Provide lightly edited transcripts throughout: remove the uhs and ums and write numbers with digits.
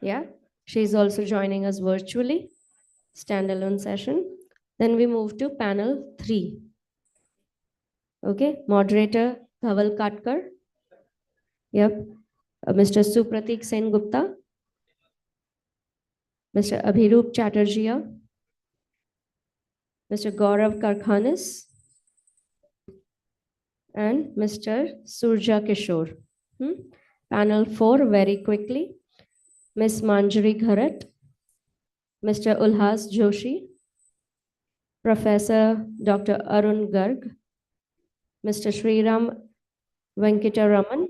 Yeah, she's also joining us virtually, standalone session. Then we move to panel 3. Okay, moderator Dhaval Katkar. Yep, Mr. Supratik Sen Gupta, Mr. Abhirup Chatterjee, Mr. Gaurav Karkhanis, and Mr. Surja Kishore. Panel 4, very quickly. Ms. Manjari Gharat, Mr. Ulhas Joshi, Professor Dr. Arun Garg, Mr. Sriram Venkataraman,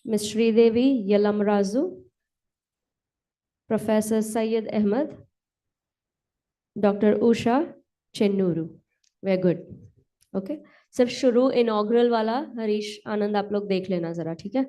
Ms. Sridevi Yalamrazu, Professor Syed Ahmed, Dr. Usha Chennuru. We're good. Okay. सिर्फ शुरू inaugural वाला हरीश आनंद आप लोग देख लेना जरा, ठीक है.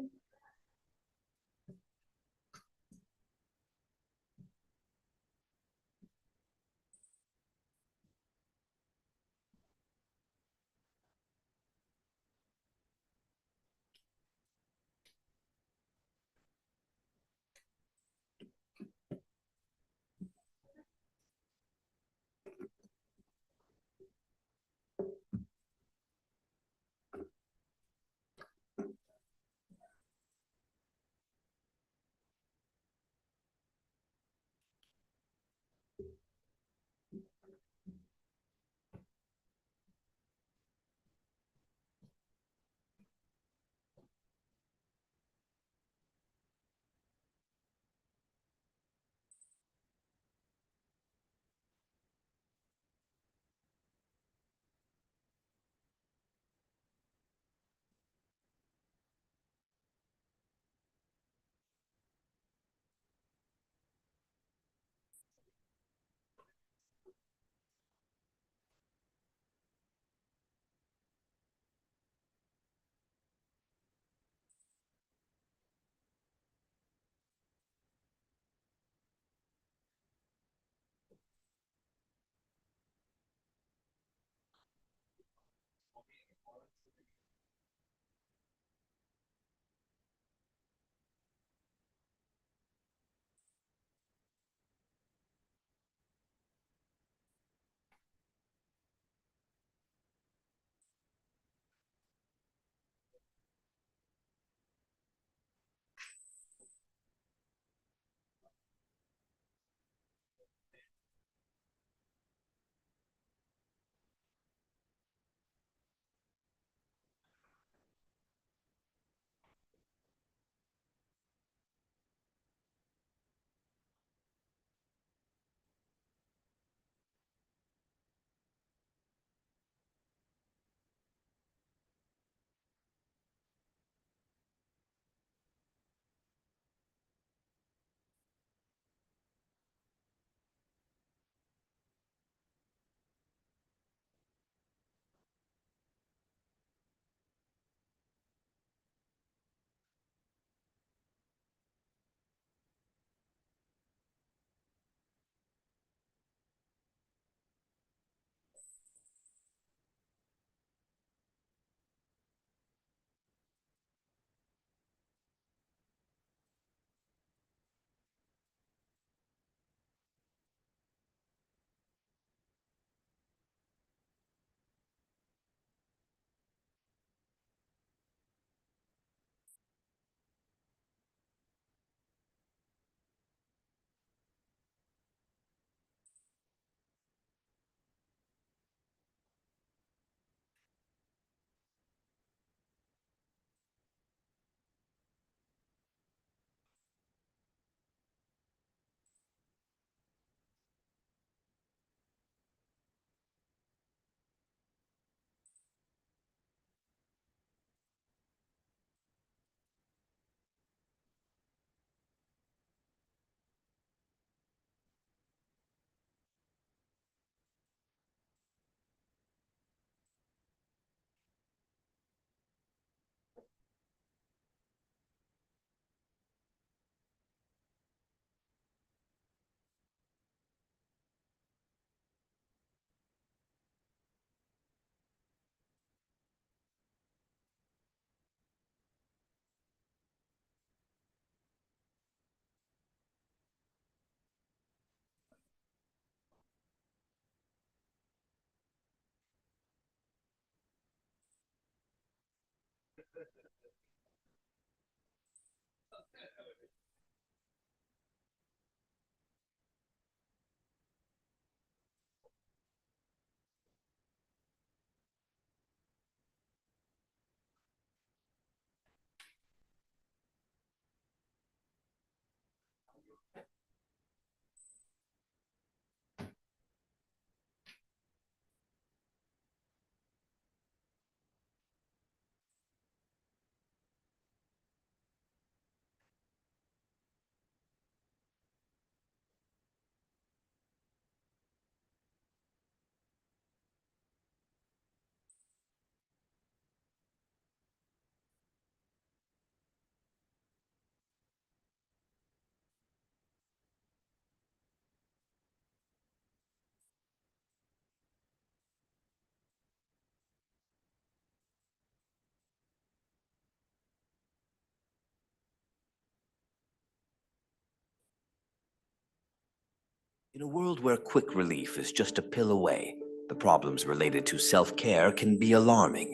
In a world where quick relief is just a pill away, the problems related to self-care can be alarming.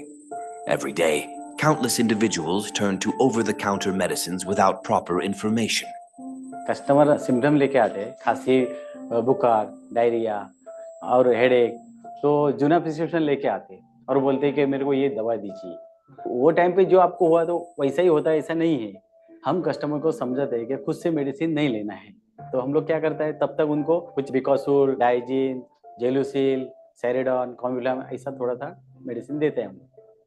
Every day, countless individuals turn to over-the-counter medicines without proper information. Customer symptom लेके आते हैं, खांसी, बुखार, diarrhoea और headache, तो जुना prescription लेके आते हैं और बोलते हैं कि मेरे को ये दवा दीजिए। वो टाइम पे जो आपको हुआ तो वैसा ही होता है, ऐसा नहीं है। हम कस्टमर को समझाते हैं कि खुद से मेडिसिन नहीं लेना है, तो हम लोग क्या करता है, तब तक उनको कुछ बिकॉसूल, डाइजीन, जेलुसिल, सेरेडॉन, कॉम्बिफ्लाम ऐसा थोड़ा सा मेडिसिन देते हैं हम।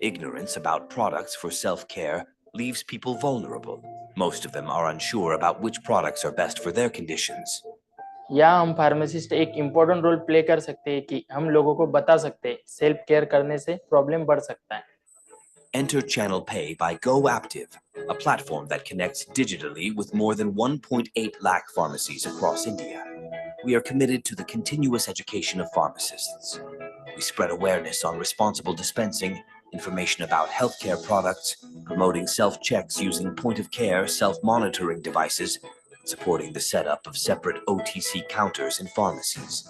Ignorance about products for self-care leaves people vulnerable. Most of them are unsure about which products are best for their conditions. या हम फार्मासिस्ट एक इम्पोर्टेंट रोल प्ले कर सकते हैं कि हम लोगों को बता सकते हैं सेल्फ केयर करने से प्रॉब्लम बढ़ सकता है। Enter Channel Pay by GoActive, a platform that connects digitally with more than 1.8 lakh pharmacies across India. We are committed to the continuous education of pharmacists. We spread awareness on responsible dispensing, information about healthcare products, promoting self-checks using point-of-care self-monitoring devices, supporting the setup of separate OTC counters in pharmacies.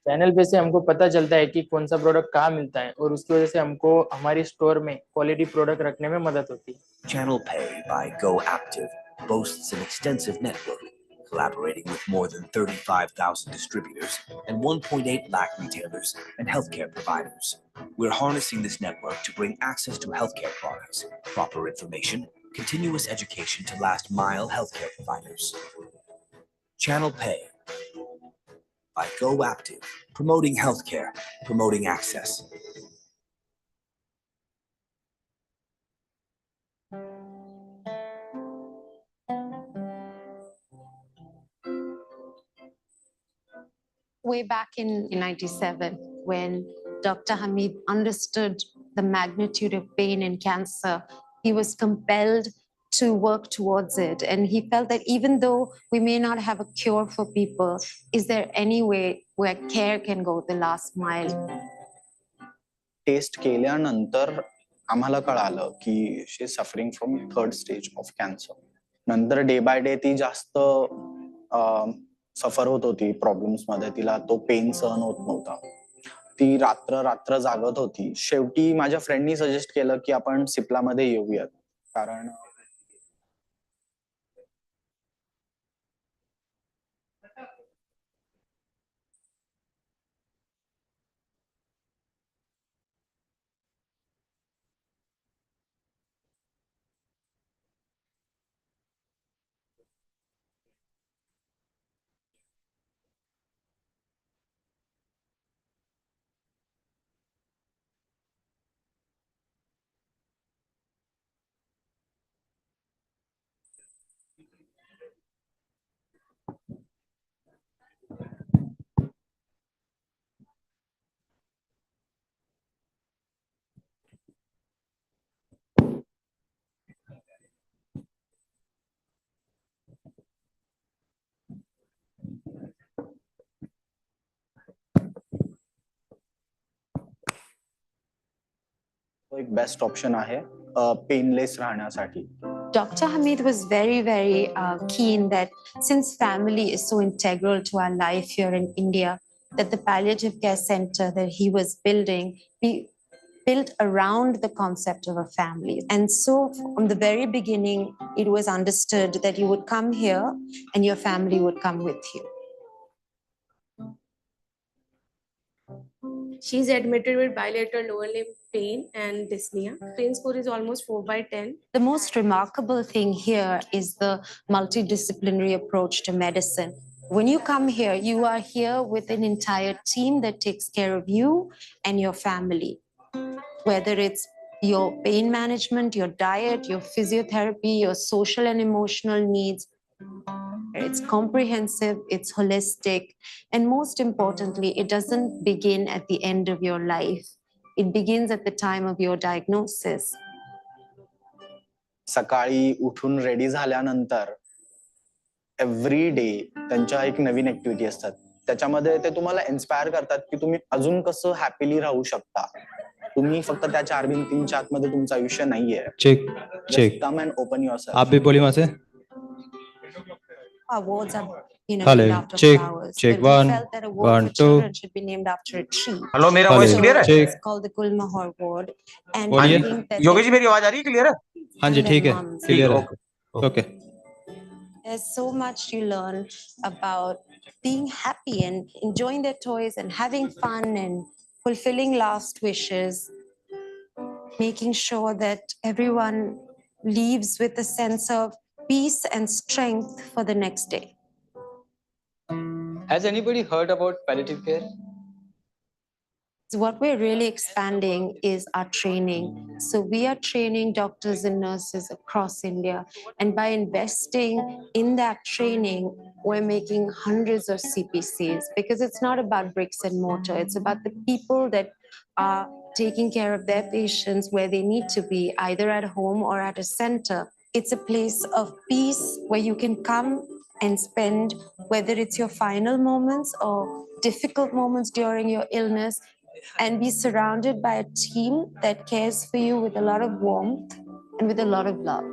Channel पे से हमको पता चलता है कि कौन सा product कहाँ मिलता है और उसकी वजह से हमको हमारी स्टोर में क्वालिटी प्रोडक्ट रखने में मदद होती है। Channel Pay by GoActive boasts an extensive network, collaborating with more than 35,000 distributors and 1.8 lakh retailers and healthcare providers. We're harnessing this network to bring access to healthcare products, proper information, continuous education to last-mile healthcare providers. Channel Pay by GoActive, promoting healthcare, promoting access. Way back in 97, when Dr. Hamid understood the magnitude of pain in cancer, he was compelled to work towards it. And he felt that even though we may not have a cure for people, is there any way where care can go the last mile? Test केल्यानंतर आम्हाला कळालं की she is suffering from 3rd stage of cancer. नंतर day by day ती जास्त सफर होत होती problems मध्ये. तिला तो पेन सहन होत नव्हता. ती रात्र रात्र जागत होती. शेवटी माझ्या फ्रेंडनी सजेस्ट केलं की आपण सिप्ला मध्ये येऊयात, कारण एक बेस्ट ऑप्शन आहे पेनलेस राहण्यासाठी. Dr. Hamid was very, very keen that since family is so integral to our life here in India, that the palliative care center that he was building be built around the concept of a family. And so from the very beginning, it was understood that you would come here and your family would come with you. She's admitted with bilateral lower limb pain and dyspnea. Pain score is almost 4/10. The most remarkable thing here is the multidisciplinary approach to medicine. When you come here, you are here with an entire team that takes care of you and your family. Whether it's your pain management, your diet, your physiotherapy, your social and emotional needs, it's comprehensive, it's holistic, and most importantly, it doesn't begin at the end of your life. It begins at the time of your diagnosis. सकाळी उठून ready झाल्यानंतर every day त्यांच्या एक नवीन activity असतात. त्याच्यामध्ये ते तुम्हाला inspire करतात की तुम्ही अजून कसं हॅपीली राहू शकता. तुम्ही फक्त त्या चार भिंतींच्या आतमध्ये तुमचं आयुष्य नाहीये. Check check. Come and open yourself. आप भी बोलिए वहां से. Awards are, Hello, named after check, flowers. check, But we one, felt that award 1, for 2. children should be named after a tree. Hello, मेरा Hello, वॉइस क्लियर है? check. It's called the Gulmohar Award. And बोलिए. I think that Yogesh ji, मेरी आवाज आ रही है? Clear है? हाँ जी, and ठीक है, their moms. क्लियर है. Okay. Okay. There's so much you learn about being happy and enjoying their toys and having fun and fulfilling last wishes, making sure that everyone leaves with a sense of peace and strength for the next day. Has anybody heard about palliative care? So what we're really expanding is our training. So we are training doctors and nurses across India. And by investing in that training, we're making hundreds of CPCs because it's not about bricks and mortar. It's about the people that are taking care of their patients where they need to be, either at home or at a center. It's a place of peace where you can come and spend, whether it's your final moments or difficult moments during your illness, and be surrounded by a team that cares for you with a lot of warmth and with a lot of love.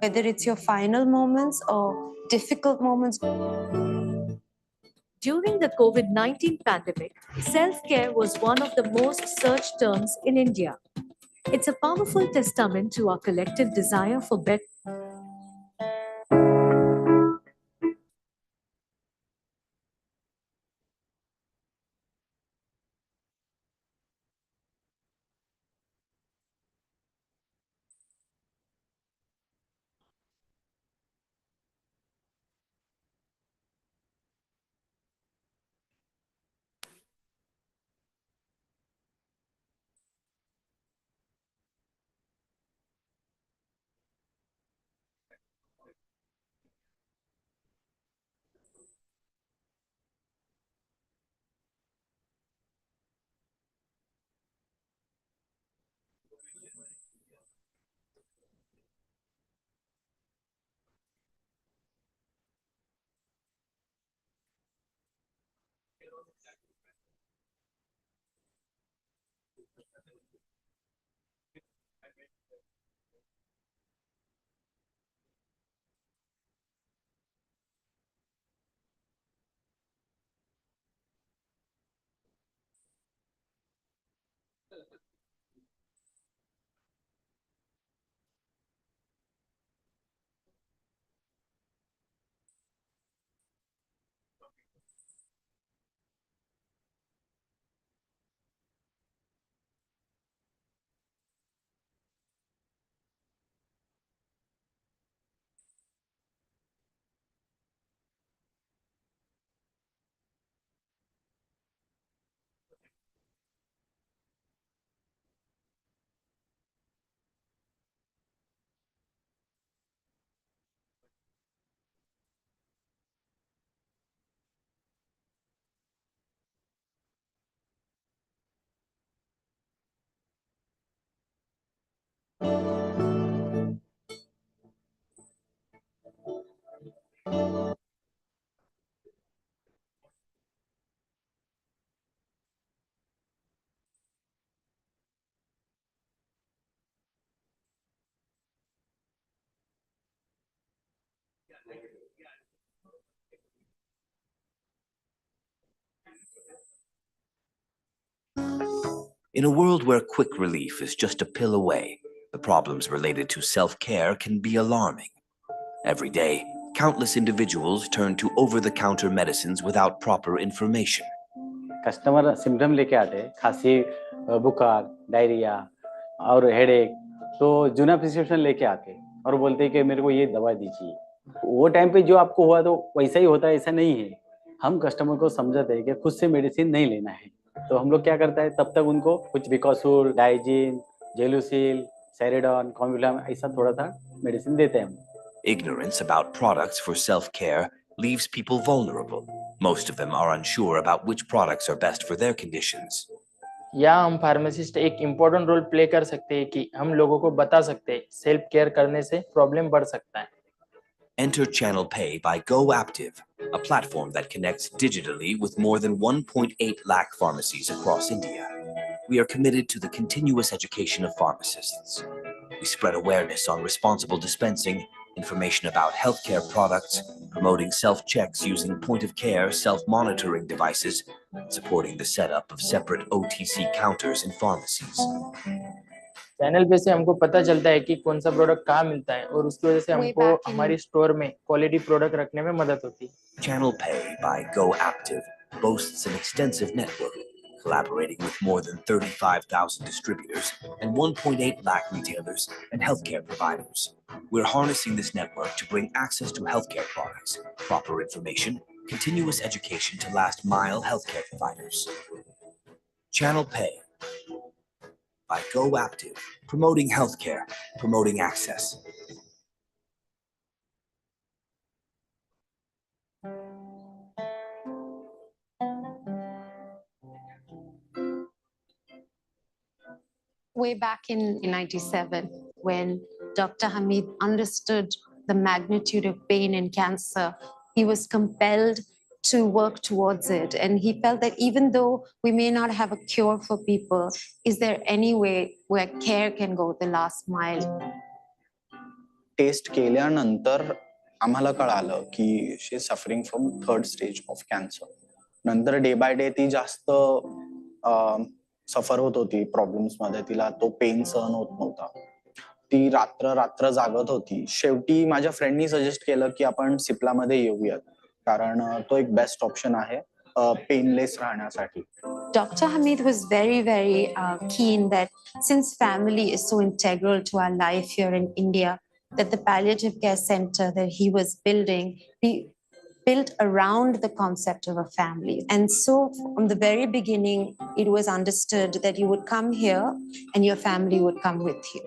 whether it's your final moments or difficult moments. During the COVID-19 pandemic, self-care was one of the most searched terms in India. It's a powerful testament to our collective desire for better. In a world where quick relief is just a pill away, the problems related to self-care can be alarming. Every day, countless individuals turn to over-the-counter medicines without proper information. Customer symptom लेके आते हैं, खांसी, बुखार, diarrhoea और headache, तो जूना prescription लेके आते हैं और बोलते हैं कि मेरे को ये दवा दीजिए। वो टाइम पे जो आपको हुआ तो वैसा ही होता है, ऐसा नहीं है। हम कस्टमर को समझाते हैं कि खुद से मेडिसिन नहीं लेना है, तो हम लोग क्या करता है, तब तक उनको कुछ विकोसूल, डाइजीन, जेलुसिल, सेरेडॉन, कॉम्बिफ्लाम ऐसा थोड़ा सा मेडिसिन देते हैं हम। Ignorance about products for self-care leaves people vulnerable. Most of them are unsure about which products are best for their conditions. या हम फार्मासिस्ट एक इम्पोर्टेंट रोल प्ले कर सकते हैं कि हम लोगों को बता सकते हैं सेल्फ केयर करने से प्रॉब्लम बढ़ सकता है। Enter Channel Pay by GoAptive, a platform that connects digitally with more than 1.8 lakh pharmacies across India. We are committed to the continuous education of pharmacists. We spread awareness on responsible dispensing, information about healthcare products, promoting self-checks using point-of-care self-monitoring devices, and supporting the setup of separate OTC counters in pharmacies. Channel पे से हमको पता चलता है कि कौन सा product कहाँ मिलता है और उसकी वजह से हमको हमारी स्टोर में क्वालिटी प्रोडक्ट रखने में मदद होती है। Channel Pay by GoAptive boasts an extensive network, collaborating with more than 35,000 distributors and 1.8 lakh retailers and healthcare providers. We're harnessing this network to bring access to healthcare products, proper information, continuous education to last mile healthcare providers. Channel Pay by GoAptive, promoting healthcare, promoting access. Way back in 97, when Dr. Hamid understood the magnitude of pain in cancer, he was compelled to work towards it. And he felt that even though we may not have a cure for people, is there any way where care can go the last mile? Test केल्यानंतर आम्हाला कळालं की she is suffering from 3rd stage of cancer. नंतर day by day ती जास्त सफर होत होती problems मध्ये. तिला तो पेन सहन होत नव्हता. ती रात्र रात्र जागत होती. शेवटी माझ्या फ्रेंडनी सजेस्ट केलं की आपण सिप्लामध्ये येऊयात, कारण तो एक बेस्ट ऑप्शन आहे पेनलेस राहण्यासाठी. Dr. Hamid was very, very keen that since family is so integral to our life here in India, that the palliative care center that he was building be built around the concept of a family. And so from the very beginning, it was understood that you would come here and your family would come with you.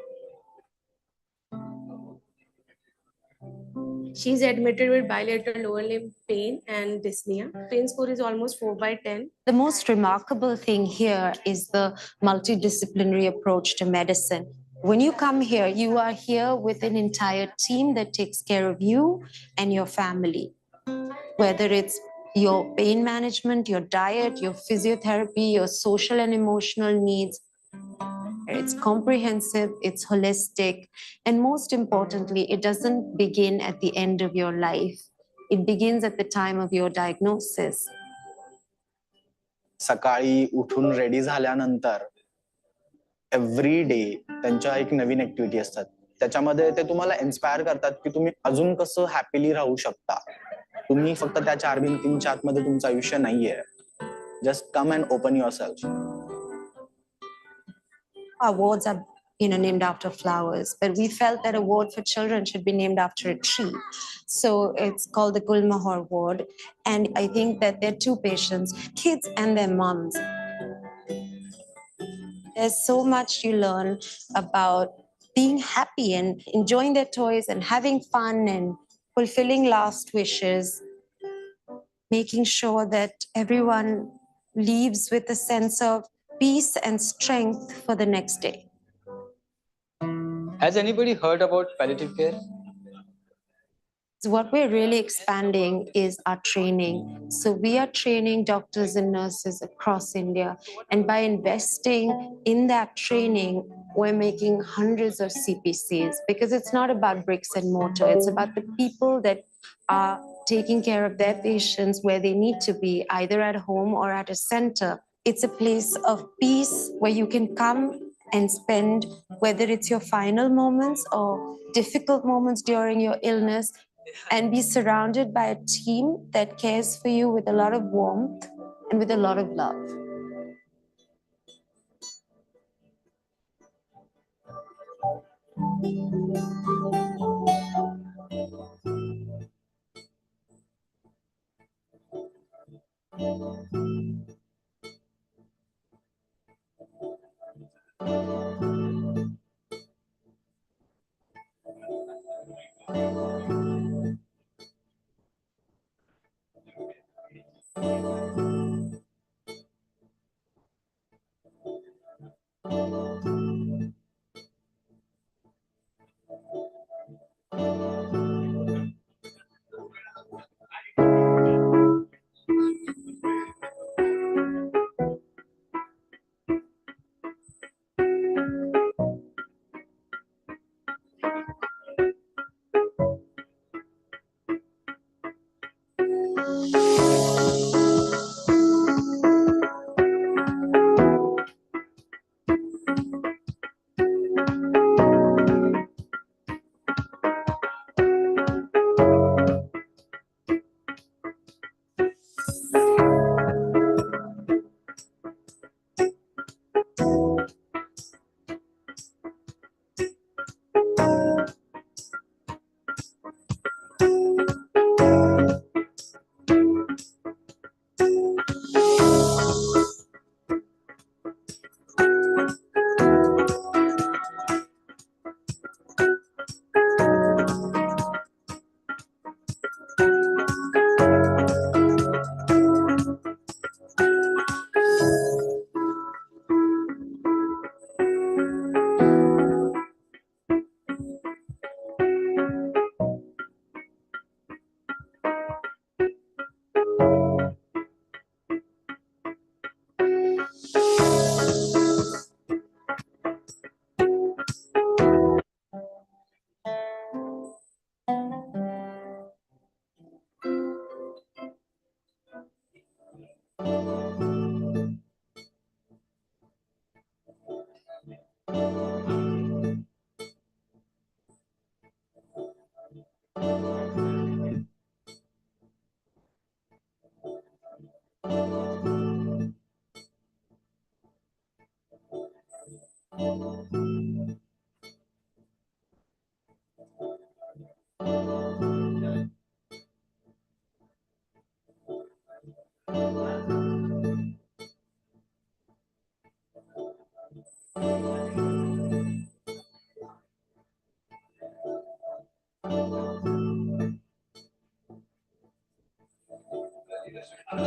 She's admitted with bilateral lower limb pain and dyspnea. Pain score is almost 4/10. The most remarkable thing here is the multidisciplinary approach to medicine. When you come here, you are here with an entire team that takes care of you and your family. Whether it's your pain management, your diet, your physiotherapy, your social and emotional needs, it's comprehensive, it's holistic, and most importantly, it doesn't begin at the end of your life. It begins at the time of your diagnosis. सकाळी उठून ready झाल्यानंतर every day त्यांच्या एक नवीन activity असतात. त्याच्यामध्ये ते तुम्हाला inspire करतात की तुम्ही अजून कसं हॅपीली राहू शकता. तुम्ही फक्त त्या 4 भिंतींच्या आतमध्ये तुमचं आयुष्य नाहीये. Just come and open your self. Awards are named after flowers, but we felt that award for children should be named after a tree. So it's called the Gulmohar Award. And I think that there are 2 patients, kids and their moms. There's so much you learn about being happy and enjoying their toys and having fun and fulfilling last wishes, making sure that everyone leaves with a sense of peace and strength for the next day. Has anybody heard about palliative care? So what we're really expanding is our training. So we are training doctors and nurses across India. And by investing in that training, we're making hundreds of CPCs, because it's not about bricks and mortar. It's about the people that are taking care of their patients where they need to be, either at home or at a center. It's a place of peace where you can come and spend, whether it's your final moments or difficult moments during your illness, and be surrounded by a team that cares for you with a lot of warmth and with a lot of love. In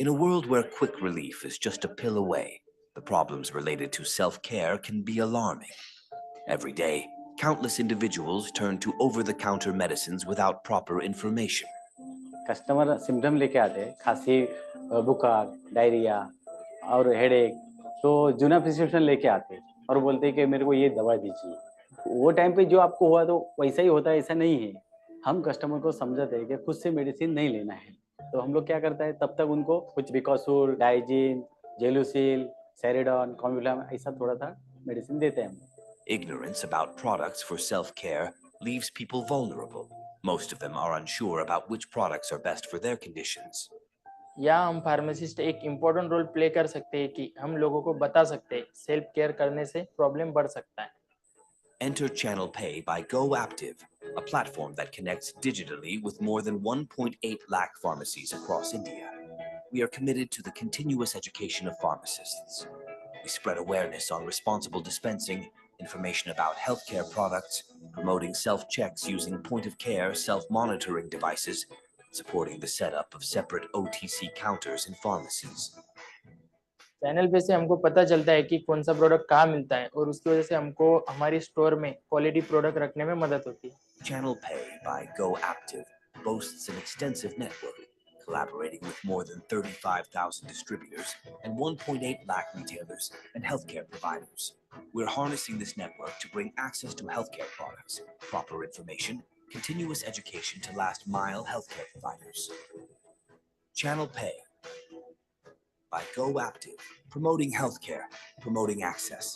a world where quick relief is just a pill away, the problems related to self-care can be alarming. Every day, countless individuals turn to over-the-counter medicines without proper information. Customer symptom लेके आते हैं, खांसी, बुखार, diarrhoea और headache, तो जूना prescription लेके आते हैं और बोलते हैं कि मेरे को ये दवा दीजिए। वो टाइम पे जो आपको हुआ तो वैसा ही होता है, ऐसा नहीं है। हम कस्टमर को समझाते हैं कि खुद से मेडिसिन नहीं लेना है, तो हम लोग क्या करता है, तब तक उनको कुछ बिकॉसूल, डाइजिन, जेलुसिल, सेरिडॉन, कॉम्बिफ्लाम ऐसा थोड़ा सा मेडिसिन देते हैं। Ignorance about products for self-care leaves people vulnerable. Most of them are unsure about which products are best for their conditions. या हम फार्मासिस्ट एक इम्पोर्टेंट रोल प्ले कर सकते हैं कि हम लोगों को बता सकते हैं सेल्फ केयर करने से प्रॉब्लम बढ़ सकता है. Enter Channel Pay by GoActive, a platform that connects digitally with more than 1.8 lakh pharmacies across India. We are committed to the continuous education of pharmacists. We spread awareness on responsible dispensing, information about healthcare products, promoting self-checks using point-of-care self-monitoring devices, supporting the setup of separate OTC counters in pharmacies. Channel पे से हमको पता चलता है कि कौन सा product कहाँ मिलता है और उसकी वजह से हमको हमारी स्टोर में क्वालिटी प्रोडक्ट रखने में मदद होती है. Channel Pay by GoActive boasts an extensive network, collaborating with more than 35,000 distributors and 1.8 lakh retailers and healthcare providers. We're harnessing this network to bring access to healthcare products, proper information, continuous education to last mile healthcare providers. Channel Pay by GoActive, promoting healthcare, promoting access.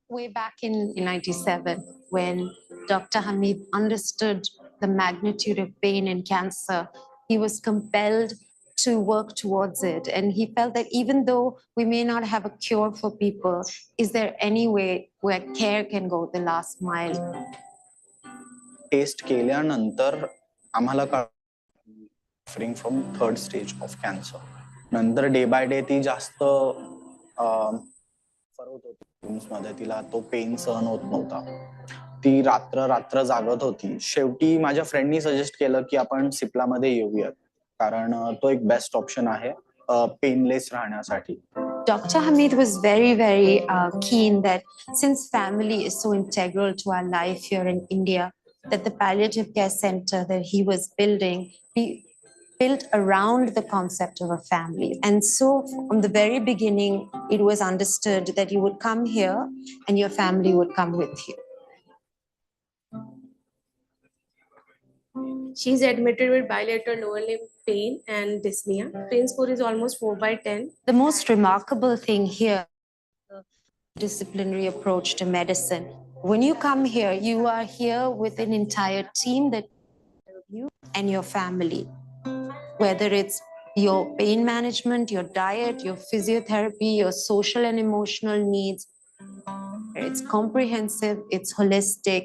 Way back in 97, when Dr. Hamid understood the magnitude of pain in cancer, he was compelled to work towards it. And he felt that even though we may not have a cure for people, is there any way where care can go the last mile? Test केल्यानंतर आम्हाला suffering from third stage of cancer. नंतर day by day ती जास्त फरक होती मध्ये, तिला तो पेन सहन होत नव्हता. ती रात्र रात्र जागत होती. शेवटी माझ्या फ्रेंडनी सजेस्ट केलं की आपण सिप्ला मध्ये येऊयात, कारण तो एक बेस्ट ऑप्शन आहे पेनलेस राहण्यासाठी. Dr. Hamid was very, very keen that since family is so integral to our life here in India, that the palliative care center that he was building be built around the concept of a family. And so from the very beginning, it was understood that you would come here and your family would come with you. She's admitted with bilateral lower limb pain and dyspnea. Pain score is almost 4/10. The most remarkable thing here, the disciplinary approach to medicine. When you come here, you are here with an entire team that you and your family, whether it's your pain management, your diet, your physiotherapy, your social and emotional needs. It's comprehensive, it's holistic,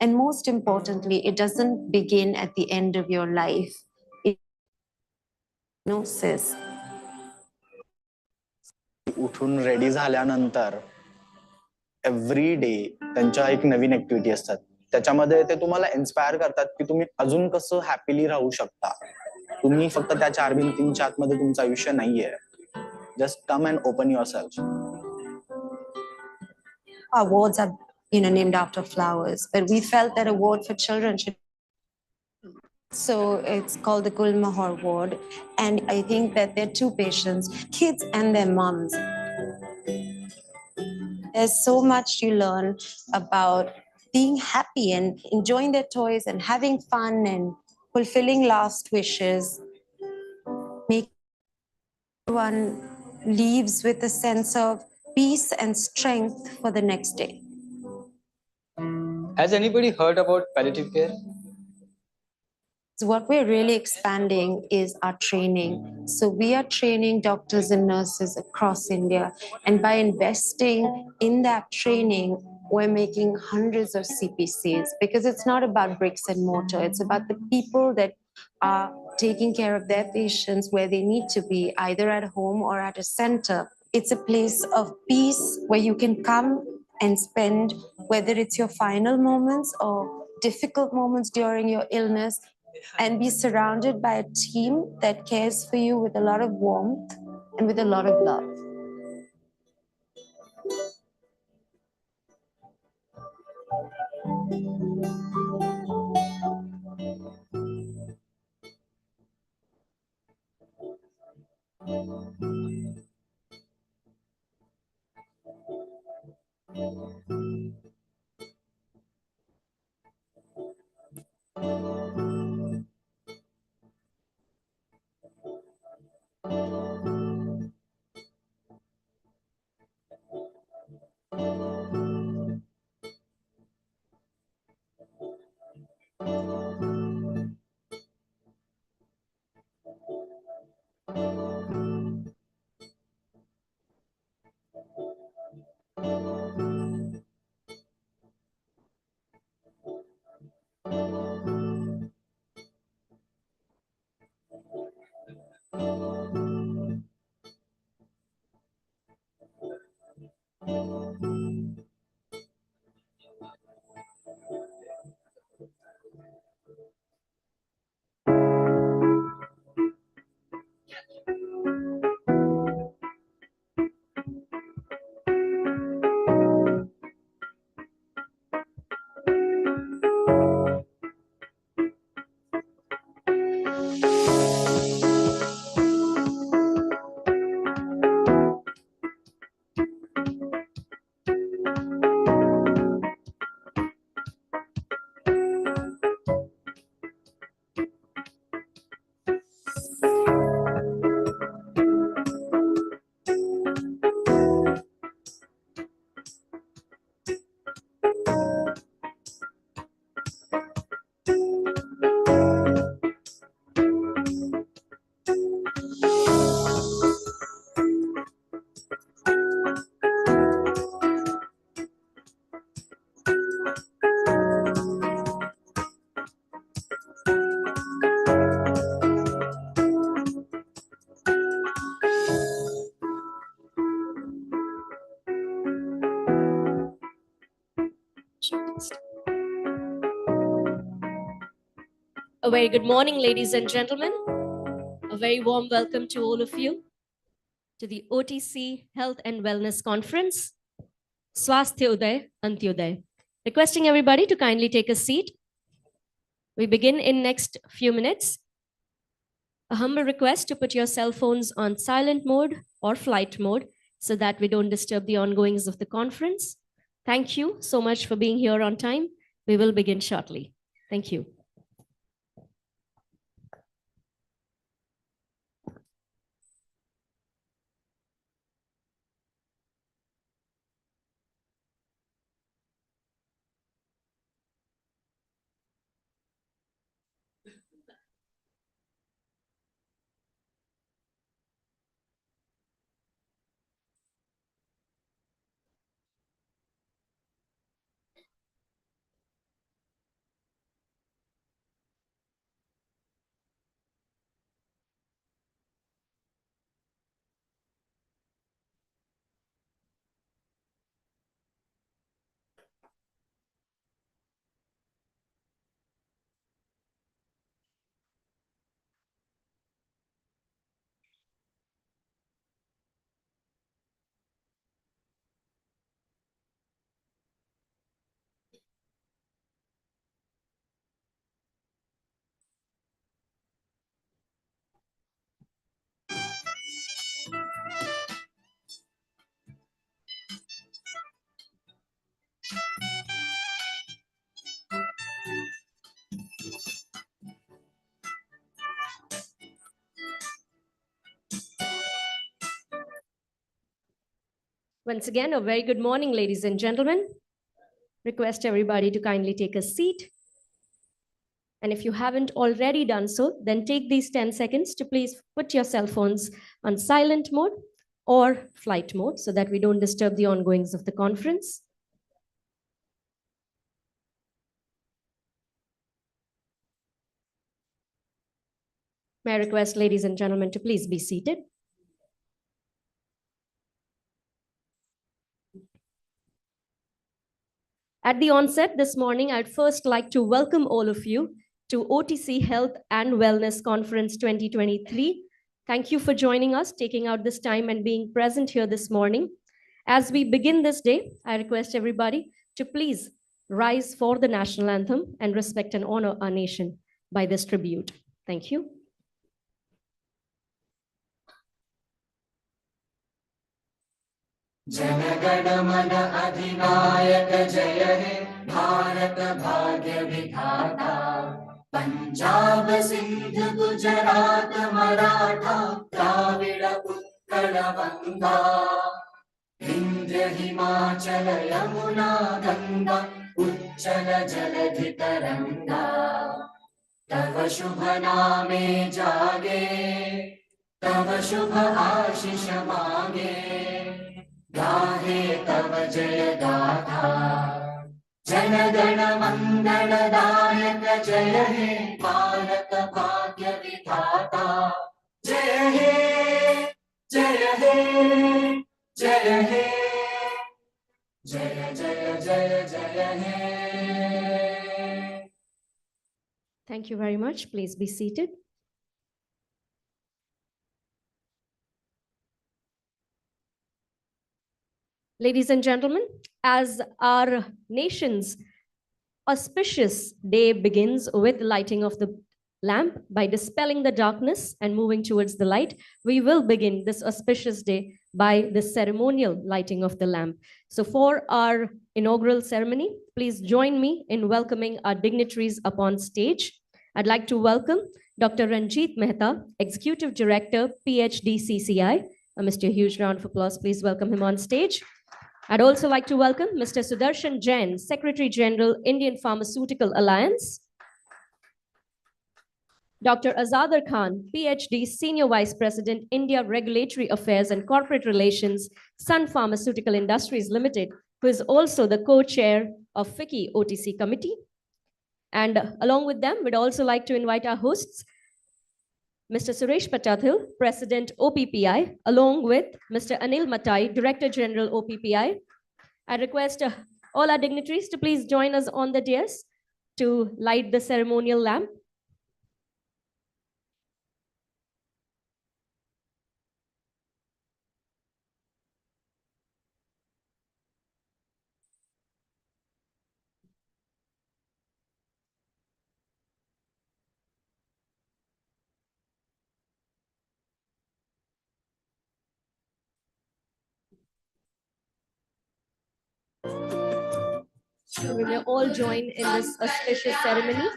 and most importantly, it doesn't begin at the end of your life. Diagnosis. उठून ready झाल्यानंतर every day त्यांच्या एक नवीन activity असतात. त्याच्यामध्ये ते तुम्हाला inspire करतात की तुम्ही अजून कसं हॅपीली राहू शकता. तुम्ही फक्त त्या चार भिंतींच्या आतमध्ये तुमचं आयुष्य नाहीये. Just come and open your self. Awards are named after flowers, but we felt that award for children should. So it's called the Gul Mahar Award, and I think that there are two patients, kids and their moms. There's so much you learn about being happy and enjoying their toys and having fun and fulfilling last wishes. Make everyone leaves with a sense of peace and strength for the next day. Has anybody heard about palliative care? So what we're really expanding is our training. So we are training doctors and nurses across India. And by investing in that training, we're making hundreds of CPCs, because it's not about bricks and mortar. It's about the people that are taking care of their patients where they need to be, either at home or at a center. It's a place of peace where you can come and spend, whether it's your final moments or difficult moments during your illness, and be surrounded by a team that cares for you with a lot of warmth and with a lot of love. A very good morning, ladies and gentlemen. A very warm welcome to all of you to the OTC Health and Wellness Conference, Swasthya Uday Antyuday. Requesting everybody to kindly take a seat. We begin in next few minutes. A humble request to put your cell phones on silent mode or flight mode so that we don't disturb the ongoings of the conference. Thank you so much for being here on time. We will begin shortly. Thank you. Once again, a very good morning, ladies and gentlemen. Request everybody to kindly take a seat. And if you haven't already done so, then take these 10 seconds to please put your cell phones on silent mode or flight mode so that we don't disturb the ongoings of the conference. May I request, ladies and gentlemen, to please be seated. At the onset this morning, I'd first like to welcome all of you to OTC Health and Wellness Conference 2023. Thank you for joining us, taking out this time and being present here this morning. As we begin this day, I request everybody to please rise for the national anthem and respect and honor our nation by this tribute. Thank you. जनगण मन अधिनायक जय हे भारत भाग्य विधाता पंजाब सिंध गुजरात मराठा द्राविड़ उत्कल गंगा विंध्य हिमाचल यमुना गंगा उच्चल जलधि तरंगा तव शुभ नामे जागे तव शुभ आशीष मांगे गाहे तव जय गाथा जनगण मंगलदायक जय हे भारत भाग्य विधाता जय हे जय हे जय हे जय जय जय जय हे। Thank you very much. Please be seated. Ladies and gentlemen, as our nation's auspicious day begins with lighting of the lamp by dispelling the darkness and moving towards the light, we will begin this auspicious day by the ceremonial lighting of the lamp. So for our inaugural ceremony, please join me in welcoming our dignitaries upon stage. I'd like to welcome Dr. Ranjit Mehta, Executive Director, PhD CCI. Mr. Huge round of applause, please welcome him on stage. I'd also like to welcome Mr. Sudarshan Jain, Secretary General, Indian Pharmaceutical Alliance. Dr. Azadar Khan, PhD, Senior Vice President, India Regulatory Affairs and Corporate Relations, Sun Pharmaceutical Industries Limited, who is also the co-chair of FICCI OTC Committee. And along with them, we'd also like to invite our hosts, Mr. Suresh Patathil, President OPPI, along with Mr. Anil Matai, Director General OPPI. I request all our dignitaries to please join us on the dais to light the ceremonial lamp. We may all join in this auspicious ceremony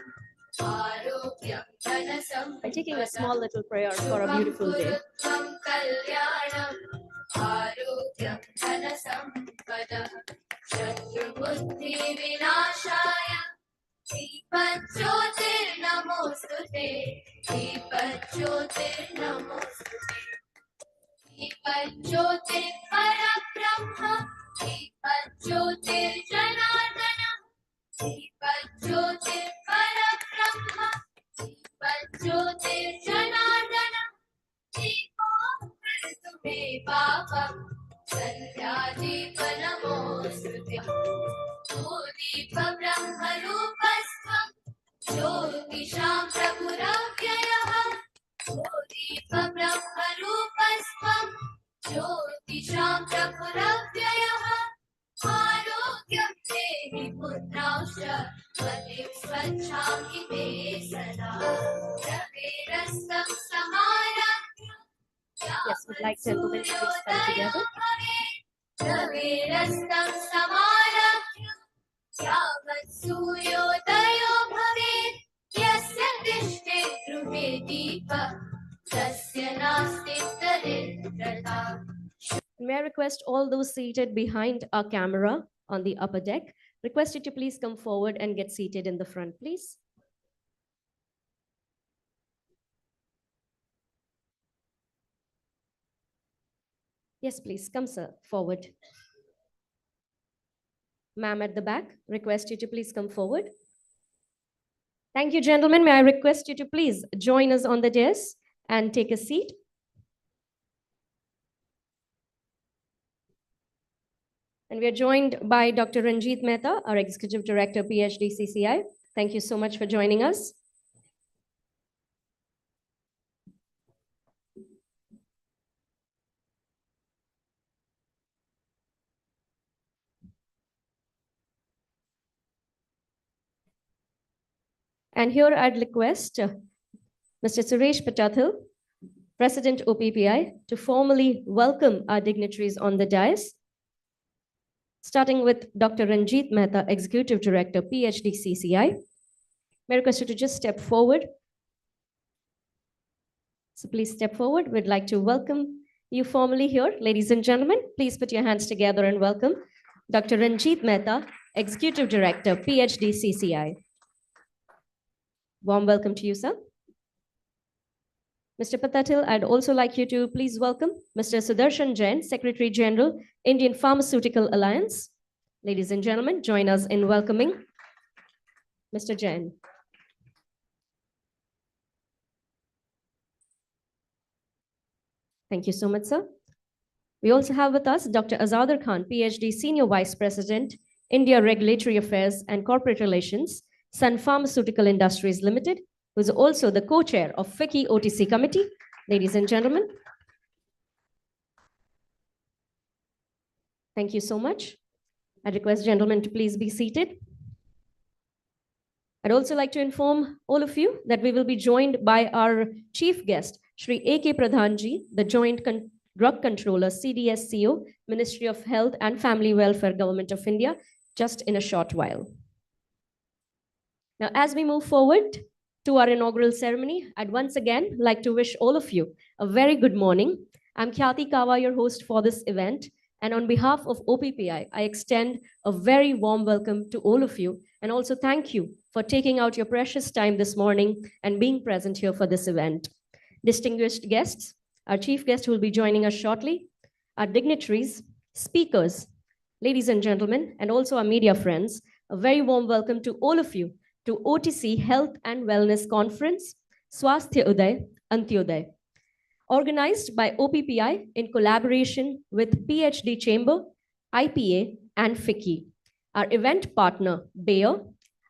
by taking a small little prayer for a beautiful day. Yes, we'd like gentlemen to please come together. May I request all those seated behind our camera on the upper deck, request you to please come forward and get seated in the front, please. Yes, please, come, sir, forward. Ma'am at the back, request you to please come forward. Thank you, gentlemen. May I request you to please join us on the dais and take a seat. And we are joined by Dr. Ranjit Mehta, our Executive Director, PhD CCI. Thank you so much for joining us. And here I'd request Mr. Suresh Patathil, President OPPI, to formally welcome our dignitaries on the dais, starting with Dr. Ranjit Mehta, Executive Director, PhD CCI. May I request you to just step forward. So please step forward. We'd like to welcome you formally here. Ladies and gentlemen, please put your hands together and welcome Dr. Ranjit Mehta, Executive Director, PhD CCI. Warm welcome to you, sir. Mr. Patathil, I'd also like you to please welcome Mr. Sudarshan Jain, Secretary General, Indian Pharmaceutical Alliance. Ladies and gentlemen, join us in welcoming Mr. Jain. Thank you so much, sir. We also have with us Dr. Azadar Khan, PhD, Senior Vice President, India Regulatory Affairs and Corporate Relations, Sun Pharmaceutical Industries Limited, who is also the co-chair of FICCI OTC Committee. Ladies and gentlemen, thank you so much. I request gentlemen to please be seated. I'd also like to inform all of you that we will be joined by our chief guest, Shri A.K. Pradhanji, the Joint Drug Controller, CDSCO, Ministry of Health and Family Welfare, Government of India, just in a short while. Now, as we move forward to our inaugural ceremony, I'd once again like to wish all of you a very good morning. I'm Khyati Kawa, your host for this event. And on behalf of OPPI, I extend a very warm welcome to all of you and also thank you for taking out your precious time this morning and being present here for this event. Distinguished guests, our chief guest who will be joining us shortly, our dignitaries, speakers, ladies and gentlemen, and also our media friends, a very warm welcome to all of you to OTC Health and Wellness Conference, Swasthya Uday, Antyodaya, organized by OPPI in collaboration with PhD Chamber, IPA, and FICCI. Our event partner, Bayer,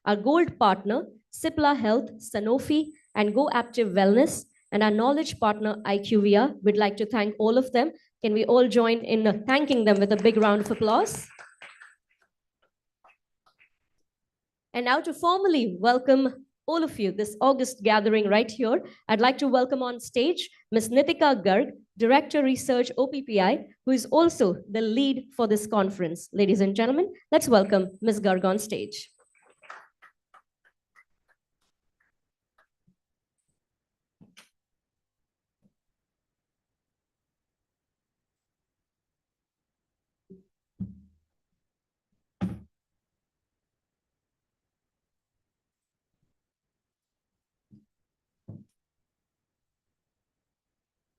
our gold partner, Cipla Health, Sanofi, and Go Active Wellness, and our knowledge partner, IQVIA. We'd like to thank all of them. Can we all join in thanking them with a big round of applause? And now to formally welcome all of you, this August gathering right here, I'd like to welcome on stage Ms. Nitika Garg, Director Research OPPI, who is also the lead for this conference. Ladies and gentlemen, let's welcome Ms. Garg on stage.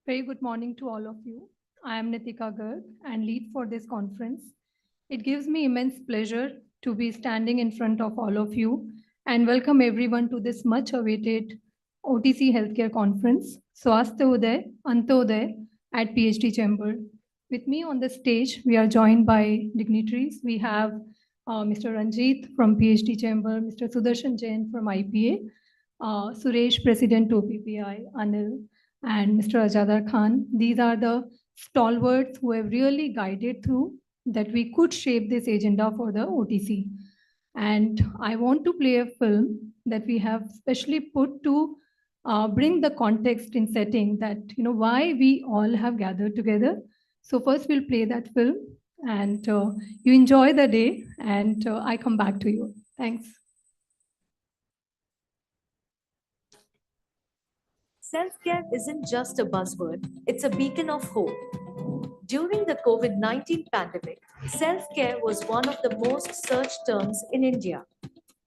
Very good morning to all of you. I am Nitika Garg and lead for this conference. It gives me immense pleasure to be standing in front of all of you and welcome everyone to this much awaited OTC Healthcare Conference, Swasthya Uday, Antyodaya at PhD Chamber. With me on the stage, we are joined by dignitaries. We have Mr. Ranjit from PhD Chamber, Mr. Sudarshan Jain from IPA, Suresh, President OPPI, Anil, and Mr. Azadar Khan. These are the stalwarts who have really guided through that we could shape this agenda for the OTC. And I want to play a film that we have specially put to bring the context in setting that, why we all have gathered together. So first we'll play that film and you enjoy the day and I come back to you. Thanks. Self-care isn't just a buzzword, it's a beacon of hope. During the COVID-19 pandemic, self-care was one of the most searched terms in India.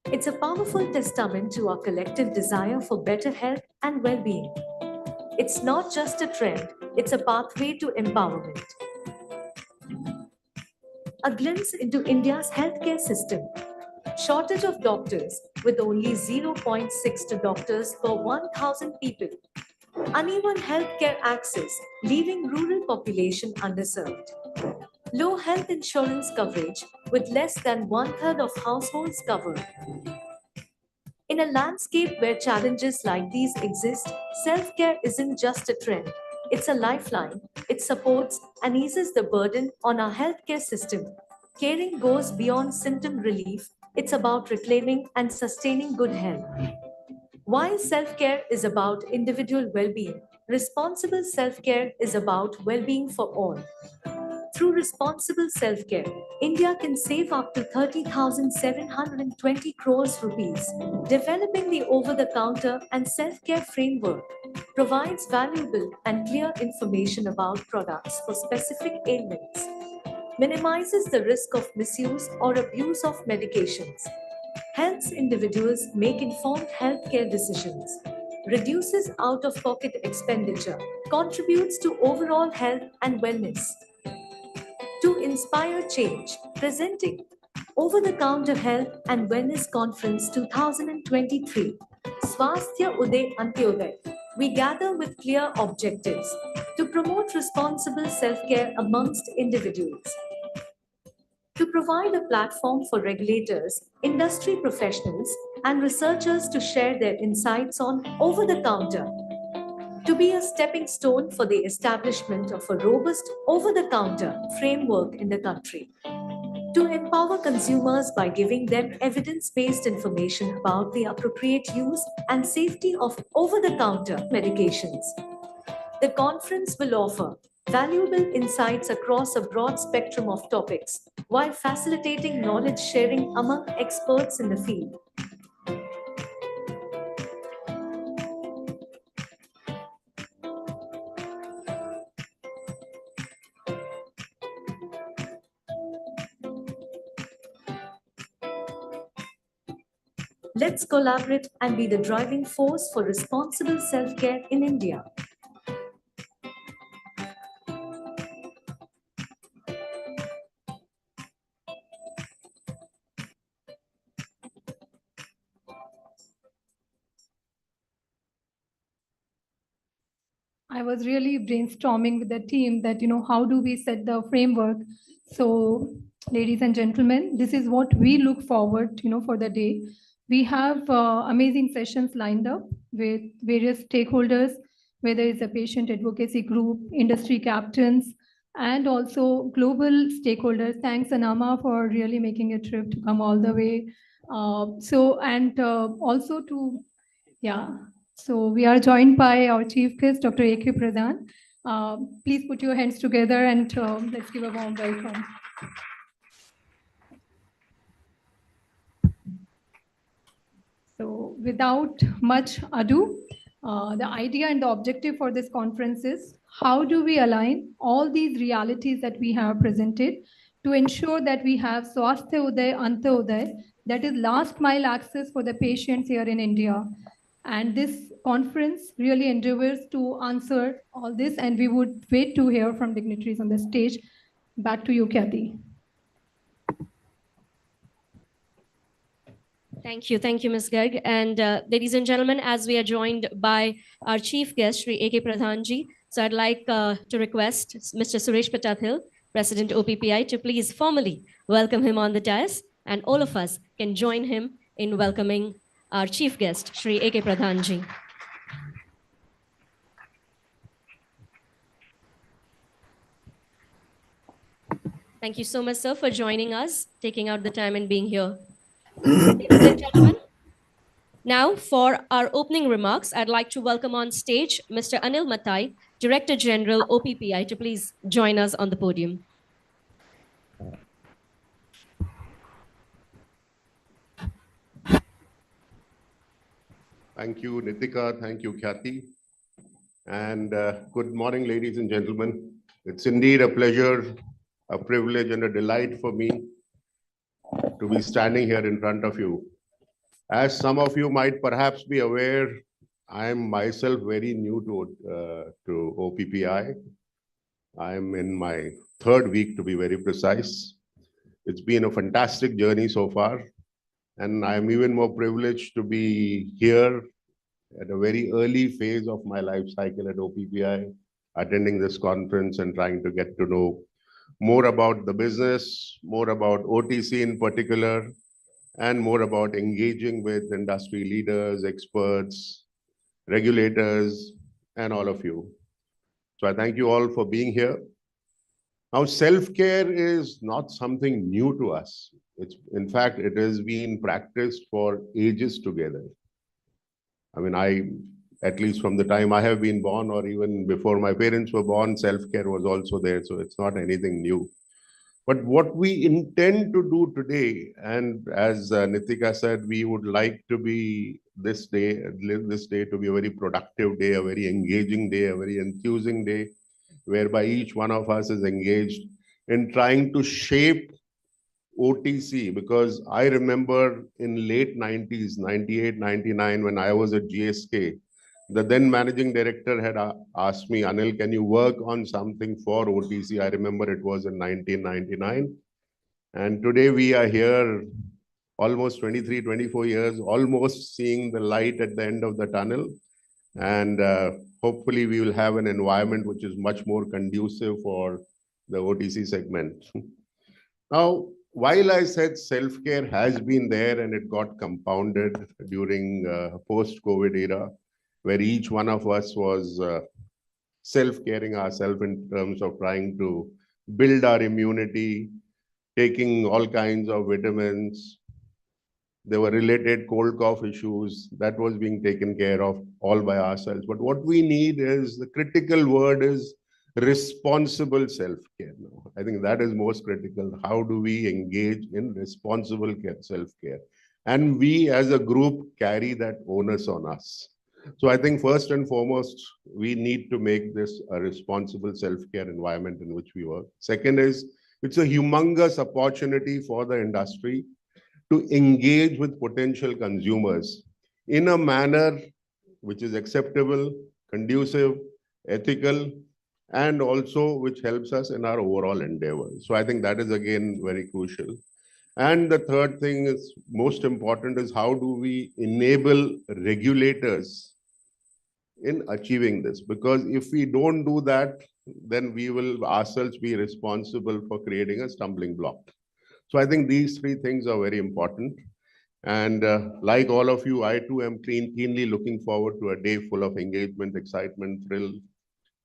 It's a powerful testament to our collective desire for better health and well-being. It's not just a trend, it's a pathway to empowerment. A glimpse into India's healthcare system. Shortage of doctors with only 0.62 doctors per 1,000 people. Uneven healthcare access, leaving rural population underserved. Low health insurance coverage with less than 1/3 of households covered. In a landscape where challenges like these exist, self-care isn't just a trend. It's a lifeline. It supports and eases the burden on our healthcare system. Caring goes beyond symptom relief. It's about reclaiming and sustaining good health. While self-care is about individual well-being, responsible self-care is about well-being for all. Through responsible self-care, India can save up to 30,720 crores rupees. Developing the over-the-counter and self-care framework provides valuable and clear information about products for specific ailments, minimizes the risk of misuse or abuse of medications, helps individuals make informed healthcare decisions, reduces out-of-pocket expenditure, contributes to overall health and wellness. To inspire change, presenting Over-the-Counter Health and Wellness Conference 2023, Swasthya Uday Antyodaya, we gather with clear objectives to promote responsible self-care amongst individuals, to provide a platform for regulators, industry professionals, and researchers to share their insights on over-the-counter, to be a stepping stone for the establishment of a robust over-the-counter framework in the country, to empower consumers by giving them evidence-based information about the appropriate use and safety of over-the-counter medications. The conference will offer valuable insights across a broad spectrum of topics while facilitating knowledge sharing among experts in the field. Let's collaborate and be the driving force for responsible self-care in India. I was really brainstorming with the team that, how do we set the framework? So, ladies and gentlemen, this is what we look forward, for the day. We have amazing sessions lined up with various stakeholders, whether it's a patient advocacy group, industry captains, and also global stakeholders. Thanks, Anama, for really making a trip to come all the way. Also to, yeah. So we are joined by our chief guest, Dr. A.K. Pradhan. Please put your hands together and let's give a warm welcome. So without much ado, the idea and the objective for this conference is how do we align all these realities that we have presented to ensure that we have Swasthya Uday, Anta Uday, that is last mile access for the patients here in India. And this conference really endeavors to answer all this, and we would wait to hear from dignitaries on the stage. Back to you, Kathy. Thank you, Ms. Garg. And ladies and gentlemen, as we are joined by our chief guest, Shri A.K. Pradhanji, so I'd like to request Mr. Suresh Patathil, President OPPI, to please formally welcome him on the dais, and all of us can join him in welcoming our chief guest, Shri A.K. Pradhanji. Thank you so much, sir, for joining us, taking out the time and being here. Ladies and gentlemen, now for our opening remarks, I'd like to welcome on stage Mr. Anil Matai, Director General OPPI, to please join us on the podium. Thank you, Nitika. Thank you, Kathy. And good morning, ladies and gentlemen. It's indeed a pleasure, a privilege, and a delight for me to be standing here in front of you. As some of you might perhaps be aware, I am myself very new to OPPI. I am in my third week, to be very precise. It's been a fantastic journey so far, and I'm even more privileged to be here at a very early phase of my life cycle at OPPI, attending this conference and trying to get to know more about the business, more about OTC in particular, and more about engaging with industry leaders, experts, regulators, and all of you. So I thank you all for being here. Now, self-care is not something new to us. In fact, it has been practiced for ages together. I mean, at least from the time I have been born, or even before my parents were born, self-care was also there. So it's not anything new. But what we intend to do today, and as Nitika said, we would like to be this day to be a very productive day, a very engaging day, a very enthusing day, whereby each one of us is engaged in trying to shape OTC, because I remember in late 90s, 98, 99, when I was at GSK, the then managing director had asked me, Anil, can you work on something for OTC? I remember it was in 1999. And today we are here almost 23, 24 years, almost seeing the light at the end of the tunnel. And hopefully we will have an environment which is much more conducive for the OTC segment. Now, while I said self-care has been there and it got compounded during post-COVID era, where each one of us was self-caring ourselves in terms of trying to build our immunity, taking all kinds of vitamins. There were related cold cough issues that was being taken care of all by ourselves. But what we need is, the critical word is responsible self-care now. I think that is most critical. How do we engage in responsible self-care? And we as a group carry that onus on us. So I think first and foremost, we need to make this a responsible self-care environment in which we work. Second is, it's a humongous opportunity for the industry to engage with potential consumers in a manner which is acceptable, conducive, ethical, and also which helps us in our overall endeavors. So I think that is again very crucial. And the third thing is most important is, how do we enable regulators in achieving this? Because if we don't do that, then we will ourselves be responsible for creating a stumbling block. So I think these three things are very important. And like all of you, I too am keenly looking forward to a day full of engagement, excitement, thrill,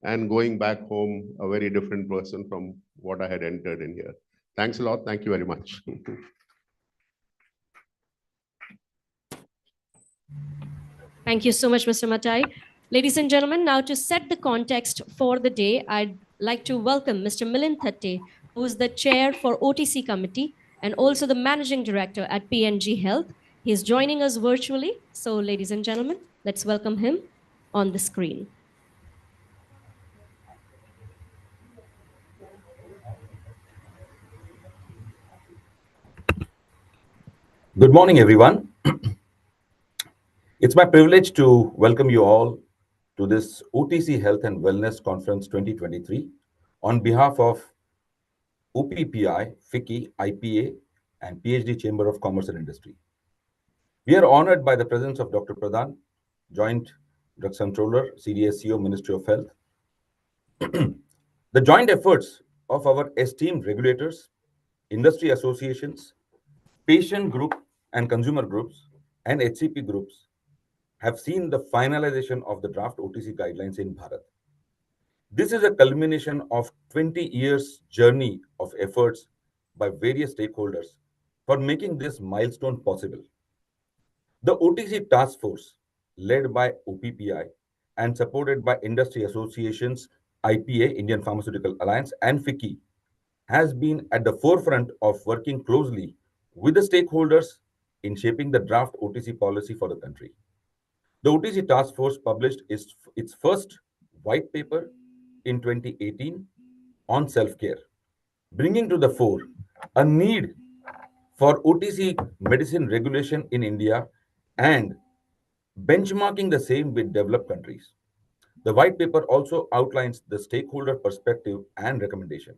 and going back home a very different person from what I had entered in here. Thanks a lot. Thank you very much. Thank you so much, Mr. Matai. Ladies and gentlemen, now to set the context for the day, I'd like to welcome Mr. Milind Thatte, who is the chair for OTC committee and also the managing director at PNG Health. He's joining us virtually. So ladies and gentlemen, let's welcome him on the screen. Good morning, everyone. It's my privilege to welcome you all to this OTC Health and Wellness Conference 2023 on behalf of OPPI, FICCI, IPA, and PhD Chamber of Commerce and Industry. We are honored by the presence of Dr. Pradhan, Joint Drugs Controller, CDSCO, Ministry of Health. The joint efforts of our esteemed regulators, industry associations, patient group and consumer groups, and HCP groups have seen the finalization of the draft OTC guidelines in Bharat. This is a culmination of 20 years journey of efforts by various stakeholders for making this milestone possible. The OTC task force, led by OPPI and supported by industry associations, IPA, Indian Pharmaceutical Alliance, and FICCI, has been at the forefront of working closely with the stakeholders in shaping the draft OTC policy for the country. The OTC task force published its first white paper in 2018 on self-care, bringing to the fore a need for OTC medicine regulation in India and benchmarking the same with developed countries. The white paper also outlines the stakeholder perspective and recommendation.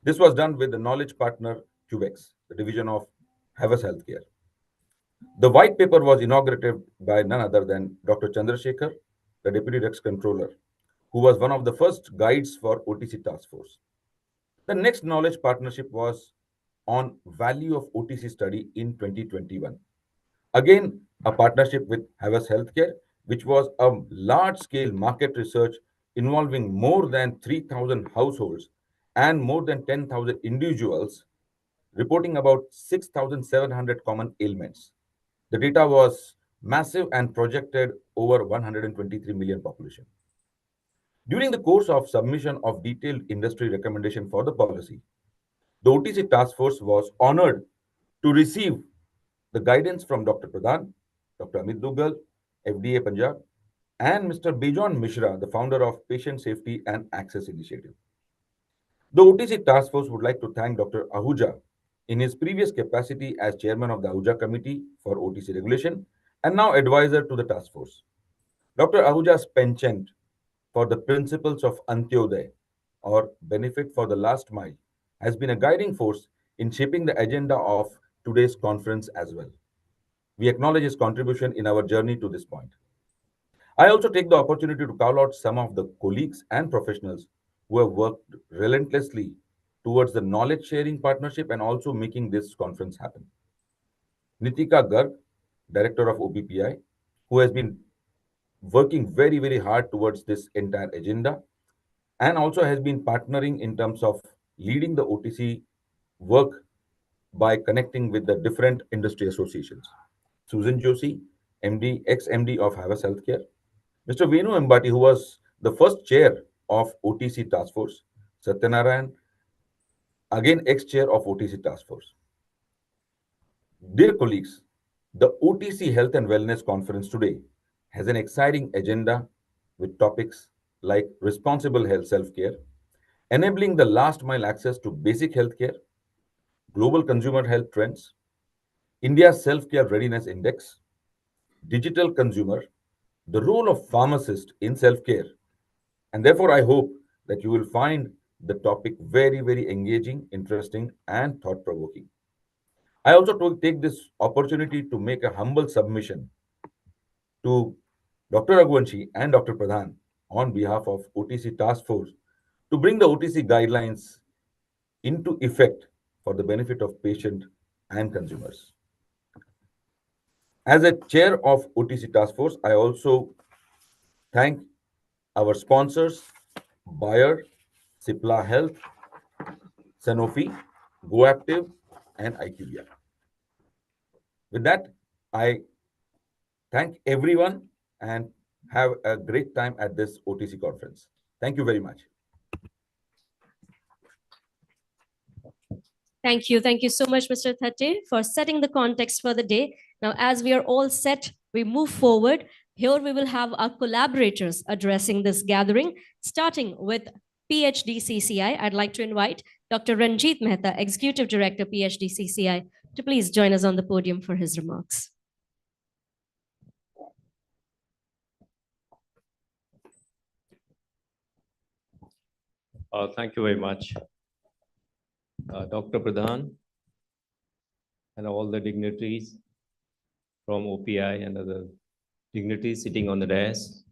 This was done with the knowledge partner QX, the division of Havas Healthcare. The white paper was inaugurated by none other than Dr. Chandrasekhar, the Deputy Drugs Controller, who was one of the first guides for OTC task force. The next knowledge partnership was on value of OTC study in 2021. Again, a partnership with Havas Healthcare, which was a large-scale market research involving more than 3,000 households and more than 10,000 individuals, reporting about 6,700 common ailments. The data was massive and projected over 123 million population. During the course of submission of detailed industry recommendation for the policy, the OTC task force was honored to receive the guidance from Dr. Pradhan, Dr. Amit Dugal, FDA Punjab, and Mr. Bijon Mishra, the founder of Patient Safety and Access Initiative. The OTC task force would like to thank Dr. Ahuja in his previous capacity as chairman of the Ahuja Committee for OTC Regulation and now advisor to the task force. Dr. Ahuja's penchant for the principles of Antyodaya, or benefit for the last mile, has been a guiding force in shaping the agenda of today's conference as well. We acknowledge his contribution in our journey to this point. I also take the opportunity to call out some of the colleagues and professionals who have worked relentlessly towards the knowledge sharing partnership and also making this conference happen. Nitika Garg, Director of OPPI, who has been working very, very hard towards this entire agenda and also has been partnering in terms of leading the OTC work by connecting with the different industry associations. Susan Joshi, MD, ex-MD of Havas Healthcare. Mr. Venu Ambati, who was the first chair of OTC Task Force. Satyanarayan, again ex-chair of OTC Task Force. Dear colleagues, the OTC Health and Wellness Conference today has an exciting agenda with topics like responsible health self-care, enabling the last mile access to basic healthcare, global consumer health trends, India's self-care readiness index, digital consumer, the role of pharmacist in self-care. And therefore, I hope that you will find the topic very, very engaging, interesting, and thought-provoking. I also take this opportunity to make a humble submission to Dr. Raghuvanshi and Dr. Pradhan on behalf of OTC Task Force to bring the OTC guidelines into effect for the benefit of patient and consumers. As a chair of OTC Task Force, I also thank our sponsors, Bayer, Cipla Health, Sanofi, GoActive, and IQVIA. With that, I thank everyone and have a great time at this OTC conference. Thank you very much. Thank you. Thank you so much, Mr. Thatte, for setting the context for the day. Now, as we are all set, we move forward. Here we will have our collaborators addressing this gathering, starting with PhD CCI. I'd like to invite Dr. Ranjit Mehta, Executive Director, PhD CCI, to please join us on the podium for his remarks. Thank you very much. Dr. Pradhan and all the dignitaries from OPI and other dignitaries sitting on the dais.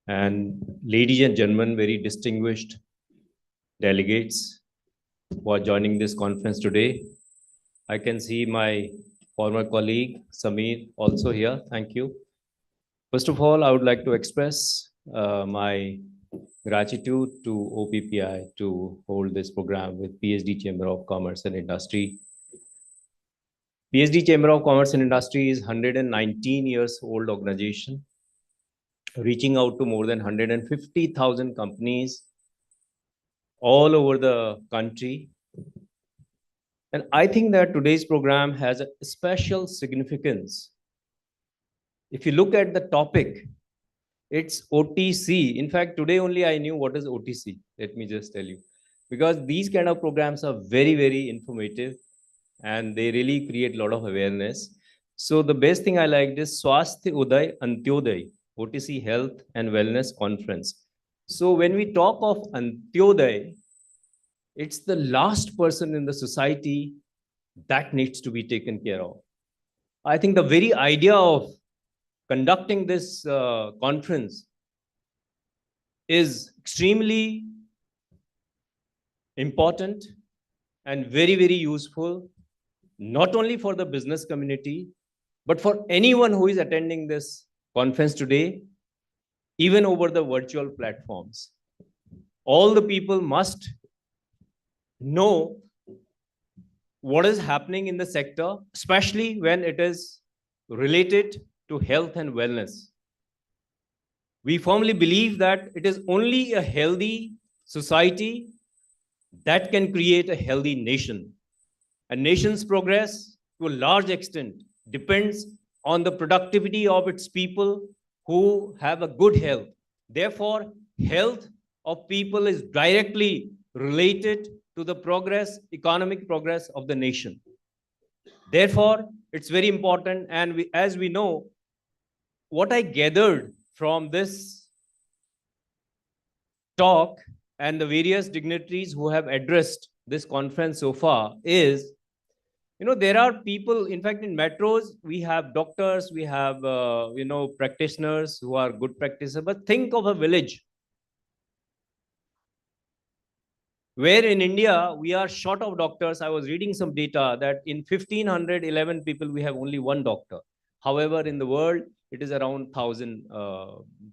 And ladies and gentlemen, very distinguished delegates who are joining this conference today. I can see my former colleague, Sameer, also here. Thank you. First of all, I would like to express my gratitude to OPPI to hold this program with PhD Chamber of Commerce and Industry. PhD Chamber of Commerce and Industry is 119 years old organization, reaching out to more than 150,000 companies all over the country. And I think that today's program has a special significance. If you look at the topic, it's OTC. In fact, today only I knew what is OTC. Let me just tell you. Because these kind of programs are very, very informative and they really create a lot of awareness. So the best thing I liked is Swasthya Uday Antyodaya, OTC Health and Wellness Conference. So when we talk of Antyodaya, it's the last person in the society that needs to be taken care of. I think the very idea of conducting this conference is extremely important and very, very useful, not only for the business community, but for anyone who is attending this conference today, even over the virtual platforms. All the people must know what is happening in the sector, especially when it is related to health and wellness. We firmly believe that it is only a healthy society that can create a healthy nation. A nation's progress, to a large extent, depends on the productivity of its people who have a good health. Therefore, health of people is directly related to the progress, economic progress of the nation. Therefore, it's very important. And as we know, what I gathered from this talk and the various dignitaries who have addressed this conference so far is there are people, in fact, in metros, we have doctors, we have, practitioners who are good practitioners, but think of a village where in India, we are short of doctors. I was reading some data that in 1,511 people, we have only one doctor. However, in the world, it is around 1,000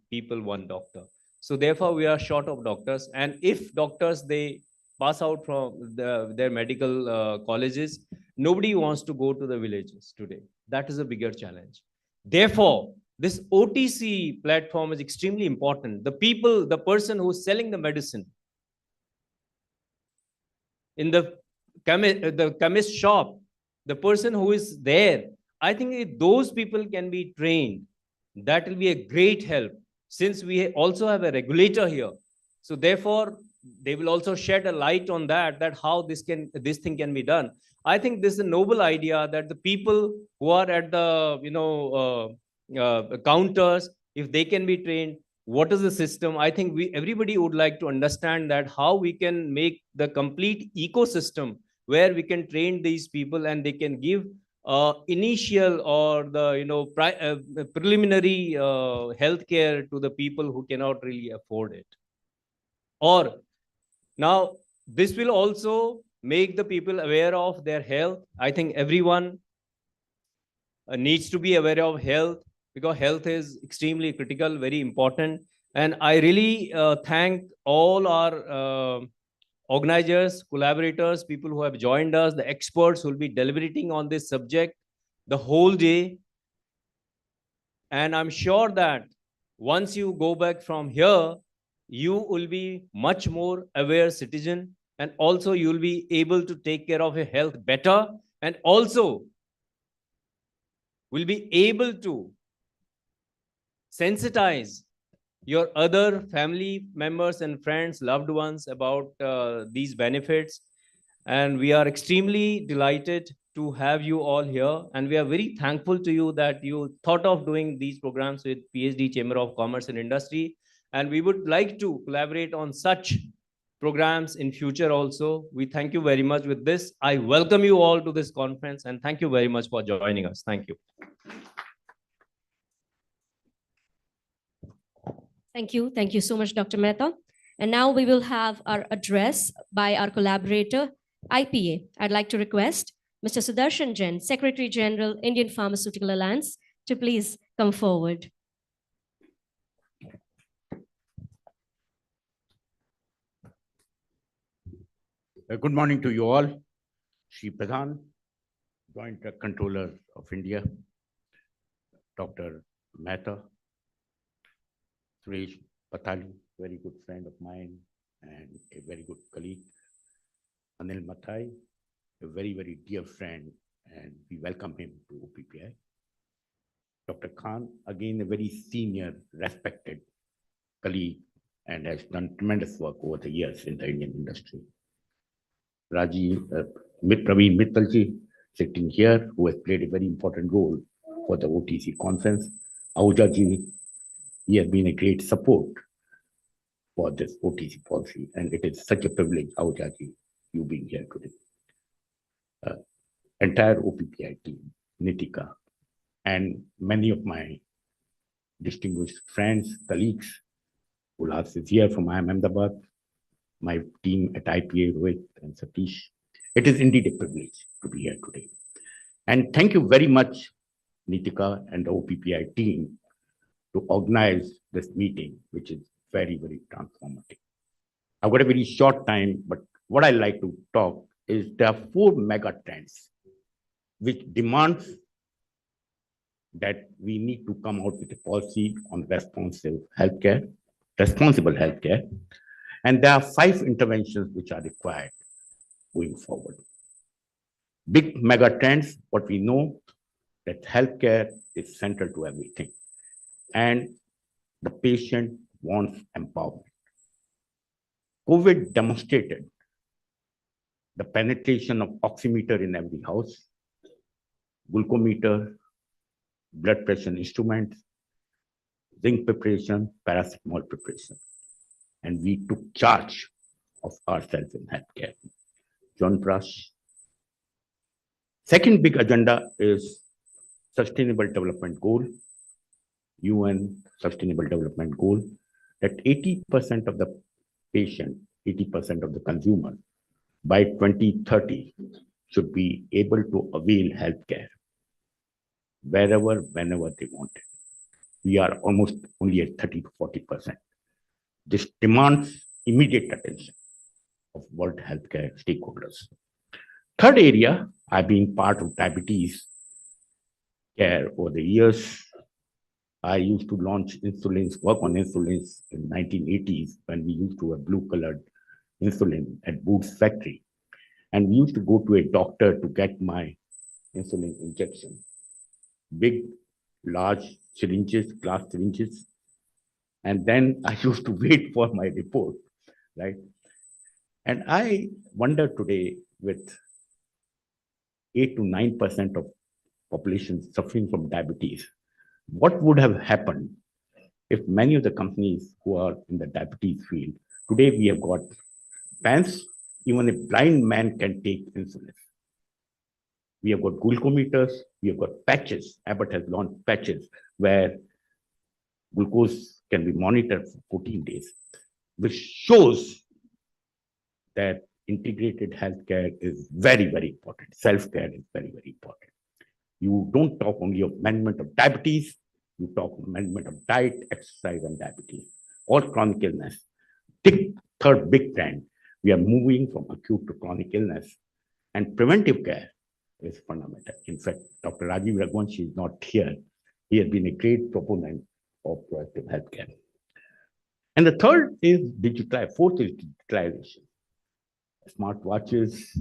people, one doctor. So therefore, we are short of doctors. And if doctors, they pass out from their medical colleges, nobody wants to go to the villages today. That is a bigger challenge. Therefore, this OTC platform is extremely important. The person who's selling the medicine, in the chemist shop, the person who is there, I think if those people can be trained, that will be a great help, since we also have a regulator here. So therefore, they will also shed a light on that how this thing can be done. I think this is a noble idea that the people who are at the counters, if they can be trained, what is the system? I think everybody would like to understand that how we can make the complete ecosystem where we can train these people and they can give initial or the preliminary healthcare to the people who cannot really afford it. Or now this will also make the people aware of their health. I think everyone needs to be aware of health, because health is extremely critical, very important. And I really thank all our organizers, collaborators, people who have joined us, the experts who will be deliberating on this subject the whole day. And I'm sure that once you go back from here, you will be much more aware citizen, and also you will be able to take care of your health better, and also will be able to sensitize your other family members and friends, loved ones about these benefits. And we are extremely delighted to have you all here. And we are very thankful to you that you thought of doing these programs with PhD Chamber of Commerce and Industry. And we would like to collaborate on such programs in future also. We thank you very much. With this, I welcome you all to this conference, and thank you very much for joining us. Thank you. Thank you. Thank you so much, Dr. Mehta. And now we will have our address by our collaborator, IPA. I'd like to request Mr. Sudarshan Jain, Secretary General, Indian Pharmaceutical Alliance, to please come forward. Good morning to you all. Shri Pradhan, Joint Controller of India, Dr. Mehta, Suresh Pathali, very good friend of mine and a very good colleague, Anil Mathai, a very, very dear friend, and we welcome him to OPPI. Dr. Khan, again, a very senior, respected colleague and has done tremendous work over the years in the Indian industry. Praveen Mittalji, sitting here, who has played a very important role for the OTC conference. Ahujaji, he has been a great support for this OTC policy, and it is such a privilege, Ahujaji, you being here today. Entire OPPI team, Nitika, and many of my distinguished friends, colleagues. Ulhas is here from IIM Ahmedabad, my team at IPA, Rohit and Satish. It is indeed a privilege to be here today. And thank you very much, Nitika and the OPPI team, to organize this meeting, which is very, very transformative. I've got a very short time, but what I like to talk is there are 4 mega trends which demands that we need to come out with a policy on responsible healthcare. And there are 5 interventions which are required going forward. Big mega trends, what we know, that healthcare is central to everything. And the patient wants empowerment. COVID demonstrated the penetration of oximeter in every house, glucometer, blood pressure instruments, zinc preparation, paracetamol preparation. And we took charge of ourselves in healthcare. John Brush, Second big agenda is Sustainable Development Goal, UN Sustainable Development Goal, that 80% of the patient, 80% of the consumer by 2030 should be able to avail healthcare wherever, whenever they want it. We are almost only at 30 to 40%. This demands immediate attention of World Healthcare stakeholders. Third area, I've been part of diabetes care over the years. I used to launch insulins, work on insulins in 1980s when we used to have blue-colored insulin at Boots factory. And we used to go to a doctor to get my insulin injection. Big, large syringes, glass syringes. And then I used to wait for my report, right? And I wonder today, with 8 to 9% of population suffering from diabetes, what would have happened if many of the companies who are in the diabetes field, today we have got pens, even a blind man can take insulin. We have got glucometers, we have got patches. Abbott has launched patches where glucose can be monitored for 14 days, which shows that integrated healthcare is very, very important. Self-care is very, very important. You don't talk only of management of diabetes, you talk management of diet, exercise, and diabetes, or chronic illness. Third big trend, we are moving from acute to chronic illness, and preventive care is fundamental. In fact, Dr. Rajiv Raghuvanshi is not here. He has been a great proponent of proactive healthcare. And the third is fourth is digitalization. Smart watches,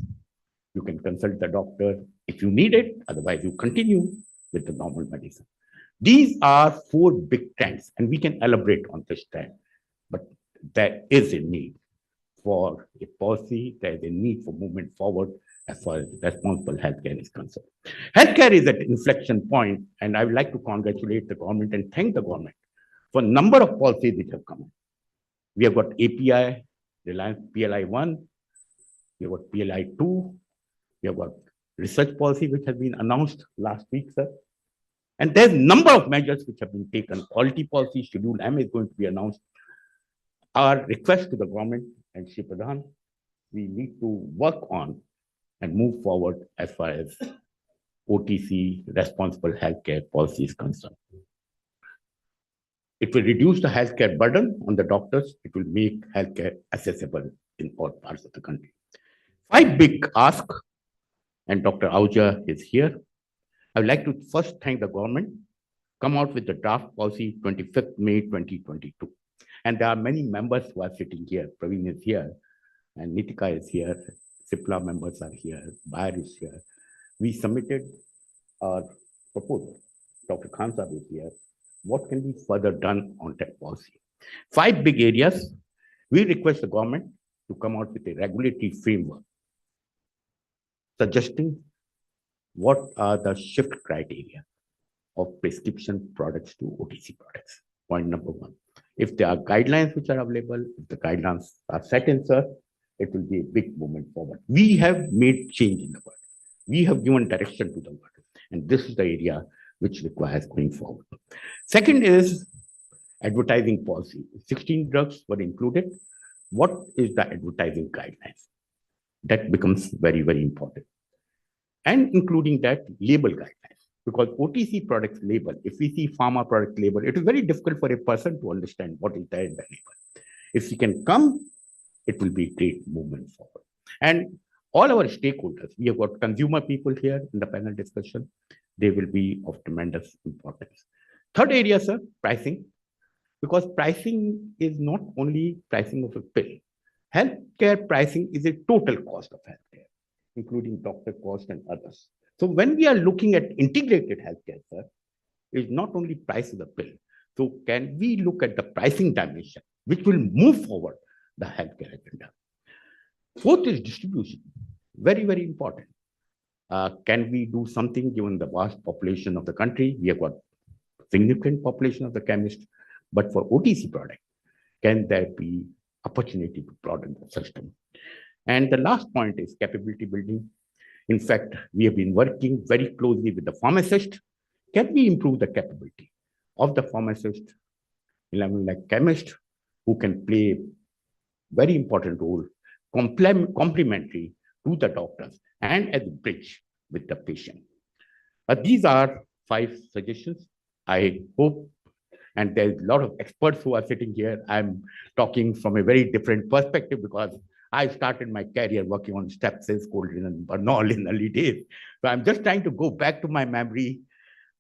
you can consult the doctor if you need it, otherwise you continue with the normal medicine. These are four big trends, and we can elaborate on this trend, but there is a need for a policy, there is a need for movement forward as far as responsible healthcare is concerned. Healthcare is at inflection point, and I would like to congratulate the government and thank the government for a number of policies which have come in. We have got API, Reliance PLI 1, we have got PLI 2, we have got research policy which has been announced last week, sir. And there's a number of measures which have been taken. Quality policy, Schedule M is going to be announced. Our request to the government and Shri Pradhan, we need to work on and move forward as far as OTC, responsible healthcare policy is concerned. It will reduce the healthcare burden on the doctors. It will make healthcare accessible in all parts of the country. 5 big asks, and Dr. Ahuja is here. I would like to first thank the government, come out with the draft policy 25th May 2022. And there are many members who are sitting here. Praveen is here, and Nitika is here. CIPLA members are here. Bayer is here. We submitted our proposal. Dr. Khan Sahib is here. What can be further done on that policy? 5 big areas. We request the government to come out with a regulatory framework suggesting what are the shift criteria of prescription products to OTC products. Point number 1. If there are guidelines which are available, if the guidelines are set in, sir, it will be a big movement forward. We have made change in the world. We have given direction to the world. And this is the area which requires going forward. Second is advertising policy. 16 drugs were included. What is the advertising guidelines? That becomes very, very important. And including that, label guidelines. Because OTC products label, if we see pharma product label, it is very difficult for a person to understand what is there in the label. If we can come, it will be a great movement forward. And all our stakeholders, we have got consumer people here in the panel discussion. They will be of tremendous importance. Third area, sir, pricing. Because pricing is not only pricing of a pill. Healthcare pricing is a total cost of healthcare, including doctor cost and others. So when we are looking at integrated healthcare, sir, it's not only price of the pill. So can we look at the pricing dimension, which will move forward the healthcare agenda? Fourth is distribution. Very, very important. Can we do something given the vast population of the country? We have got significant population of the chemists, but for OTC product, can there be opportunity to broaden the system? And the last point is capability building. In fact, we have been working very closely with the pharmacist. Can we improve the capability of the pharmacist, like chemist, who can play very important role, complementary to the doctors and as a bridge with the patient. These are 5 suggestions. I hope, and there's a lot of experts who are sitting here. I'm talking from a very different perspective because I started my career working on sepsis, cold and Bernal in early days. So I'm just trying to go back to my memory,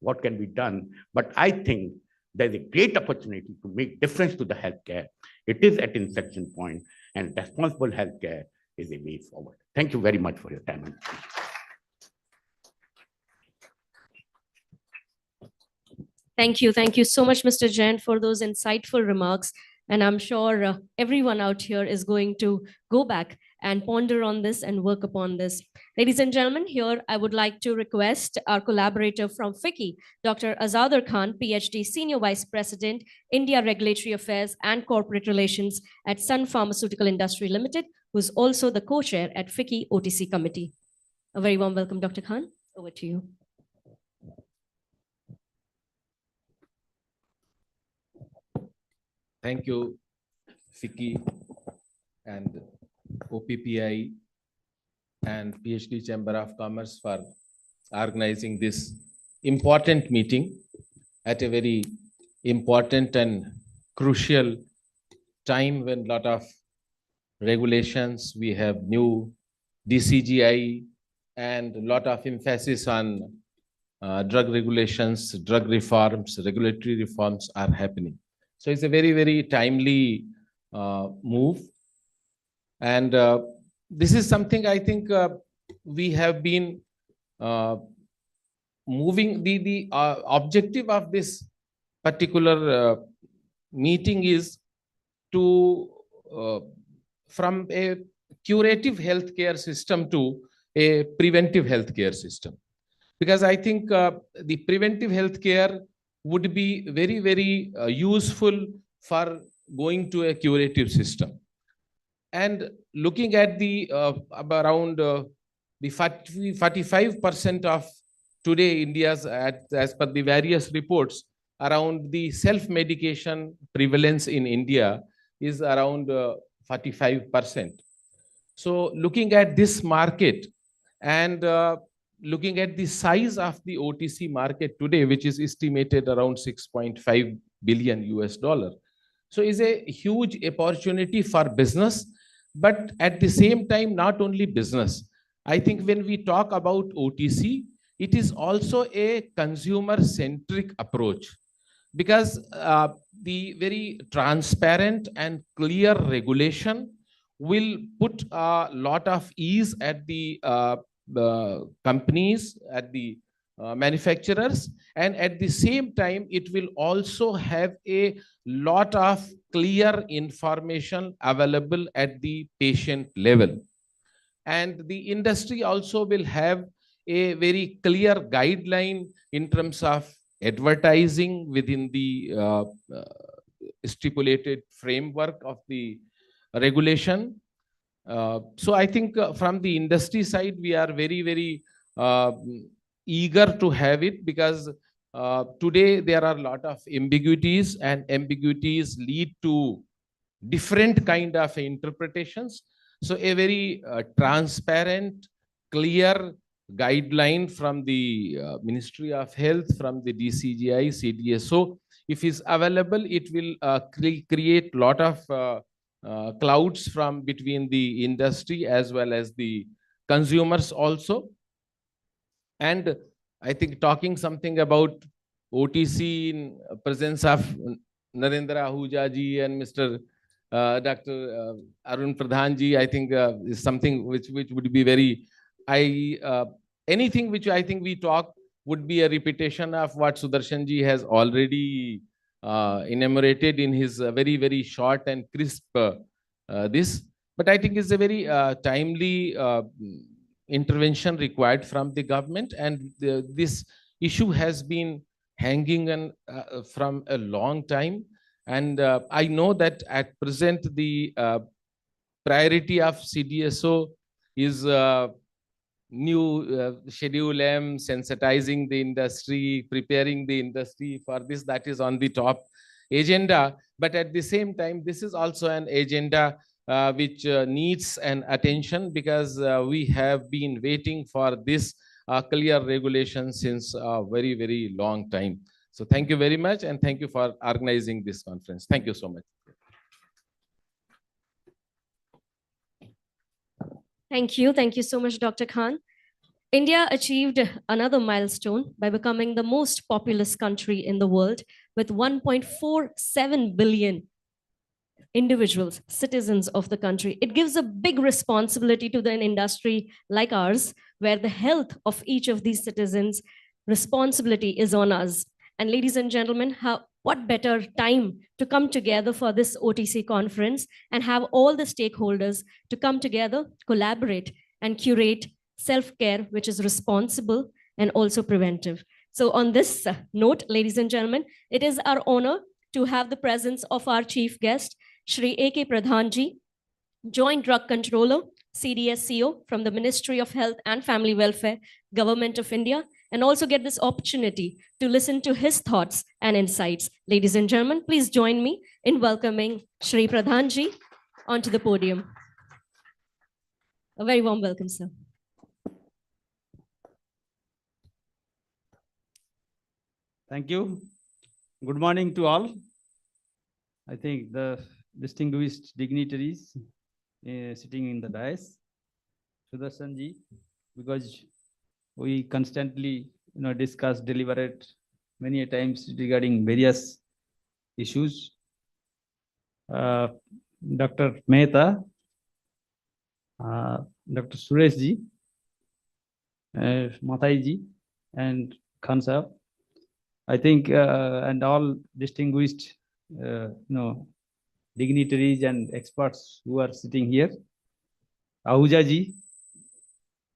what can be done. But I think there's a great opportunity to make difference to the healthcare. It is at inflection point, and responsible healthcare is a way forward. Thank you very much for your time. Thank you. Thank you so much, Mr. Jain, for those insightful remarks. And I'm sure everyone out here is going to go back and ponder on this and work upon this. Ladies and gentlemen, here I would like to request our collaborator from FICCI, Dr. Azadar Khan, PhD, Senior Vice President, India Regulatory Affairs and Corporate Relations at Sun Pharmaceutical Industry Limited, who is also the co-chair at FICCI OTC Committee. A very warm welcome, Dr. Khan. Over to you. Thank you, FICCI and OPPI and PhD Chamber of Commerce for organizing this important meeting at a very important and crucial time when a lot of regulations, we have new DCGI and a lot of emphasis on drug regulations, drug reforms, regulatory reforms are happening. So it's a very, very timely move. And this is something I think we have been moving. The objective of this particular meeting is to, from a curative healthcare system to a preventive healthcare system. Because I think the preventive healthcare would be very, very useful for going to a curative system. And looking at the around the 45% of today India's, as per the various reports, around the self-medication prevalence in India is around 45%. So looking at this market and looking at the size of the OTC market today, which is estimated around $6.5 billion US. So is a huge opportunity for business, but at the same time, not only business. I think when we talk about OTC, it is also a consumer-centric approach, because the very transparent and clear regulation will put a lot of ease at the companies, at the manufacturers, and at the same time it will also have a lot of clear information available at the patient level, and the industry also will have a very clear guideline in terms of advertising within the stipulated framework of the regulation. So I think from the industry side, we are very, very eager to have it, because today there are a lot of ambiguities, and ambiguities lead to different kind of interpretations. So a very transparent, clear guideline from the Ministry of Health, from the DCGI, CDSO, if is available, it will create a lot of clouds from between the industry as well as the consumers also. And I think talking something about OTC in presence of Narendra Ahuja ji and Mr. Dr. Arun Pradhan ji, I think is something which would be very, anything which I think we talk would be a repetition of what Sudarshan ji has already enumerated in his very, very short and crisp this. But I think it's a very timely intervention required from the government, and this issue has been hanging on from a long time. And I know that at present the priority of CDSO is new schedule M, sensitizing the industry, preparing the industry for this, that is on the top agenda. But at the same time, this is also an agenda which needs an attention, because we have been waiting for this clear regulation since a very, very long time. So thank you very much, and thank you for organizing this conference. Thank you so much. Thank you. Thank you so much, Dr. Khan. India achieved another milestone by becoming the most populous country in the world with 1.47 billion individuals, citizens of the country. It gives a big responsibility to an industry like ours, where the health of each of these citizens' responsibility is on us. And ladies and gentlemen, what better time to come together for this OTC conference and have all the stakeholders to come together, collaborate, and curate self-care, which is responsible and also preventive. So on this note, ladies and gentlemen, it is our honor to have the presence of our chief guest, Shri A.K. Pradhanji, Joint Drug Controller, CDSCO from the Ministry of Health and Family Welfare, Government of India, and also get this opportunity to listen to his thoughts and insights. Ladies and gentlemen, please join me in welcoming Shri Pradhanji onto the podium. A very warm welcome, sir. Thank you. Good morning to all. I think the distinguished dignitaries sitting in the dais, Sudarshanji, because we constantly discuss, deliberate many times regarding various issues. Dr. Mehta, Dr. Sureshji, Mathaiji, and Khan Sahab, I think, and all distinguished dignitaries and experts who are sitting here, Ahuja ji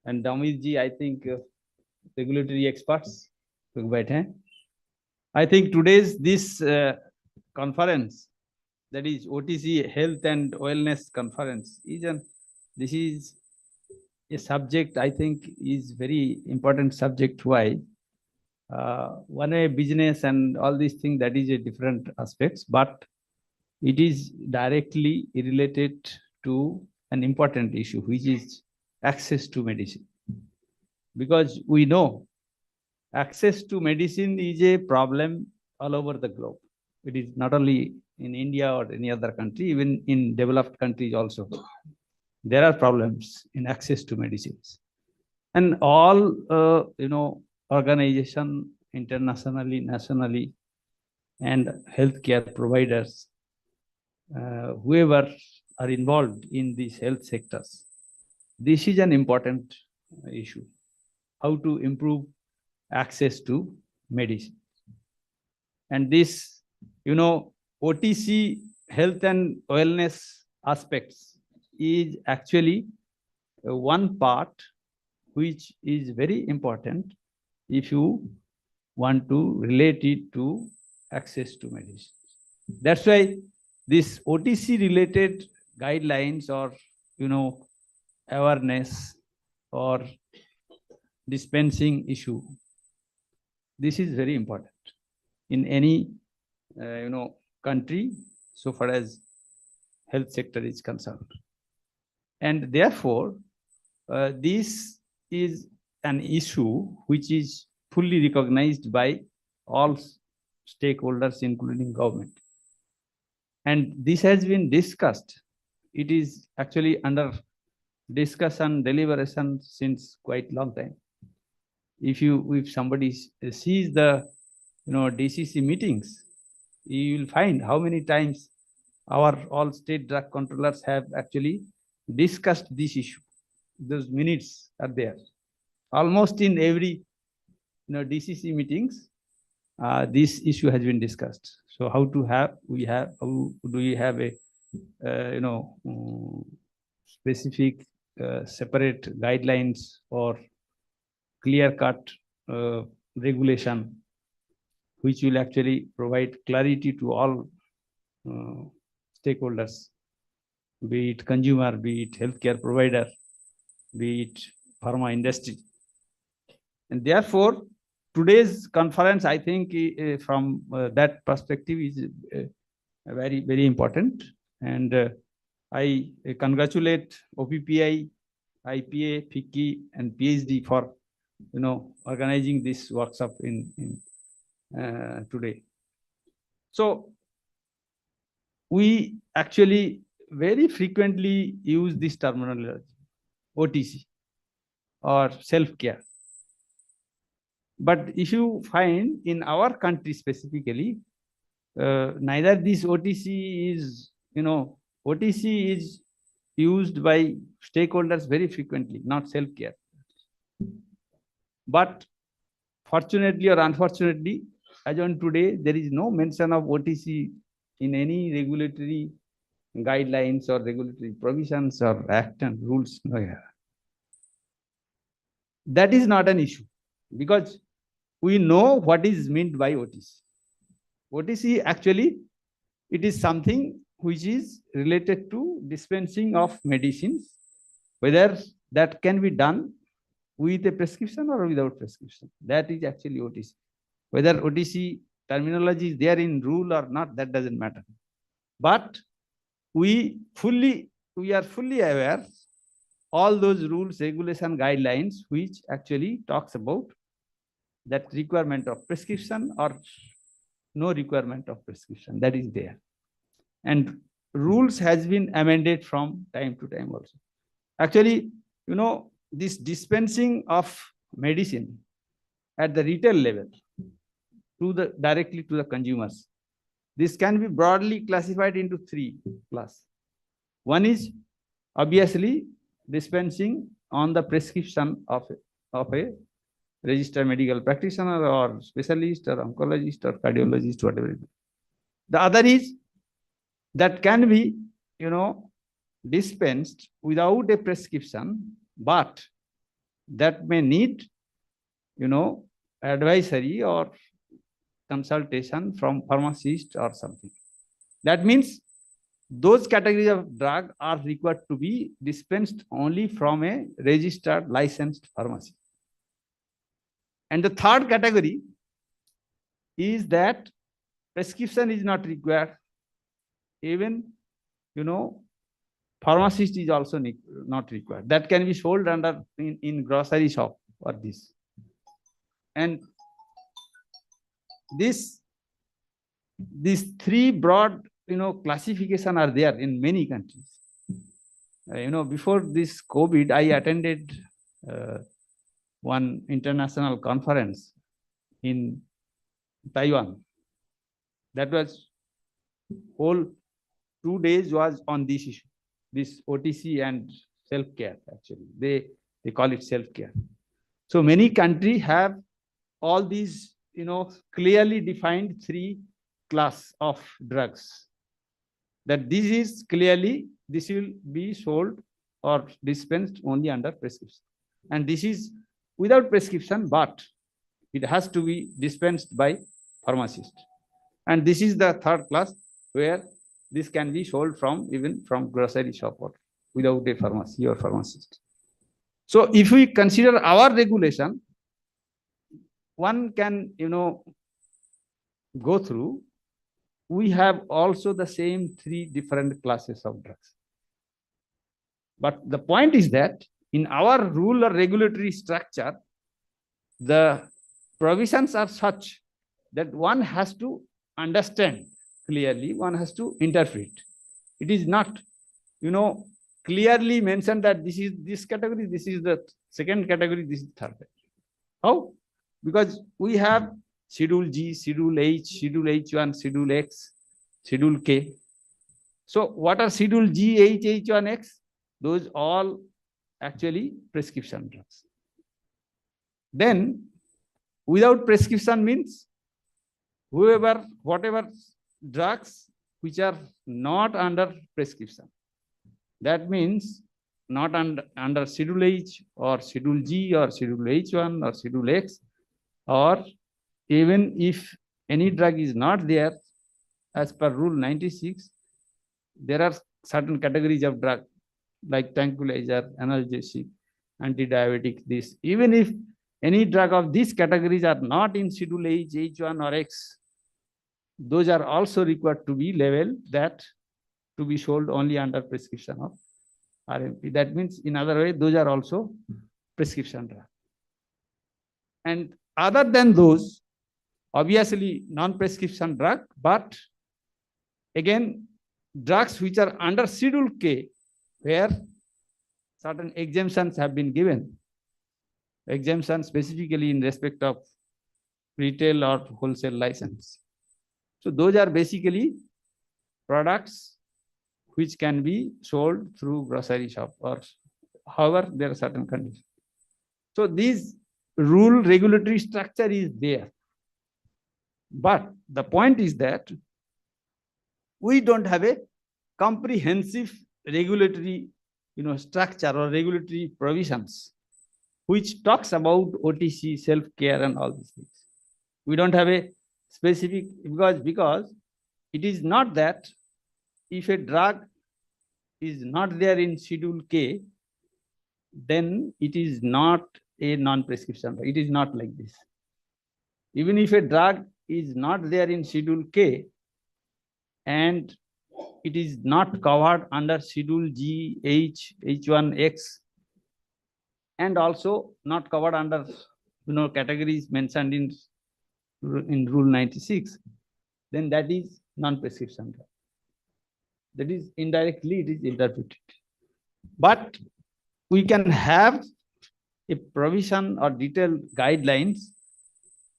and Damir ji, I think regulatory experts. I think today's this conference, that is OTC Health and Wellness Conference, this is a subject I think is very important subject. Why? One way business and all these things, that is a different aspects, but it is directly related to an important issue, which is access to medicine. Because we know access to medicine is a problem all over the globe. It is not only in India or any other country, even in developed countries also. There are problems in access to medicines. And all, organization internationally, nationally, and healthcare providers, whoever are involved in these health sectors, this is an important issue. How to improve access to medicine. And this, OTC health and wellness aspects is actually one part which is very important if you want to relate it to access to medicine. That's why this OTC related guidelines or, awareness or dispensing issue, this is very important in any, country so far as health sector is concerned. And therefore, this is an issue which is fully recognized by all stakeholders, including government. And this has been discussed. It is actually under discussion, deliberation since quite long time. If somebody sees the DCC meetings, you will find how many times our all state drug controllers have actually discussed this issue. Those minutes are there. Almost in every DCC meetings, this issue has been discussed. So how do we have a specific separate guidelines or clear-cut regulation which will actually provide clarity to all stakeholders, be it consumer, be it healthcare provider, be it pharma industry. And therefore, today's conference, I think, from that perspective, is very, very important. And I congratulate OPPI, IPA, FICCI, and PhD for organizing this workshop in today. So we actually very frequently use this terminology, OTC or self-care. But if you find in our country specifically, neither this OTC is, OTC is used by stakeholders very frequently, not self-care. But fortunately or unfortunately, as on today, there is no mention of OTC in any regulatory guidelines or regulatory provisions or act and rules. That is not an issue because we know what is meant by OTC. OTC actually, it is something which is related to dispensing of medicines, whether that can be done with a prescription or without prescription. That is actually OTC. Whether OTC terminology is there in rule or not, that doesn't matter. But we are fully aware all those rules, regulation, guidelines, which actually talks about that requirement of prescription or no requirement of prescription. That is there. And rules has been amended from time to time also. Actually, this dispensing of medicine at the retail level directly to the consumers, this can be broadly classified into three classes. One is obviously dispensing on the prescription of a registered medical practitioner or specialist or oncologist or cardiologist, whatever it is. The other is that can be, dispensed without a prescription, but that may need, advisory or consultation from pharmacist or something. That means those categories of drug are required to be dispensed only from a registered licensed pharmacy. And the third category is that prescription is not required. Even, pharmacist is also not required. That can be sold under in grocery shop or this. And these three broad, classification are there in many countries. Before this COVID, I attended one international conference in Taiwan. That was whole 2 days was on this issue, this OTC and self-care. Actually, they call it self-care. So many countries have all these, clearly defined three class of drugs. That this will be sold or dispensed only under prescription. And this is without prescription, but it has to be dispensed by pharmacist. And this is the third class where this can be sold even from grocery shop or without a pharmacy or pharmacist. So if we consider our regulation, one can, go through, we have also the same three different classes of drugs. But the point is that in our rule or regulatory structure, the provisions are such that one has to understand clearly, one has to interpret. It is not, clearly mentioned that this is this category, this is the second category, this is the third category. How? Because we have Schedule G, Schedule H, Schedule H1, Schedule X, Schedule K. So what are Schedule G, H, H1, X? Those all actually prescription drugs. Then without prescription means whatever drugs which are not under prescription. That means not under Schedule H or Schedule G or Schedule H1 or Schedule X, or even if any drug is not there as per Rule 96, there are certain categories of drug like tranquilizer, analgesic, anti-diabetic, this. Even if any drug of these categories are not in Schedule H, H1 or X, those are also required to be level that to be sold only under prescription of RMP. That means, in other way, those are also prescription drugs. And other than those, obviously non-prescription drug, but again, drugs which are under Schedule K, where certain exemptions have been given. Exemption specifically in respect of retail or wholesale license. So those are basically products which can be sold through grocery shop, or however there are certain conditions. So this rule regulatory structure is there. But the point is that we don't have a comprehensive regulatory structure or regulatory provisions which talks about OTC, self-care and all these things. We don't have a specific, because it is not that if a drug is not there in Schedule K, then it is not a non-prescription drug. It is not like this. Even if a drug is not there in Schedule K and it is not covered under Schedule G, H, H1X, and also not covered under categories mentioned in Rule 96, then that is non-prescription drug. That is indirectly it is interpreted. But we can have a provision or detailed guidelines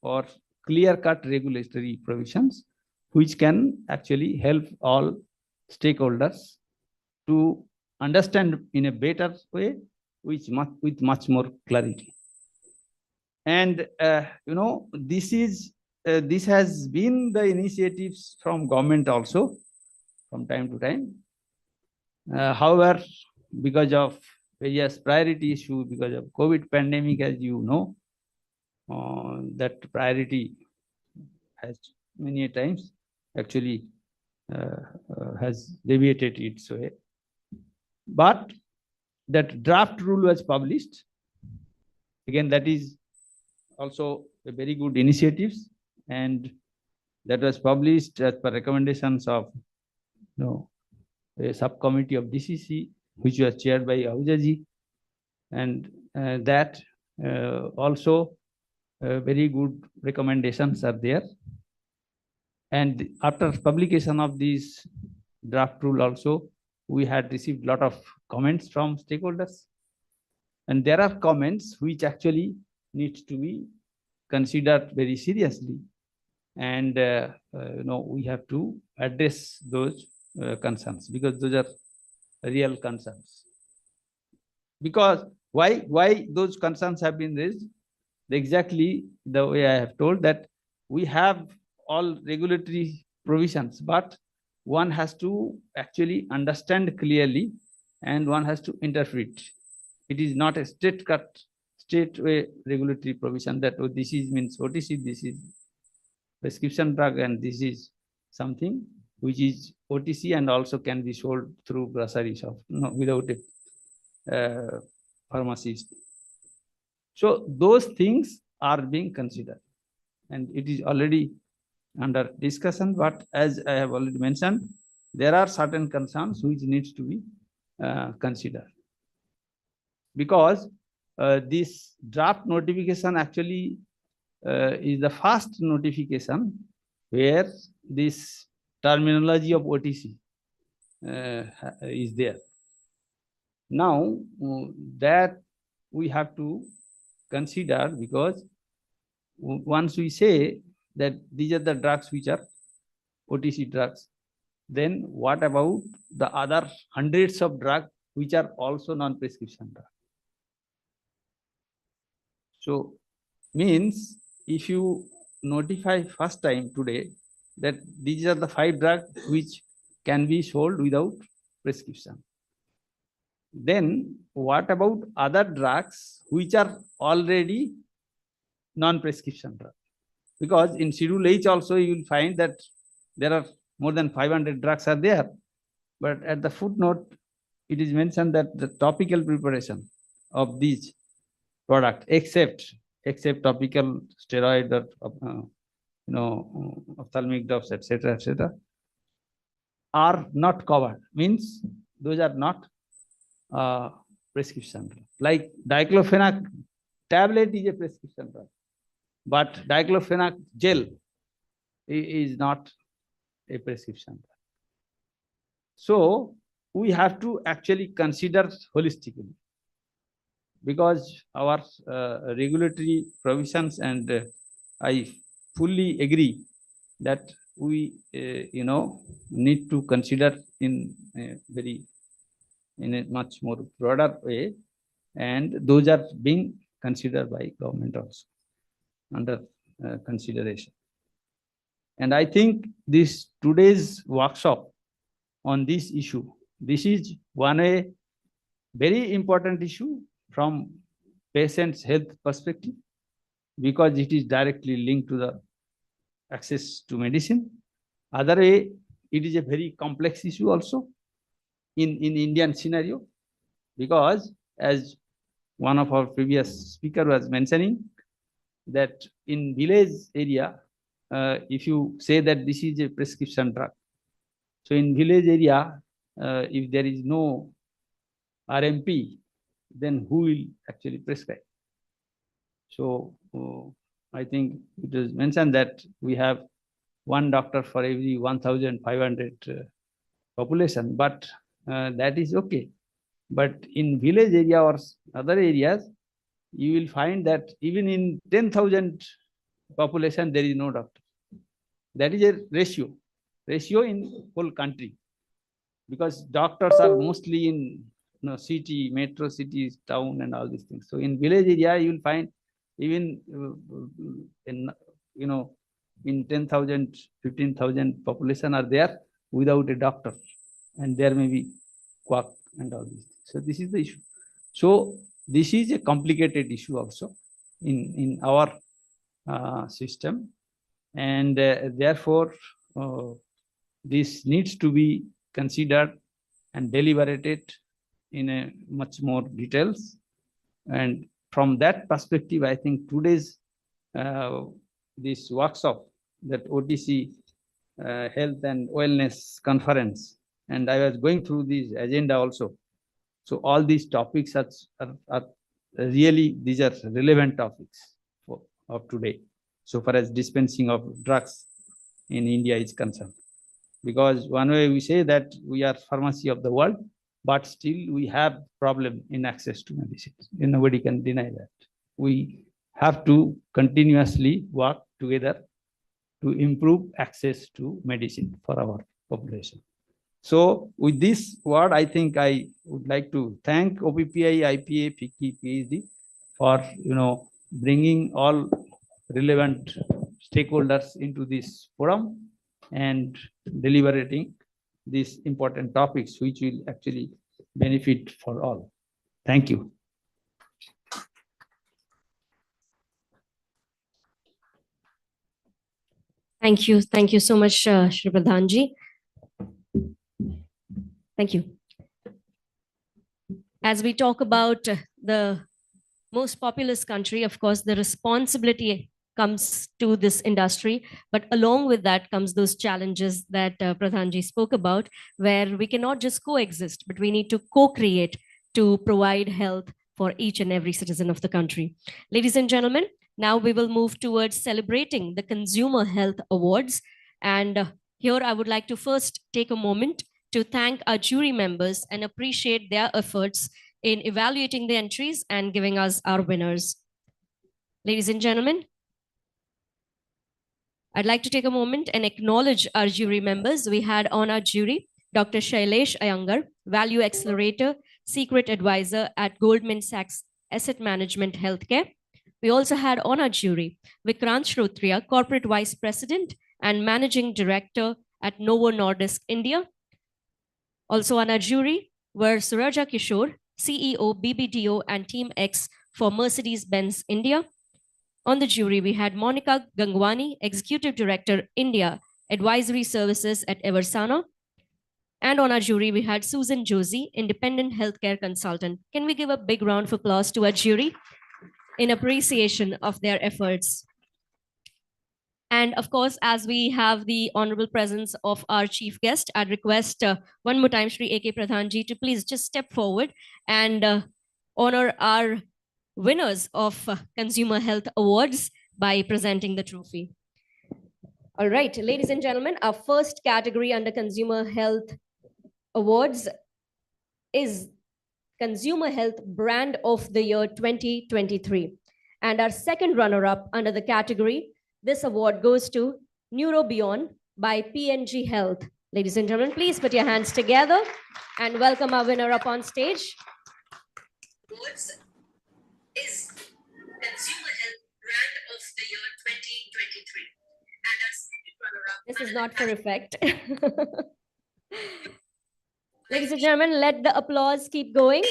or clear-cut regulatory provisions which can actually help all stakeholders to understand in a better way, with much more clarity. And this has been the initiatives from government also from time to time. However, because of various priority issues, because of COVID pandemic, as you know, that priority has many times actually has deviated its way. But that draft rule was published. Again, that is also a very good initiative, and that was published as per recommendations of a subcommittee of DCC, which was chaired by Ahujaji, and that also very good recommendations are there. And after publication of this draft rule also, we had received a lot of comments from stakeholders. And there are comments which actually need to be considered very seriously. And we have to address those concerns, because those are real concerns. Because why those concerns have been raised? Exactly the way I have told, that we have all regulatory provisions, but one has to actually understand clearly and one has to interpret. It is not a straight way regulatory provision that this is means OTC, this is prescription drug, and this is something which is OTC and also can be sold through grocery shop, without a pharmacist. So those things are being considered, and it is already under discussion. But as I have already mentioned, there are certain concerns which needs to be considered, because this draft notification actually is the first notification where this terminology of OTC is there. Now that we have to consider, because once we say that these are the drugs which are OTC drugs, then what about the other hundreds of drugs which are also non-prescription drugs? So means if you notify first time today that these are the 5 drugs which can be sold without prescription, then what about other drugs which are already non-prescription drugs? Because in Schedule H also you will find that there are more than 500 drugs are there, but at the footnote it is mentioned that the topical preparation of these products, except topical steroid or ophthalmic drops, etc., are not covered. Means those are not prescription drug. Like diclofenac tablet is a prescription drug, but diclofenac gel is not a prescription drug. So we have to actually consider holistically, because our regulatory provisions, and I fully agree that we need to consider in a much more broader way, and those are being considered by government also under consideration. And I think this today's workshop on this issue, this is one a very important issue from patient's health perspective, because it is directly linked to the access to medicine. Other way, it is a very complex issue also in Indian scenario, because as one of our previous speaker was mentioning, that in village area, if you say that this is a prescription drug, so in village area, if there is no RMP, then who will actually prescribe? So I think it is mentioned that we have one doctor for every 1,500 population, but that is okay. But in village area or other areas, you will find that even in 10,000 population, there is no doctor. That is a ratio in whole country, because doctors are mostly in city, metro cities, town, and all these things. So in village area, you will find even in 10,000, 15,000 population are there without a doctor, and there may be quack and all these things. So this is the issue. So this is a complicated issue also in our system, and therefore this needs to be considered and deliberated in a much more details. And from that perspective, I think today's this workshop, that OTC Health and Wellness Conference, and I was going through this agenda also. So all these topics are really, these are relevant topics of today, so far as dispensing of drugs in India is concerned. Because one way we say that we are pharmacy of the world, but still we have problem in access to medicines. Nobody can deny that. We have to continuously work together to improve access to medicine for our population. So with this word, I think I would like to thank OPPI, IPA, FICCI, PhD for bringing all relevant stakeholders into this forum and deliberating these important topics, which will actually benefit for all. Thank you. Thank you. Thank you so much, Shri Pradhanji. Thank you. As we talk about the most populous country, of course, the responsibility comes to this industry, but along with that comes those challenges that Pradhanji spoke about, where we cannot just coexist, but we need to co-create to provide health for each and every citizen of the country. Ladies and gentlemen, now we will move towards celebrating the Consumer Health Awards. And here I would like to first take a moment to thank our jury members and appreciate their efforts in evaluating the entries and giving us our winners. Ladies and gentlemen, I'd like to take a moment and acknowledge our jury members. We had on our jury, Dr. Shailesh Iyengar, Value Accelerator, Secret Advisor at Goldman Sachs Asset Management Healthcare. We also had on our jury, Vikrant Shrotriya, Corporate Vice President and Managing Director at Novo Nordisk India. Also on our jury were Suraja Kishore, CEO, BBDO and Team X for Mercedes-Benz India. On the jury, we had Monica Gangwani, Executive Director, India, Advisory Services at Eversana. And on our jury, we had Susan Josie, independent healthcare consultant. Can we give a big round of applause to our jury in appreciation of their efforts? And of course, as we have the honorable presence of our chief guest, I'd request one more time, Shri A.K. Pradhanji, to please just step forward and honor our winners of Consumer Health Awards by presenting the trophy. All right, ladies and gentlemen, our first category under Consumer Health Awards is Consumer Health Brand of the Year 2023. And our second runner-up under the category, this award goes to NeuroBeyond by PNG Health. Ladies and gentlemen, please put your hands together and welcome our winner up on stage. Awards is Consumer Health Brand of the Year 2023. And our second runner-up. This is not for effect. Ladies and gentlemen, let the applause keep going.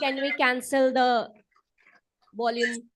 Can we cancel the volume?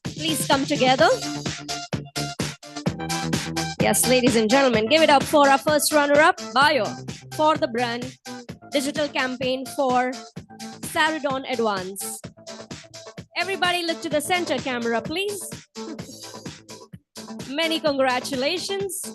Please come together. Yes, ladies and gentlemen, give it up for our first runner-up, Bio, for the brand digital campaign for Saridon Advance. Everybody look to the center camera, please. Many congratulations.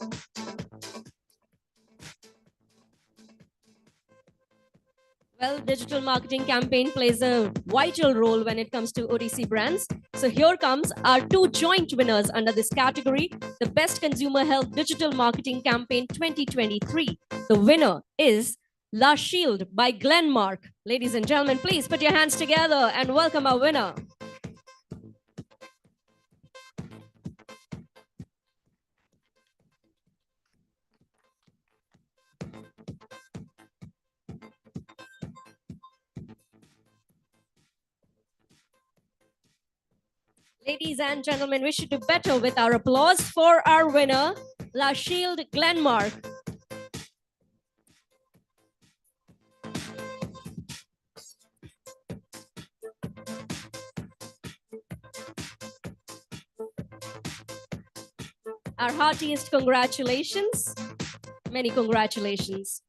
Well, digital marketing campaign plays a vital role when it comes to OTC brands. So here comes our two joint winners under this category, the Best Consumer Health Digital Marketing Campaign 2023. The winner is La Shield by Glenmark. Ladies and gentlemen, please put your hands together and welcome our winner. Ladies and gentlemen, we should do better with our applause for our winner, La Shield Glenmark. Our heartiest congratulations. Many congratulations.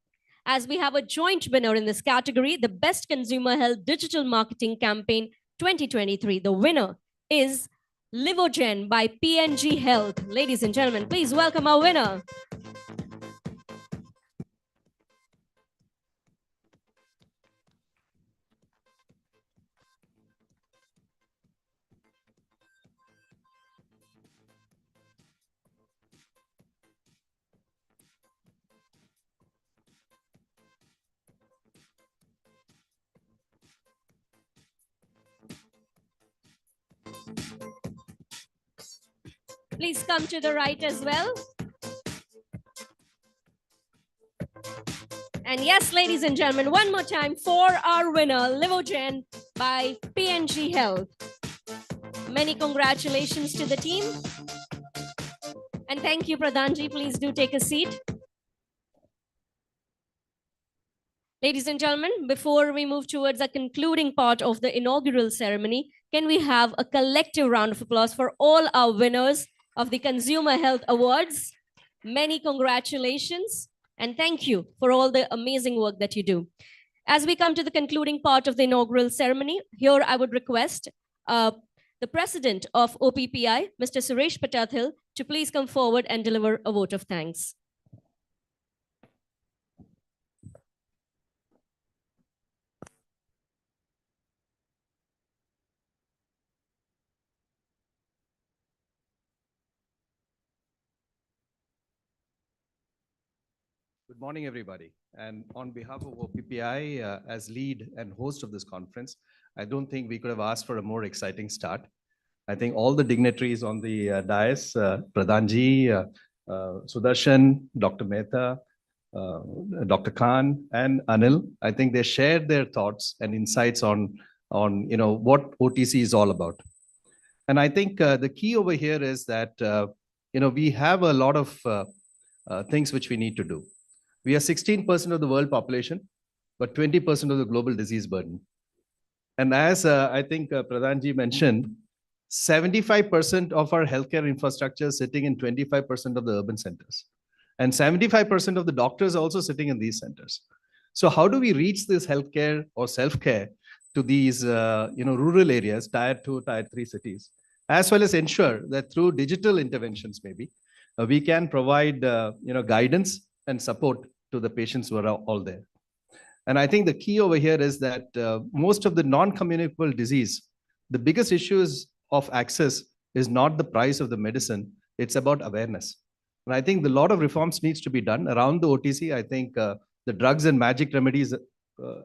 As we have a joint winner in this category, the Best Consumer Health Digital Marketing Campaign 2023. The winner is Livogen by P&G Health. Ladies and gentlemen, please welcome our winner. Please come to the right as well. And yes, ladies and gentlemen, one more time for our winner, Livogen by P&G Health. Many congratulations to the team. And thank you, Pradhanji. Please do take a seat. Ladies and gentlemen, before we move towards the concluding part of the inaugural ceremony, can we have a collective round of applause for all our winners of the Consumer Health Awards? Many congratulations and thank you for all the amazing work that you do. As we come to the concluding part of the inaugural ceremony, here I would request the President of OPPI, Mr. Suresh Patathil, to please come forward and deliver a vote of thanks. Good morning, everybody. And on behalf of OPPI, as lead and host of this conference, I don't think we could have asked for a more exciting start. I think all the dignitaries on the dais, Pradhanji, Sudarshan, Dr. Mehta, Dr. Khan, and Anil, I think they shared their thoughts and insights on what OTC is all about. And I think the key over here is that we have a lot of things which we need to do. We are 16% of the world population, but 20% of the global disease burden. And as I think Pradhanji mentioned, 75% of our healthcare infrastructure is sitting in 25% of the urban centers. And 75% of the doctors are also sitting in these centers. So how do we reach this healthcare or self-care to these rural areas, tier 2, tier 3 cities, as well as ensure that through digital interventions maybe, we can provide guidance and support to the patients who are all there. And I think the key over here is that most of the non-communicable disease, the biggest issues of access is not the price of the medicine, it's about awareness. And I think a lot of reforms needs to be done around the OTC. I think the Drugs and Magic Remedies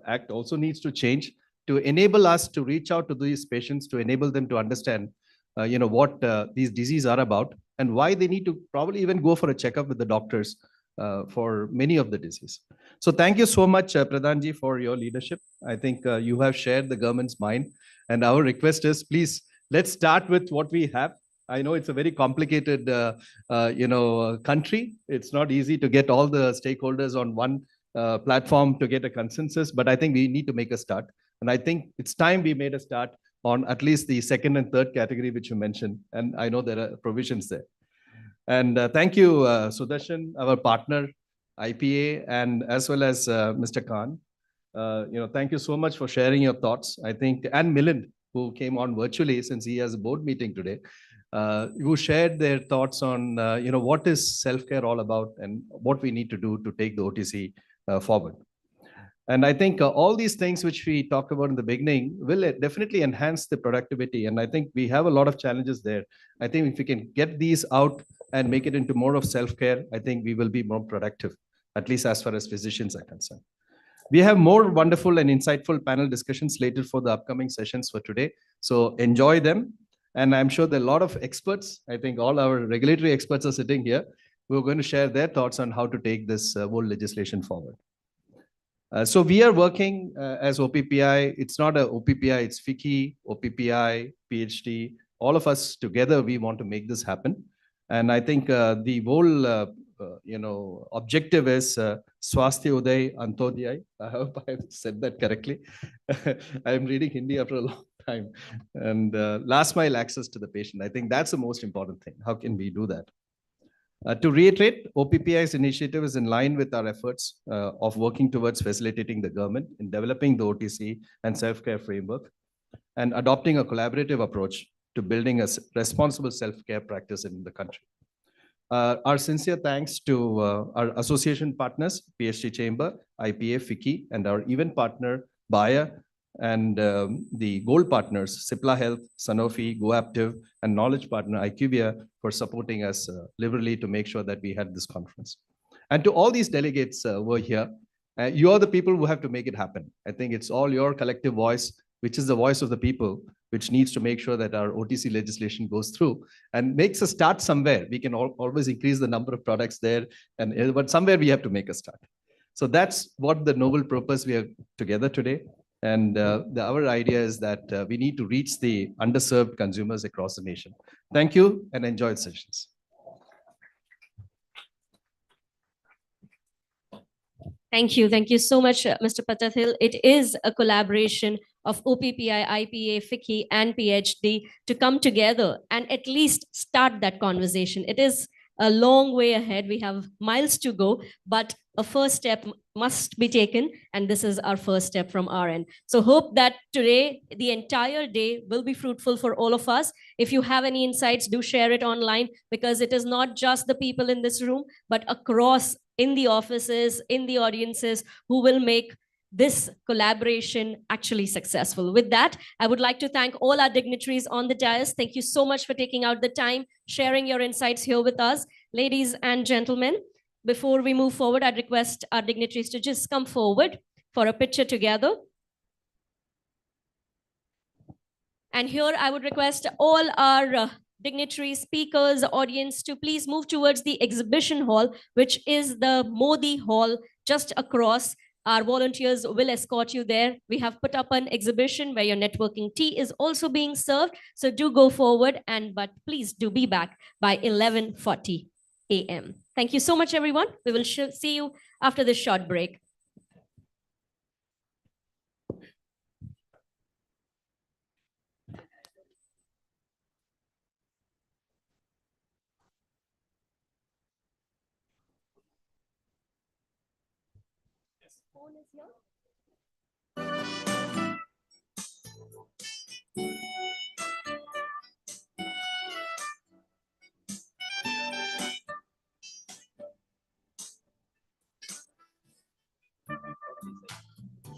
Act also needs to change to enable us to reach out to these patients, to enable them to understand what these diseases are about and why they need to probably even go for a checkup with the doctors for many of the disease. So thank you so much, Pradhanji, for your leadership. I think you have shared the government's mind. And our request is, please, let's start with what we have. I know it's a very complicated country. It's not easy to get all the stakeholders on one platform to get a consensus, but I think we need to make a start. And I think it's time we made a start on at least the second and third category, which you mentioned. And I know there are provisions there. And thank you, Sudarshan, our partner, IPA, and as well as Mr. Khan. Thank you so much for sharing your thoughts. I think, and Milind, who came on virtually since he has a board meeting today, who shared their thoughts on what is self-care all about and what we need to do to take the OTC forward. And I think all these things which we talked about in the beginning will definitely enhance the productivity. And I think we have a lot of challenges there. I think if we can get these out and make it into more of self-care, I think we will be more productive, at least as far as physicians are concerned. We have more wonderful and insightful panel discussions slated for the upcoming sessions for today. So enjoy them. And I'm sure there are a lot of experts. I think all our regulatory experts are sitting here. We're going to share their thoughts on how to take this whole legislation forward. So we are working as OPPI. It's not a OPPI, it's FICCI, OPPI, PhD. All of us together, we want to make this happen. And I think the whole objective is Swasthya Uday Antodyay. I hope I've said that correctly. I'm reading Hindi after a long time. And last mile access to the patient. I think that's the most important thing. How can we do that? To reiterate, OPPI's initiative is in line with our efforts of working towards facilitating the government in developing the OTC and self-care framework and adopting a collaborative approach to building a responsible self-care practice in the country. Our sincere thanks to our association partners, PhD Chamber, IPA, FICCI, and our event partner, Bayer, and the gold partners, Cipla Health, Sanofi, GoAptive, and knowledge partner, IQVIA, for supporting us liberally to make sure that we had this conference. And to all these delegates who are here, you are the people who have to make it happen. I think it's all your collective voice, which is the voice of the people, which needs to make sure that our OTC legislation goes through and makes a start somewhere. We can always increase the number of products there, but somewhere we have to make a start. So that's what the noble purpose we are together today. And our idea is that we need to reach the underserved consumers across the nation. Thank you and enjoy the sessions. Thank you. Thank you so much, Mr. Patathil. It is a collaboration of OPPI, IPA, FICCI, and PhD to come together and at least start that conversation. It is a long way ahead. We have miles to go, but a first step must be taken, and this is our first step from our end. So hope that today, the entire day will be fruitful for all of us. If you have any insights, do share it online, because it is not just the people in this room, but across in the offices, in the audiences, who will make this collaboration actually successful. With that, I would like to thank all our dignitaries on the dais. Thank you so much for taking out the time, sharing your insights here with us. Ladies and gentlemen, before we move forward, I'd request our dignitaries to just come forward for a picture together. And here I would request all our dignitaries, speakers, audience to please move towards the exhibition hall, which is the Modi Hall just across. Our volunteers will escort you there. We have put up an exhibition where your networking tea is also being served. So do go forward, but please do be back by 11:40 a.m. Thank you so much, everyone. We will see you after this short break.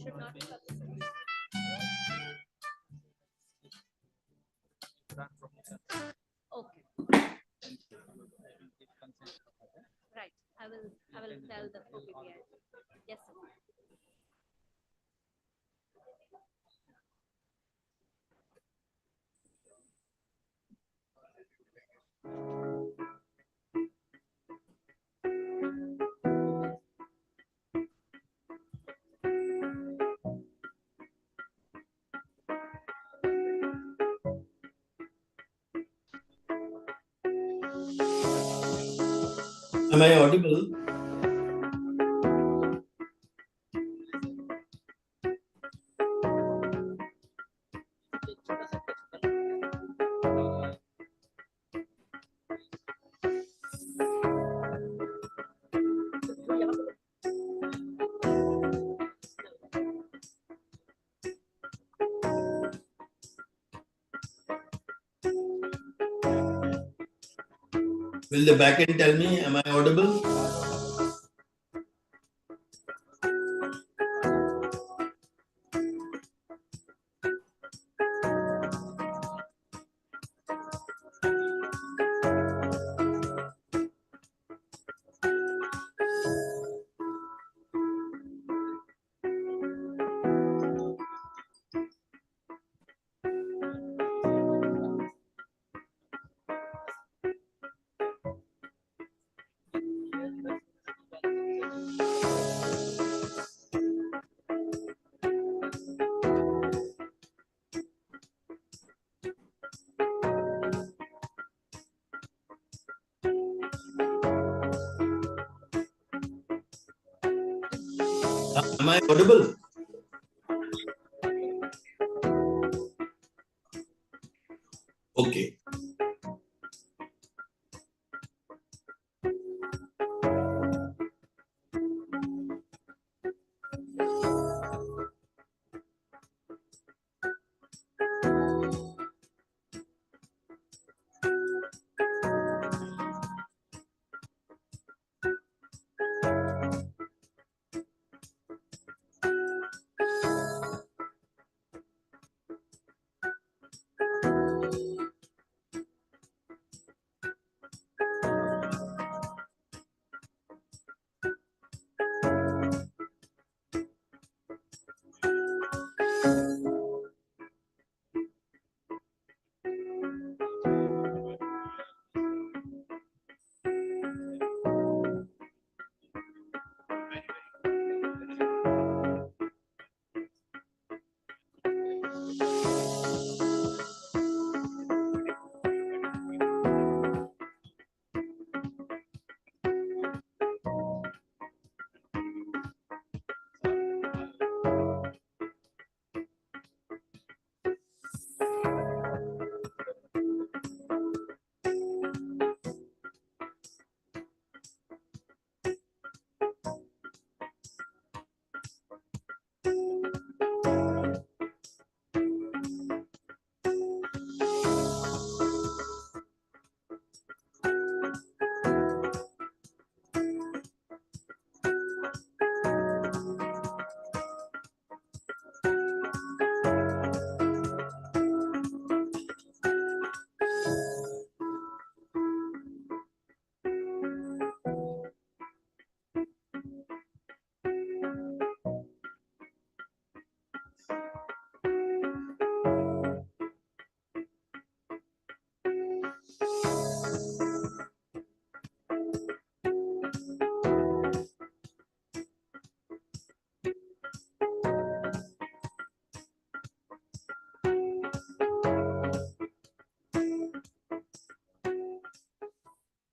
Should not be okay. Right. I will tell the OPPI. Yes, sir. Am I audible? Will the backend tell me, am I audible? Am I audible? Okay.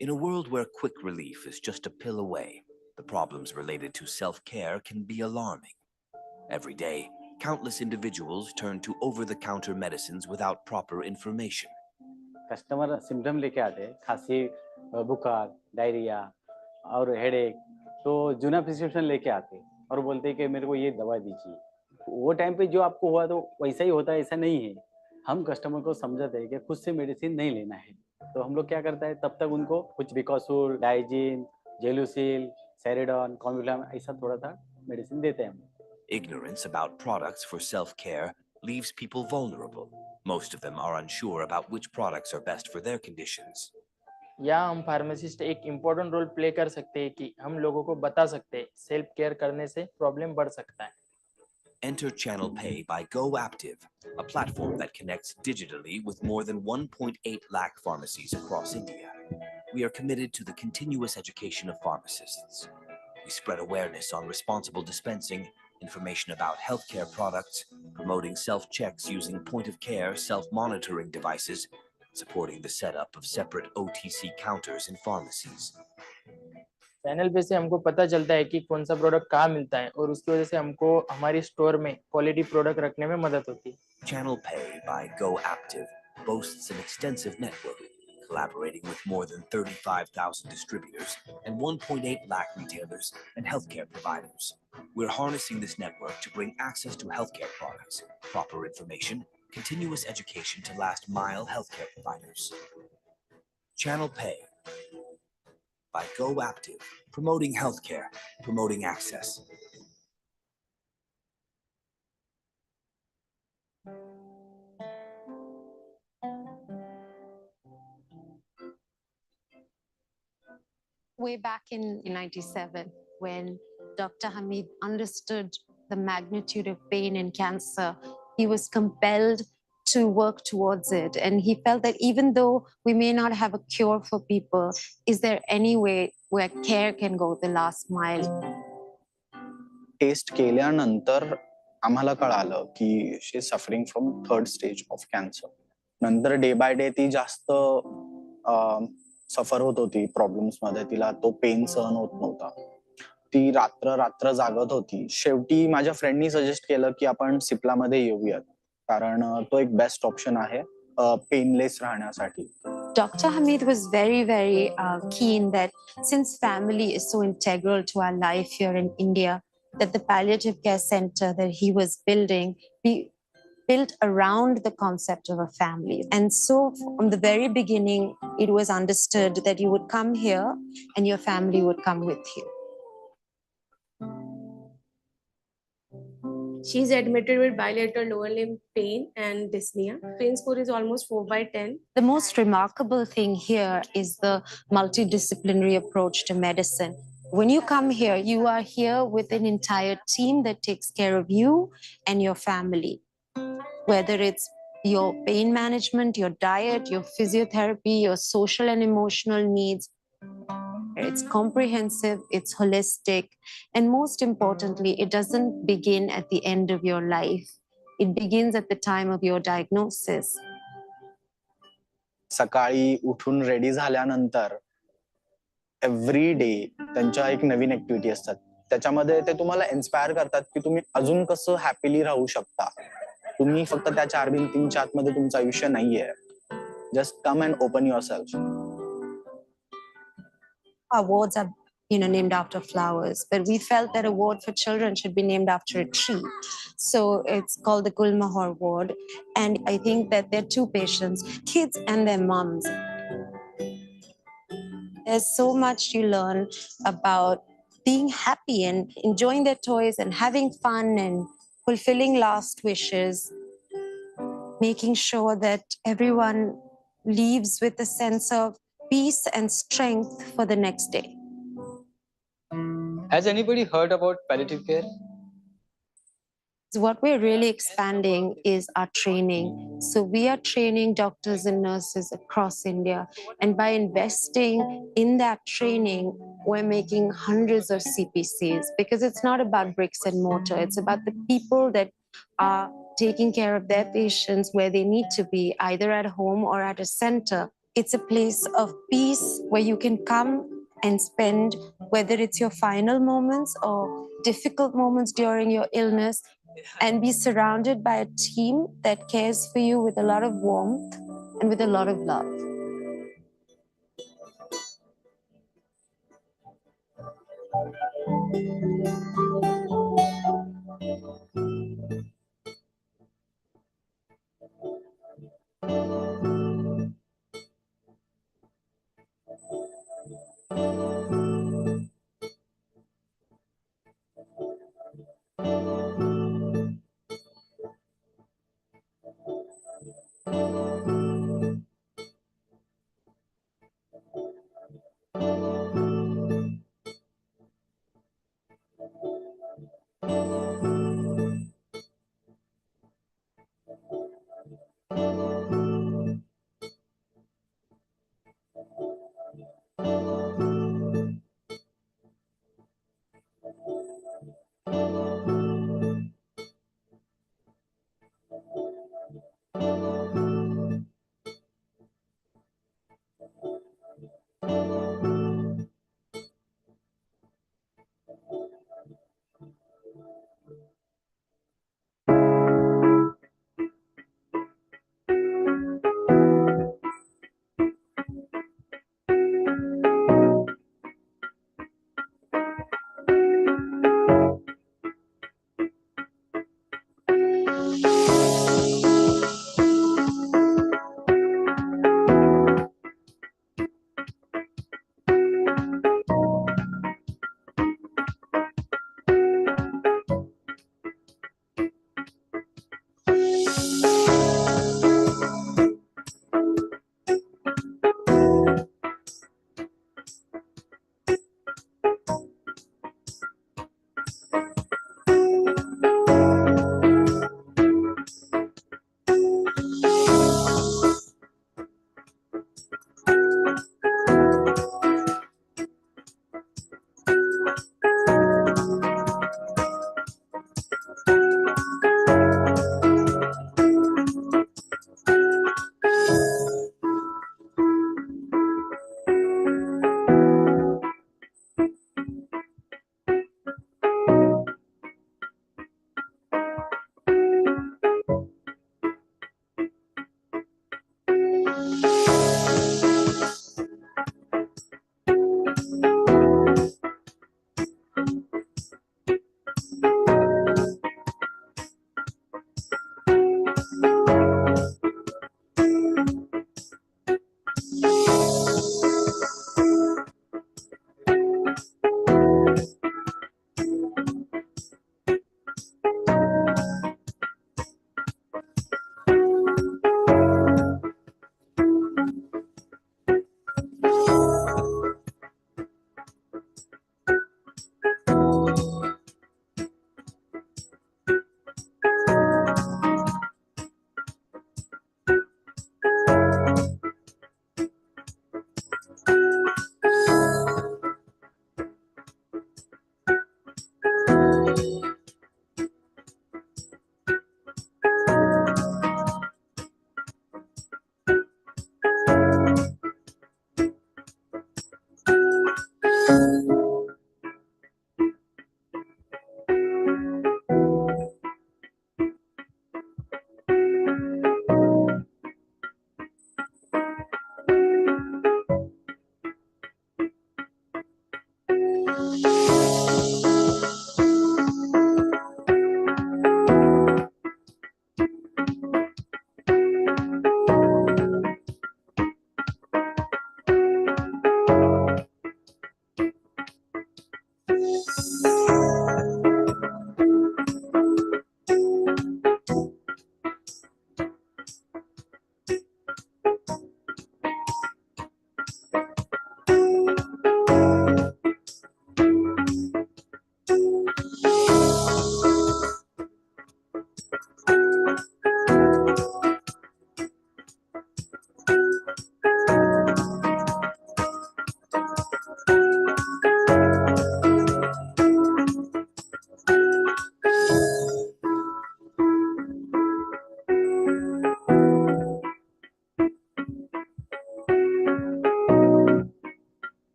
In a world where quick relief is just a pill away, the problems related to self-care can be alarming. Every day, countless individuals turn to over-the-counter medicines without proper information. Customer symptom लेके आते हैं, खांसी, बुखार, diarrhoea और headache, तो जूना prescription लेके आते हैं और बोलते हैं कि मेरे को ये दवा दीजिए। वो टाइम पे जो आपको हुआ तो वैसा ही होता है, ऐसा नहीं है। हम कस्टमर को समझाते हैं कि खुद से मेडिसिन नहीं लेना है, तो हम लोग क्या करता है, तब तक उनको कुछ बिकॉसूल, डाइजिन, जेलुसिल, सेरिडॉन, कॉन्विलाम ऐसा थोड़ा सा मेडिसिन देते हैं हम। Ignorance about products for self-care leaves people vulnerable. Most of them are unsure about which products are best for their conditions. या हम फार्मासिस्ट एक इम्पोर्टेंट रोल प्ले कर सकते हैं कि हम लोगों को बता सकते हैं सेल्फ केयर करने से प्रॉब्लम बढ़ सकता है। Enter Channel Pay by Go Active, a platform that connects digitally with more than 1.8 lakh pharmacies across India. We are committed to the continuous education of pharmacists. We spread awareness on responsible dispensing, information about healthcare products, promoting self-checks using point-of-care self-monitoring devices, supporting the setup of separate OTC counters in pharmacies. Channel पे से हमको पता चलता है कि कौन सा product कहाँ मिलता है और उसकी वजह से हमको हमारी स्टोर में क्वालिटी प्रोडक्ट रखने में मदद होती है। Channel Pay by Go Active boasts an extensive network, collaborating with more than 35,000 distributors and 1.8 lakh retailers and healthcare providers. We're harnessing this network to bring access to healthcare products, proper information, continuous education to last mile healthcare providers. Channel Pay, by Go Active, promoting healthcare, promoting access. Way back in 97, when Dr. Hamid understood the magnitude of pain in cancer, he was compelled to work towards it. And he felt that even though we may not have a cure for people, is there any way where care can go the last mile? Test केल्यानंतर आम्हाला कळालं की she is suffering from 3rd stage of cancer. नंतर day by day ती जास्त सफर होत होती problems मध्ये. तिला तो पेन सहन होत नव्हता. ती रात्र रात्र जागत होती. शेवटी माझ्या फ्रेंडनी सजेस्ट केलं की आपण सिप्ला मध्ये येऊयात, कारण तो एक बेस्ट ऑप्शन आहे पेनलेस राहण्यासाठी. Dr. Hamid was very, very keen that since family is so integral to our life here in India, that the palliative care center that he was building be built around the concept of a family. And so from the very beginning, it was understood that you would come here and your family would come with you. She's admitted with bilateral lower limb pain and dyspnea. Pain score is almost 4/10. The most remarkable thing here is the multidisciplinary approach to medicine. When you come here, you are here with an entire team that takes care of you and your family. Whether it's your pain management, your diet, your physiotherapy, your social and emotional needs. It's comprehensive, it's holistic, and most importantly, it doesn't begin at the end of your life. It begins at the time of your diagnosis. सकाळी उठून ready झाल्यानंतर every day त्यांच्या एक नवीन activity असतात. त्याच्यामध्ये ते तुम्हाला inspire करतात की तुम्ही अजून कसं हॅपीली राहू शकता. तुम्ही फक्त त्या 4 भिंतींच्या आतमध्ये तुमचं आयुष्य नाहीये. Just come and open your self. Our wards are named after flowers, but we felt that a ward for children should be named after a tree. So it's called the Gulmahar ward. And I think that there are 2 patients, kids and their moms. There's so much you learn about being happy and enjoying their toys and having fun and fulfilling last wishes, making sure that everyone leaves with a sense of peace and strength for the next day. Has anybody heard about palliative care? So what we're really expanding is our training. So we are training doctors and nurses across India. And by investing in that training, we're making hundreds of CPCs, because it's not about bricks and mortar. It's about the people that are taking care of their patients where they need to be, either at home or at a center. It's a place of peace where you can come and spend, whether it's your final moments or difficult moments during your illness, and be surrounded by a team that cares for you with a lot of warmth and with a lot of love.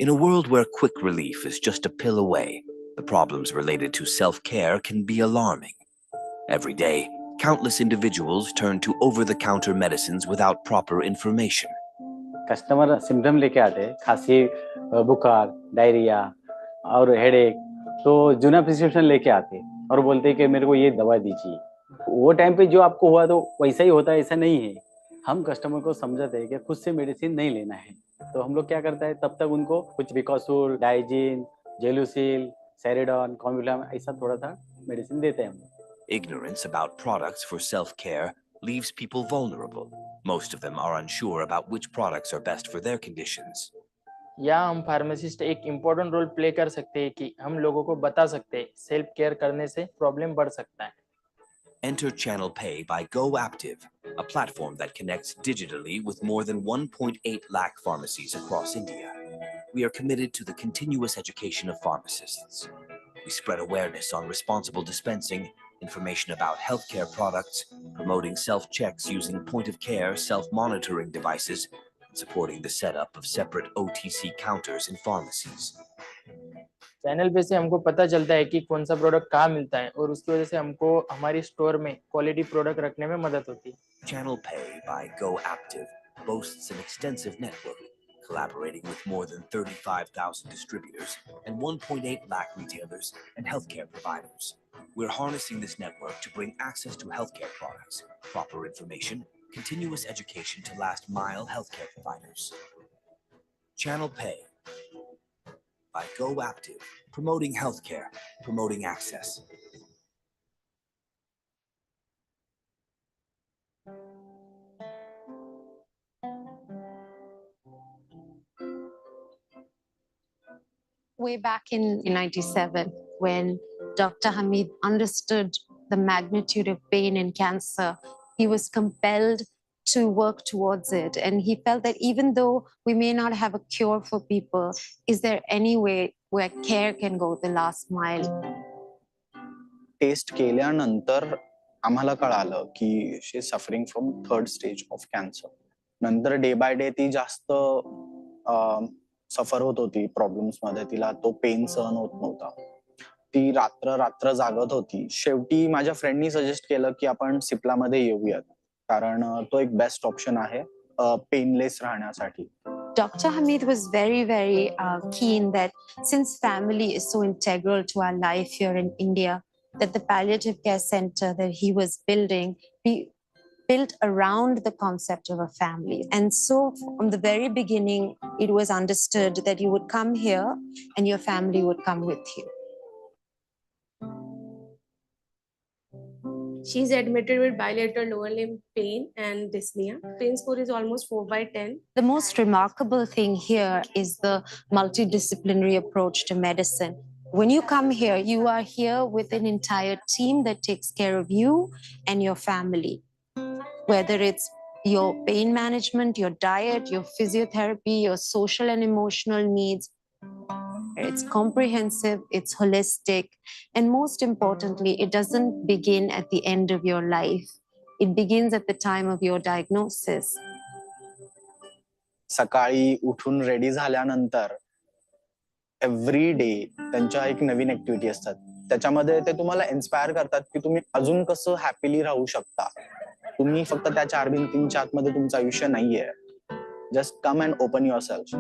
In a world where quick relief is just a pill away, the problems related to self-care can be alarming. Every day, countless individuals turn to over-the-counter medicines without proper information. Customer symptom लेके आते हैं, खांसी, बुखार, diarrhoea और headache, तो जूना prescription लेके आते हैं और बोलते हैं कि मेरे को ये दवा दीजिए। वो टाइम पे जो आपको हुआ तो वैसा ही होता है, ऐसा नहीं है। हम कस्टमर को समझाते हैं कि खुद से मेडिसिन नहीं लेना है, तो हम लोग क्या करता है, तब तक उनको कुछ विकोसूल, डाइजिन, जेलुसिल, सेरिडॉन, कॉम्बिफ्लाम ऐसा थोड़ा सा मेडिसिन देते हैं हम। Ignorance about products for self-care leaves people vulnerable. Most of them are unsure about which products are best for their conditions. या हम फार्मासिस्ट एक इम्पोर्टेंट रोल प्ले कर सकते हैं कि हम लोगों को बता सकते हैं सेल्फ केयर करने से प्रॉब्लम बढ़ सकता है। Enter Channel Pay by GoActive, a platform that connects digitally with more than 1.8 lakh pharmacies across India. We are committed to the continuous education of pharmacists. We spread awareness on responsible dispensing, information about healthcare products, promoting self-checks using point-of-care self-monitoring devices, and supporting the setup of separate OTC counters in pharmacies. Channel पे से हमको पता चलता है कि कौन सा product कहाँ मिलता है और उसकी वजह से हमको हमारी स्टोर में क्वालिटी प्रोडक्ट रखने में मदद होती है। Channel Pay by GoActive boasts an extensive network, collaborating with more than 35,000 distributors and 1.8 lakh retailers and healthcare providers. We're harnessing this network to bring access to healthcare products, proper information, continuous education to last-mile healthcare providers. Channel Pay by GoActive, promoting healthcare, promoting access. Way back in 97, when Dr. Hamid understood the magnitude of pain in cancer, he was compelled to work towards it. And he felt that even though we may not have a cure for people, is there any way where care can go the last mile? Test केल्यानंतर आम्हाला कळालं की she is suffering from 3rd stage of cancer. नंतर day by day ती जास्त सफर होत होती problems मध्ये. तिला तो पेन सहन होत नव्हता. ती रात्र रात्र जागत होती. शेवटी माझ्या फ्रेंडनी सजेस्ट केलं की आपण सिप्ला मध्ये येऊयात, कारण तो एक बेस्ट ऑप्शन आहे पेनलेस राहण्यासाठी. Dr. Hamid was very, very keen that since family is so integral to our life here in India, that the palliative care center that he was building be built around the concept of a family. And so from the very beginning, it was understood that you would come here and your family would come with you. She's admitted with bilateral lower limb pain and dyspnea. Pain score is almost 4/10. The most remarkable thing here is the multidisciplinary approach to medicine. When you come here, you are here with an entire team that takes care of you and your family. Whether it's your pain management, your diet, your physiotherapy, your social and emotional needs, it's comprehensive, it's holistic, and most importantly, it doesn't begin at the end of your life. It begins at the time of your diagnosis. सकाळी उठून ready झाल्यानंतर every day त्यांच्या एक नवीन activity असतात त्याच्यामध्ये ते तुम्हाला inspire करतात की तुम्ही अजून कसं हॅपीली राहू शकता तुम्ही फक्त त्या चार भिंतींच्या आतमध्ये तुमचं आयुष्य नाहीये just come and open your self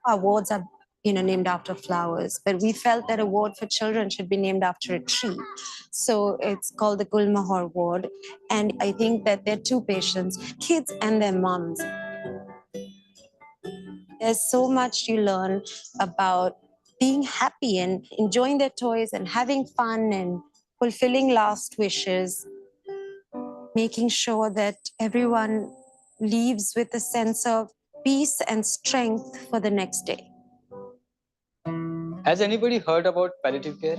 Awards are named after flowers, but we felt that award for children should be named after a tree. So it's called the Gulmohar Award. And I think that there are two patients, kids and their moms. There's so much you learn about being happy and enjoying their toys and having fun and fulfilling last wishes, making sure that everyone leaves with a sense of peace and strength for the next day. Has anybody heard about palliative care?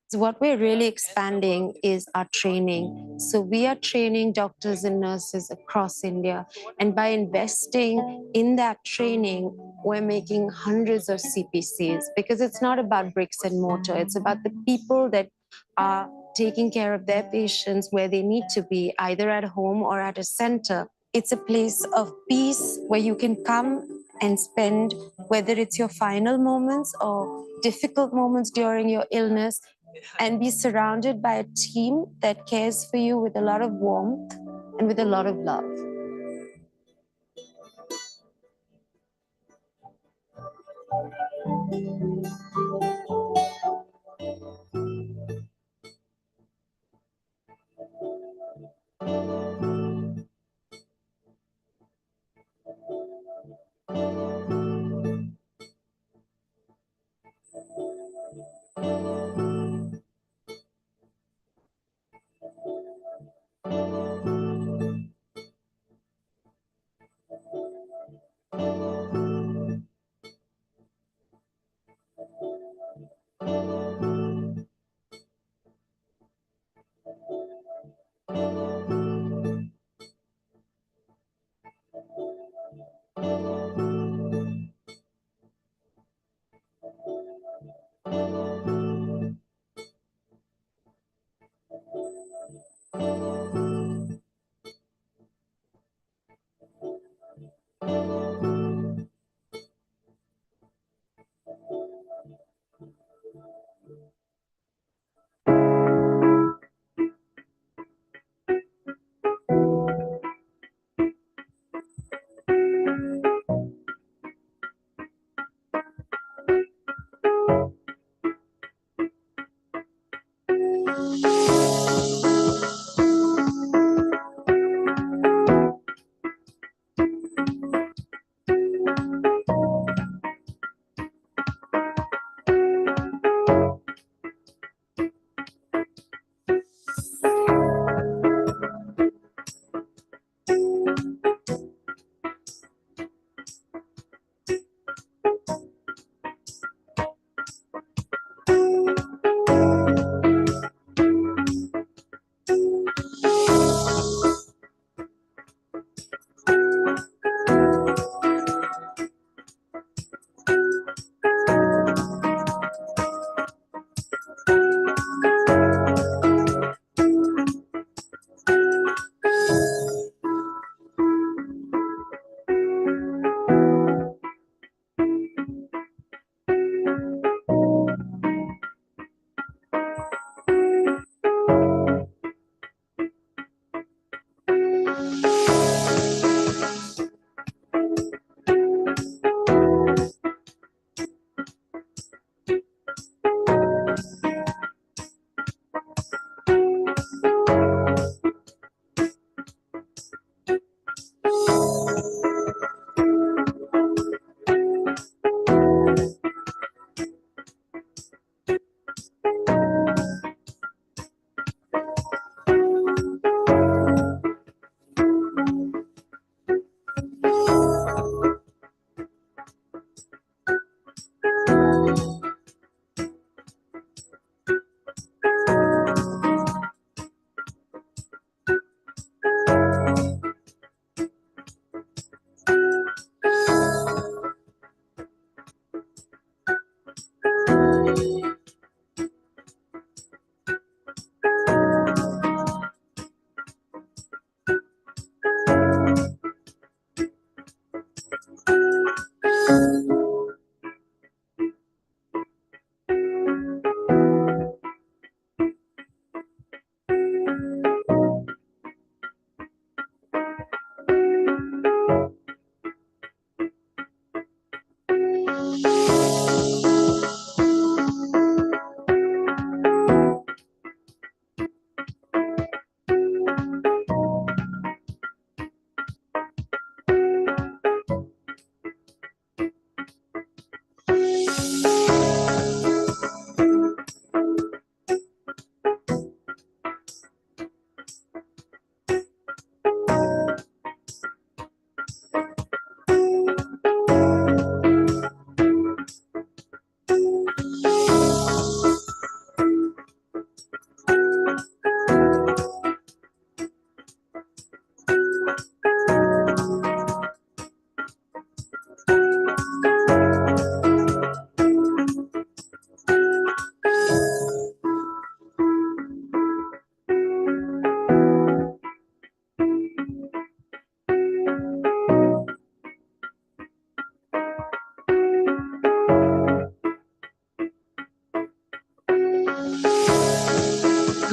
So what we're really expanding is our training. So we are training doctors and nurses across India. And by investing in that training, we're making hundreds of CPCs because it's not about bricks and mortar. It's about the people that are taking care of their patients where they need to be, either at home or at a center. It's a place of peace where you can come and spend, whether it's your final moments or difficult moments during your illness, and be surrounded by a team that cares for you with a lot of warmth and with a lot of love.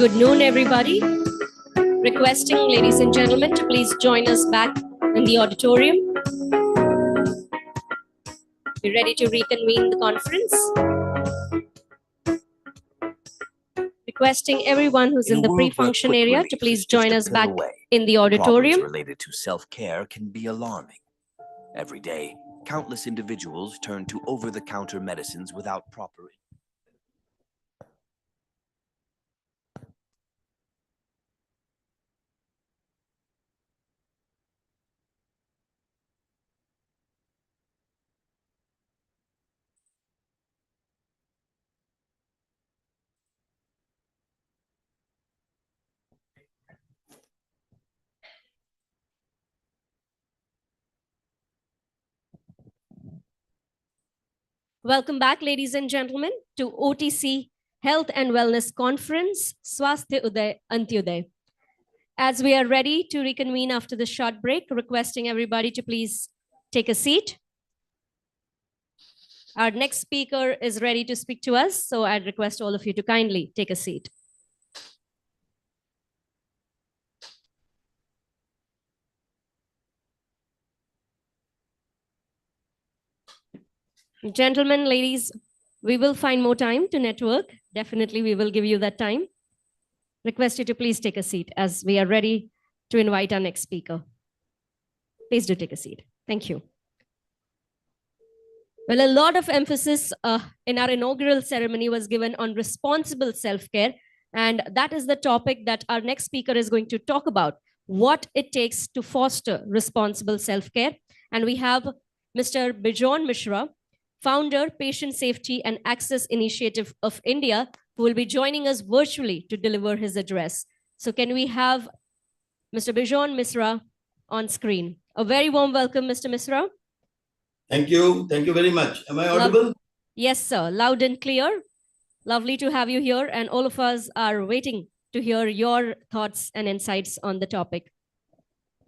Good noon, everybody. Requesting ladies and gentlemen to please join us back in the auditorium. We're ready to reconvene the conference. Requesting everyone who's in the a world where pre-function quick area relief to please is just join a us pill back away, in the problems auditorium. related to self-care can be alarming. Every day, countless individuals turn to over-the-counter medicines without proper. Welcome back, ladies and gentlemen, to OTC Health and Wellness Conference, Swasthya Uday Antyuday. As we are ready to reconvene after the short break, requesting everybody to please take a seat. Our next speaker is ready to speak to us, so I'd request all of you to kindly take a seat. Gentlemen, ladies, we will find more time to network. Definitely, we will give you that time. Request you to please take a seat as we are ready to invite our next speaker. Please do take a seat. Thank you. Well, a lot of emphasis in our inaugural ceremony was given on responsible self-care, and that is the topic that our next speaker is going to talk about, what it takes to foster responsible self-care. And we have Mr. Bijon Mishra, founder, Patient Safety and Access Initiative of India, who will be joining us virtually to deliver his address. So can we have Mr. Bijon Mishra on screen? A very warm welcome, Mr. Mishra. Thank you. Thank you very much. Am I audible? Yes, sir. Loud and clear. Lovely to have you here. And all of us are waiting to hear your thoughts and insights on the topic.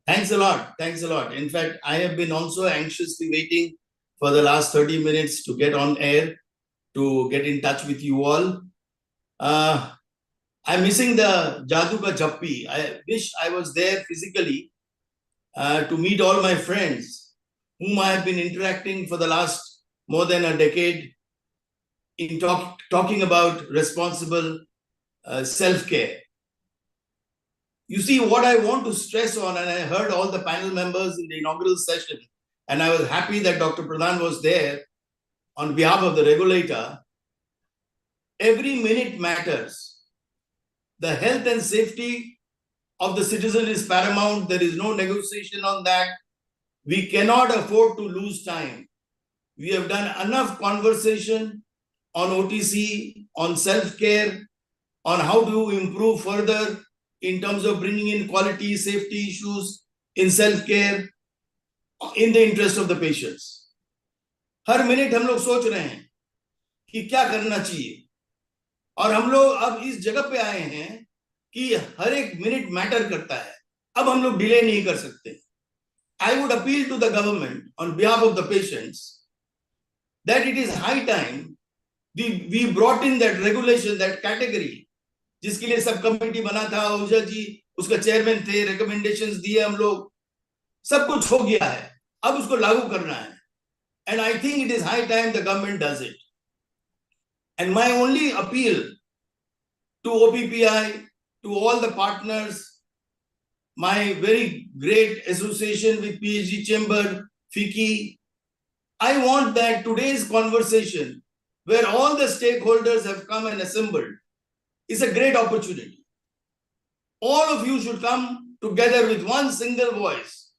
Thanks a lot. Thanks a lot. In fact, I have been also anxiously waiting for the last 30 minutes to get on air, to get in touch with you all. I'm missing the Jadoo Ka Jappi. I wish I was there physically to meet all my friends whom I have been interacting for the last more than a decade in talking about responsible self-care. You see, what I want to stress on, and I heard all the panel members in the inaugural session, and I was happy that Dr. Pradhan was there on behalf of the regulator. Every minute matters. The health and safety of the citizen is paramount. There is no negotiation on that. We cannot afford to lose time. We have done enough conversation on OTC, on self-care, on how to improve further in terms of bringing in quality, safety issues in self-care in the interest of the patients. Her minute हम लोग सोच रहे हैं कि क्या करना चाहिए, और हम लोग अब इस जगह पे आए हैं कि हर एक मिनट मैटर करता है. अब हम लोग डिले नहीं कर सकते. I would appeal to the government on behalf of the patients that it is high time we brought in that regulation, that category, जिसके लिए सब कमेटी बना था. ओझा जी उसका चेयरमैन थे, रिकमेंडेशंस दिए हम लोग, सब कुछ हो गया है, अब उसको लागू करना है. And I think it is high time the government does it. And my only appeal to OPPI, to all the partners, my very great association with PhD Chamber, FICCI, I want that today's conversation, where all the stakeholders have come and assembled, is a great opportunity. All of you should come together with one single voice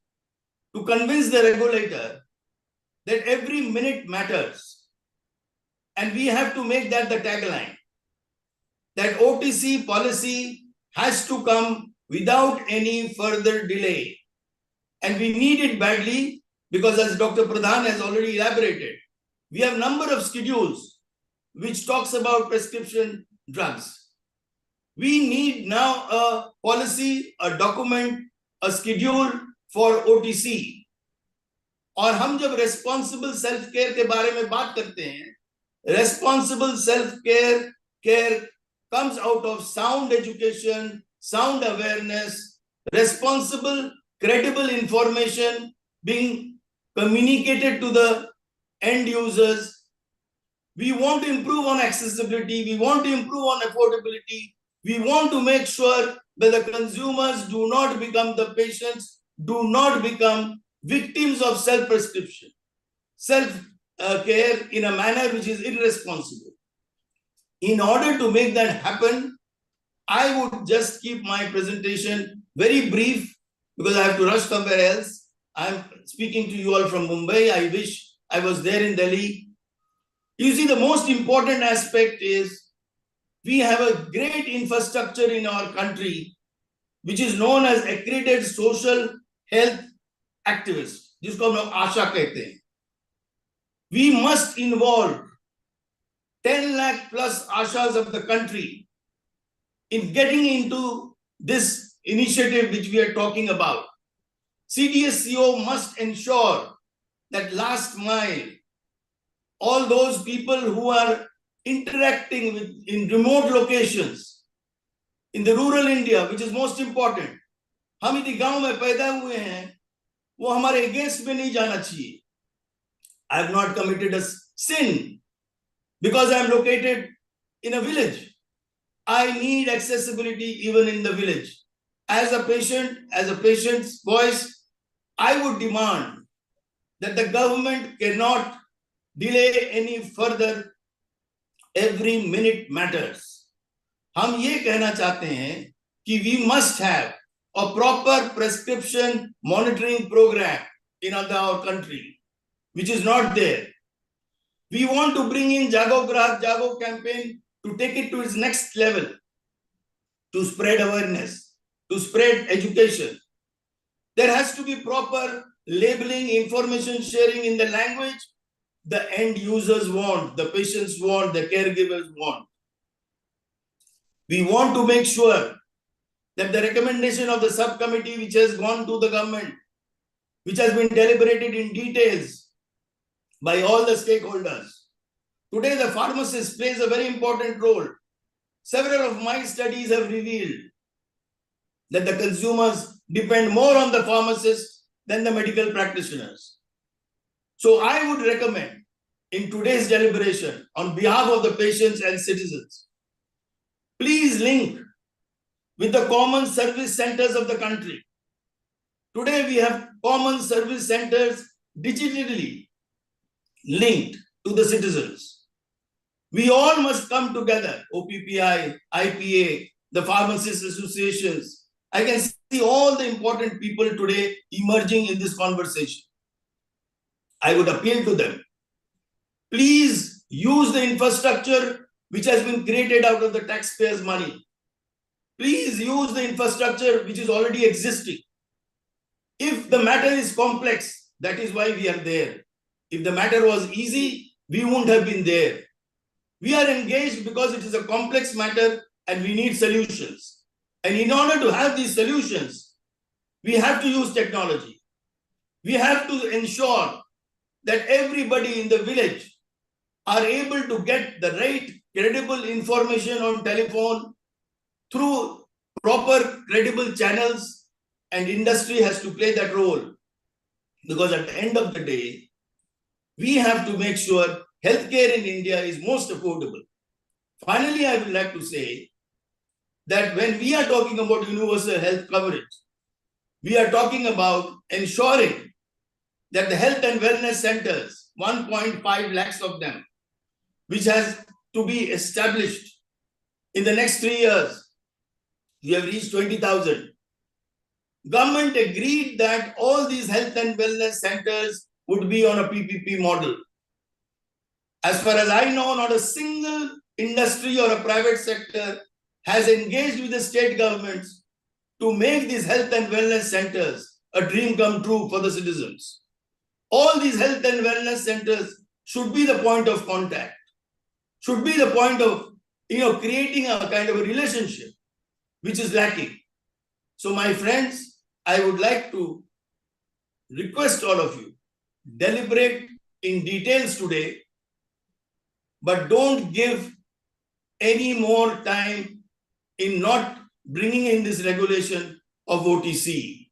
to convince the regulator that every minute matters. And we have to make that the tagline, that OTC policy has to come without any further delay. And we need it badly because, as Dr. Pradhan has already elaborated, we have a number of schedules which talks about prescription drugs. We need now a policy, a document, a schedule for OTC. और हम जब responsible self-care के बारे में बात करते हैं, responsible self-care comes out of sound education, sound awareness, responsible, credible information being communicated to the end users. We want to improve on accessibility. We want to improve on affordability. We want to make sure that the consumers do not become the patients, do not become victims of self-prescription, self-care in a manner which is irresponsible. In order to make that happen, I would just keep my presentation very brief because I have to rush somewhere else. I'm speaking to you all from Mumbai. I wish I was there in Delhi. You see, the most important aspect is we have a great infrastructure in our country, which is known as accredited social health activists. जिसको हम लोग आशा कहते हैं. We must involve 10 lakh plus ashas of the country in getting into this initiative which we are talking about. CDSCO must ensure that last mile, all those people who are interacting with in remote locations, in the rural India, which is most important. हम यदि गांव में पैदा हुए हैं, वो हमारे against में नहीं जाना चाहिए. I have not committed a sin because I am located in a village. I need accessibility even in the village. As a patient, as a patient's voice, I would demand that the government cannot delay any further. Every minute matters. हम ये कहना चाहते हैं कि we must have a proper prescription monitoring program in our country, which is not there. We want to bring in Jago Grahak Jago campaign to take it to its next level, to spread awareness, to spread education. There has to be proper labeling, information sharing in the language the end users want, the patients want, the caregivers want. We want to make sure that the recommendation of the subcommittee which has gone to the government, which has been deliberated in details by all the stakeholders. Today, the pharmacist plays a very important role. Several of my studies have revealed that the consumers depend more on the pharmacist than the medical practitioners. So I would recommend in today's deliberation on behalf of the patients and citizens, please link with the common service centers of the country. Today we have common service centers digitally linked to the citizens. We all must come together, OPPI, IPA, the pharmacists associations. I can see all the important people today emerging in this conversation. I would appeal to them. Please use the infrastructure which has been created out of the taxpayers' money. Please use the infrastructure which is already existing. If the matter is complex, that is why we are there. If the matter was easy, we wouldn't have been there. We are engaged because it is a complex matter and we need solutions. And in order to have these solutions, we have to use technology. We have to ensure that everybody in the village are able to get the right credible information on telephone through proper credible channels, and industry has to play that role. Because at the end of the day, we have to make sure healthcare in India is most affordable. Finally, I would like to say that when we are talking about universal health coverage, we are talking about ensuring that the health and wellness centers, 1.5 lakhs of them, which has to be established in the next 3 years, we have reached 20,000. Government agreed that all these health and wellness centers would be on a PPP model. As far as I know, not a single industry or a private sector has engaged with the state governments to make these health and wellness centers a dream come true for the citizens. All these health and wellness centers should be the point of contact, should be the point of creating a kind of a relationship which is lacking. So my friends, I would like to request all of you, deliberate in details today, but don't give any more time in not bringing in this regulation of OTC.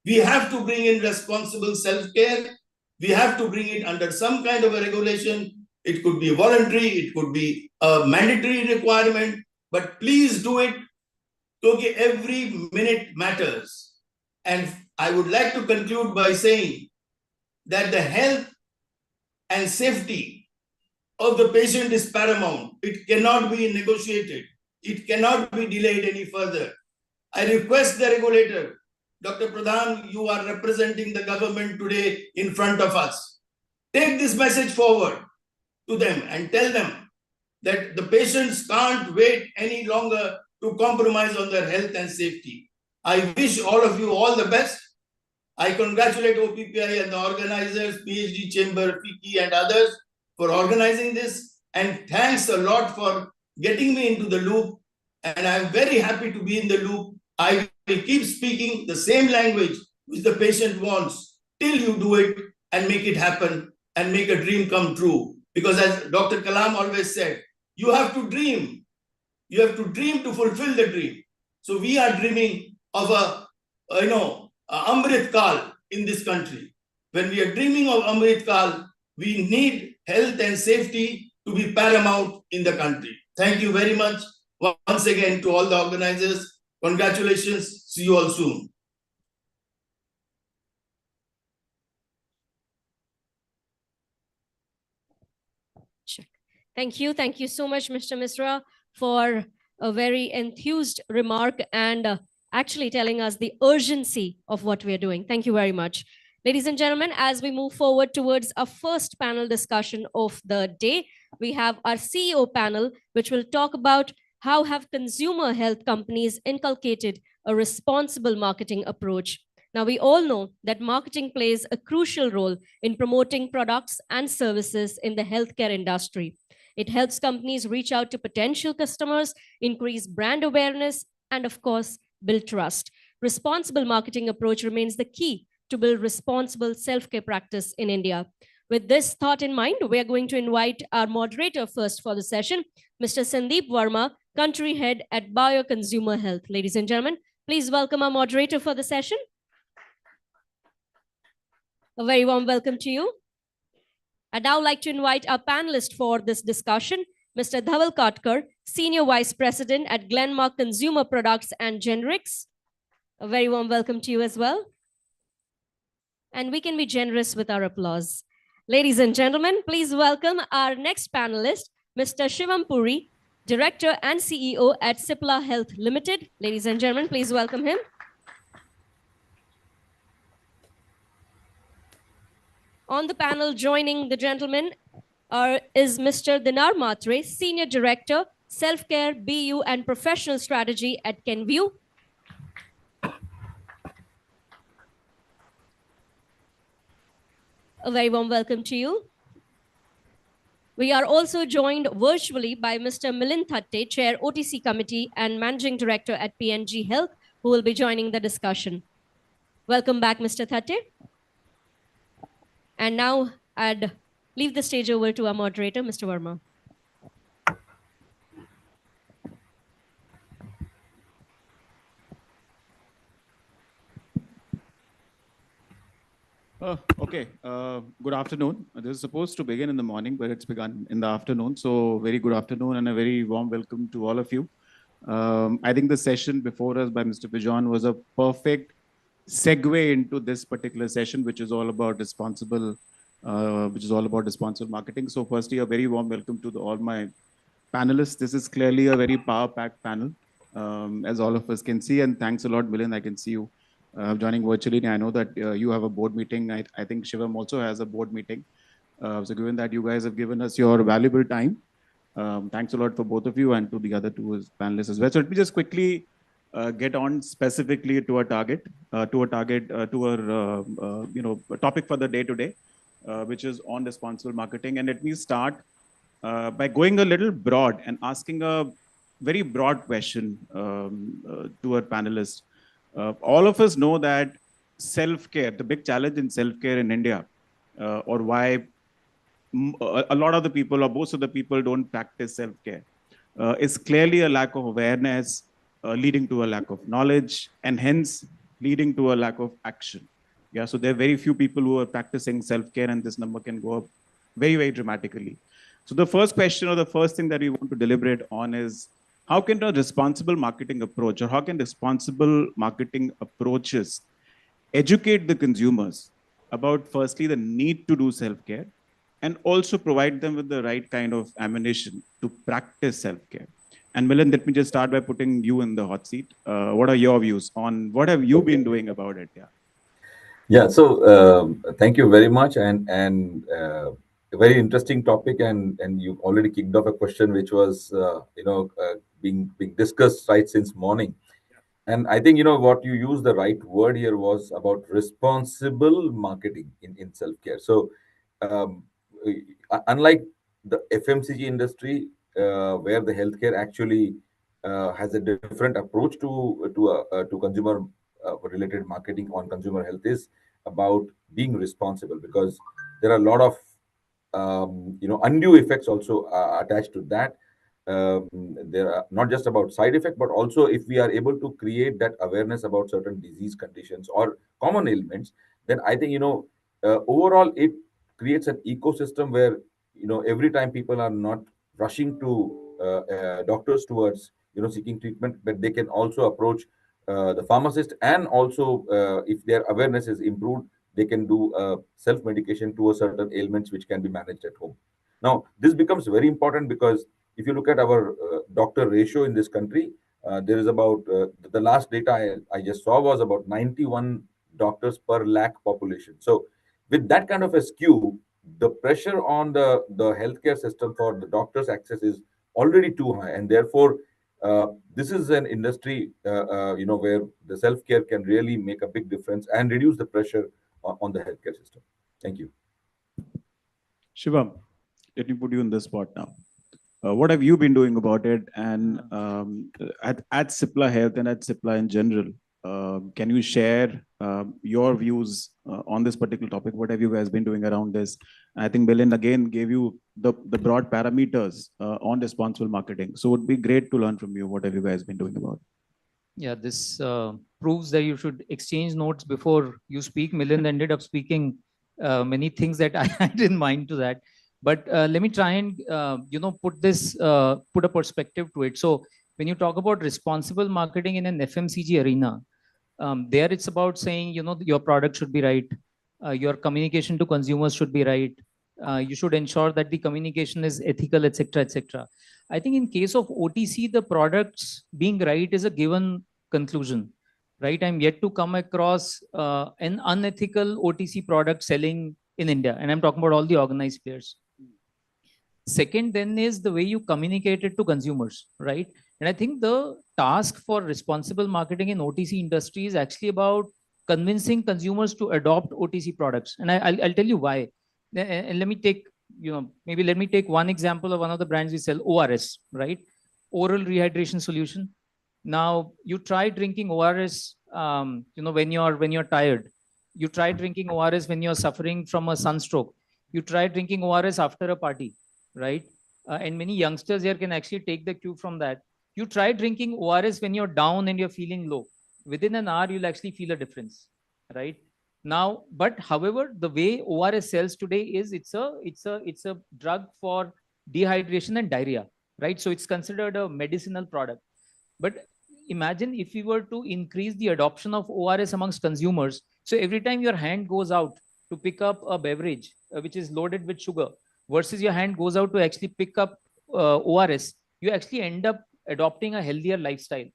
We have to bring in responsible self-care. We have to bring it under some kind of a regulation. It could be voluntary, it could be a mandatory requirement, but please do it. Okay, every minute matters. And I would like to conclude by saying that the health and safety of the patient is paramount. It cannot be negotiated. It cannot be delayed any further. I request the regulator, Dr. Pradhan, you are representing the government today in front of us. Take this message forward to them and tell them that the patients can't wait any longer to compromise on their health and safety. I wish all of you all the best. I congratulate OPPI and the organizers, PhD Chamber, FICCI and others for organizing this. And thanks a lot for getting me into the loop. And I'm very happy to be in the loop. I will keep speaking the same language which the patient wants till you do it and make it happen and make a dream come true. Because as Dr. Kalam always said, you have to dream. You have to dream to fulfill the dream. So we are dreaming of a Amrit Kal in this country. When we are dreaming of Amrit Kal, we need health and safety to be paramount in the country. Thank you very much once again to all the organizers. Congratulations. See you all soon. Check. Thank you. Thank you so much, Mr. Misra, for a very enthused remark and actually telling us the urgency of what we are doing. Thank you very much. Ladies and gentlemen, as we move forward towards our first panel discussion of the day, we have our CEO panel, which will talk about how have consumer health companies inculcated a responsible marketing approach. Now, we all know that marketing plays a crucial role in promoting products and services in the healthcare industry. It helps companies reach out to potential customers, increase brand awareness, and of course, build trust. Responsible marketing approach remains the key to build responsible self-care practice in India. With this thought in mind, we are going to invite our moderator first for the session, Mr. Sandeep Verma, Country Head at Bayer Consumer Health. Ladies and gentlemen, please welcome our moderator for the session. A very warm welcome to you. I'd now like to invite our panelist for this discussion, Mr. Dhaval Katkar, Senior Vice President at Glenmark Consumer Products and Generics. A very warm welcome to you as well. And we can be generous with our applause. Ladies and gentlemen, please welcome our next panelist, Mr. Shivam Puri, Director and CEO at Cipla Health Limited. Ladies and gentlemen, please welcome him. On the panel joining the gentlemen is Mr. Dinar Matre, Senior Director, Self-Care, BU and Professional Strategy at Kenview. A very warm welcome to you. We are also joined virtually by Mr. Milind Thatte, Chair OTC Committee and Managing Director at PNG Health, who will be joining the discussion. Welcome back, Mr. Thatte. And now I'd leave the stage over to our moderator, Mr. Verma. Okay, good afternoon. This is supposed to begin in the morning, but it's begun in the afternoon. So very good afternoon and a very warm welcome to all of you. I think the session before us by Mr. Pijon was a perfect segue into this particular session, which is all about responsible marketing. So firstly, a very warm welcome to all my panelists. This is clearly a very power-packed panel, as all of us can see. And thanks a lot, Milind. I can see you joining virtually. I know that you have a board meeting. I think Shivam also has a board meeting. So given that you guys have given us your valuable time, thanks a lot for both of you and to the other two panelists as well. So let me just quickly get on specifically to our topic for the day today, which is on responsible marketing. And let me start by going a little broad and asking a very broad question to our panelists. All of us know that self-care, the big challenge in self-care in India, or why a lot of the people or most of the people don't practice self-care. is clearly a lack of awareness, leading to a lack of knowledge, and hence leading to a lack of action. Yeah, so there are very few people who are practicing self-care, and this number can go up very, very dramatically. So the first question or the first thing that we want to deliberate on is how can a responsible marketing approach, or how can responsible marketing approaches educate the consumers about firstly the need to do self-care and also provide them with the right kind of ammunition to practice self-care. And Milan, let me just start by putting you in the hot seat. What are your views on what have you been doing about it? Yeah. Yeah, so thank you very much, and a very interesting topic, and you already kicked off a question which was being discussed right since morning. And I think what you used the right word here was about responsible marketing in self-care. So um, unlike the FMCG industry, where the healthcare actually has a different approach to consumer related marketing on consumer health, is about being responsible, because there are a lot of undue effects also attached to that. There are not just about side effect, but also if we are able to create that awareness about certain disease conditions or common ailments, then I think overall it creates an ecosystem where every time people are not rushing to doctors towards seeking treatment, but they can also approach the pharmacist, and also if their awareness is improved, they can do self medication to a certain ailments which can be managed at home. Now this becomes very important, because if you look at our doctor ratio in this country, there is about the last data I just saw was about 91 doctors per lakh population. So with that kind of a skew, the pressure on the healthcare system for the doctors access is already too high, and therefore this is an industry where the self-care can really make a big difference and reduce the pressure on the healthcare system. Thank you. Shivam, let me put you in this spot now. What have you been doing about it? And at Cipla Health and at Cipla in general, can you share your views on this particular topic? What have you guys been doing around this? I think Milind again gave you the broad parameters on responsible marketing. So it would be great to learn from you. What have you guys been doing about it? Yeah, this proves that you should exchange notes before you speak. Milind ended up speaking many things that I had in mind to that. But let me try and put a perspective to it. So when you talk about responsible marketing in an FMCG arena, there it's about saying your product should be right, your communication to consumers should be right, you should ensure that the communication is ethical, etc., etc. I think in case of OTC, the products being right is a given conclusion, right? I'm yet to come across an unethical OTC product selling in India, and I'm talking about all the organized players. Second, then, is the way you communicate it to consumers, right? And I think the task for responsible marketing in OTC industry is actually about convincing consumers to adopt OTC products. And I'll tell you why. And let me take, let me take one example of one of the brands we sell, ORS, right? Oral rehydration solution. Now, you try drinking ORS, when you're tired. You try drinking ORS when you're suffering from a sunstroke. You try drinking ORS after a party, right? And many youngsters here can actually take the cue from that. You try drinking ORS when you're down and you're feeling low. Within an hour, you'll actually feel a difference, right? Now, but however, the way ORS sells today is it's a drug for dehydration and diarrhea, right? So it's considered a medicinal product. But imagine if we were to increase the adoption of ORS amongst consumers. So every time your hand goes out to pick up a beverage which is loaded with sugar, versus your hand goes out to actually pick up ORS, you actually end up adopting a healthier lifestyle.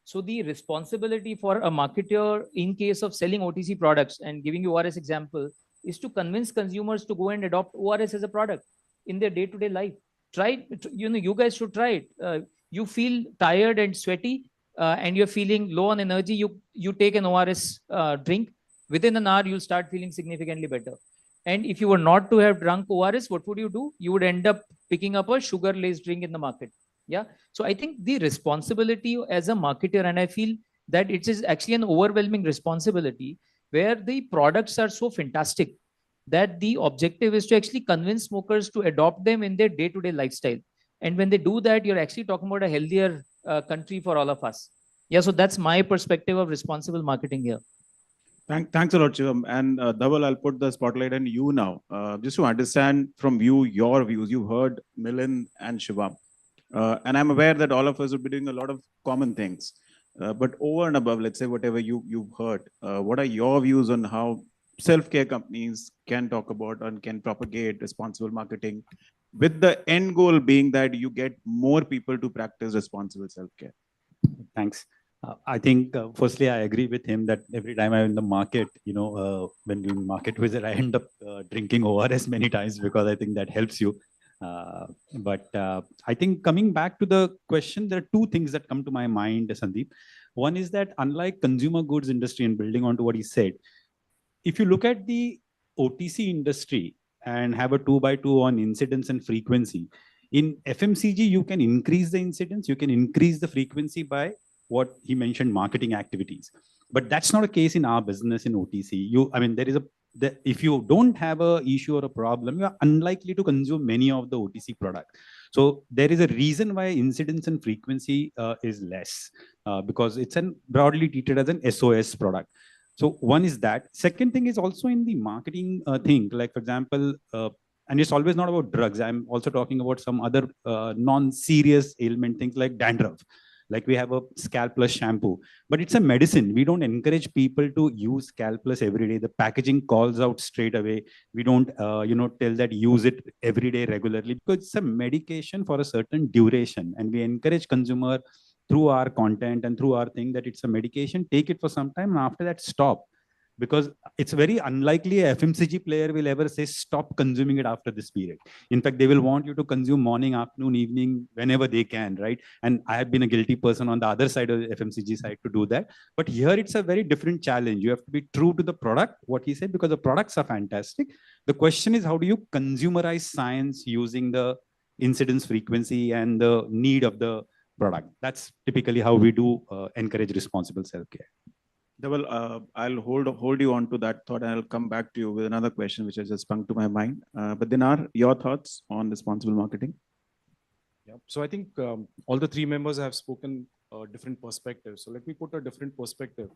So the responsibility for a marketer in case of selling OTC products, and giving you ORS example, is to convince consumers to go and adopt ORS as a product in their day-to-day life. Try it, you guys should try it. You feel tired and sweaty and you're feeling low on energy, you take an ORS drink. Within an hour, you'll start feeling significantly better. And if you were not to have drunk ORS, what would you do? You would end up picking up a sugar-laced drink in the market. Yeah. So I think the responsibility as a marketer, and I feel that it is actually an overwhelming responsibility, where the products are so fantastic that the objective is to actually convince smokers to adopt them in their day-to-day lifestyle. And when they do that, you're actually talking about a healthier country for all of us. Yeah, so that's my perspective of responsible marketing here. Thanks a lot, Shivam. And Dhaval, I'll put the spotlight on you now. Just to understand from you, your views. You heard Milind and Shivam. And I'm aware that all of us will be doing a lot of common things. But over and above, let's say whatever you've heard, what are your views on how self-care companies can talk about and can propagate responsible marketing, with the end goal being that you get more people to practice responsible self-care? Thanks. I think, firstly, I agree with him that every time I'm in the market, when doing market visit, I end up drinking ORS many times because I think that helps you. But I think coming back to the question, there are two things that come to my mind, Sandeep. One is that unlike consumer goods industry, and building on to what he said, if you look at the OTC industry and have a 2x2 on incidence and frequency, in FMCG, you can increase the incidence, you can increase the frequency by what he mentioned, marketing activities. But that's not a case in our business in OTC. If you don't have a issue or a problem, you are unlikely to consume many of the OTC products. So there is a reason why incidence and frequency is less, because it's broadly treated as an SOS product. So one is that. Second thing is also in the marketing thing, like for example, and it's always not about drugs. I'm also talking about some other non-serious ailment things like dandruff. Like we have a Scalp Plus shampoo, but it's a medicine. We don't encourage people to use Scalp Plus every day. The packaging calls out straight away. We don't, tell that use it every day regularly, because it's a medication for a certain duration. And we encourage consumer through our content and through our thing that it's a medication, take it for some time and after that stop. Because it's very unlikely a FMCG player will ever say stop consuming it after this period. In fact, they will want you to consume morning, afternoon, evening, whenever they can, right? And I have been a guilty person on the other side of the FMCG side to do that. But here it's a very different challenge. You have to be true to the product, what he said, because the products are fantastic. The question is, how do you consumerize science using the incidence frequency and the need of the product? That's typically how we do encourage responsible self-care. Dhaval, I'll hold you on to that thought, and I'll come back to you with another question which has just sprung to my mind. But Dinar, your thoughts on responsible marketing? Yeah. So I think all the three members have spoken different perspectives. So let me put a different perspective.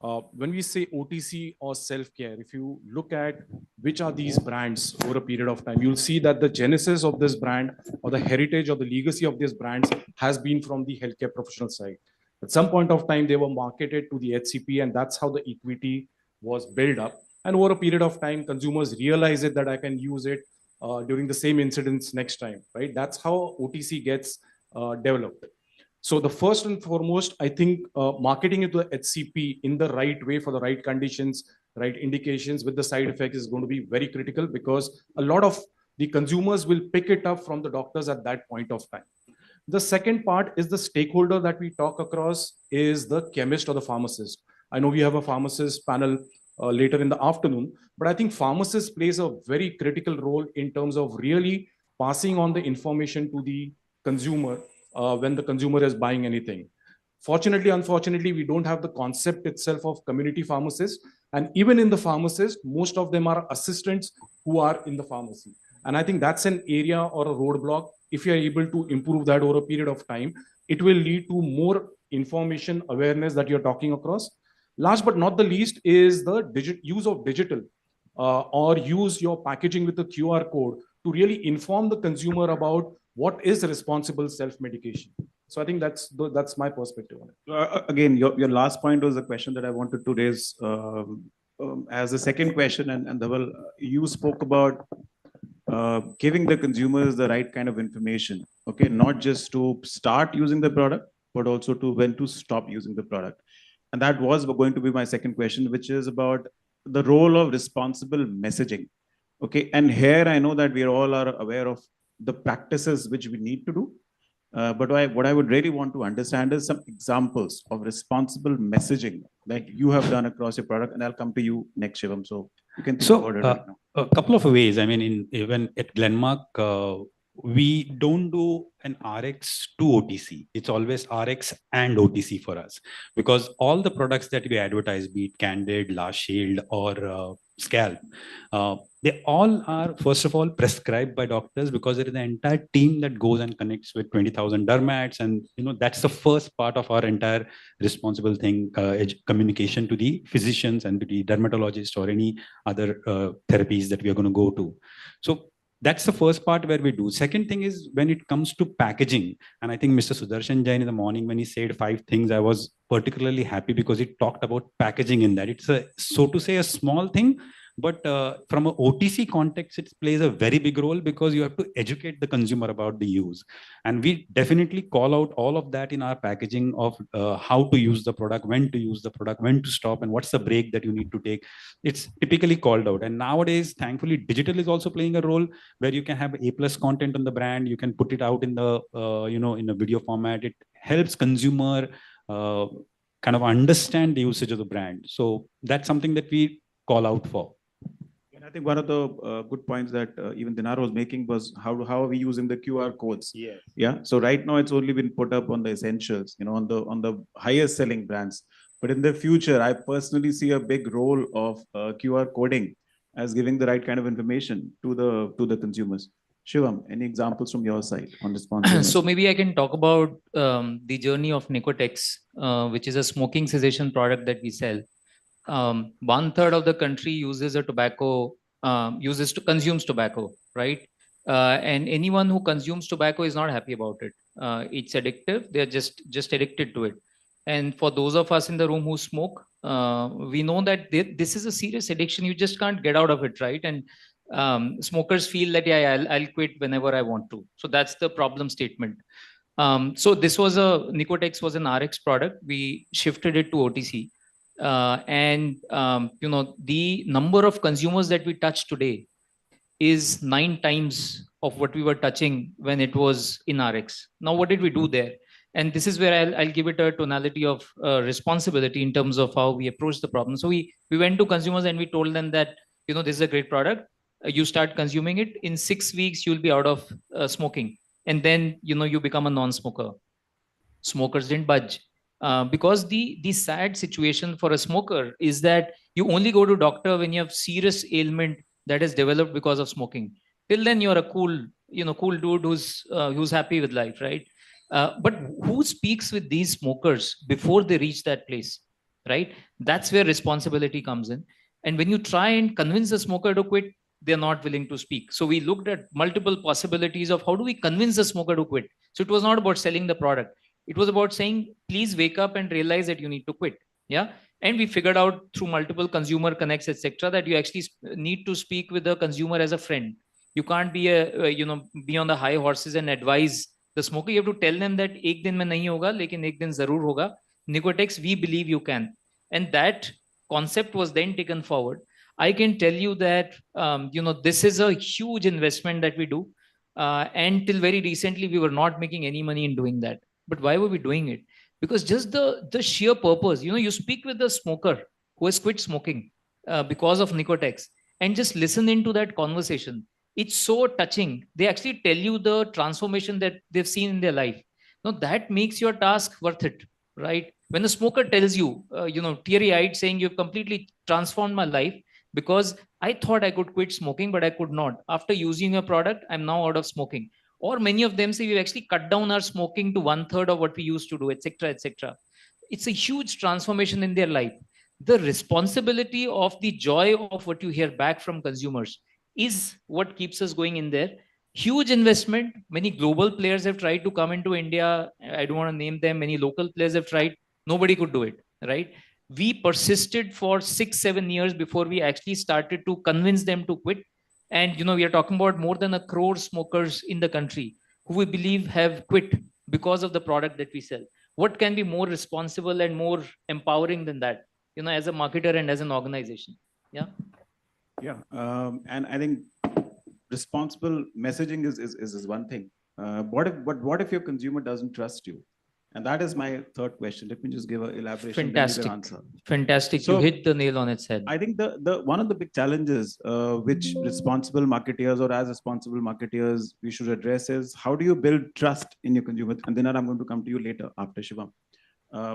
When we say OTC or self-care, if you look at which are these brands over a period of time, you'll see that the genesis of this brand or the heritage or the legacy of these brands has been from the healthcare professional side. At some point of time, they were marketed to the HCP, and that's how the equity was built up. And over a period of time, consumers realize it that I can use it during the same incidents next time, right? That's how OTC gets developed. So the first and foremost, I think marketing it to the HCP in the right way for the right conditions, right indications with the side effects is going to be very critical, because a lot of the consumers will pick it up from the doctors at that point of time. The second part is the stakeholder that we talk across is the chemist or the pharmacist. I know we have a pharmacist panel later in the afternoon, but I think pharmacist plays a very critical role in terms of really passing on the information to the consumer when the consumer is buying anything. Fortunately, unfortunately, we don't have the concept itself of community pharmacists. And even in the pharmacist, most of them are assistants who are in the pharmacy. And I think that's an area or a roadblock. If you're able to improve that over a period of time, it will lead to more information awareness that you're talking across. Last but not the least is the use of digital or use your packaging with a QR code to really inform the consumer about what is responsible self-medication. So I think that's my perspective on it. Again, your last point was a question that I wanted to raise as a second question. And Dhaval, you spoke about giving the consumers the right kind of information, okay? Not just to start using the product, but also to when to stop using the product. And that was going to be my second question, which is about the role of responsible messaging, okay? And here I know that we all are aware of the practices which we need to do. But what I would really want to understand is some examples of responsible messaging that you have done across your product. And I'll come to you next, Shivam. So you can think about it right now. A couple of ways. I mean, even at Glenmark, we don't do an RX to OTC. It's always RX and OTC for us, because all the products that we advertise, be it Candid, La Shield, or Scalp, they all are, first of all, prescribed by doctors, because there is an entire team that goes and connects with 20,000 dermats. And, that's the first part of our entire responsible thing, communication to the physicians and to the dermatologists or any other therapies that we are going to go to. So that's the first part where we do. Second thing is when it comes to packaging. And I think Mr. Sudarshan Jain in the morning, when he said 5 things, I was particularly happy because he talked about packaging in that. It's a, so to say, a small thing, but from an OTC context, it plays a very big role, because you have to educate the consumer about the use. And we definitely call out all of that in our packaging of how to use the product, when to use the product, when to stop, and what's the break that you need to take. It's typically called out. And nowadays, thankfully, digital is also playing a role, where you can have A+ content on the brand. You can put it out in the, in a video format. It helps consumer kind of understand the usage of the brand. So that's something that we call out for. And I think one of the good points that even Dinar was making was how are we using the QR codes? Yes. Yeah. So right now it's only been put up on the essentials, on the highest selling brands. But in the future, I personally see a big role of QR coding as giving the right kind of information to the consumers. Shivam, any examples from your side on responsible? So maybe I can talk about the journey of Nicotex, which is a smoking cessation product that we sell. 1/3 of the country uses a tobacco, consumes tobacco, right? And anyone who consumes tobacco is not happy about it. It's addictive. They're just addicted to it. And for those of us in the room who smoke, we know that this is a serious addiction. You just can't get out of it, right? And smokers feel that, yeah, I'll quit whenever I want to. So that's the problem statement. So this was Nicotex was an RX product. We shifted it to OTC. The number of consumers that we touch today is 9 times of what we were touching when it was in RX. Now, what did we do there? And this is where I'll give it a tonality of responsibility in terms of how we approach the problem. So we went to consumers and we told them that, this is a great product. You start consuming it. In 6 weeks, you'll be out of smoking. And then, you become a non-smoker. Smokers didn't budge. Because the sad situation for a smoker is that you only go to doctor when you have serious ailment that is developed because of smoking. Till then, you're a cool dude who's happy with life, right? But who speaks with these smokers before they reach that place, right? That's where responsibility comes in. And when you try and convince a smoker to quit, they're not willing to speak. So we looked at multiple possibilities of how do we convince the smoker to quit. So it was not about selling the product. It was about saying, please wake up and realize that you need to quit. Yeah. And we figured out through multiple consumer connects, etc., that you actually need to speak with the consumer as a friend. You can't be be on the high horses and advise the smoker. You have to tell them that ek din mein nahi hoga, lekin ek din zarur hoga. Nicotex, we believe you can. And that concept was then taken forward. I can tell you that, this is a huge investment that we do. And till very recently, we were not making any money in doing that. But why were we doing it? Because just the sheer purpose, you speak with the smoker who has quit smoking because of Nicotex, and just listen into that conversation. It's so touching. They actually tell you the transformation that they've seen in their life. Now that makes your task worth it, right? When the smoker tells you, teary-eyed, saying you've completely transformed my life because I thought I could quit smoking, but I could not. After using your product, I'm now out of smoking. Or many of them say we've actually cut down our smoking to 1/3 of what we used to do, etc., etc. It's a huge transformation in their life. The responsibility of the joy of what you hear back from consumers is what keeps us going in there. Huge investment. Many global players have tried to come into India. I don't want to name them. Many local players have tried. Nobody could do it, right? We persisted for 6-7 years before we actually started to convince them to quit. And we are talking about more than 1 crore smokers in the country who we believe have quit because of the product that we sell. What can be more responsible and more empowering than that, as a marketer and as an organization? Yeah. Yeah. And I think responsible messaging is one thing. What if your consumer doesn't trust you? And that is my third question. Let me just give an elaboration. Then you Fantastic. can answer. Fantastic. So, you hit the nail on its head. I think the one of the big challenges which responsible marketeers or as responsible marketeers we should address is how do you build trust in your consumers? And then I'm going to come to you later after Shivam.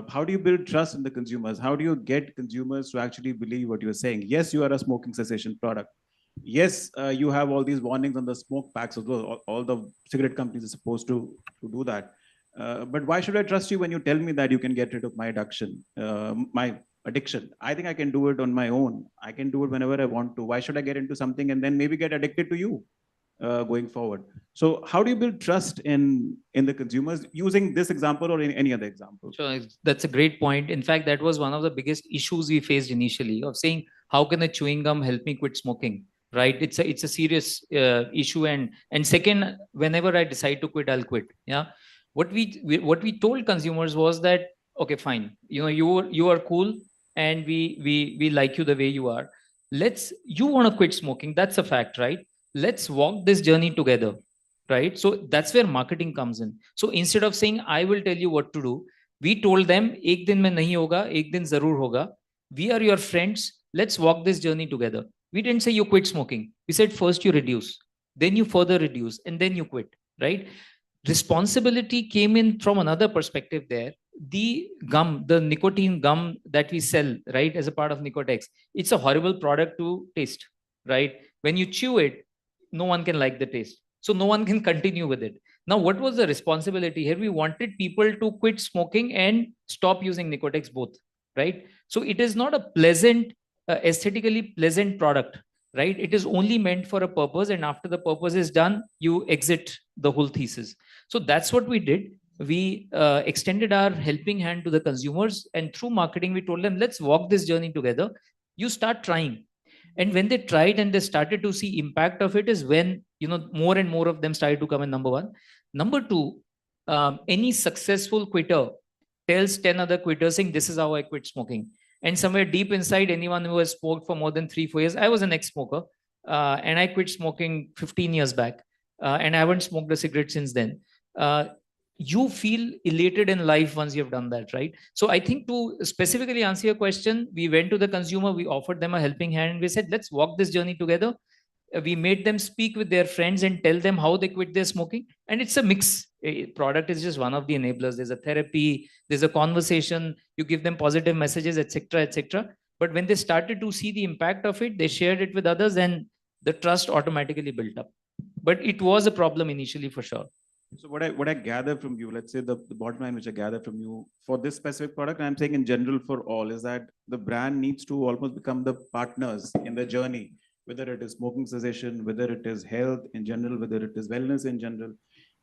How do you build trust in the consumers? How do you get consumers to actually believe what you're saying? Yes, you are a smoking cessation product. Yes, you have all these warnings on the smoke packs as well. All the cigarette companies are supposed to do that. But why should I trust you when you tell me that you can get rid of my my addiction? I think I can do it on my own. I can do it whenever I want to. Why should I get into something and then maybe get addicted to you going forward? So how do you build trust in the consumers using this example or any other example? So that's a great point. In fact, that was one of the biggest issues we faced initially of saying, how can a chewing gum help me quit smoking? Right? It's a serious issue. And second, whenever I decide to quit, I'll quit. Yeah. What we told consumers was that, okay, fine. You are cool, and we like you the way you are. You want to quit smoking. That's a fact, right? Let's walk this journey together. Right? So that's where marketing comes in. So instead of saying, I will tell you what to do, we told them, ek din mein nahi hoga, ek din zarur hoga. We are your friends. Let's walk this journey together. We didn't say you quit smoking. We said first you reduce, then you further reduce, and then you quit. Right? Responsibility came in from another perspective there. The gum, the nicotine gum that we sell, right, as a part of Nicotex, it's a horrible product to taste. Right? When you chew it, no one can like the taste. So no one can continue with it. Now, what was the responsibility here? We wanted people to quit smoking and stop using Nicotex both, right? So it is not a pleasant, aesthetically pleasant product, right? It is only meant for a purpose, and after the purpose is done, you exit the whole thesis. So that's what we did. We extended our helping hand to the consumers, and through marketing, we told them, let's walk this journey together. You start trying. And when they tried and they started to see impact of it is when, more and more of them started to come in, number one. Number two, any successful quitter tells 10 other quitters saying, this is how I quit smoking. And somewhere deep inside, anyone who has smoked for more than 3-4 years, I was an ex-smoker, and I quit smoking 15 years back, and I haven't smoked a cigarette since then. You feel elated in life once you've done that, right? So I think to specifically answer your question, we went to the consumer, we offered them a helping hand, and we said, let's walk this journey together. We made them speak with their friends and tell them how they quit their smoking. And it's a mix. Product is just one of the enablers. There's a therapy, there's a conversation, you give them positive messages, etc., etc. But when they started to see the impact of it, they shared it with others, and the trust automatically built up. But it was a problem initially, for sure. So what I gather from you, let's say the bottom line which I gather from you for this specific product, and I'm saying in general for all, is that the brand needs to almost become the partners in the journey, whether it is smoking cessation, whether it is health in general, whether it is wellness in general.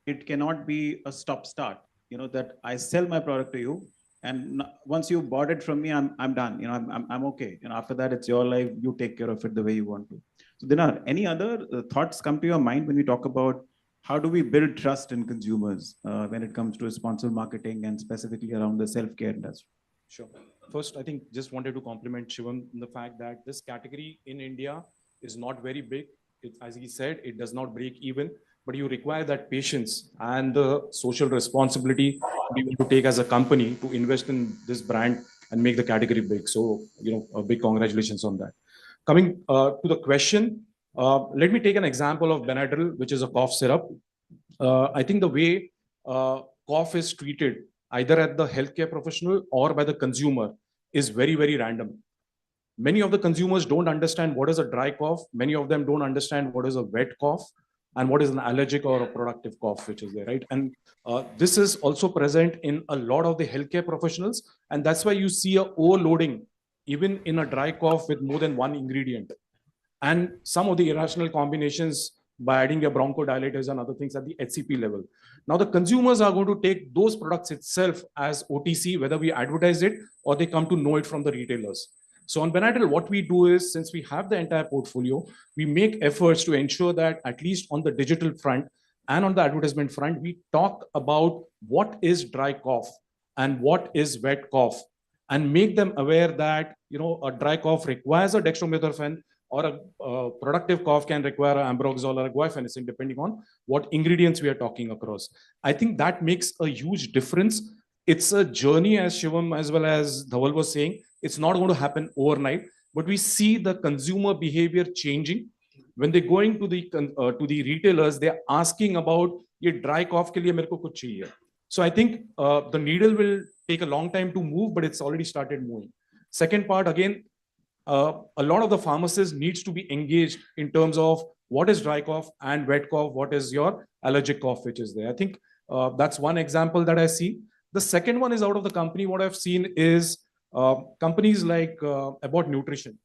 It cannot be a stop start, that I sell my product to you, and once you bought it from me, I'm done. I'm okay. And after that, it's your life. You take care of it the way you want to. So Dinar, any other thoughts come to your mind when we talk about how do we build trust in consumers when it comes to responsible marketing and specifically around the self-care industry? Sure. First, I think just wanted to compliment Shivam on the fact that this category in India is not very big. As he said, it does not break even, but you require that patience and the social responsibility to be able to take as a company to invest in this brand and make the category big. So, a big congratulations on that. Coming to the question, let me take an example of Benadryl, which is a cough syrup. I think the way cough is treated, either at the healthcare professional or by the consumer, is very, very random. Many of the consumers don't understand what is a dry cough. Many of them don't understand what is a wet cough and what is an allergic or a productive cough, which is there, right? And this is also present in a lot of the healthcare professionals. And that's why you see a overloading, even in a dry cough with more than one ingredient. And some of the irrational combinations by adding your bronchodilators and other things at the HCP level. Now the consumers are going to take those products itself as OTC, whether we advertise it or they come to know it from the retailers. So on Benadryl, what we do is, since we have the entire portfolio, we make efforts to ensure that at least on the digital front and on the advertisement front, we talk about what is dry cough and what is wet cough, and make them aware that, a dry cough requires a dextromethorphan, or a productive cough can require an ambroxol or a guaifenesin, depending on what ingredients we are talking across. I think that makes a huge difference it's a journey, as Shivam as well as Dhawal was saying. It's not going to happen overnight, but we see the consumer behavior changing. When they're going to the retailers, they're asking about ये dry cough के लिए मेरे को कुछ चाहिए. So I think the needle will take a long time to move, but it's already started moving. Second part, again, a lot of the pharmacists needs to be engaged in terms of what is dry cough and wet cough, what is your allergic cough, which is there. I think that's one example that I see. The second one is out of the company. What I've seen is companies like About Nutrition.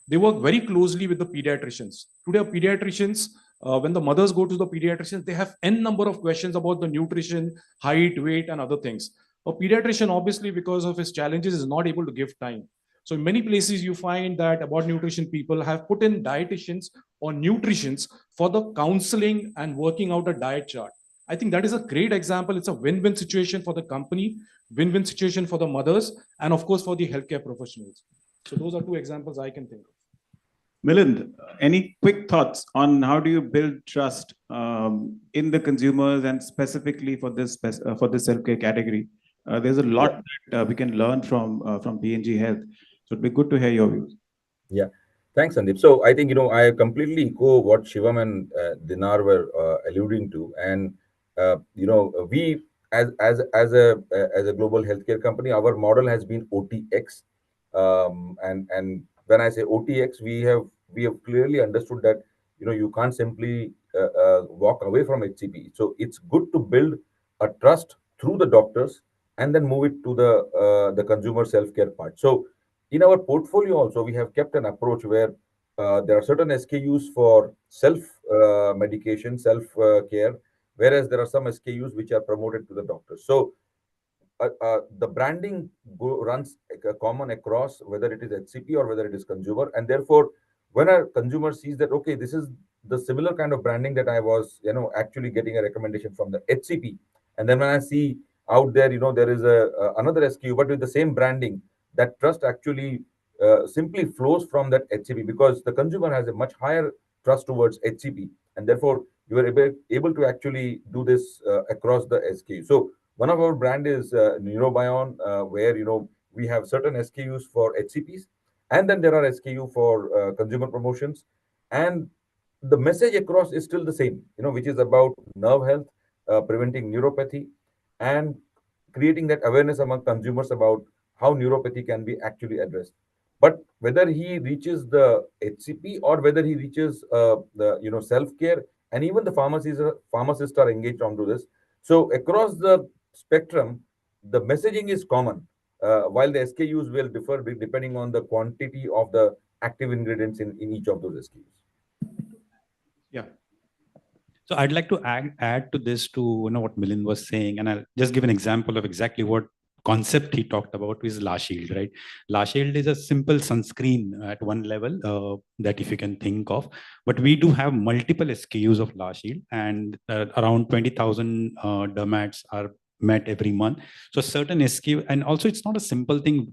They work very closely with the pediatricians. Today, pediatricians, when the mothers go to the pediatricians, they have n number of questions about the nutrition, height, weight, and other things. A pediatrician, obviously, because of his challenges, is not able to give time. So in many places, you find that About Nutrition people have put in dietitians or nutritionists for the counseling and working out a diet chart. I think that is a great example. It's a win-win situation for the company, win-win situation for the mothers, and of course for the healthcare professionals. So those are two examples I can think of. Milind, any quick thoughts on how do you build trust in the consumers and specifically for this self-care category? There's a lot that we can learn from P&G Health. So it'd be good to hear your views. Yeah, thanks, Sandeep. So I think, I completely echo what Shivam and Dinar were alluding to. And, we as a global healthcare company, our model has been OTX. And when I say OTX, we have clearly understood that, you can't simply walk away from HCP. So it's good to build a trust through the doctors and then move it to the consumer self-care part. So in our portfolio also, we have kept an approach where there are certain SKUs for self medication, self care, whereas there are some SKUs which are promoted to the doctors. So the branding runs common across whether it is HCP or whether it is consumer, and therefore when a consumer sees that, okay, this is the similar kind of branding that I was actually getting a recommendation from the HCP, and then when I see out there there is another SKU but with the same branding, that trust actually simply flows from that HCP, because the consumer has a much higher trust towards HCP, and therefore you are able to actually do this across the SKU. So one of our brand is Neurobion, where we have certain SKUs for HCPs, and then there are SKU for consumer promotions, and the message across is still the same, which is about nerve health, preventing neuropathy, and creating that awareness among consumers about how neuropathy can be actually addressed. But whether he reaches the HCP or whether he reaches the self-care, and even the pharmacists are engaged onto this. So across the spectrum, the messaging is common, while the SKUs will differ depending on the quantity of the active ingredients in each of those SKUs. Yeah. So I'd like to add to this, to what Milind was saying, and I'll just give an example of exactly what concept he talked about is La Shield, right? La Shield is a simple sunscreen at one level that if you can think of, but we do have multiple SKUs of La Shield, and around 20,000 dermats are met every month. So certain SKU, and also it's not a simple thing,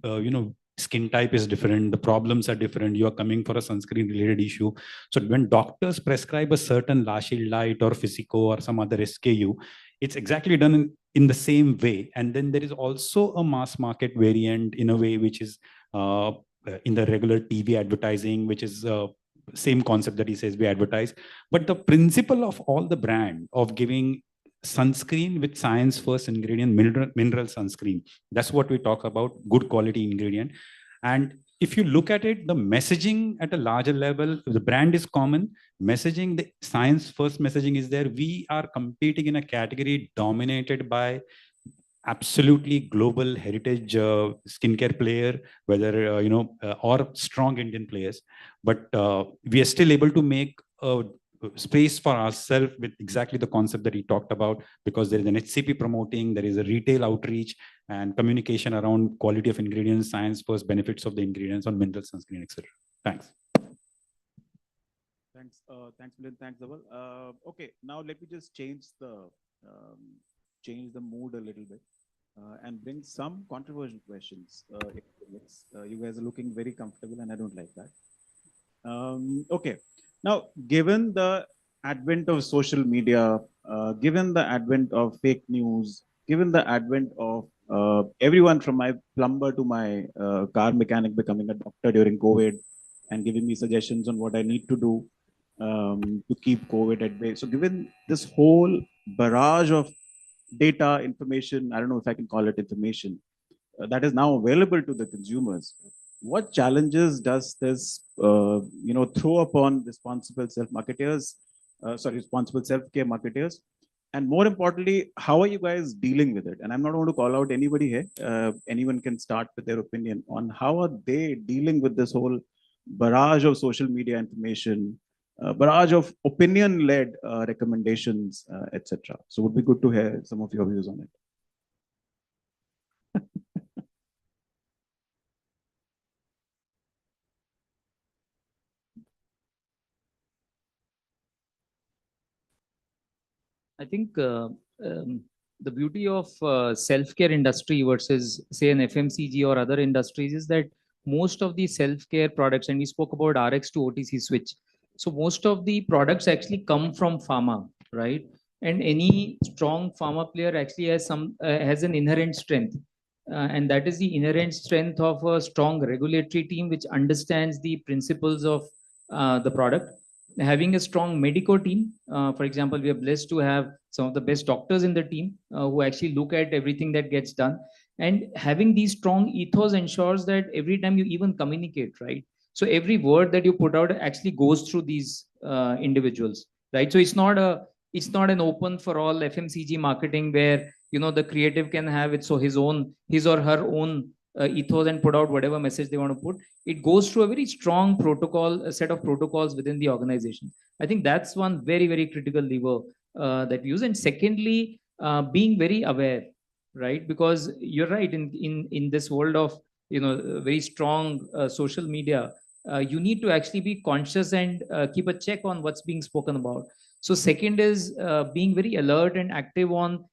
skin type is different, the problems are different, you are coming for a sunscreen related issue. So when doctors prescribe a certain La Shield Light or Physico or some other SKU, it's exactly done in the same way. And then there is also a mass market variant in a way, which is in the regular TV advertising, which is same concept that he says we advertise. But the principle of all the brand of giving sunscreen with science first ingredient, mineral sunscreen, that's what we talk about, good quality ingredient. And if you look at it, the messaging at a larger level, the brand is common, messaging, the science first messaging is there. We are competing in a category dominated by absolutely global heritage skincare player, whether or strong Indian players, but we are still able to make a space for ourselves with exactly the concept that he talked about, because there is an HCP promoting, there is a retail outreach and communication around quality of ingredients, science first, benefits of the ingredients on mineral sunscreen, etc. Thanks. Thanks, Milind. Thanks, Dhaval. Okay, now let me just change the mood a little bit and bring some controversial questions. You guys are looking very comfortable, and I don't like that. Okay. Now, given the advent of social media, given the advent of fake news, given the advent of everyone from my plumber to my car mechanic becoming a doctor during COVID and giving me suggestions on what I need to do to keep COVID at bay. So given this whole barrage of data, information, I don't know if I can call it information, that is now available to the consumers, what challenges does this, throw upon responsible self-marketers, responsible self-care marketers? And more importantly, how are you guys dealing with it? And I'm not going to call out anybody here. Anyone can start with their opinion on how are they dealing with this whole barrage of social media information, barrage of opinion-led recommendations, etc. So it would be good to hear some of your views on it. I think the beauty of self-care industry versus say an FMCG or other industries is that most of the self-care products, and we spoke about RX to OTC switch. So most of the products actually come from pharma, right? And any strong pharma player actually has an inherent strength. And that is the inherent strength of a strong regulatory team which understands the principles of the product. Having a strong medico team, for example, we are blessed to have some of the best doctors in the team who actually look at everything that gets done. And having these strong ethos ensures that every time you even communicate, right? So every word that you put out actually goes through these individuals, right? So it's not an open for all FMCG marketing where the creative can have his or her own ethos and put out whatever message they want to put. It goes through a very strong a set of protocols within the organization. I think that's one very, very critical lever that we use. And secondly, being very aware, right? Because you're right, in this world of very strong social media, you need to actually be conscious and keep a check on what's being spoken about. So second is being very alert and active on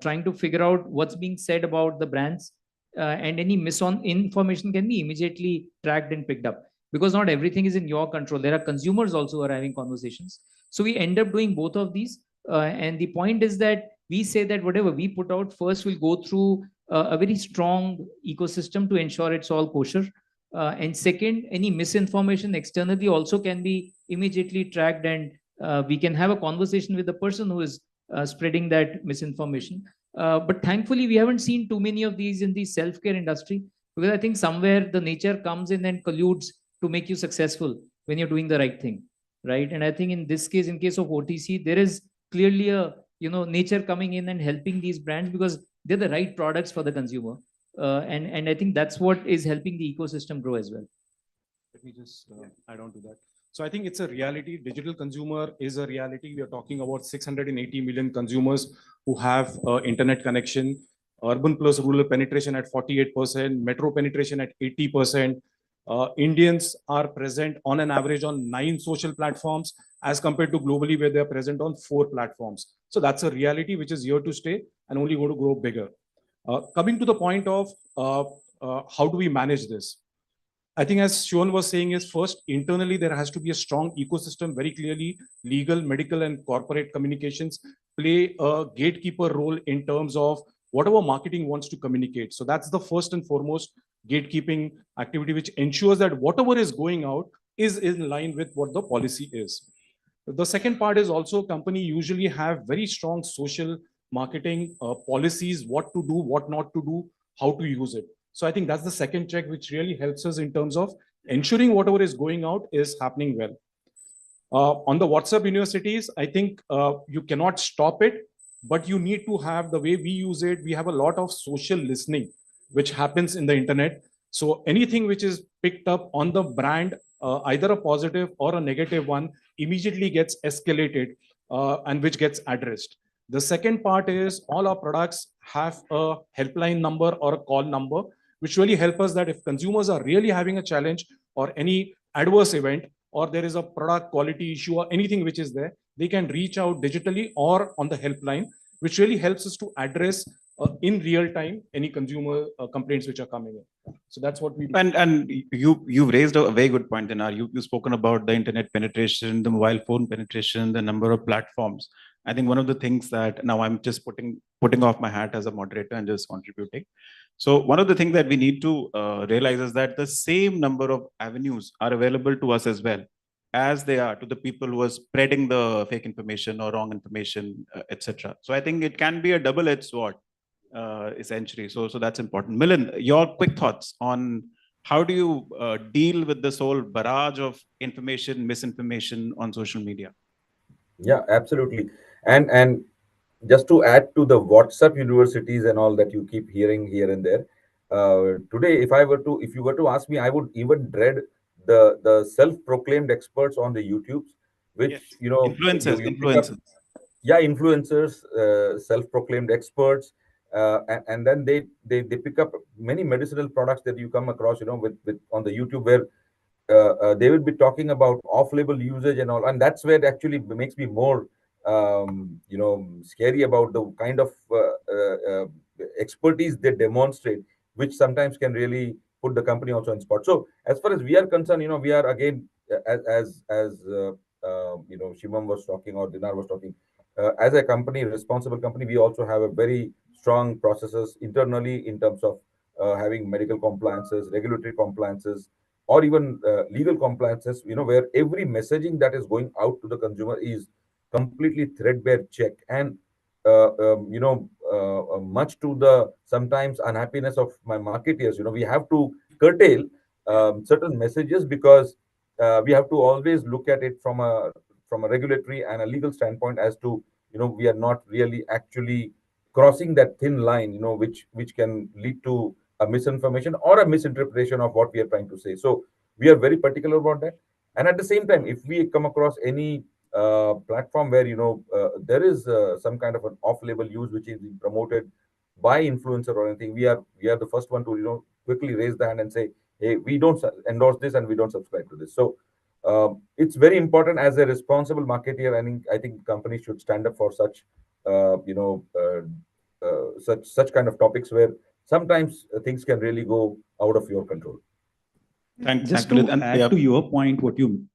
trying to figure out what's being said about the brands, and any misinformation can be immediately tracked and picked up, because not everything is in your control. There are consumers also who are having conversations. So we end up doing both of these. And the point is that we say that whatever we put out first will go through a very strong ecosystem to ensure it's all kosher. And second, any misinformation externally also can be immediately tracked, and we can have a conversation with the person who is spreading that misinformation. But thankfully, we haven't seen too many of these in the self-care industry, because I think somewhere the nature comes in and colludes to make you successful when you're doing the right thing, right? And I think in this case, in case of OTC, there is clearly a nature coming in and helping these brands because they're the right products for the consumer. And I think that's what is helping the ecosystem grow as well. Let me just add on to that. So I think it's a reality. Digital consumer is a reality. We are talking about 680 million consumers who have internet connection, urban plus rural penetration at 48%, metro penetration at 80%. Indians are present on an average on 9 social platforms as compared to globally where they are present on 4 platforms. So that's a reality which is here to stay and only going to grow bigger. Coming to the point of how do we manage this? I think as Sean was saying is first, internally, there has to be a strong ecosystem, very clearly legal, medical and corporate communications play a gatekeeper role in terms of whatever marketing wants to communicate. So that's the first and foremost gatekeeping activity, which ensures that whatever is going out is in line with what the policy is. The second part is also company usually have very strong social marketing policies, what to do, what not to do, how to use it. So I think that's the second check, which really helps us in terms of ensuring whatever is going out is happening well. On the WhatsApp universities, I think you cannot stop it, but you need to have the way we use it. We have a lot of social listening, which happens in the internet. So anything which is picked up on the brand, either a positive or a negative one, immediately gets escalated and which gets addressed. The second part is all our products have a helpline number or a call number, which really help us that if consumers are really having a challenge or any adverse event, or there is a product quality issue or anything which is there, they can reach out digitally or on the helpline, which really helps us to address in real time any consumer complaints which are coming in. So that's what we do. And you've raised a very good point, Dinar. You've spoken about the internet penetration, the mobile phone penetration, the number of platforms. I think one of the things that now I'm just putting putting off my hat as a moderator and just contributing. So one of the things that we need to realize is that the same number of avenues are available to us as well as they are to the people who are spreading the fake information or wrong information, etc. So I think it can be a double-edged sword, essentially. So that's important. Milind, your quick thoughts on how do you deal with this whole barrage of information, misinformation on social media? Yeah, absolutely. And just to add to the WhatsApp universities and all that you keep hearing here and there, today, if you were to ask me, I would even dread the self-proclaimed experts on the YouTubes, which Yes. you pick up. Influencers. Yeah, influencers, self-proclaimed experts, and then they pick up many medicinal products that you come across, with on the YouTube, where they will be talking about off-label usage and all, and that's where it actually makes me more scary about the kind of expertise they demonstrate, which sometimes can really put the company also on spot. So as far as we are concerned, we are again, as Shimam was talking or Dinar was talking, as a company, responsible company, we also have a very strong processes internally in terms of having medical compliances, regulatory compliances, or even legal compliances, where every messaging that is going out to the consumer is completely threadbare check. And much to the sometimes unhappiness of my marketeers, we have to curtail certain messages, because we have to always look at it from a regulatory and a legal standpoint, as to we are not really actually crossing that thin line, which can lead to a misinformation or a misinterpretation of what we are trying to say. So we are very particular about that. And at the same time, if we come across any platform where there is some kind of an off-label use which is being promoted by influencer or anything, we are the first one to quickly raise the hand and say, hey, we don't endorse this and we don't subscribe to this. So it's very important as a responsible marketeer. I think companies should stand up for such such kind of topics, where sometimes things can really go out of your control. Just to add to your point, what you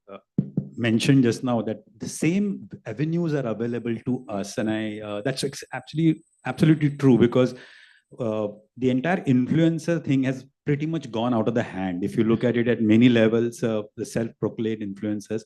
mentioned just now, that the same avenues are available to us, and that's actually absolutely true, because the entire influencer thing has pretty much gone out of the hand. If you look at it at many levels, the self-proclaimed influencers,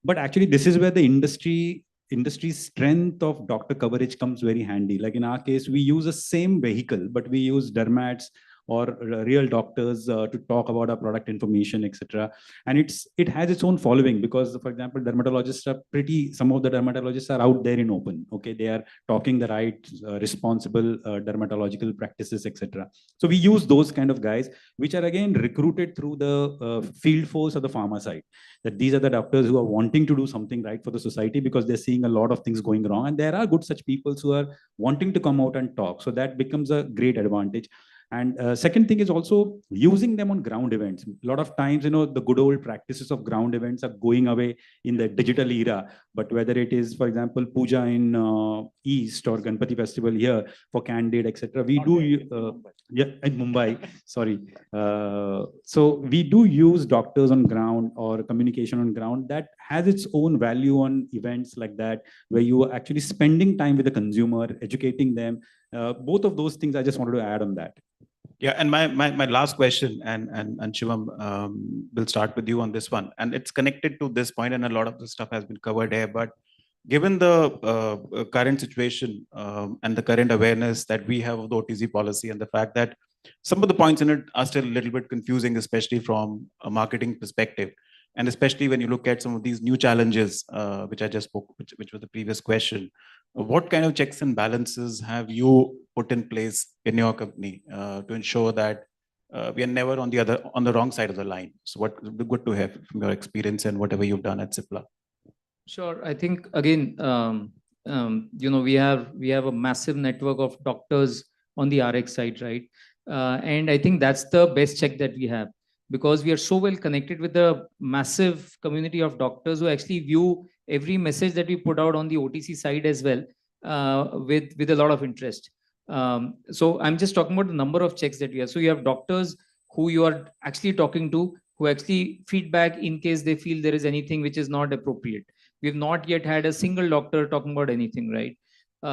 but actually this is where the industry's strength of doctor coverage comes very handy. Like in our case, we use the same vehicle, but we use dermats or real doctors to talk about our product information, etc. And it has its own following, because, for example, some of the dermatologists are out there in open. Okay, they are talking the right, responsible dermatological practices, etc. So we use those kind of guys, which are again recruited through the field force of the pharma side. That these are the doctors who are wanting to do something right for the society, because they're seeing a lot of things going wrong, and there are good such people who are wanting to come out and talk. So that becomes a great advantage. And second thing is also using them on ground events. A lot of times, the good old practices of ground events are going away in the digital era. But whether it is, for example, puja in East or Ganpati festival here for Candid, etc., we do in Mumbai. Sorry. So we do use doctors on ground or communication on ground that has its own value on events like that, where you are actually spending time with the consumer, educating them. Both of those things I just wanted to add on that. Yeah, and my last question, and Shivam, we'll start with you on this one, and it's connected to this point, and a lot of the stuff has been covered here. But given the current situation and the current awareness that we have of the OTC policy, and the fact that some of the points in it are still a little bit confusing, especially from a marketing perspective, and especially when you look at some of these new challenges, which I just spoke, which was the previous question. What kind of checks and balances have you put in place in your company to ensure that we are never on the wrong side of the line? So what would be good to have from your experience and whatever you've done at Cipla? Sure. I think again, we have a massive network of doctors on the RX side, right? And I think that's the best check that we have, because we are so well connected with the massive community of doctors who actually view every message that we put out on the OTC side as well, with a lot of interest. So I'm just talking about the number of checks that we have. So you have doctors who you are actually talking to, who actually feedback in case they feel there is anything which is not appropriate. We've not yet had a single doctor talking about anything, right?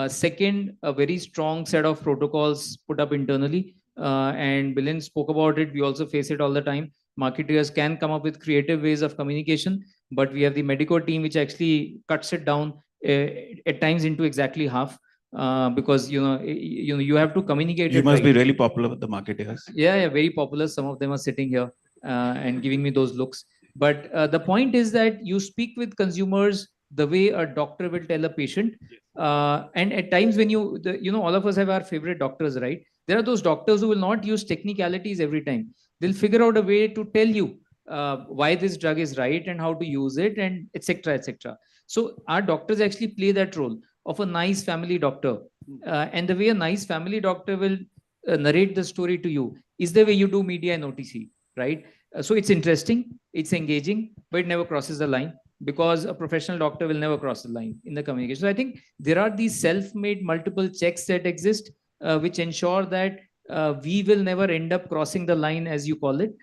Second, a very strong set of protocols put up internally. And Bilen spoke about it. We also face it all the time. Marketeers can come up with creative ways of communication, but we have the Medico team, which actually cuts it down at times into exactly half. Because you have to communicate. You it must be right. really popular with the marketeers. Yeah, very popular. Some of them are sitting here and giving me those looks. But the point is that you speak with consumers the way a doctor will tell a patient. And at times when all of us have our favorite doctors, right? There are those doctors who will not use technicalities every time. They'll figure out a way to tell you why this drug is right and how to use it, and etc. etc. So our doctors actually play that role of a nice family doctor. And the way a nice family doctor will narrate the story to you is the way you do media and OTC, right? So it's interesting, it's engaging, but it never crosses the line, because a professional doctor will never cross the line in the communication. So I think there are these self-made multiple checks that exist, which ensure that we will never end up crossing the line, as you call it.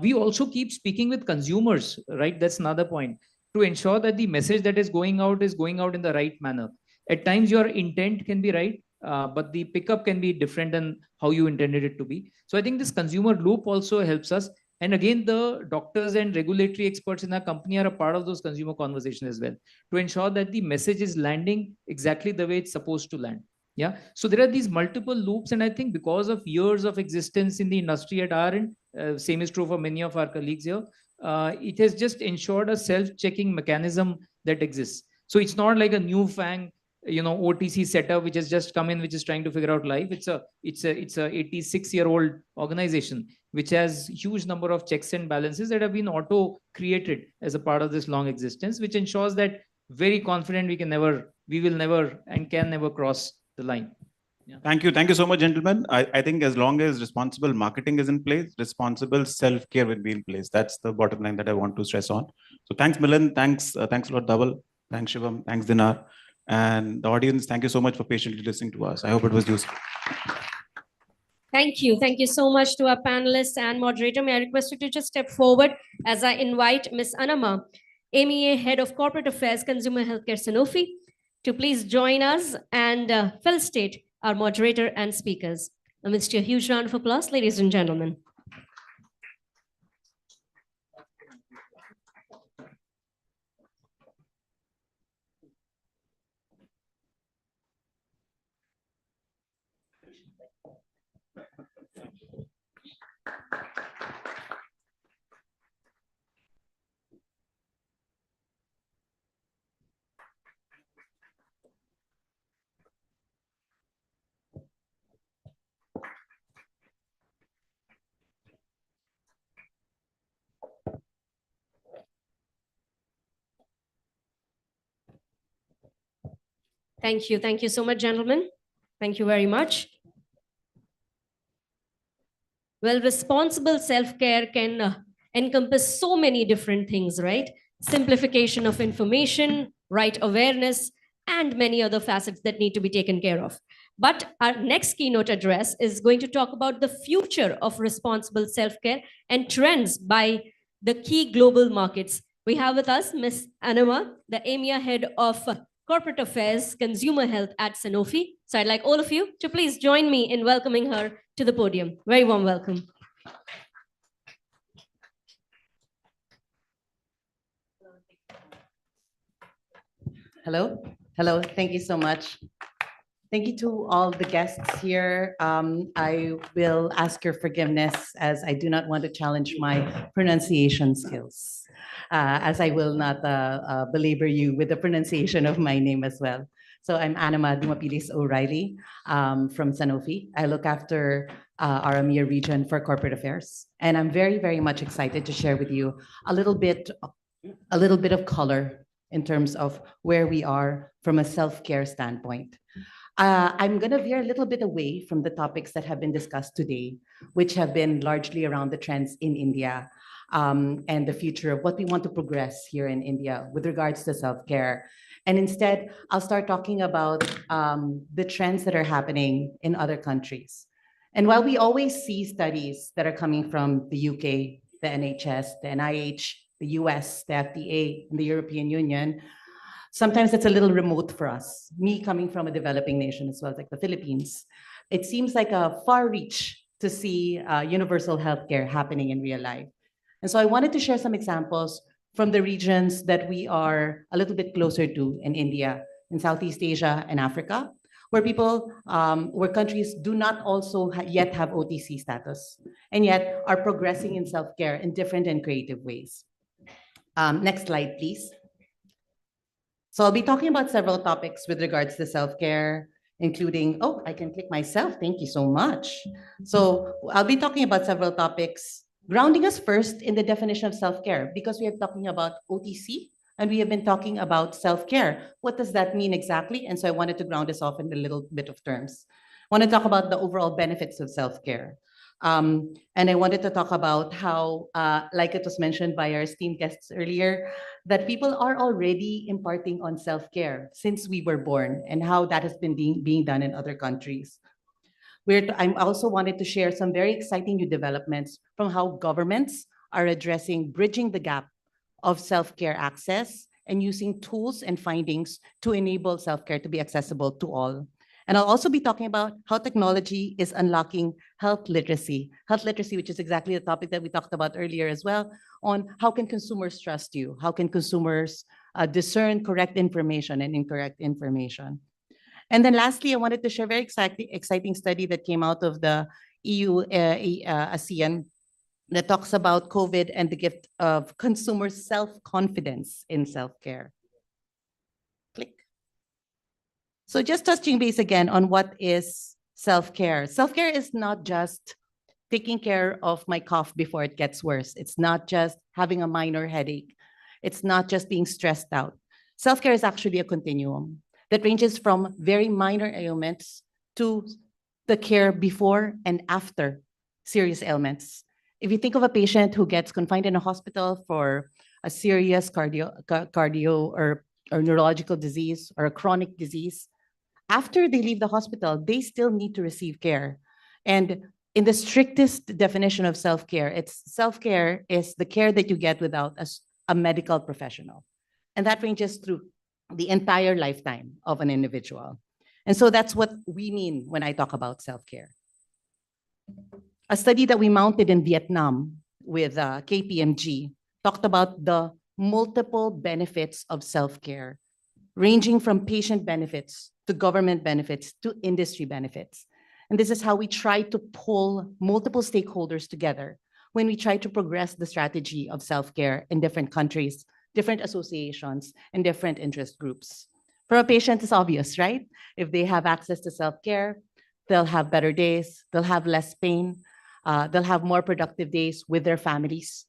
We also keep speaking with consumers, right? That's another point, to ensure that the message that is going out in the right manner. At times your intent can be right, but the pickup can be different than how you intended it to be. So I think this consumer loop also helps us. And again, the doctors and regulatory experts in our company are a part of those consumer conversations as well, to ensure that the message is landing exactly the way it's supposed to land. Yeah. So there are these multiple loops. And I think because of years of existence in the industry at our end, same is true for many of our colleagues here, it has just ensured a self-checking mechanism that exists. So it's not like a new fang OTC setup which has just come in, which is trying to figure out life. It's a 86-year-old organization which has huge number of checks and balances that have been auto created as a part of this long existence, which ensures that very confident we will never and can never cross the line. Yeah. Thank you so much, gentlemen. I think as long as responsible marketing is in place, responsible self-care will be in place. That's the bottom line that I want to stress on. So thanks, Milan. Thanks a lot, Dhaval. Thanks, Shivam. Thanks, Dinar. And the audience, thank you so much for patiently listening to us. I hope it was useful. Thank you. Thank you so much to our panelists and moderator. May I request you to just step forward as I invite Ms. Anama, MEA Head of Corporate Affairs, Consumer Healthcare Sanofi, to please join us and felicitate our moderator and speakers. Amidst a huge round of applause, ladies and gentlemen. Thank you. Thank you so much, gentlemen. Thank you very much. Well, responsible self-care can encompass so many different things, right? Simplification of information, right awareness, and many other facets that need to be taken care of. But our next keynote address is going to talk about the future of responsible self-care and trends by the key global markets. We have with us Ms. Anama, the EMEA Head of Corporate Affairs, Consumer Health at Sanofi. So I'd like all of you to please join me in welcoming her to the podium. Very warm welcome. Hello. Hello. Thank you so much. Thank you to all the guests here. I will ask your forgiveness as I do not want to challenge my pronunciation skills, as I will not belabor you with the pronunciation of my name as well. So I'm Anama Dumapilis O'Reilly from Sanofi. I look after our EMEA region for corporate affairs. And I'm very, very much excited to share with you a little bit of color in terms of where we are from a self-care standpoint. I'm going to veer a little bit away from the topics that have been discussed today, which have been largely around the trends in India and the future of what we want to progress here in India with regards to self-care. And instead, I'll start talking about the trends that are happening in other countries. And while we always see studies that are coming from the UK, the NHS, the NIH, the US, the FDA, and the European Union, Sometimes it's a little remote for us. Me coming from a developing nation as well, like the Philippines, it seems like a far reach to see universal healthcare happening in real life. And so I wanted to share some examples from the regions that we are a little bit closer to in India, in Southeast Asia and Africa, where where countries do not also yet have OTC status, and yet are progressing in self-care in different and creative ways. Next slide, please. So I'll be talking about several topics with regards to self-care, including, oh, I can click myself. Thank you so much. So I'll be talking about several topics, grounding us first in the definition of self-care, because we are talking about OTC and we have been talking about self-care. What does that mean exactly? And so I wanted to ground us off in a little bit of terms. I want to talk about the overall benefits of self-care. And I wanted to talk about how, like it was mentioned by our esteemed guests earlier, that people are already imparting on self-care since we were born, and how that has been being done in other countries. I also wanted to share some very exciting new developments from how governments are addressing bridging the gap of self-care access and using tools and findings to enable self-care to be accessible to all. And I'll also be talking about how technology is unlocking health literacy, which is exactly the topic that we talked about earlier as well, on how can consumers trust you? How can consumers discern correct information and incorrect information? And then lastly, I wanted to share a very exciting study that came out of the EU ASEAN that talks about COVID and the gift of consumer self-confidence in self-care. Click. So just touching base again on what is self-care. Self-care is not just taking care of my cough before it gets worse. It's not just having a minor headache. It's not just being stressed out. Self-care is actually a continuum that ranges from very minor ailments to the care before and after serious ailments. If you think of a patient who gets confined in a hospital for a serious cardio or neurological disease or a chronic disease, after they leave the hospital, they still need to receive care. And in the strictest definition of self-care, self-care is the care that you get without a medical professional. And that ranges through the entire lifetime of an individual. And so that's what we mean when I talk about self-care. A study that we mounted in Vietnam with KPMG talked about the multiple benefits of self-care, ranging from patient benefits to government benefits to industry benefits. And this is how we try to pull multiple stakeholders together when we try to progress the strategy of self-care in different countries, different associations, and different interest groups. For a patient, it's obvious, right? If they have access to self-care, they'll have better days, they'll have less pain, they'll have more productive days with their families.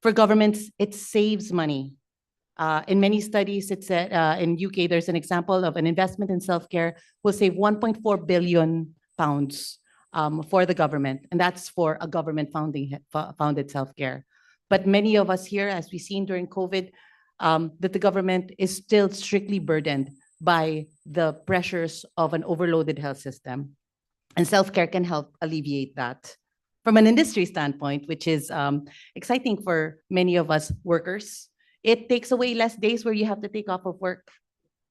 For governments, it saves money. In many studies, it's in UK, there's an example of an investment in self-care will save 1.4 billion pounds for the government, and that's for a government founded self-care. But many of us here, as we've seen during COVID, that the government is still strictly burdened by the pressures of an overloaded health system. And self-care can help alleviate that. From an industry standpoint, which is exciting for many of us workers, it takes away less days where you have to take off of work.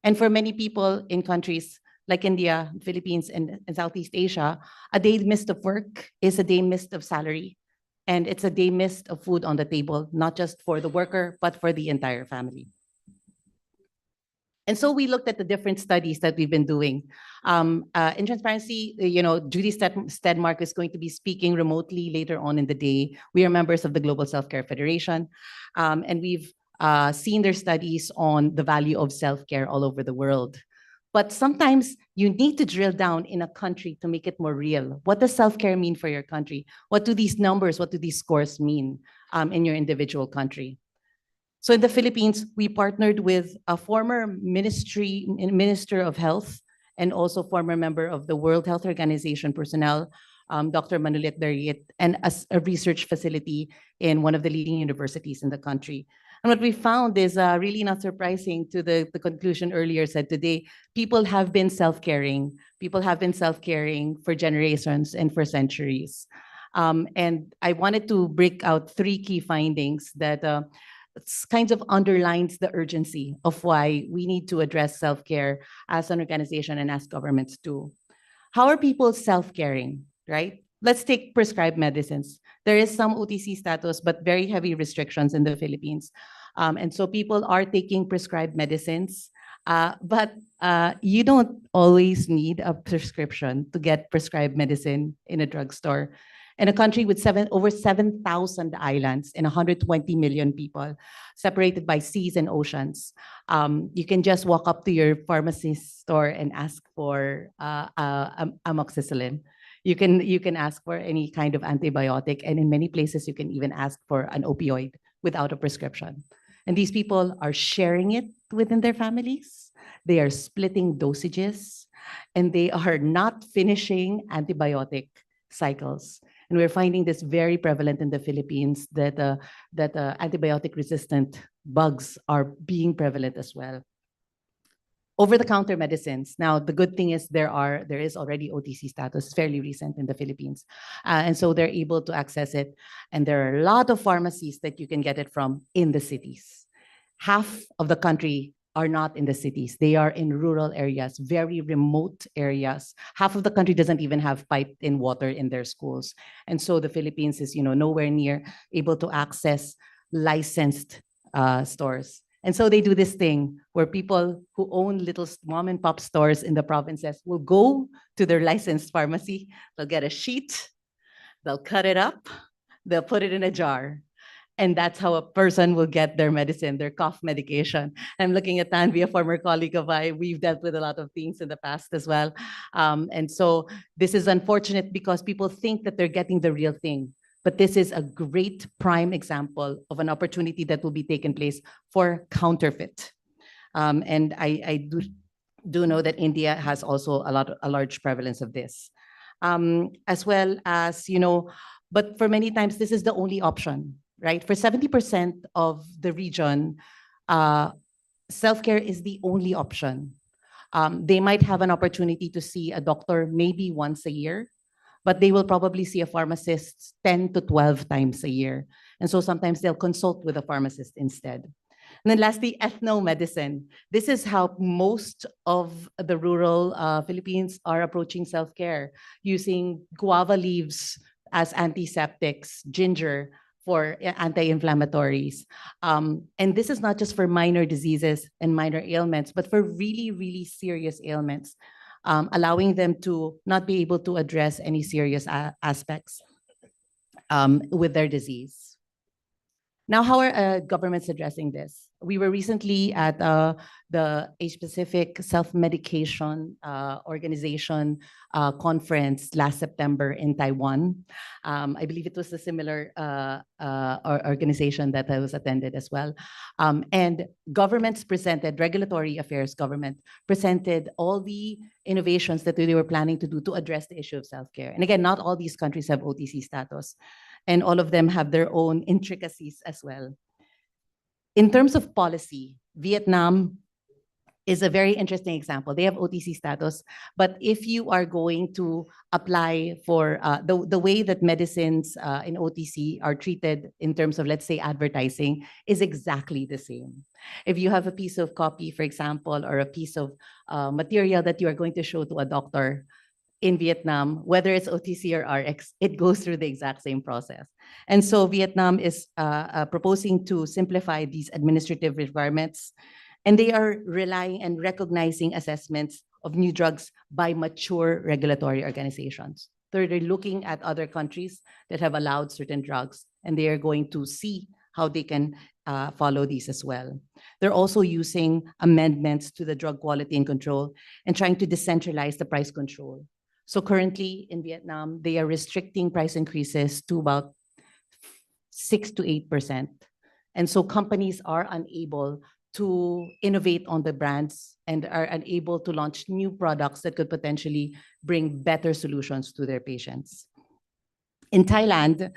And for many people in countries like India, Philippines, and Southeast Asia, a day missed of work is a day missed of salary. And it's a day missed of food on the table, not just for the worker, but for the entire family. And so we looked at the different studies that we've been doing. In transparency, Judy Stedmark is going to be speaking remotely later on in the day. We are members of the Global Self-Care Federation, and we've seen their studies on the value of self-care all over the world. But sometimes you need to drill down in a country to make it more real. What does self-care mean for your country? What do these numbers, what do these scores mean in your individual country? So in the Philippines, we partnered with a former Minister of Health and also former member of the World Health Organization personnel, Dr. Manulet Dariet, and a research facility in one of the leading universities in the country. And what we found is really not surprising to the conclusion earlier said today. People have been self-caring. People have been self-caring for generations and for centuries. And I wanted to break out 3 key findings that kind of underlines the urgency of why we need to address self-care as an organization and as governments too. How are people self-caring, right? Let's take prescribed medicines. There is some OTC status, but very heavy restrictions in the Philippines. And so people are taking prescribed medicines, but you don't always need a prescription to get prescribed medicine in a drugstore. In a country with over 7,000 islands and 120 million people, separated by seas and oceans, you can just walk up to your pharmacy store and ask for amoxicillin. You can ask for any kind of antibiotic, and in many places you can even ask for an opioid without a prescription. And these people are sharing it within their families. They are splitting dosages, and they are not finishing antibiotic cycles. And we're finding this very prevalent in the Philippines, that antibiotic-resistant bugs are being prevalent as well. Over-the-counter medicines. Now, the good thing is there is already OTC status, fairly recent in the Philippines. And so they're able to access it. And there are a lot of pharmacies that you can get it from in the cities. Half of the country are not in the cities. They are in rural areas, very remote areas. Half of the country doesn't even have piped-in water in their schools. And so the Philippines is, nowhere near able to access licensed stores. And so they do this thing where people who own little mom and pop stores in the provinces will go to their licensed pharmacy. They'll get a sheet, they'll cut it up, they'll put it in a jar. And that's how a person will get their medicine, their cough medication. I'm looking at Tanvi, a former colleague of mine. We've dealt with a lot of things in the past as well. And so this is unfortunate because people think that they're getting the real thing. But this is a great prime example of an opportunity that will be taken place for counterfeit. And I do know that India has also a large prevalence of this. As well as, but for many times, this is the only option. Right? For 70% of the region, self-care is the only option. They might have an opportunity to see a doctor maybe once a year, but they will probably see a pharmacist 10 to 12 times a year. And so sometimes they'll consult with a pharmacist instead. And then lastly, ethnomedicine. This is how most of the rural Philippines are approaching self-care, using guava leaves as antiseptics, ginger for anti-inflammatories. And this is not just for minor diseases and minor ailments, but for really, really serious ailments, allowing them to not be able to address any serious aspects with their disease. Now, how are governments addressing this? We were recently at the Asia-Pacific Self-Medication Organization conference last September in Taiwan. I believe it was a similar organization that I was attended as well. And governments presented, regulatory affairs government presented all the innovations that they were planning to do to address the issue of self-care. And again, not all these countries have OTC status, and all of them have their own intricacies as well. In terms of policy, Vietnam is a very interesting example. They have OTC status, but if you are going to apply for the way that medicines in OTC are treated in terms of, let's say, advertising is exactly the same. If you have a piece of copy, for example, or a piece of material that you are going to show to a doctor, in Vietnam, whether it's OTC or RX, it goes through the exact same process. And so Vietnam is proposing to simplify these administrative requirements, and they are relying and recognizing assessments of new drugs by mature regulatory organizations. They're looking at other countries that have allowed certain drugs, and they are going to see how they can follow these as well. They're also using amendments to the drug quality and control and trying to decentralize the price control. So currently in Vietnam, they are restricting price increases to about 6 to 8%. And so companies are unable to innovate on the brands and are unable to launch new products that could potentially bring better solutions to their patients. In Thailand,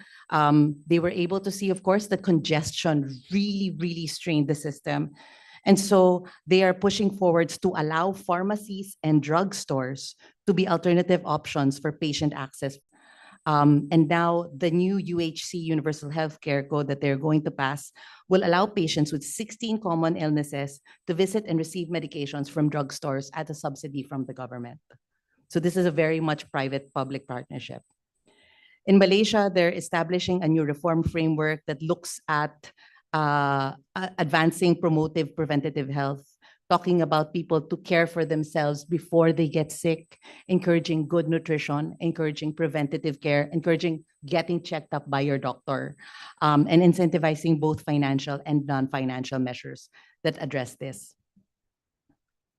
they were able to see, of course, that congestion really, really strained the system. And so they are pushing forwards to allow pharmacies and drugstores to be alternative options for patient access And now the new UHC Universal Healthcare Code that they're going to pass will allow patients with 16 common illnesses to visit and receive medications from drugstores at a subsidy from the government. So this is a very much private-public partnership. In Malaysia, they're establishing a new reform framework that looks at advancing promotive preventative health, talking about people to care for themselves before they get sick, encouraging good nutrition, encouraging preventative care, encouraging getting checked up by your doctor, and incentivizing both financial and non-financial measures that address this.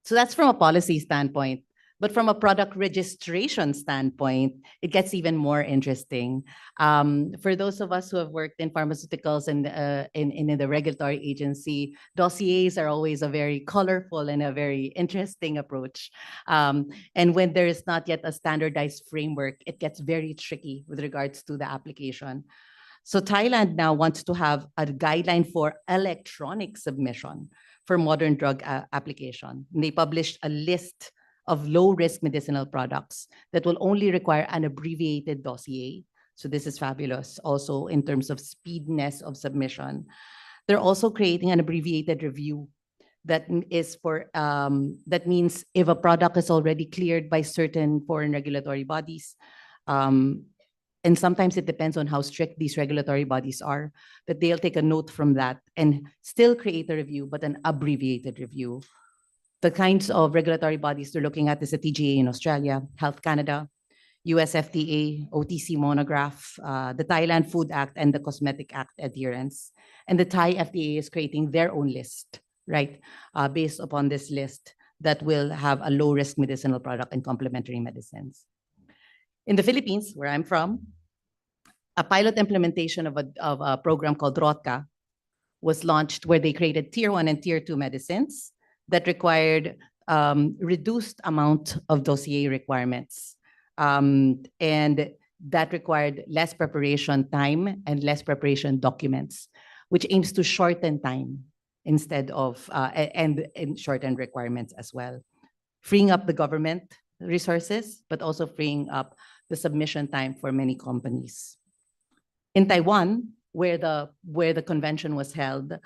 So that's from a policy standpoint. But from a product registration standpoint, it gets even more interesting. For those of us who have worked in pharmaceuticals and in the regulatory agency, dossiers are always a very colorful and a very interesting approach. And when there is not yet a standardized framework, it gets very tricky with regards to the application. So Thailand now wants to have a guideline for electronic submission for modern drug application. And they published a list of low-risk medicinal products that will only require an abbreviated dossier. So this is fabulous also in terms of speediness of submission. They're also creating an abbreviated review that is for, that means if a product is already cleared by certain foreign regulatory bodies, and sometimes it depends on how strict these regulatory bodies are, that they'll take a note from that and still create a review, but an abbreviated review. The kinds of regulatory bodies they're looking at is the TGA in Australia, Health Canada, US FDA, OTC monograph, the Thailand Food Act, and the Cosmetic Act adherence. And the Thai FDA is creating their own list, right, based upon this list that will have a low-risk medicinal product and complementary medicines. In the Philippines, where I'm from, a pilot implementation of a program called ROTCA was launched where they created tier 1 and tier 2 medicines that required reduced amount of dossier requirements. And that required less preparation time and less preparation documents, which aims to shorten time instead of, and shorten requirements as well. Freeing up the government resources, but also freeing up the submission time for many companies. In Taiwan, where the convention was held,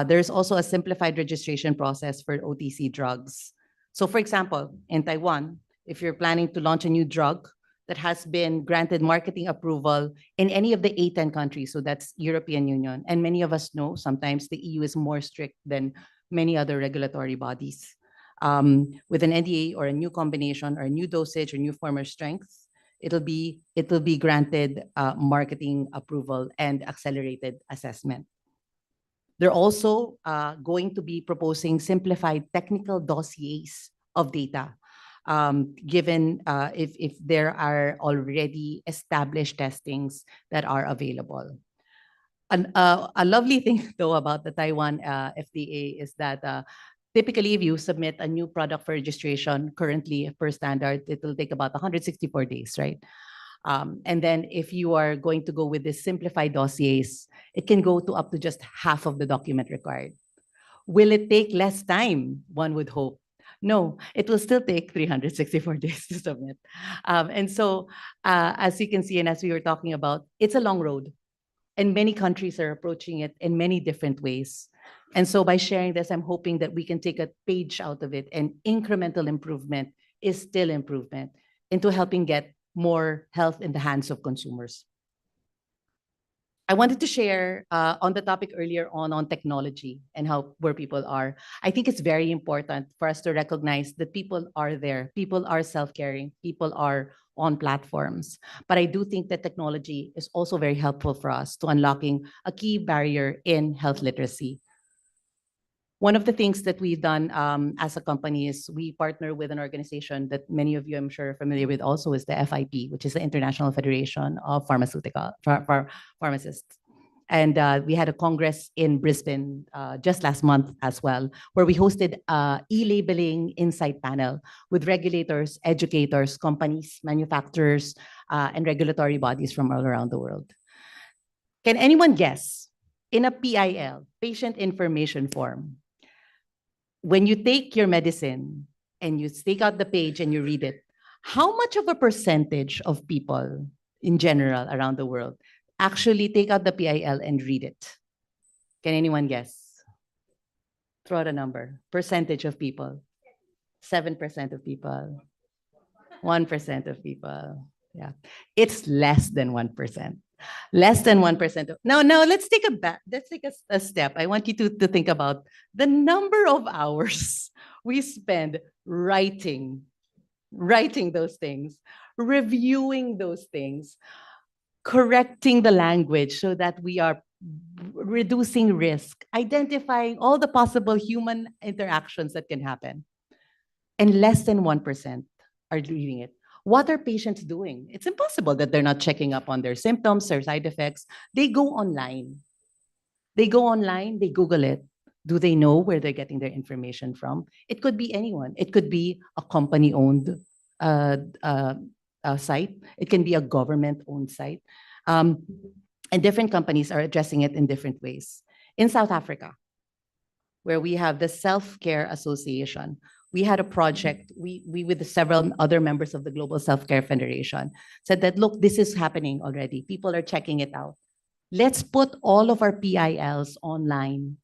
there's also a simplified registration process for OTC drugs. So for example, in Taiwan, if you're planning to launch a new drug that has been granted marketing approval in any of the A10 countries, so that's European Union, and many of us know sometimes the EU is more strict than many other regulatory bodies. With an NDA or a new combination or a new dosage or new form or strength, it'll be granted marketing approval and accelerated assessment. They're also going to be proposing simplified technical dossiers of data, given if there are already established testings that are available. A lovely thing though about the Taiwan FDA is that typically, if you submit a new product for registration, currently per standard, it will take about 164 days, right? And then if you are going to go with the simplified dossiers, it can go to up to just half of the document required. Will it take less time? One would hope. No, it will still take 364 days to submit. And so, as you can see, and as we were talking about, it's a long road. And many countries are approaching it in many different ways. And so by sharing this, I'm hoping that we can take a page out of it, and incremental improvement is still improvement into helping get more health in the hands of consumers. I wanted to share on the topic earlier on technology and where people are. I think it's very important for us to recognize that people are there. People are self-caring. People are on platforms. But I do think that technology is also very helpful for us to unlocking a key barrier in health literacy. One of the things that we've done as a company is we partner with an organization that many of you, I'm sure, are familiar with also, is the FIP, which is the International Federation of Pharmacists. And we had a congress in Brisbane just last month as well, where we hosted an e-labeling insight panel with regulators, educators, companies, manufacturers, and regulatory bodies from all around the world. Can anyone guess, in a PIL, patient information form, when you take your medicine and you take out the page and you read it, how much of a percentage of people in general around the world, actually take out the PIL and read it? Can anyone guess? Throw out a number. Percentage of people. 7% of people. 1% of people. Yeah. It's less than 1%. Less than 1% of. Now, let's take a step. I want you to think about the number of hours we spend writing those things, reviewing those things, correcting the language so that we are reducing risk, identifying all the possible human interactions that can happen. And less than 1% are reading it. What are patients doing? It's impossible that they're not checking up on their symptoms or side effects. They go online. They Google it. Do they know where they're getting their information from? It could be anyone. It could be a company-owned site. It can be a government-owned site. And different companies are addressing it in different ways. In South Africa, where we have the Self-Care Association, we had a project, we with several other members of the Global Self-Care Federation, said that, look, this is happening already. People are checking it out. Let's put all of our PILs online.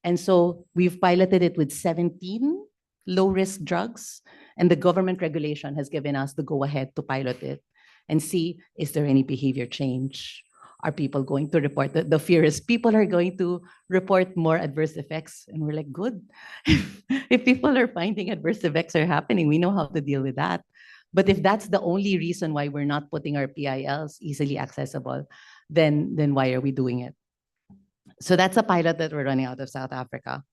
And so we've piloted it with 17 low-risk drugs, and the government regulation has given us the go-ahead to pilot it and see, is there any behavior change? Are people going to report? The fear is people are going to report more adverse effects. And we're like, good. If people are finding adverse effects are happening, we know how to deal with that. But if that's the only reason why we're not putting our PILs easily accessible, then why are we doing it? So that's a pilot that we're running out of South Africa.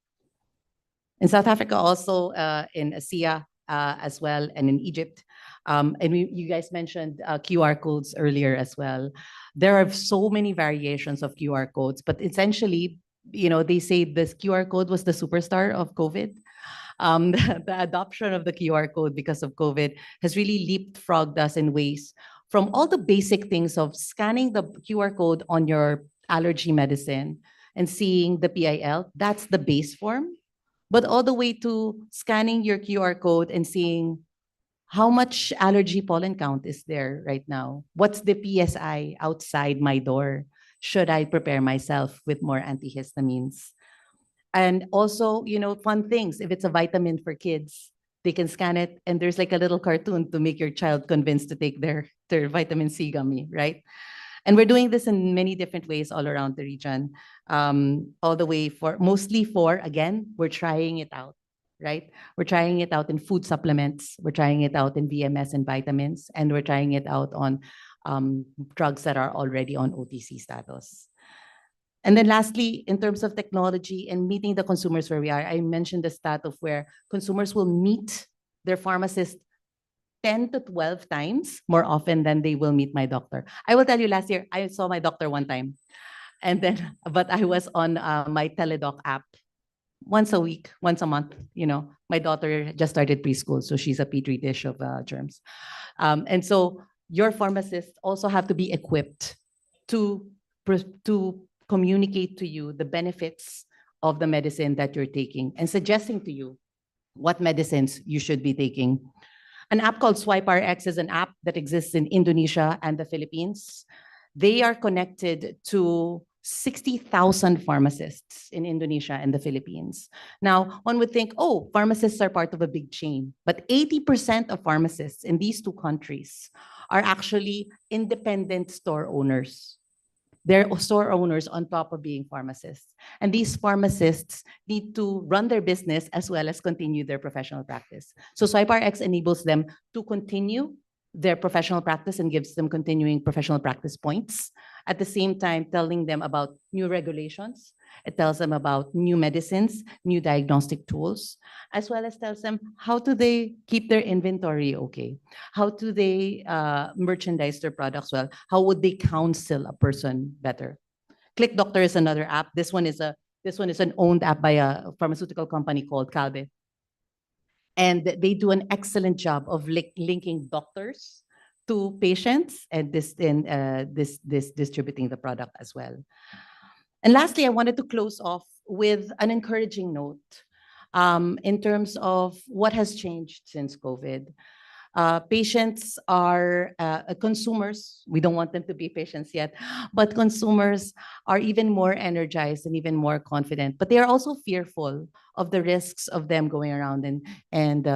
In South Africa, also in ASEA as well, and in Egypt. And you guys mentioned QR codes earlier as well. There are so many variations of QR codes, but essentially, they say this QR code was the superstar of COVID. The adoption of the QR code because of COVID has really leapfrogged us in ways from all the basic things of scanning the QR code on your allergy medicine and seeing the PIL, that's the base form, but all the way to scanning your QR code and seeing how much allergy pollen count is there right now? What's the PSI outside my door? Should I prepare myself with more antihistamines? And also, fun things. If it's a vitamin for kids, they can scan it and there's like a little cartoon to make your child convinced to take their vitamin C gummy, right? And we're doing this in many different ways all around the region, all the way mostly for, again, we're trying it out, right? We're trying it out in food supplements, we're trying it out in VMS and vitamins, and we're trying it out on drugs that are already on OTC status. And then lastly, in terms of technology and meeting the consumers where we are, I mentioned the stat of where consumers will meet their pharmacist 10 to 12 times more often than they will meet my doctor. I will tell you, last year, I saw my doctor one time. But I was on my Teledoc app once a week, once a month. My daughter just started preschool, so she's a petri dish of germs. And so your pharmacists also have to be equipped to communicate to you the benefits of the medicine that you're taking and suggesting to you what medicines you should be taking. An app called SwipeRx is an app that exists in Indonesia and the Philippines. They are connected to 60,000 pharmacists in Indonesia and the Philippines. Now, one would think, oh, pharmacists are part of a big chain, but 80% of pharmacists in these two countries are actually independent store owners. They're store owners on top of being pharmacists. And these pharmacists need to run their business as well as continue their professional practice. So SwipeRx enables them to continue their professional practice and gives them continuing professional practice points. At the same time, telling them about new regulations. It tells them about new medicines, new diagnostic tools, as well as tells them how do they keep their inventory okay? How do they merchandise their products well? How would they counsel a person better? Click Doctor is another app. This one is an owned app by a pharmaceutical company called Calbe. And they do an excellent job of linking doctors to patients and distributing the product as well. And lastly, I wanted to close off with an encouraging note in terms of what has changed since COVID. Patients are consumers. We don't want them to be patients yet, but consumers are even more energized and even more confident. But they are also fearful of the risks of them going around, and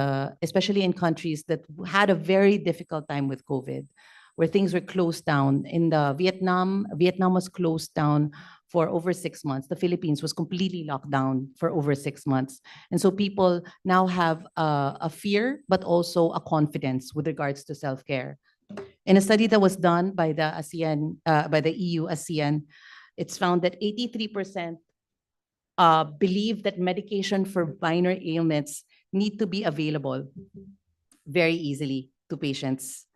especially in countries that had a very difficult time with COVID, where things were closed down. In the Vietnam was closed down for over 6 months. The Philippines was completely locked down for over 6 months. And so people now have a fear, but also a confidence with regards to self-care. In a study that was done by the ASEAN, by the EU ASEAN, it's found that 83% believe that medication for minor ailments need to be available very easily to patients.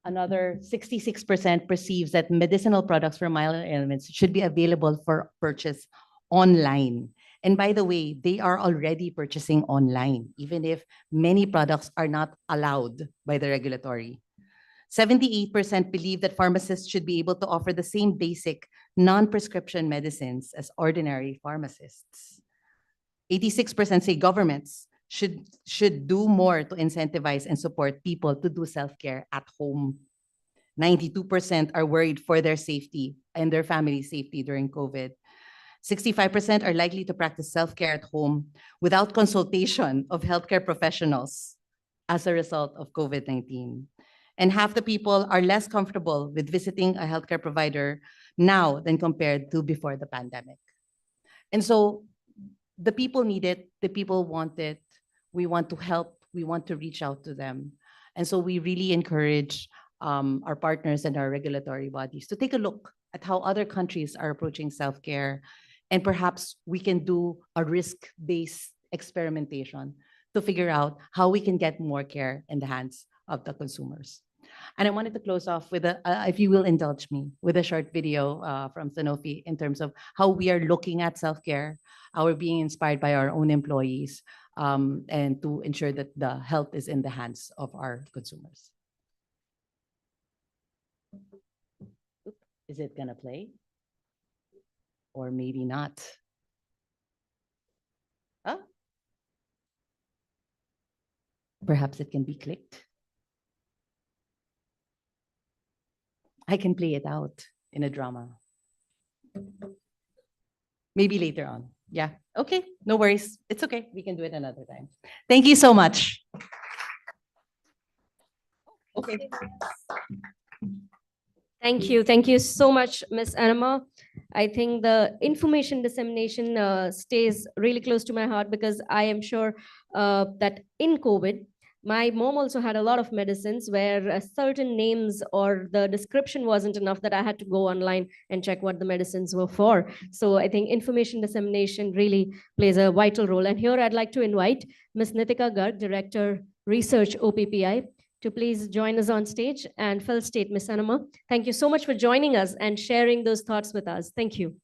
Another 66% perceives that medicinal products for minor ailments should be available for purchase online. And by the way, they are already purchasing online, even if many products are not allowed by the regulatory. 78% believe that pharmacists should be able to offer the same basic non-prescription medicines as ordinary pharmacists. 86% say governments should do more to incentivize and support people to do self-care at home. 92% are worried for their safety and their family's safety during COVID. 65% are likely to practice self-care at home without consultation of healthcare professionals as a result of COVID-19. And half the people are less comfortable with visiting a healthcare provider now than compared to before the pandemic. And so the people need it, the people want it. We want to help, we want to reach out to them. And so we really encourage our partners and our regulatory bodies to take a look at how other countries are approaching self-care. And perhaps we can do a risk-based experimentation to figure out how we can get more care in the hands of the consumers. And I wanted to close off with, if you will indulge me, with a short video from Sanofi in terms of how we are looking at self-care, how we're being inspired by our own employees, and to ensure that the health is in the hands of our consumers. Is it gonna play? Or maybe not? Oh. Perhaps it can be clicked. I can play it out in a drama. Maybe later on. Yeah, okay, no worries. It's okay, we can do it another time. Thank you so much. Okay. Thank you so much, Ms. Anima. I think the information dissemination stays really close to my heart, because I am sure that in COVID, my mom also had a lot of medicines where certain names or the description wasn't enough, that I had to go online and check what the medicines were for. So I think information dissemination really plays a vital role. And here I'd like to invite Ms. Nitika Garg, Director, Research, OPPI, to please join us on stage and fill state. Ms. Anima, thank you so much for joining us and sharing those thoughts with us. Thank you.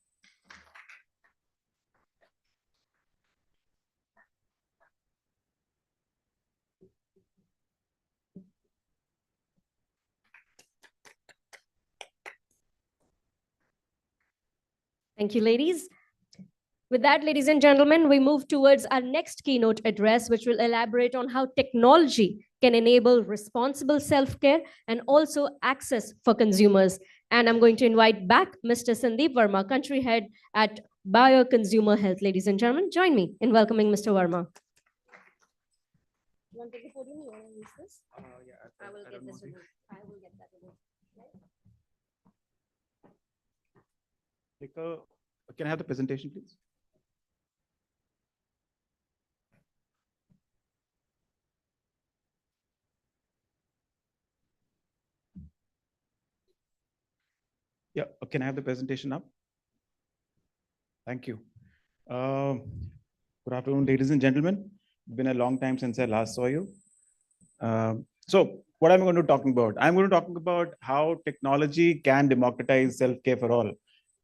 Thank you, ladies. With that, ladies and gentlemen, we move towards our next keynote address, which will elaborate on how technology can enable responsible self-care and also access for consumers. And I'm going to invite back Mr. Sandeep Verma, Country Head at Bayer Consumer Health. Ladies and gentlemen, join me in welcoming Mr. Verma. You want to take the podium? You want to use this? Yeah, I will get this removed. I will get that removed. Can I have the presentation, please? Yeah, can I have the presentation up? Thank you. Good afternoon, ladies and gentlemen. It's been a long time since I last saw you. So what am I going to talk about? I'm going to talk about how technology can democratize self-care for all.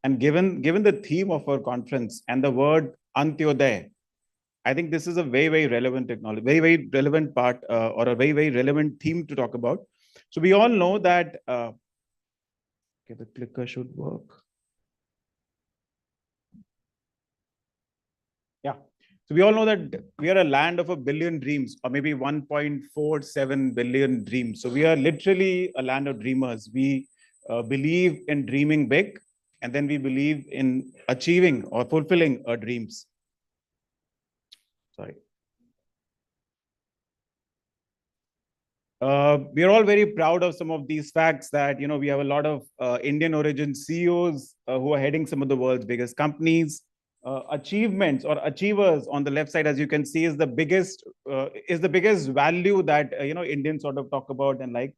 And given the theme of our conference and the word Antyodaya, I think this is a very, very relevant technology, very, very relevant part or a very, very relevant theme to talk about. So we all know that, okay, the clicker should work. Yeah. So we all know that we are a land of a billion dreams, or maybe 1.47 billion dreams. So we are literally a land of dreamers. We believe in dreaming big, and then we believe in achieving or fulfilling our dreams. Sorry. We are all very proud of some of these facts that, we have a lot of Indian origin CEOs who are heading some of the world's biggest companies. Achievements or achievers on the left side, as you can see, is the biggest value that, Indians sort of talk about and like.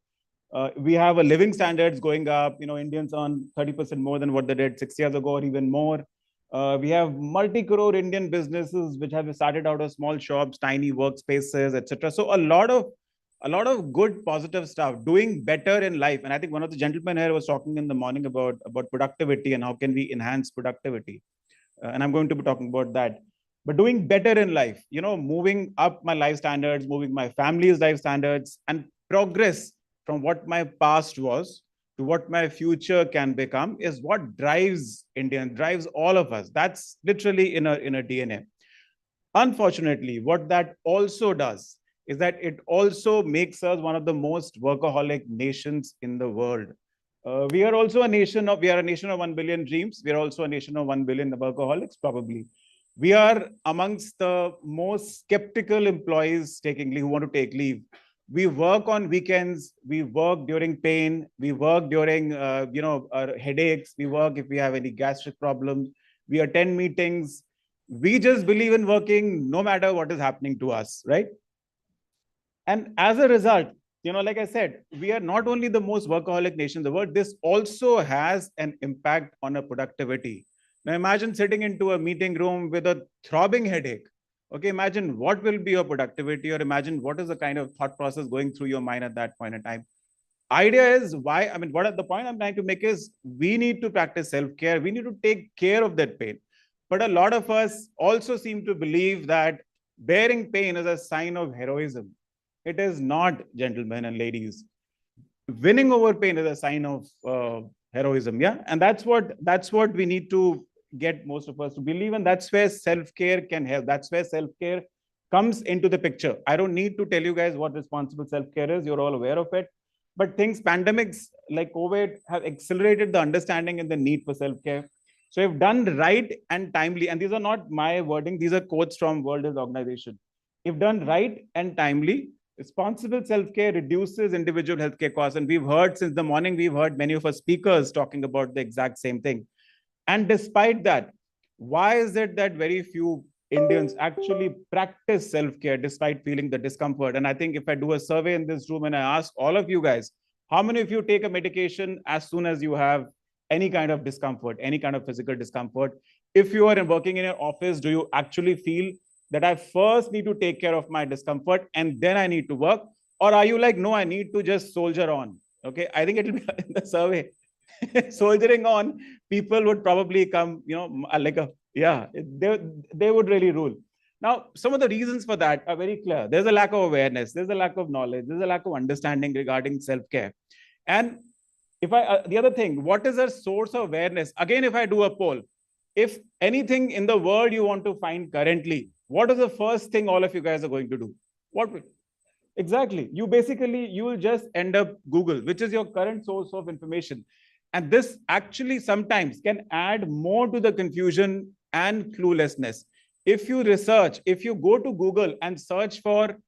We have a living standards going up. Indians earn 30% more than what they did 6 years ago or even more. We have multi-crore Indian businesses which have started out of small shops, tiny workspaces, etc. So a lot of good positive stuff, doing better in life. And I think one of the gentlemen here was talking in the morning about productivity and how can we enhance productivity. And I'm going to be talking about that. But doing better in life, moving up my life standards, moving my family's life standards, and progress from what my past was to what my future can become is what drives India, drives all of us. That's literally in a DNA. Unfortunately, what that also does is that it also makes us one of the most workaholic nations in the world. We are a nation of 1 billion dreams. We are also a nation of 1 billion workaholics, probably. We are amongst the most skeptical employees who want to take leave. We work on weekends. We work during pain. We work during, our headaches. We work if we have any gastric problems. We attend meetings. We just believe in working no matter what is happening to us, right? And as a result, like I said, we are not only the most workaholic nation in the world, this also has an impact on our productivity. Now imagine sitting into a meeting room with a throbbing headache. Okay, imagine what will be your productivity, or imagine what is the kind of thought process going through your mind at that point in time. Idea is what the point I'm trying to make is we need to practice self-care. We need to take care of that pain. But a lot of us also seem to believe that bearing pain is a sign of heroism. It is not, gentlemen and ladies. Winning over pain is a sign of heroism, yeah? And that's what we need to get most of us to believe, and that's where self-care can help. That's where self-care comes into the picture. I don't need to tell you guys what responsible self-care is. You're all aware of it. But pandemics like COVID have accelerated the understanding and the need for self-care. So if done right and timely, and these are not my wording, these are quotes from World Health Organization. If done right and timely, responsible self-care reduces individual healthcare costs. And we've heard since the morning, we've heard many of our speakers talking about the exact same thing. And despite that, why is it that very few Indians actually practice self-care despite feeling the discomfort? And I think if I do a survey in this room and I ask all of you guys, how many of you take a medication as soon as you have any kind of discomfort, any kind of physical discomfort? If you are working in your office, do you actually feel that I first need to take care of my discomfort and then I need to work? Or are you like, no, I need to just soldier on? Okay, I think it'll be in the survey. Soldiering on, people would probably come, they would really rule. Now, some of the reasons for that are very clear. There's a lack of awareness. There's a lack of knowledge. There's a lack of understanding regarding self-care. And the other thing, what is our source of awareness? Again, if I do a poll, if anything in the world you want to find currently, what is the first thing all of you guys are going to do? Exactly. You will just end up Google, which is your current source of information. And this actually sometimes can add more to the confusion and cluelessness. If you go to Google and search for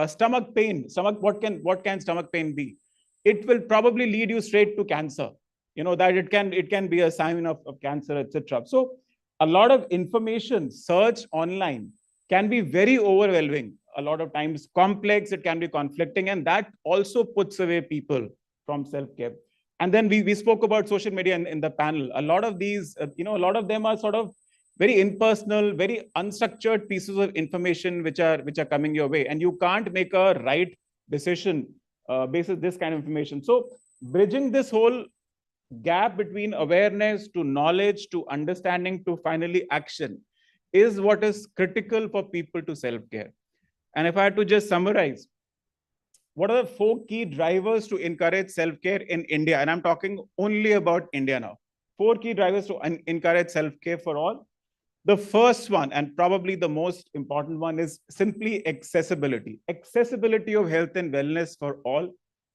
stomach pain, what can stomach pain be? It will probably lead you straight to cancer. That it can be a sign of cancer, etc. So a lot of information search online can be very overwhelming. A lot of times complex, it can be conflicting, and that also puts away people from self-care. And then we spoke about social media in the panel. A lot of these, a lot of them are sort of very impersonal, very unstructured pieces of information which are coming your way, and you can't make a right decision based on this kind of information. So bridging this whole gap between awareness to knowledge to understanding to finally action is what is critical for people to self-care. And if I had to just summarize, what are the 4 key drivers to encourage self-care in India? And I'm talking only about India now. 4 key drivers to encourage self-care for all. The first one, and probably the most important one, is simply accessibility. Accessibility of health and wellness for all,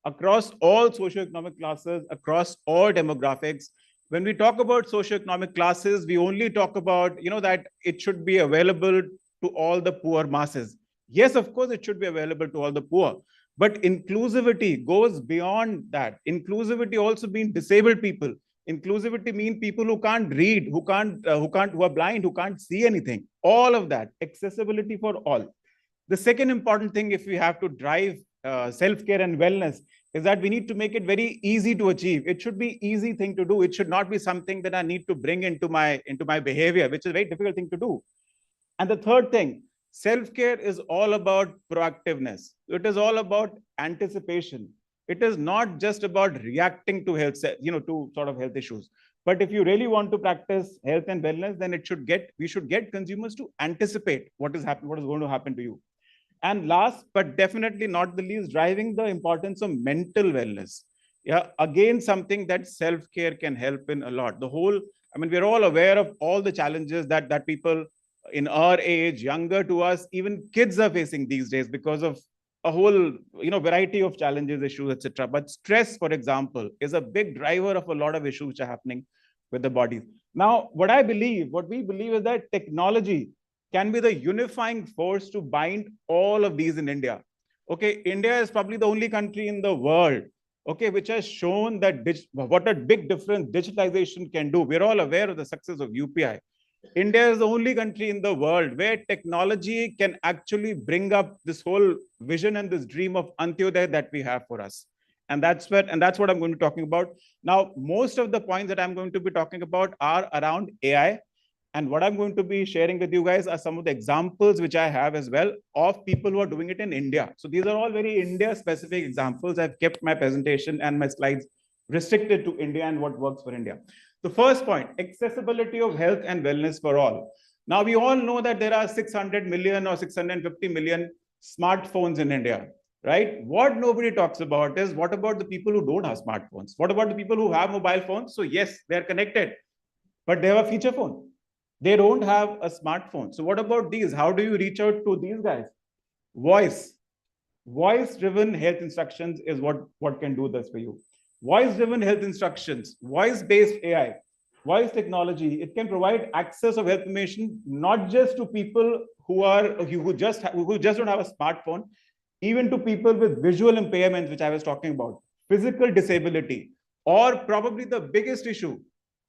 across all socioeconomic classes, across all demographics. When we talk about socioeconomic classes, we only talk about, that it should be available to all the poor masses. Yes, of course, it should be available to all the poor. But inclusivity goes beyond that. Inclusivity also means disabled people. Inclusivity means people who can't read, who are blind, who can't see anything. All of that, accessibility for all. The second important thing, if we have to drive self-care and wellness, is that we need to make it very easy to achieve. It should be easy thing to do. It should not be something that I need to bring into my behavior, which is a very difficult thing to do. And the third thing, self-care is all about proactiveness. It is all about anticipation. It is not just about reacting to health, to sort of health issues. But if you really want to practice health and wellness, then we should get consumers to anticipate what is going to happen to you. And last, but definitely not the least, driving the importance of mental wellness. Yeah, again, something that self-care can help in a lot. We're all aware of all the challenges that people in our age, younger to us, even kids are facing these days because of a whole variety of challenges, issues, etc. But stress, for example, is a big driver of a lot of issues which are happening with the bodies. Now, what we believe is that technology can be the unifying force to bind all of these in India. Okay, India is probably the only country in the world, okay, which has shown that what a big difference digitalization can do. We're all aware of the success of UPI. India is the only country in the world where technology can actually bring up this whole vision and this dream of Antyodaya that we have for us. And that's what I'm going to be talking about. Now, most of the points that I'm going to be talking about are around AI. And what I'm going to be sharing with you guys are some of the examples which I have as well of people who are doing it in India. So these are all very India-specific examples. I've kept my presentation and my slides restricted to India and what works for India. The first point, accessibility of health and wellness for all. Now, we all know that there are 600 million or 650 million smartphones in India, right? What nobody talks about is, what about the people who don't have smartphones? What about the people who have mobile phones? So yes, they're connected, but they have a feature phone. They don't have a smartphone. So what about these? How do you reach out to these guys? Voice-driven health instructions is what can do this for you. Voice-driven health instructions, voice-based AI, voice technology, it can provide access of health information not just to people who just don't have a smartphone, even to people with visual impairments, which I was talking about, physical disability, or probably the biggest issue,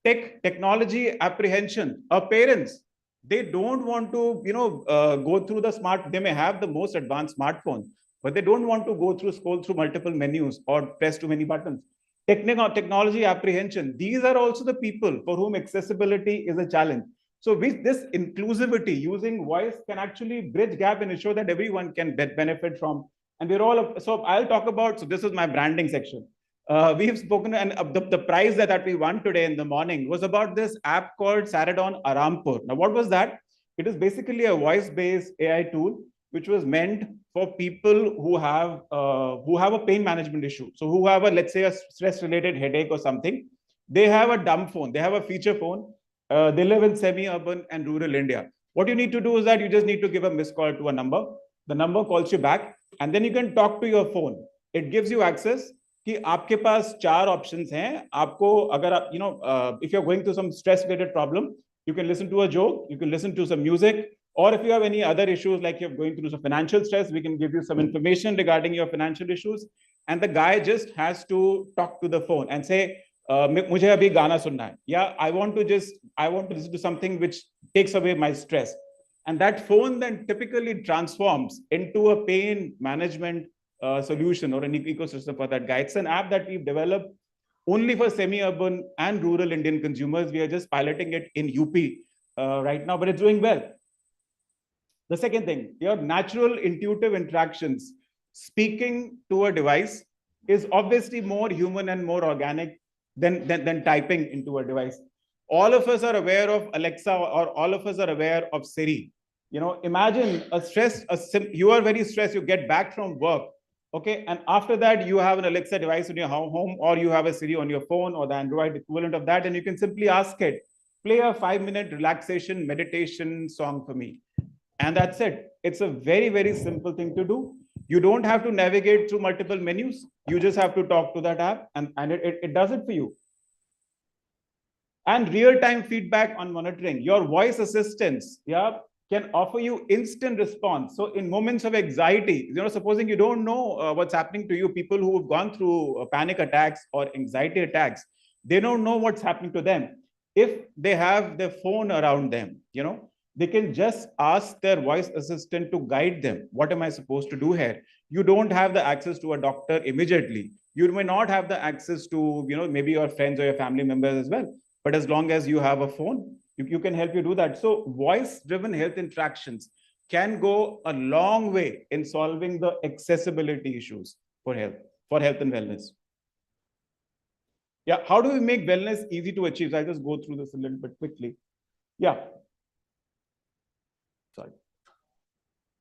technology apprehension. Our parents, they don't want to go through they may have the most advanced smartphone, but they don't want to scroll through multiple menus or press too many buttons. Technology apprehension, these are also the people for whom accessibility is a challenge. So with this inclusivity, using voice can actually bridge gap and ensure that everyone can benefit from. And so I'll talk about, so this is my branding section. We've spoken, and the prize that we won today in the morning was about this app called Saradon Arampur. Now, what was that? It is basically a voice-based AI tool, which was meant for people who have a pain management issue. So who have let's say a stress-related headache or something. They have a dumb phone. They have a feature phone. They live in semi-urban and rural India. What you need to do is that you just need to give a missed call to a number. The number calls you back, and then you can talk to your phone. It gives you access कि आपके पास 4 options हैं. आपको अगर आप if you're going through some stress-related problem, you can listen to a joke, you can listen to some music, or if you have any other issues like you're going through some financial stress, we can give you some information regarding your financial issues. And the guy just has to talk to the phone and say, मुझे अभी गाना सुनना है. Yeah, I want to listen to something which takes away my stress. And that phone then typically transforms into a pain management solution or an ecosystem for that guy. It's an app that we've developed only for semi-urban and rural Indian consumers. We are just piloting it in UP right now, but it's doing well. The second thing, your natural intuitive interactions, speaking to a device is obviously more human and more organic than typing into a device. All of us are aware of Alexa, or all of us are aware of Siri. Imagine you are very stressed, you get back from work. Okay, and after that, you have an Alexa device in your home, or you have a Siri on your phone or the Android equivalent of that, and you can simply ask it, play a 5-minute relaxation meditation song for me. And that's it. It's a very, very simple thing to do. You don't have to navigate through multiple menus. You just have to talk to that app and it does it for you. And real-time feedback on monitoring. Your voice assistants, can offer you instant response. So in moments of anxiety, supposing you don't know what's happening to you, people who have gone through panic attacks or anxiety attacks, they don't know what's happening to them. If they have their phone around them, they can just ask their voice assistant to guide them. What am I supposed to do here? You don't have the access to a doctor immediately. You may not have the access to, maybe your friends or your family members as well. But as long as you have a phone, you can help you do that. So voice-driven health interactions can go a long way in solving the accessibility issues for health and wellness. Yeah, how do we make wellness easy to achieve? So I'll just go through this a little bit quickly. Yeah. Sorry.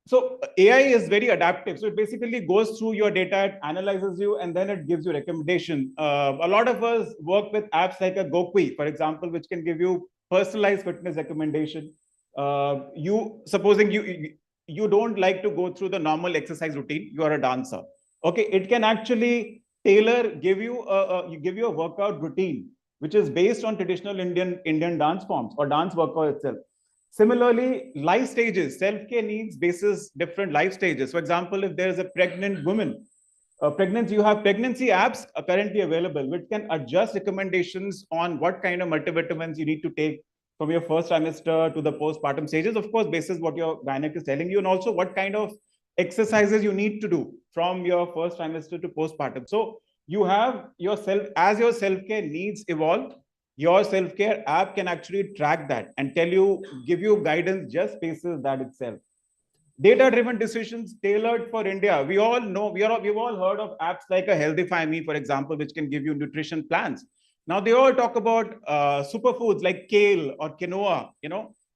So AI is very adaptive. So it basically goes through your data, it analyzes you, and then it gives you recommendation. A lot of us work with apps like a Gokui, for example, which can give you personalized fitness recommendation. Supposing you don't like to go through the normal exercise routine, you are a dancer. Okay, it can actually give you a workout routine, which is based on traditional Indian dance forms or dance workout itself. Similarly, life stages, self-care needs basis different life stages. For example, if there is a pregnant woman, you have pregnancy apps currently available, which can adjust recommendations on what kind of multivitamins you need to take from your first trimester to the postpartum stages, of course, basis what your gynec is telling you, and also what kind of exercises you need to do from your first trimester to postpartum. So you have yourself, as your self-care needs evolve, your self-care app can actually track that and give you guidance just basis that itself. Data-driven decisions tailored for India. We all know, we've all heard of apps like a Healthify Me, for example, which can give you nutrition plans. Now they all talk about superfoods like kale or quinoa,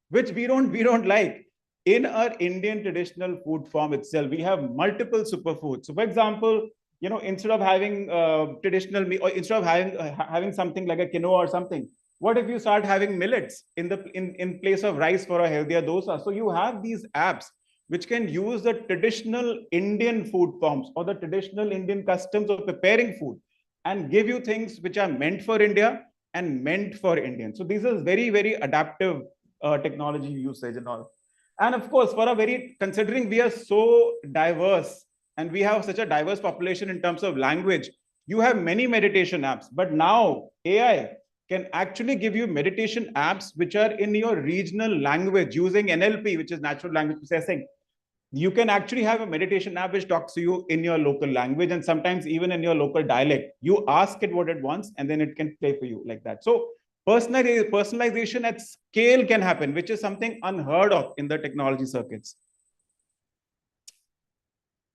which we don't like. In our Indian traditional food form itself, we have multiple superfoods. So for example, instead of having traditional meat, or instead of having something like a quinoa or something, what if you start having millets in place of rice for a healthier dosa? So you have these apps which can use the traditional Indian food forms or the traditional Indian customs of preparing food and give you things which are meant for India and meant for Indians. So these are very, very adaptive technology usage and all. And of course, considering we are so diverse and we have such a diverse population in terms of language, you have many meditation apps, but now AI can actually give you meditation apps which are in your regional language using NLP, which is natural language processing. You can actually have a meditation app which talks to you in your local language and sometimes even in your local dialect. You ask it what it wants and then it can play for you like that. So personalization at scale can happen, which is something unheard of in the technology circuits.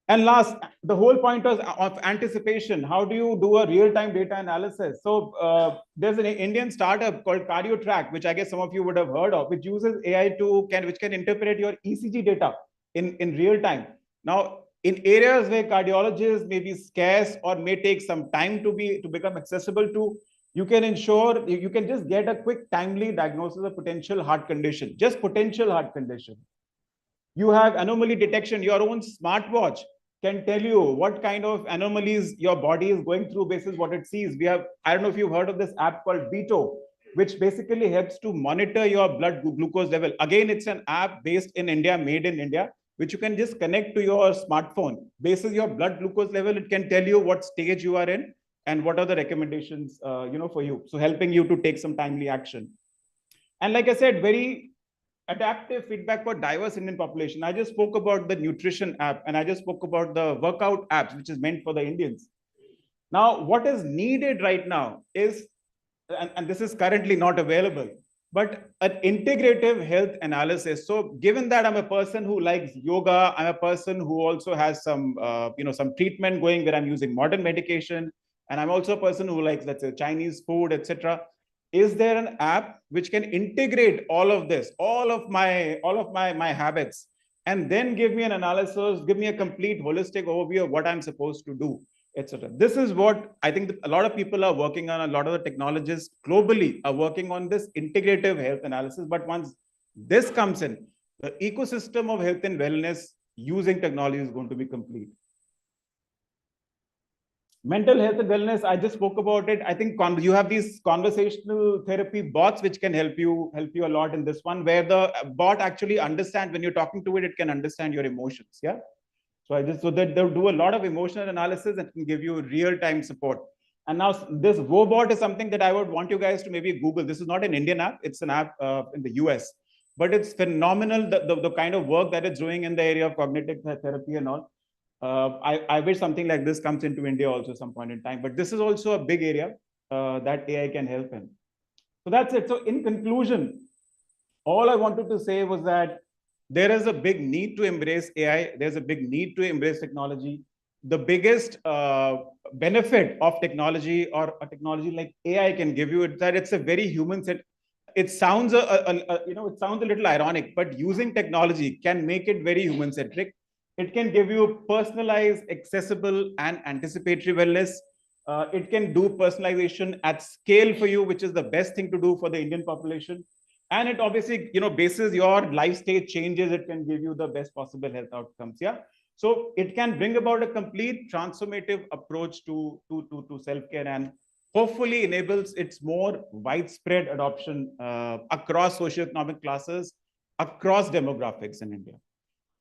And last, the whole point of anticipation. How do you do a real-time data analysis? So there's an Indian startup called CardioTrack, which I guess some of you would have heard of, which uses AI which can interpret your ECG data in real time. Now, in areas where cardiologists may be scarce or may take some time to become accessible to, you can just get a quick, timely diagnosis of potential heart condition, just potential heart condition. You have anomaly detection. Your own smartwatch can tell you what kind of anomalies your body is going through basis what it sees. I don't know if you've heard of this app called Beto, which basically helps to monitor your blood glucose level. Again, it's an app based in India, made in India, which you can just connect to your smartphone. Basis your blood glucose level, it can tell you what stage you are in and what are the recommendations for you. So helping you to take some timely action. And like I said, very adaptive feedback for diverse Indian population. I just spoke about the nutrition app and I just spoke about the workout apps, which is meant for the Indians. Now, what is needed right now is, and this is currently not available, but an integrative health analysis. So given that I'm a person who likes yoga, I'm a person who also has some treatment going where I'm using modern medication, and I'm also a person who likes, let's say, Chinese food, etc. Is there an app which can integrate all of this, all of my habits, and then give me an analysis, give me a complete holistic overview of what I'm supposed to do etc. This is what I think a lot of people are working on. A lot of the technologists globally are working on this integrative health analysis. But once this comes in, the ecosystem of health and wellness using technology is going to be complete. Mental health and wellness, I just spoke about it. I think you have these conversational therapy bots which can help you a lot in this one, where the bot actually understands when you're talking to it, it can understand your emotions. Yeah. So that they'll do a lot of emotional analysis and can give you real-time support. And now this robot is something that I would want you guys to maybe Google. This is not an Indian app; it's an app in the US. But it's phenomenal the kind of work that it's doing in the area of cognitive therapy and all. I wish something like this comes into India also some point in time. But this is also a big area that AI can help in. So that's it. So in conclusion, all I wanted to say was that there is a big need to embrace AI. There's a big need to embrace technology. The biggest benefit of technology or a technology like AI can give you is that it's a very human set. It sounds it sounds a little ironic, but using technology can make it very human centric. It can give you personalized, accessible, and anticipatory wellness. It can do personalization at scale for you, which is the best thing to do for the Indian population. And it obviously, bases your life stage changes. It can give you the best possible health outcomes. Yeah. So it can bring about a complete transformative approach to self-care and hopefully enables its more widespread adoption across socioeconomic classes, across demographics in India.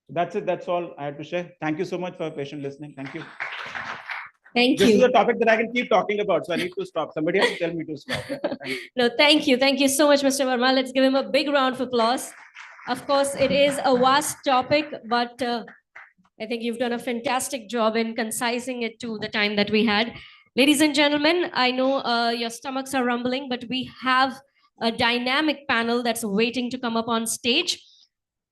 That's it. That's all I had to share. Thank you so much for patient listening. Thank you. Thank This you. is a topic that I can keep talking about, so I need to stop. Somebody has to tell me to stop. No, thank you. Thank you so much, Mr. Verma. Let's give him a big round of applause. Of course, it is a vast topic, but I think you've done a fantastic job in concising it to the time that we had. Ladies and gentlemen, I know your stomachs are rumbling, but we have a dynamic panel that's waiting to come up on stage.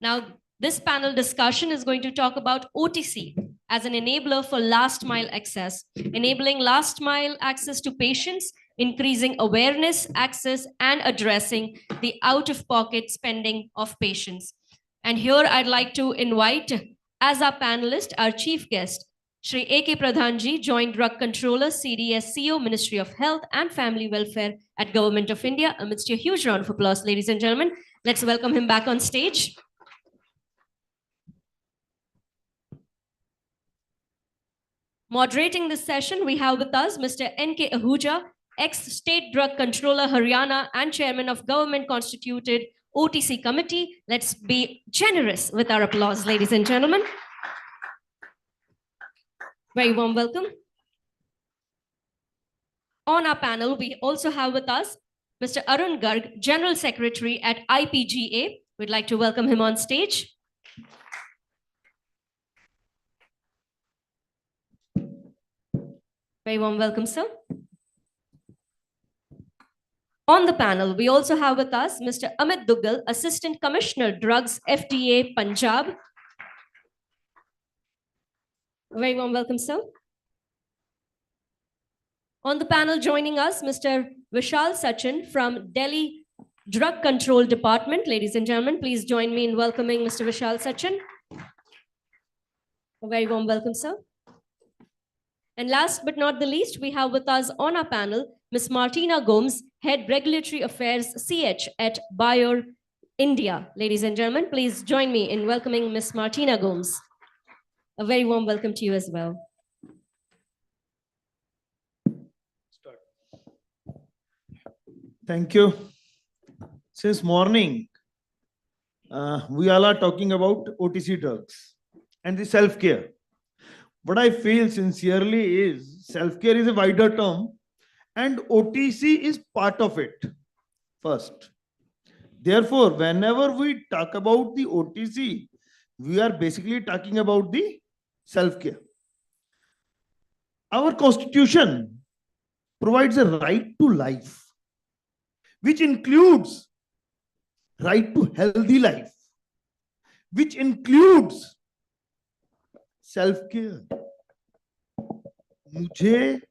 Now, this panel discussion is going to talk about OTC as an enabler for last mile access, enabling last mile access to patients, increasing awareness, access, and addressing the out-of-pocket spending of patients. And here I'd like to invite, as our panelist, our chief guest, Shri A.K. Pradhanji, Joint Drug Controller, CDS CO, Ministry of Health and Family Welfare at Government of India. Amidst a huge round of applause, ladies and gentlemen, let's welcome him back on stage. Moderating this session, we have with us Mr. N.K. Ahuja, ex-State Drug Controller, Haryana, and Chairman of Government-constituted OTC Committee. Let's be generous with our applause, ladies and gentlemen. Very warm welcome. On our panel, we also have with us Mr. Arun Garg, General Secretary at IPGA. We'd like to welcome him on stage. Very warm welcome, sir. On the panel, we also have with us Mr. Amit Duggal, Assistant Commissioner, Drugs, FDA, Punjab. Very warm welcome, sir. On the panel joining us, Mr. Vishal Sachin from Delhi Drug Control Department. Ladies and gentlemen, please join me in welcoming Mr. Vishal Sachin. A very warm welcome, sir. And last but not the least, we have with us on our panel, Ms. Martina Gomes, Head Regulatory Affairs CH at Bayer, India. Ladies and gentlemen, please join me in welcoming Ms. Martina Gomes. A very warm welcome to you as well. Thank you. Since morning, we all are talking about OTC drugs and the self-care. What I feel sincerely is self-care is a wider term and OTC is part of it first. Therefore, whenever we talk about the OTC, we are basically talking about the self-care. Our constitution provides a right to life, which includes right to healthy life, which includes self-care. मुझे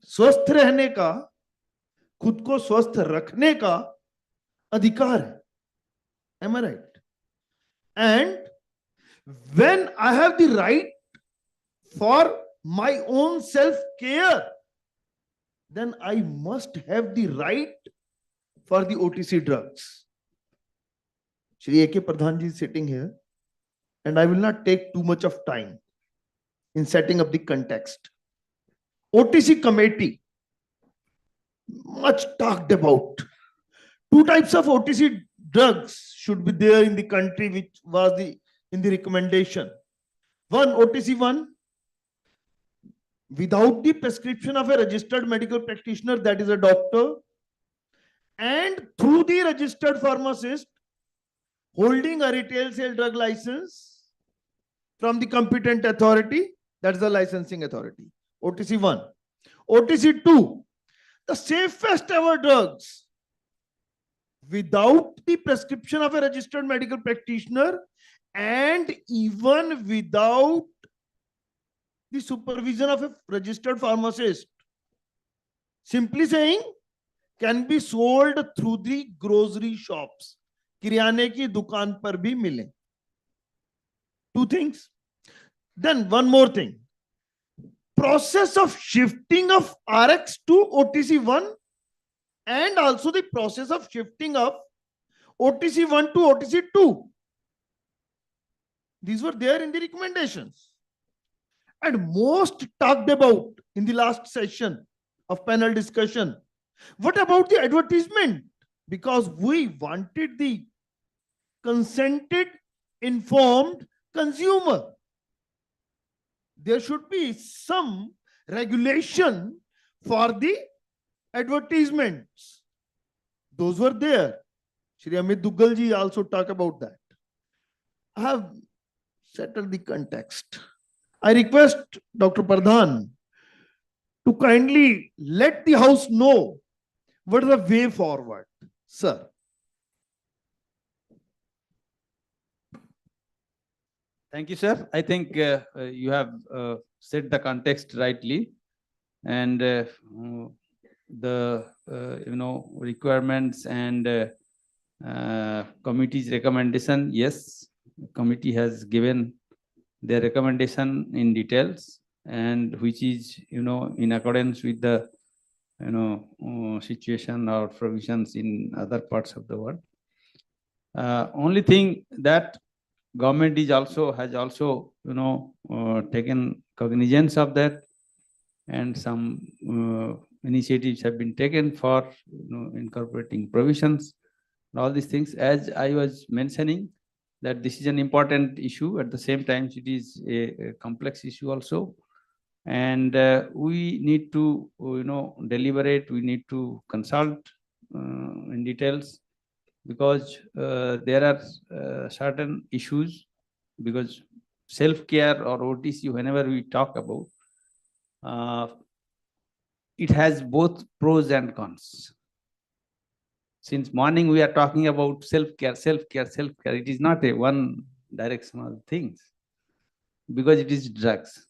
स्वस्थ रहने का, खुद को स्वस्थ रखने का अधिकार है. Am I right? And when I have the right for my own self-care, then I must have the right for the OTC drugs. Shri A.K. Pradhan ji is sitting here, and I will not take too much of time in setting up the context. OTC committee, much talked about. Two types of OTC drugs should be there in the country, which was in the recommendation. One, OTC 1, without the prescription of a registered medical practitioner, that is a doctor, and through the registered pharmacist holding a retail sale drug license from the competent authority, that is the licensing authority. OTC 1. OTC 2, the safest ever drugs without the prescription of a registered medical practitioner and even without the supervision of a registered pharmacist. Simply saying, can be sold through the grocery shops. किराने की दुकान पर भी मिले. Two things. Then one more thing. Process of shifting of RX to OTC 1 and also the process of shifting of OTC 1 to OTC 2. These were there in the recommendations. And most talked about in the last session of panel discussion. What about the advertisement? Because we wanted the consented, informed consumer. There should be some regulation for the advertisements. Those were there. Shri Amit Duggal ji also talk about that. I have settled the context. I request Dr. Pradhan to kindly let the House know what is the way forward. Sir. Thank you, sir. I think you have set the context rightly, and the requirements and committee's recommendation. Yes, committee has given their recommendation in details, and which is in accordance with the situation or provisions in other parts of the world. Only thing that government has also taken cognizance of that, and some initiatives have been taken for incorporating provisions, all these things. As I was mentioning, that this is an important issue. At the same time, it is a complex issue also, and we need to deliberate. We need to consult in details, because there are certain issues, because self-care or OTC, whenever we talk about, it has both pros and cons. Since morning we are talking about self-care, self-care, self-care. It is not a one directional things, because it is drugs.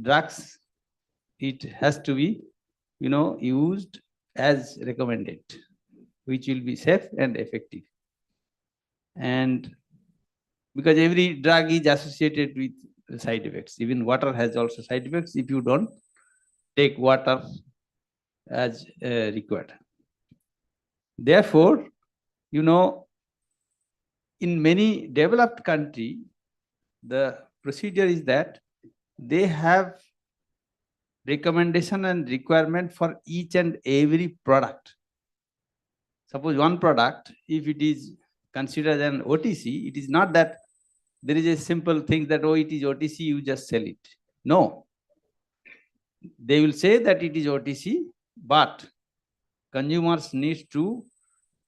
Drugs, it has to be used as recommended, which will be safe and effective. And because every drug is associated with side effects. Even water has also side effects if you don't take water as required. Therefore, in many developed countries, the procedure is that they have recommendation and requirement for each and every product. Suppose one product, if it is considered an OTC, it is not that there is a simple thing that, oh, it is OTC, you just sell it. No. They will say that it is OTC, but consumers need to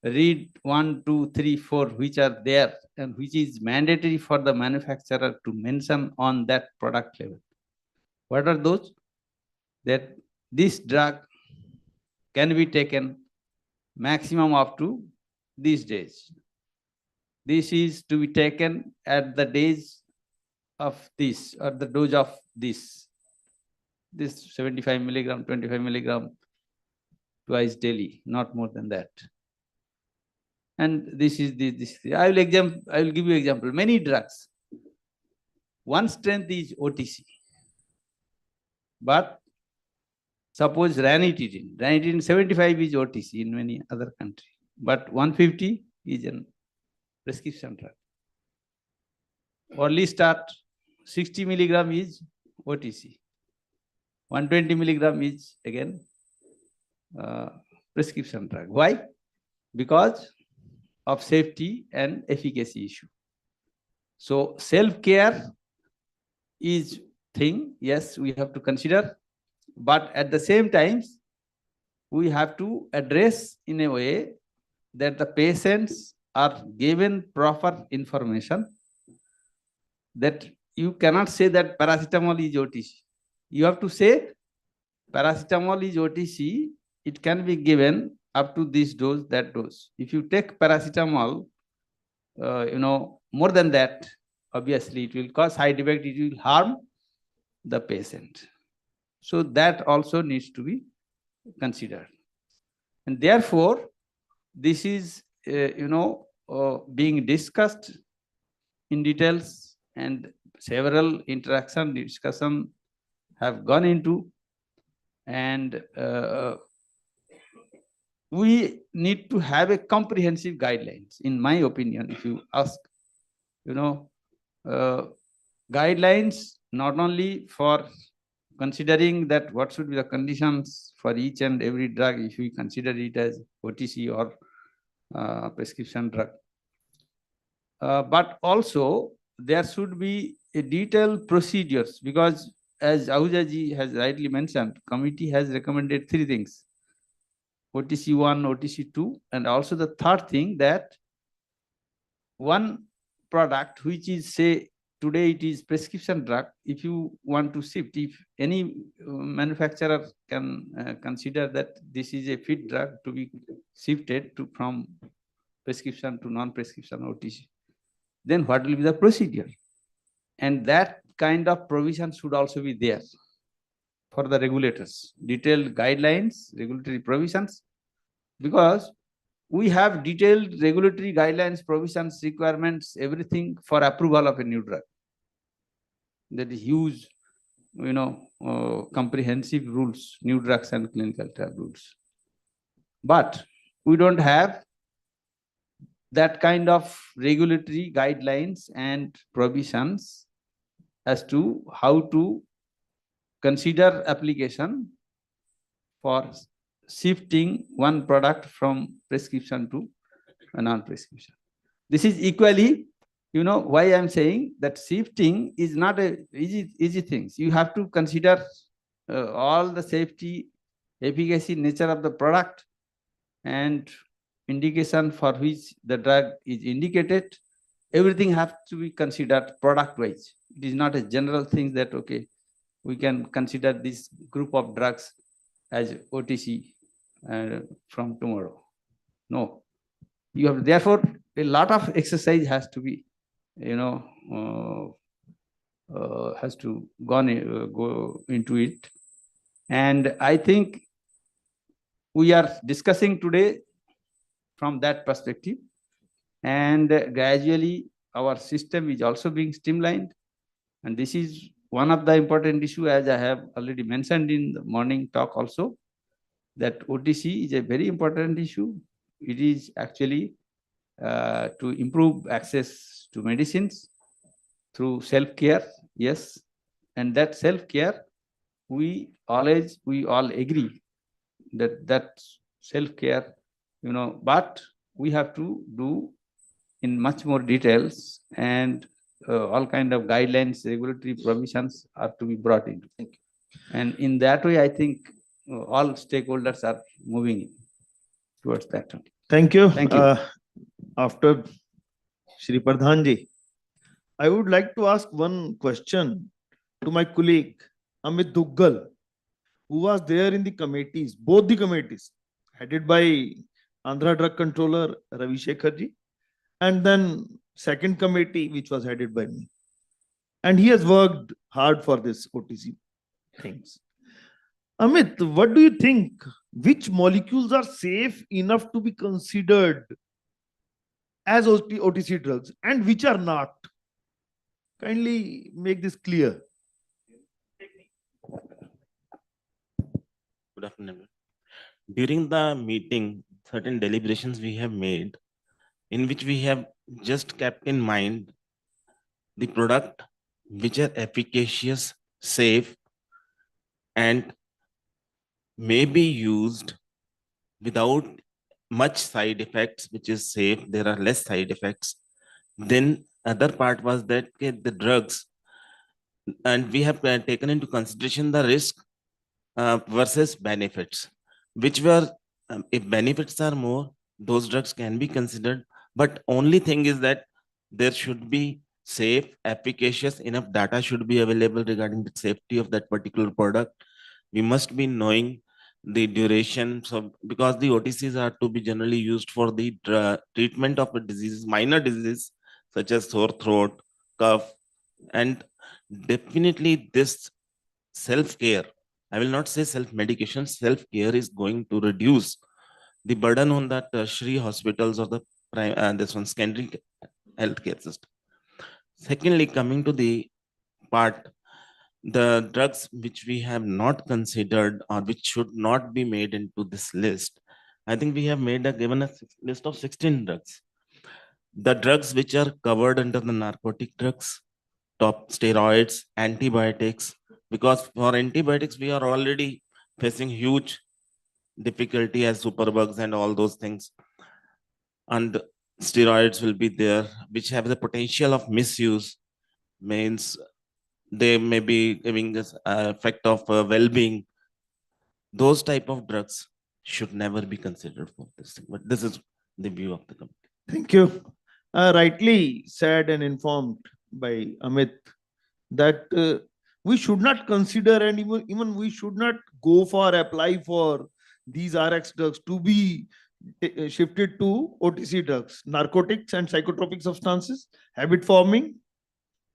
read 1, 2, 3, 4, which are there, and which is mandatory for the manufacturer to mention on that product level. What are those? That this drug can be taken maximum up to these days. This is to be taken at the days of this, or the dose of this 75 milligram, 25 milligram twice daily, not more than that. And this is this. I will give you example. Many drugs. One strength is OTC. But suppose ranitidine 75 is OTC in many other countries, but 150 is a prescription drug. Early start 60 milligram is OTC. 120 milligram is again prescription drug. Why? Because of safety and efficacy issue. So self-care is thing, yes, we have to consider, but at the same time, we have to address in a way that the patients are given proper information, that you cannot say that paracetamol is OTC. You have to say paracetamol is OTC, it can be given up to this dose, that dose. If you take paracetamol, more than that, obviously it will cause side effect, it will harm the patient. So that also needs to be considered. And therefore, this is, being discussed in details, and several discussion have gone into, and we need to have a comprehensive guidelines, in my opinion. If you ask, guidelines not only for considering that what should be the conditions for each and every drug, if we consider it as OTC or prescription drug, but also there should be a detailed procedures, because as Ahuja ji has rightly mentioned, committee has recommended 3 things: OTC 1, OTC 2, and also the third thing, that one product which is, say, today it is prescription drug, if you want to shift, if any manufacturer can consider that this is a fit drug to be shifted from prescription to non-prescription OTC, then what will be the procedure? And that kind of provision should also be there for the regulators, detailed guidelines, regulatory provisions, because we have detailed regulatory guidelines, provisions, requirements, everything for approval of a new drug. That is huge, comprehensive rules, new drugs and clinical trial rules. But we don't have that kind of regulatory guidelines and provisions as to how to consider application for shifting one product from prescription to a non-prescription. This is equally, why I'm saying that shifting is not a easy thing. You have to consider all the safety, efficacy, nature of the product, and indication for which the drug is indicated. Everything has to be considered product-wise. It is not a general thing that, okay, we can consider this group of drugs as OTC from tomorrow. No. You have, therefore, a lot of exercise has to be, has to go into it. And I think we are discussing today from that perspective, and gradually our system is also being streamlined. And this is one of the important issues, as I have already mentioned in the morning talk also, that OTC is a very important issue. It is actually to improve access to medicines through self-care, yes. And that self-care, we all agree that self-care, but we have to do in much more details, and all kind of guidelines, regulatory provisions are to be brought in. And in that way, I think all stakeholders are moving towards that. Thank you. Thank you. After Shri Pradhanji, I would like to ask one question to my colleague Amit Duggal, who was there in the committees, both the committees, headed by Andhra Drug Controller Ravi Shekharji, and then second committee, which was headed by me. And he has worked hard for this OTC things. Amit, what do you think? Which molecules are safe enough to be considered as OTC drugs and which are not? Kindly make this clear. Good afternoon. During the meeting, certain deliberations we have made in which we have just kept in mind the product which are efficacious, safe, and may be used without much side effects, which is safe. There are less side effects. Then other part was that the drugs, and we have taken into consideration the risk versus benefits, which were, if benefits are more, those drugs can be considered. But only thing is that there should be safe, efficacious, enough data should be available regarding the safety of that particular product. We must be knowing the duration. So because the OTCs are to be generally used for the treatment of a diseases, minor diseases such as sore throat, cough, and definitely this self-care, I will not say self-medication, self-care is going to reduce the burden on the tertiary hospitals or the this one secondary healthcare system. Secondly, coming to the part, the drugs which we have not considered or which should not be made into this list, I think we have given a list of 16 drugs. The drugs which are covered under the narcotic drugs, top steroids, antibiotics, because for antibiotics we are already facing huge difficulty as superbugs and all those things, and steroids will be there which have the potential of misuse, means they may be giving this effect of well-being. Those type of drugs should never be considered for this thing, but this is the view of the company. Thank you. Rightly said and informed by Amit that we should not consider, and even we should not go for apply for these RX drugs to be shifted to OTC drugs, narcotics and psychotropic substances, habit forming,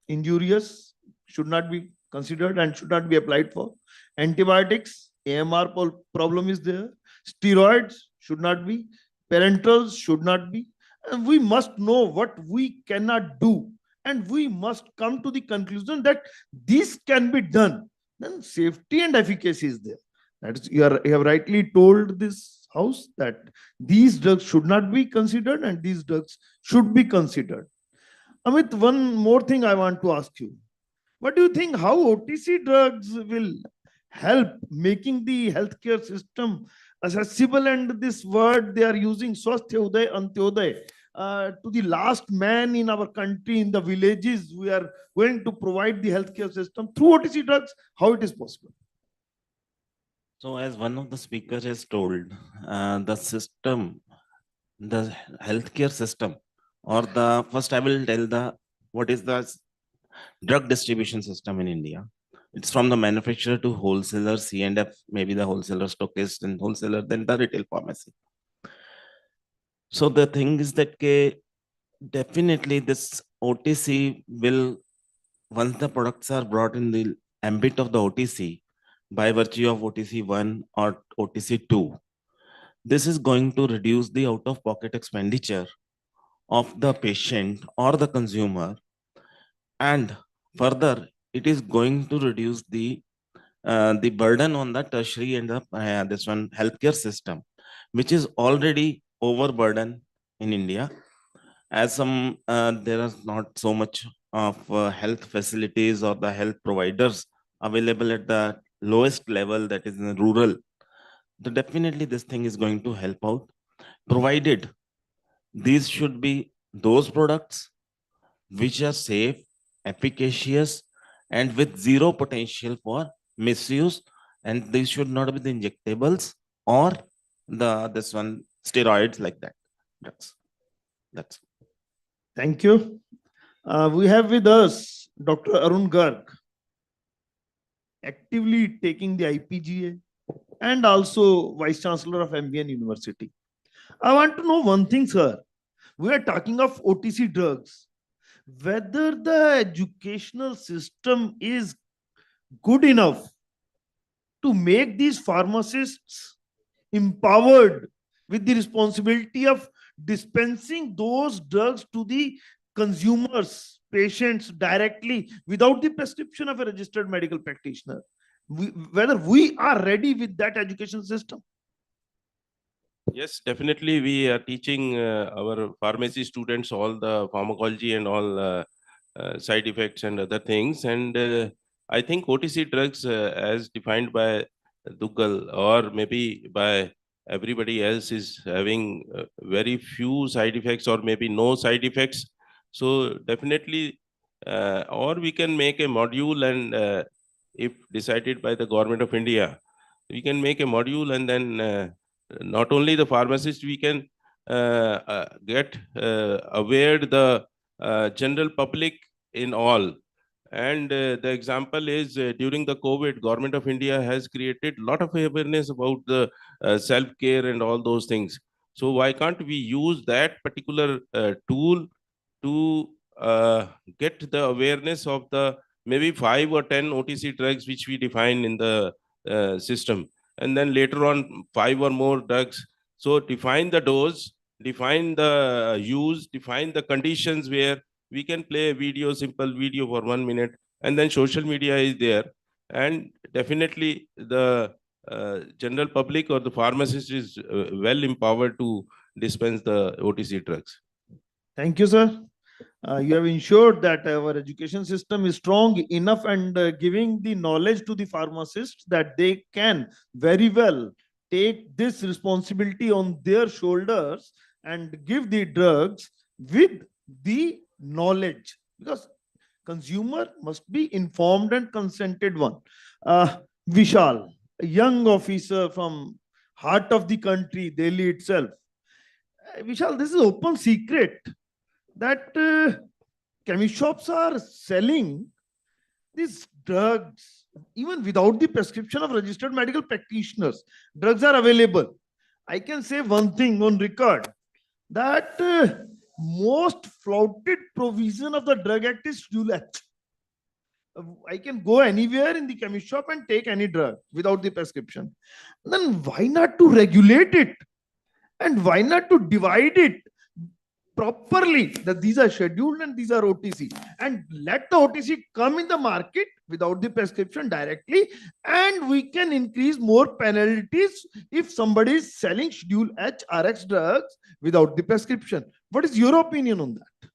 injurious, should not be considered and should not be applied for. Antibiotics, AMR problem is there. Steroids should not be. Parenterals should not be. And we must know what we cannot do. And we must come to the conclusion that this can be done. Then safety and efficacy is there. That is, you have rightly told this house that these drugs should not be considered and these drugs should be considered. Amit, one more thing I want to ask you. What do you think how OTC drugs will help making the healthcare system accessible? And this word they are using, Swasthya Uday Antyodaya, to the last man in our country, in the villages, we are going to provide the healthcare system through OTC drugs. How it is possible? So as one of the speakers has told, the system, the healthcare system, or the first I will tell what is the drug distribution system in India. It's from the manufacturer to wholesaler, C&F, maybe the wholesaler, stockist, and wholesaler, then the retail pharmacy. So the thing is that definitely this OTC will, once the products are brought in the ambit of the OTC, by virtue of OTC 1 or OTC 2, this is going to reduce the out-of-pocket expenditure of the patient or the consumer, and further it is going to reduce the burden on the tertiary and the this one healthcare system, which is already overburdened in India, as some there is not so much of health facilities or the health providers available at the lowest level, that is in the rural. So definitely this thing is going to help out, provided these should be those products which are safe, efficacious, and with zero potential for misuse, and these should not be the injectables or this one steroids like that. That's. Thank you. We have with us Dr. Arun Garg, actively taking the IPGA and also Vice Chancellor of MBN University. I want to know one thing, sir. We are talking of OTC drugs. Whether the educational system is good enough to make these pharmacists empowered with the responsibility of dispensing those drugs to the consumers, patients directly without the prescription of a registered medical practitioner. whether we are ready with that education system. Yes, definitely. We are teaching our pharmacy students all the pharmacology and all side effects and other things. And I think OTC drugs, as defined by Duggal or maybe by everybody else, is having very few side effects or maybe no side effects. So definitely, or we can make a module, and if decided by the government of India, we can make a module, and then not only the pharmacist, we can get aware the general public in all. And the example is during the COVID, government of India has created a lot of awareness about the self-care and all those things. So why can't we use that particular tool to get the awareness of the maybe 5 or 10 OTC drugs which we define in the system, and then later on 5 or more drugs. So define the dose, define the use, define the conditions where we can play a video, simple video for 1 minute, and then social media is there. And definitely the general public or the pharmacist is well empowered to dispense the OTC drugs. Thank you, sir. You have ensured that our education system is strong enough and giving the knowledge to the pharmacists that they can very well take this responsibility on their shoulders and give the drugs with the knowledge, because consumer must be informed and consented one. Vishal, a young officer from heart of the country, Delhi itself. Vishal, this is open secret that chemist shops are selling these drugs even without the prescription of registered medical practitioners. Drugs are available. I can say one thing on record, that most flouted provision of the Drug Act is Schedule H. I can go anywhere in the chemist shop and take any drug without the prescription. Then why not to regulate it? And why not to divide it properly, that these are scheduled and these are OTC, and let the OTC come in the market without the prescription directly, and we can increase more penalties if somebody is selling Schedule H RX drugs without the prescription. What is your opinion on that?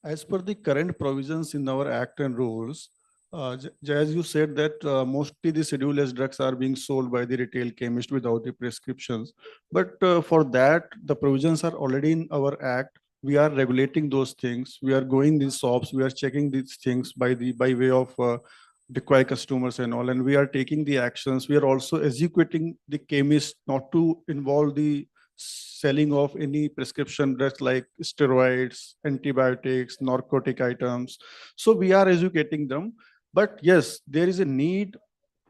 As per the current provisions in our Act and rules, as you said that mostly the Schedule S drugs are being sold by the retail chemist without the prescriptions. But for that, the provisions are already in our Act. We are regulating those things. We are going these shops. We are checking these things by way of decoy customers and all. And we are taking the actions. We are also educating the chemist not to involve the selling of any prescription drugs like steroids, antibiotics, narcotic items. So we are educating them. But yes, there is a need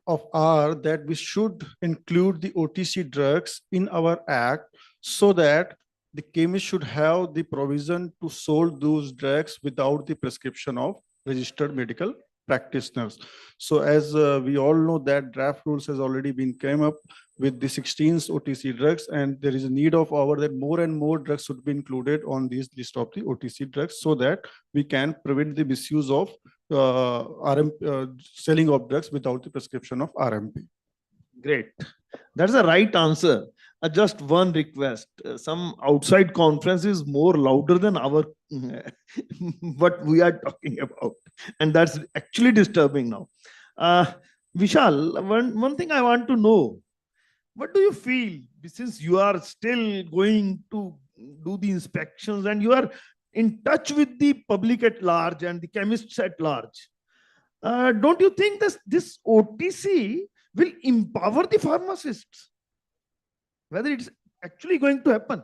of our that we should include the OTC drugs in our Act, so that the chemist should have the provision to sell those drugs without the prescription of registered medical practitioners. So as we all know that draft rules has already been came up with the 16 OTC drugs, and there is a need of our that more and more drugs should be included on this list of the OTC drugs, so that we can prevent the misuse of selling of drugs without the prescription of RMP. Great. That's the right answer. Just one request. Some outside conference is more louder than our what we are talking about. And that's actually disturbing now. Vishal, one thing I want to know. What do you feel, since you are still going to do the inspections and you are in touch with the public at large and the chemists at large? Don't you think this OTC will empower the pharmacists? Whether it's actually going to happen?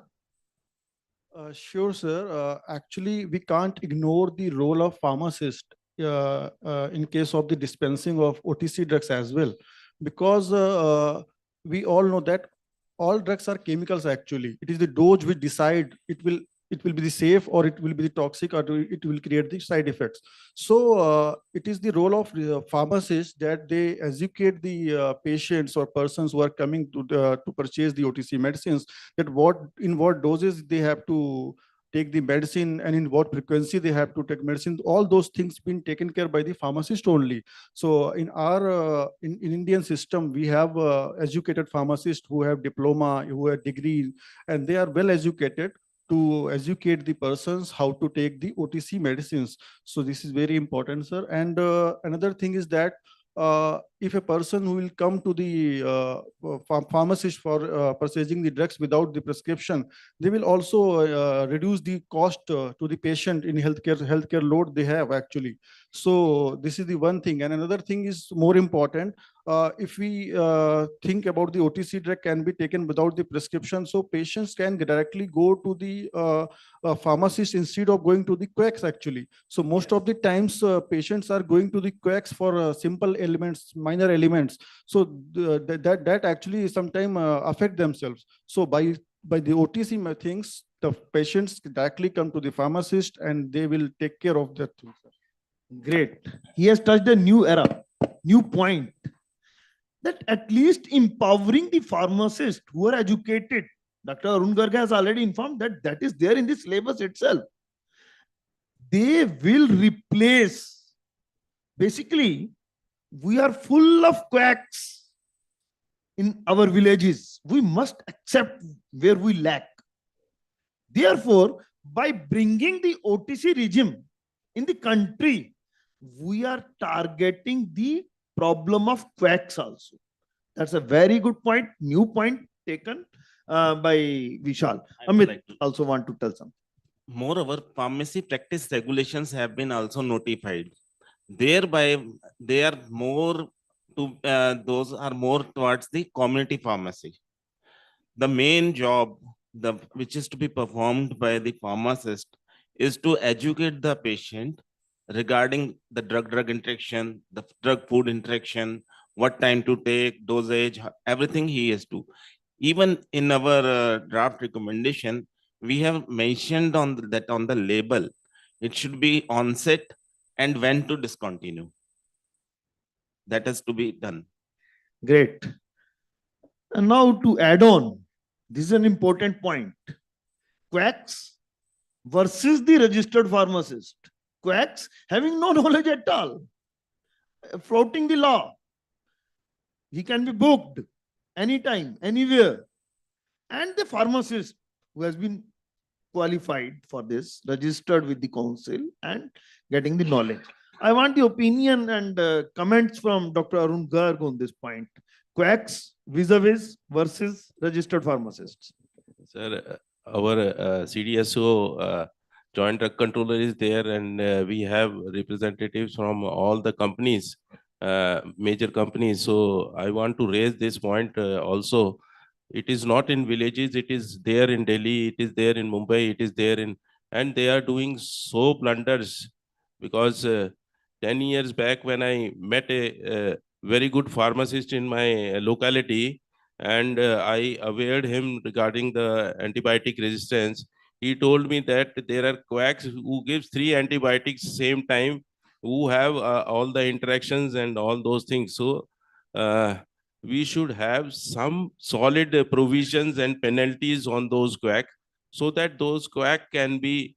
Sure, sir. Actually, we can't ignore the role of pharmacist in case of the dispensing of OTC drugs as well, because we all know that all drugs are chemicals. Actually, it is the dose which decide it will be the safe or it will be the toxic, or it will create the side effects. So it is the role of pharmacists that they educate the patients or persons who are coming to purchase the OTC medicines, that in what doses they have to take the medicine and in what frequency they have to take medicine. All those things been taken care by the pharmacist only. So in our in Indian system, we have educated pharmacists who have diploma, who have degree, and they are well educated to educate the persons how to take the OTC medicines. So this is very important, sir. And another thing is that if a person who will come to the pharmacist for purchasing the drugs without the prescription, they will also reduce the cost to the patient in healthcare load they have actually. So this is the one thing. And another thing is more important. If we think about the OTC drug can be taken without the prescription, so patients can directly go to the pharmacist instead of going to the quacks actually. So most of the times patients are going to the quacks for simple elements, minor elements. So that actually sometimes affect themselves. So by the OTC things, the patients directly come to the pharmacist and they will take care of that thing. Great. He has touched a new era, new point, that at least empowering the pharmacists who are educated. Dr. Arun Garg has already informed that that is there in the syllabus itself. They will replace. Basically, we are full of quacks in our villages. We must accept where we lack. Therefore, by bringing the OTC regime in the country, we are targeting the problem of quacks also. That's a very good point, new point taken by Vishal. Amit also want to tell something. Moreover, pharmacy practice regulations have been also notified. Thereby, they are more to those are more towards the community pharmacy. The main job, which is to be performed by the pharmacist, is to educate the patient regarding the drug-drug interaction, the drug-food interaction, what time to take, dosage, everything he has to. Even in our draft recommendation, we have mentioned that on the label, it should be onset and when to discontinue. That has to be done. Great. And now to add on, this is an important point. Quacks versus the registered pharmacist. Quacks having no knowledge at all, flouting the law. He can be booked anytime, anywhere. And the pharmacist who has been qualified for this, registered with the council and getting the knowledge. I want the opinion and comments from Dr. Arun Garg on this point. Quacks vis-a-vis versus registered pharmacists. Sir, our CDSO joint drug controller is there, and we have representatives from all the companies, major companies. So I want to raise this point also. It is not in villages, it is there in Delhi, it is there in Mumbai, it is there in, and they are doing so blunders because 10 years back when I met a very good pharmacist in my locality, and I awared him regarding the antibiotic resistance. He told me that there are quacks who gives 3 antibiotics same time, who have all the interactions and all those things. So we should have some solid provisions and penalties on those quack, so that those quack can be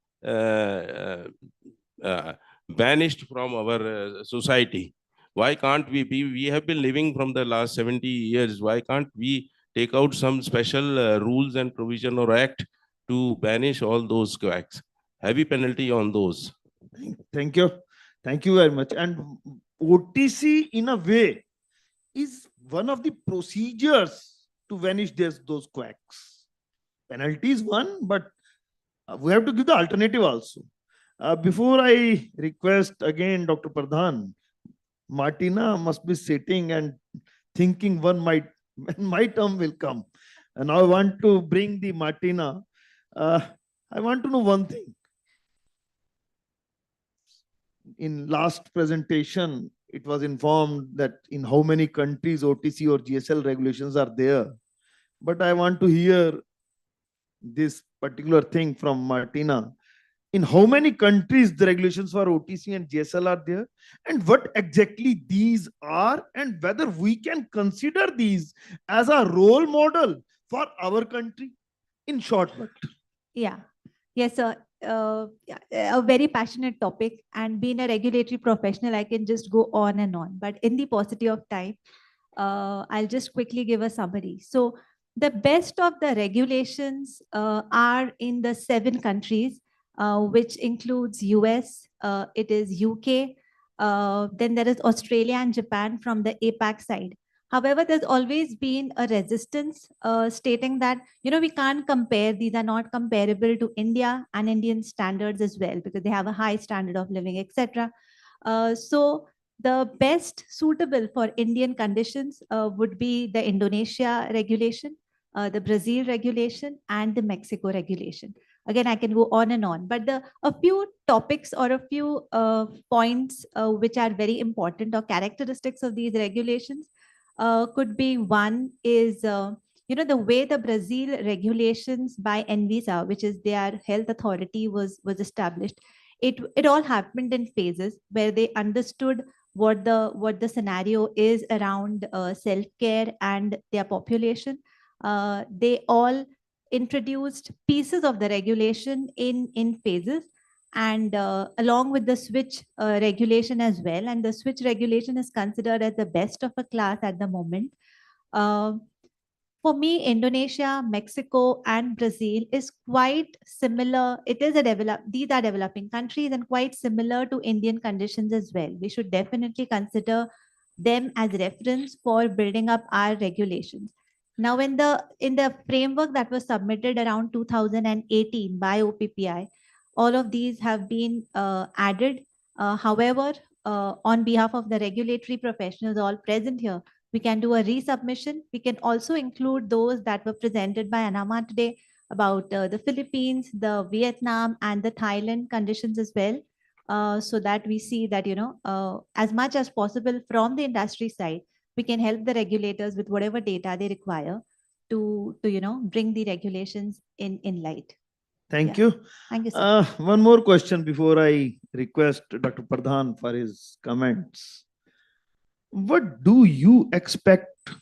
banished from our society. Why can't we have been living from the last 70 years. Why can't we take out some special rules and provision or act to banish all those quacks? Heavy penalty on those. Thank you. Thank you very much. And OTC in a way is one of the procedures to vanish those quacks. Penalty is one, but we have to give the alternative also. Before I request again Dr. Pradhan, Martina must be sitting and thinking when my term will come. And I want to bring the Martina. I want to know one thing. In last presentation, it was informed that in how many countries OTC or GSL regulations are there. But I want to hear this particular thing from Martina. In how many countries the regulations for OTC and GSL are there, and what exactly these are, and whether we can consider these as a role model for our country? In short, but Yeah. Yes, sir. a very passionate topic, and being a regulatory professional, I can just go on and on. But in the paucity of time, I'll just quickly give a summary. So the best of the regulations are in the 7 countries, which includes US, it is UK, then there is Australia and Japan from the APAC side. However, there's always been a resistance stating that, we can't compare. These are not comparable to India and Indian standards as well, because they have a high standard of living, etc. So the best suitable for Indian conditions would be the Indonesia regulation, the Brazil regulation, and the Mexico regulation. Again, I can go on and on, but a few topics or a few points which are very important, or characteristics of these regulations could be, one is, the way the Brazil regulations by Anvisa, which is their health authority, was established. It all happened in phases where they understood what the scenario is around self-care and their population. They all introduced pieces of the regulation in phases, and along with the switch regulation as well. And the switch regulation is considered as the best of a class at the moment. For me, Indonesia, Mexico, and Brazil is quite similar. These are developing countries and quite similar to Indian conditions as well. We should definitely consider them as reference for building up our regulations. Now, in the framework that was submitted around 2018 by OPPI, all of these have been added. However, on behalf of the regulatory professionals all present here, we can do a resubmission. We can also include those that were presented by Anama today about the Philippines, the Vietnam, and the Thailand conditions as well, so that we see that, as much as possible from the industry side, we can help the regulators with whatever data they require to bring the regulations in light. Thank Yeah. you. Thank you, sir. One more question before I request Dr. Pradhan for his comments. What do you expect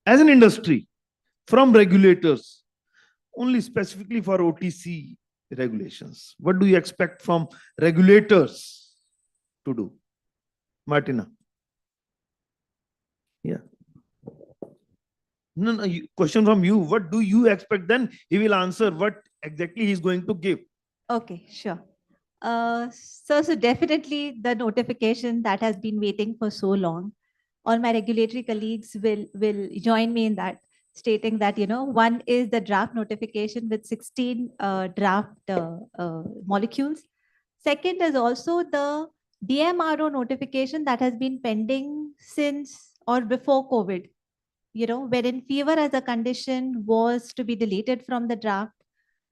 as an industry from regulators, only specifically for OTC regulations? What do you expect from regulators to do? Martina. Yeah. No, question from you. What do you expect? Then he will answer what exactly he's going to give. Okay, sure. So definitely the notification that has been waiting for so long, all my regulatory colleagues will join me in that, stating that, one is the draft notification with 16 draft molecules. Second is also the DMRO notification that has been pending since or before COVID, wherein fever as a condition was to be deleted from the draft.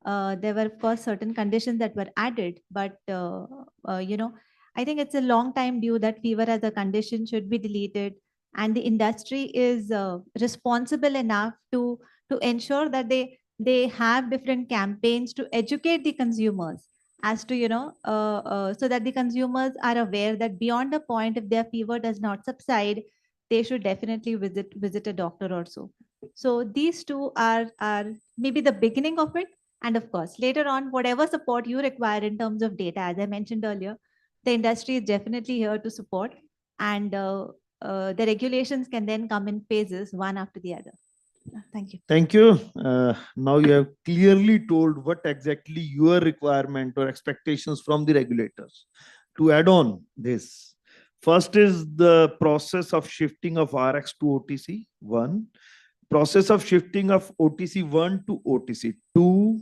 There were, of course, certain conditions that were added, but I think it's a long time due that fever as a condition should be deleted, and the industry is responsible enough to ensure that they have different campaigns to educate the consumers as to, so that the consumers are aware that beyond a point, if their fever does not subside, they should definitely visit a doctor or so. So these two are maybe the beginning of it. And of course, later on, whatever support you require in terms of data, as I mentioned earlier, the industry is definitely here to support, and the regulations can then come in phases, one after the other. Thank you. Thank you. Now you have clearly told what exactly your requirement or expectations from the regulators. To add on this, first is the process of shifting of RX to OTC, one. Process of shifting of OTC 1 to OTC 2,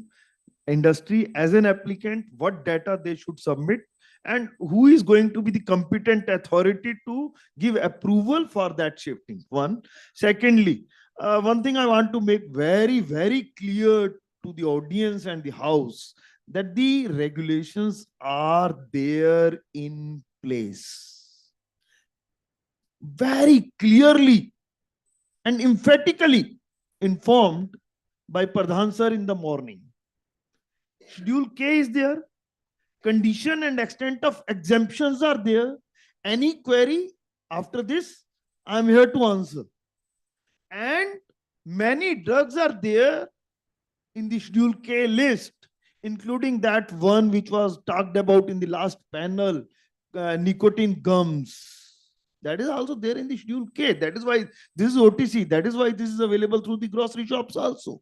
industry as an applicant, what data they should submit, and who is going to be the competent authority to give approval for that shifting. One. Secondly, one thing I want to make very, very clear to the audience and the house, that the regulations are there in place. Very clearly and emphatically informed by Pradhan sir in the morning. Schedule K is there. Condition and extent of exemptions are there. Any query after this, I'm here to answer. And many drugs are there in the Schedule K list. including that one which was talked about in the last panel, nicotine gums. That is also there in the Schedule K. That is why this is OTC. That is why this is available through the grocery shops also.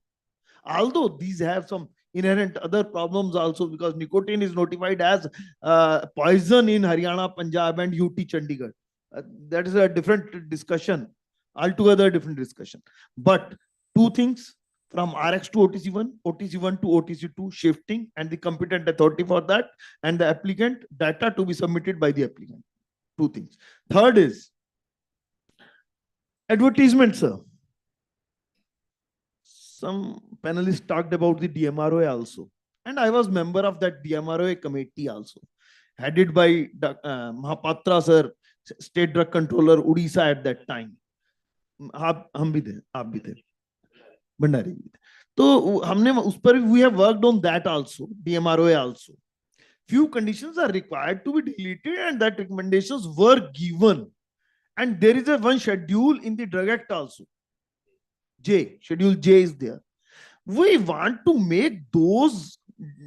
Although these have some inherent other problems also, because nicotine is notified as poison in Haryana, Punjab, and UT Chandigarh. That is a different discussion, altogether different discussion. But two things: from RX to OTC1, OTC1 to OTC2 shifting, and the competent authority for that, and the applicant data to be submitted by the applicant. Two things. Third is advertisement, sir. Some panelists talked about the DMROA also. And I was member of that DMROA committee also, headed by Mahapatra sir, State Drug Controller, Odisha at that time. हम भी थे, आप भी थे, भंडारी भी थे. तो हमने उस पर we have worked on that also, DMROA also. Few conditions are required to be deleted, and that recommendations were given. And there is a one schedule in the Drug Act also. J, Schedule J is there. We want to make those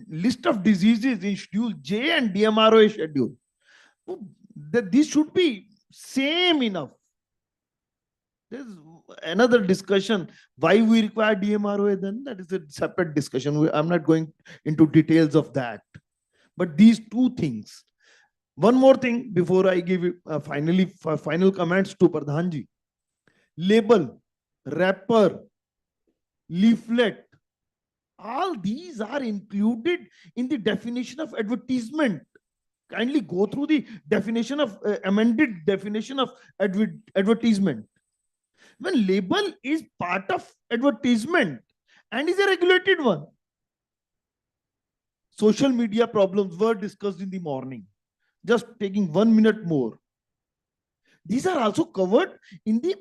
list of diseases in Schedule J and DMROA schedule. That this should be same enough. There's another discussion why we require DMROA, then that is a separate discussion. I'm not going into details of that. But these two things. One more thing before I give final comments to Pradhanji. Label, wrapper, leaflet, all these are included in the definition of advertisement. Kindly go through the definition of amended definition of advertisement. When label is part of advertisement and is a regulated one. Social media problems were discussed in the morning. Just taking 1 minute more. These are also covered in the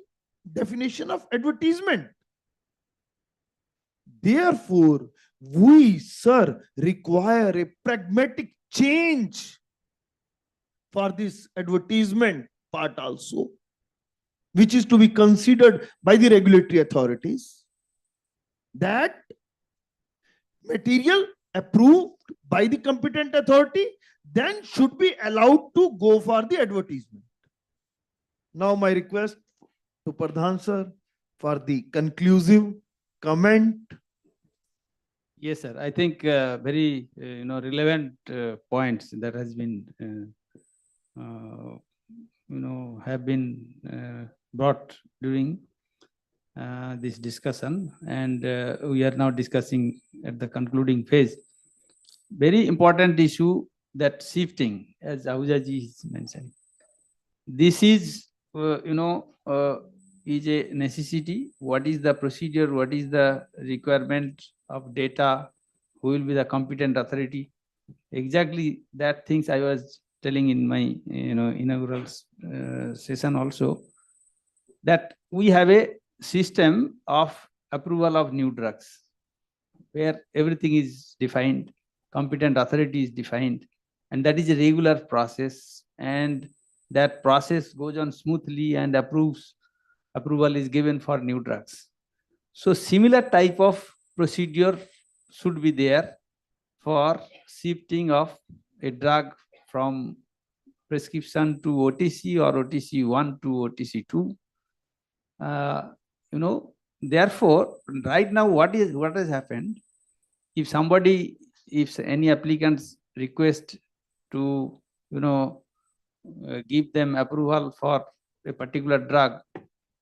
definition of advertisement. Therefore, we, sir, require a pragmatic change for this advertisement part also, which is to be considered by the regulatory authorities, that material approved by the competent authority then should be allowed to go for the advertisement. Now my request to Pradhan sir for the conclusive comment. Yes, sir. I think very relevant points that has been have been brought during this discussion, and we are now discussing at the concluding phase. Very important issue, that shifting, as Ahujaji is mentioning. This is is a necessity. What is the procedure? What is the requirement of data? Who will be the competent authority? Exactly that things I was telling in my inaugural session also, that we have a system of approval of new drugs where everything is defined, competent authority is defined, and that is a regular process, and that process goes on smoothly, and approval is given for new drugs. So similar type of procedure should be there for shifting of a drug from prescription to OTC or OTC1 to OTC2. Therefore, right now, what has happened? If any applicants request to give them approval for a particular drug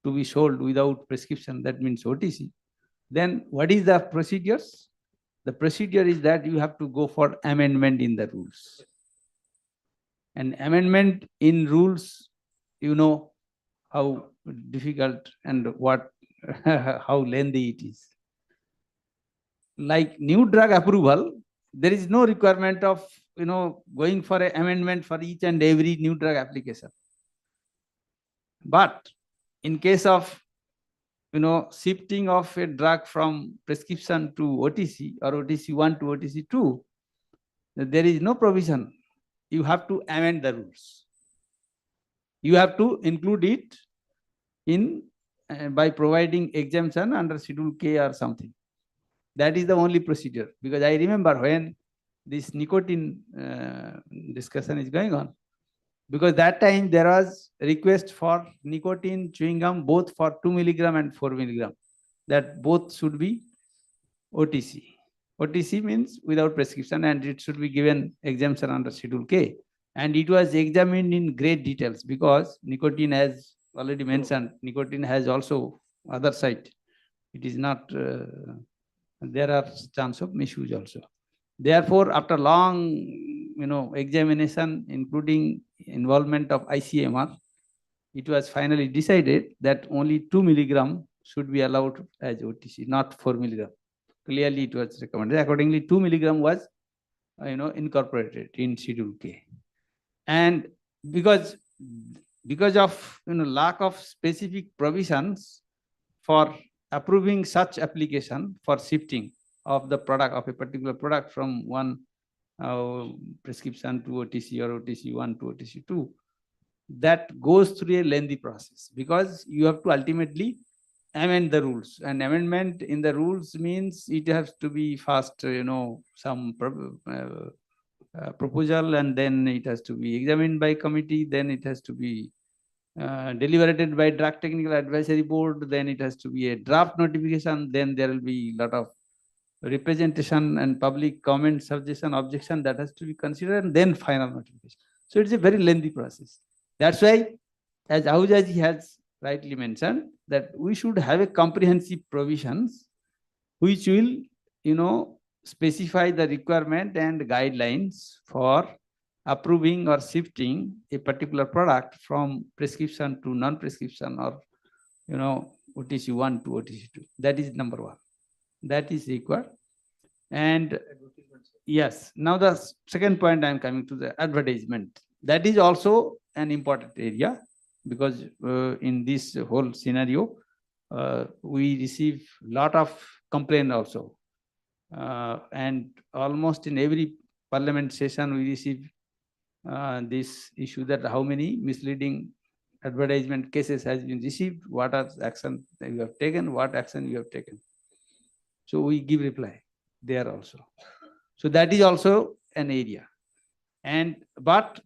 to be sold without prescription, that means OTC, then what is the procedures? The procedure is that you have to go for amendment in the rules. And amendment in rules, how difficult and how lengthy it is. Like new drug approval, there is no requirement of going for an amendment for each and every new drug application. But in case of shifting of a drug from prescription to OTC or OTC1 to OTC2, there is no provision. You have to amend the rules. You have to include it in by providing exemption under Schedule K or something. That is the only procedure. Because I remember when this nicotine discussion is going on. Because that time there was request for nicotine chewing gum both for 2 milligram and 4 milligram, that both should be OTC. OTC means without prescription, and it should be given exemption under Schedule K. And it was examined in great details because nicotine, as already mentioned, nicotine has also other side. It is not, there are chance of misuse also. Therefore, after long, examination, including involvement of ICMR, it was finally decided that only 2 milligram should be allowed as OTC, not 4 milligram. Clearly, it was recommended. Accordingly, 2 milligram was, incorporated in Schedule K. And because of lack of specific provisions for approving such application for shifting of the product of a particular product from one prescription to OTC or OTC 1 to OTC 2, that goes through a lengthy process because you have to ultimately amend the rules, and amendment in the rules means it has to be first, some proposal, and then it has to be examined by committee, then it has to be deliberated by Drug Technical Advisory Board, then it has to be a draft notification, then there will be a lot of representation and public comment, suggestion, objection that has to be considered, and then final notification. So it's a very lengthy process. That's why, as Ahujaji has rightly mentioned, that we should have a comprehensive provisions which will, specify the requirement and guidelines for approving or shifting a particular product from prescription to non-prescription, or, OTC 1 to OTC 2. That is number one. That is required. And yes, now the second point I am coming to, the advertisement. That is also an important area because in this whole scenario, we receive a lot of complaint also. And almost in every parliament session, we receive this issue that how many misleading advertisement cases has been received, what are action you have taken, what action you have taken. So we give reply there also. So that is also an area. But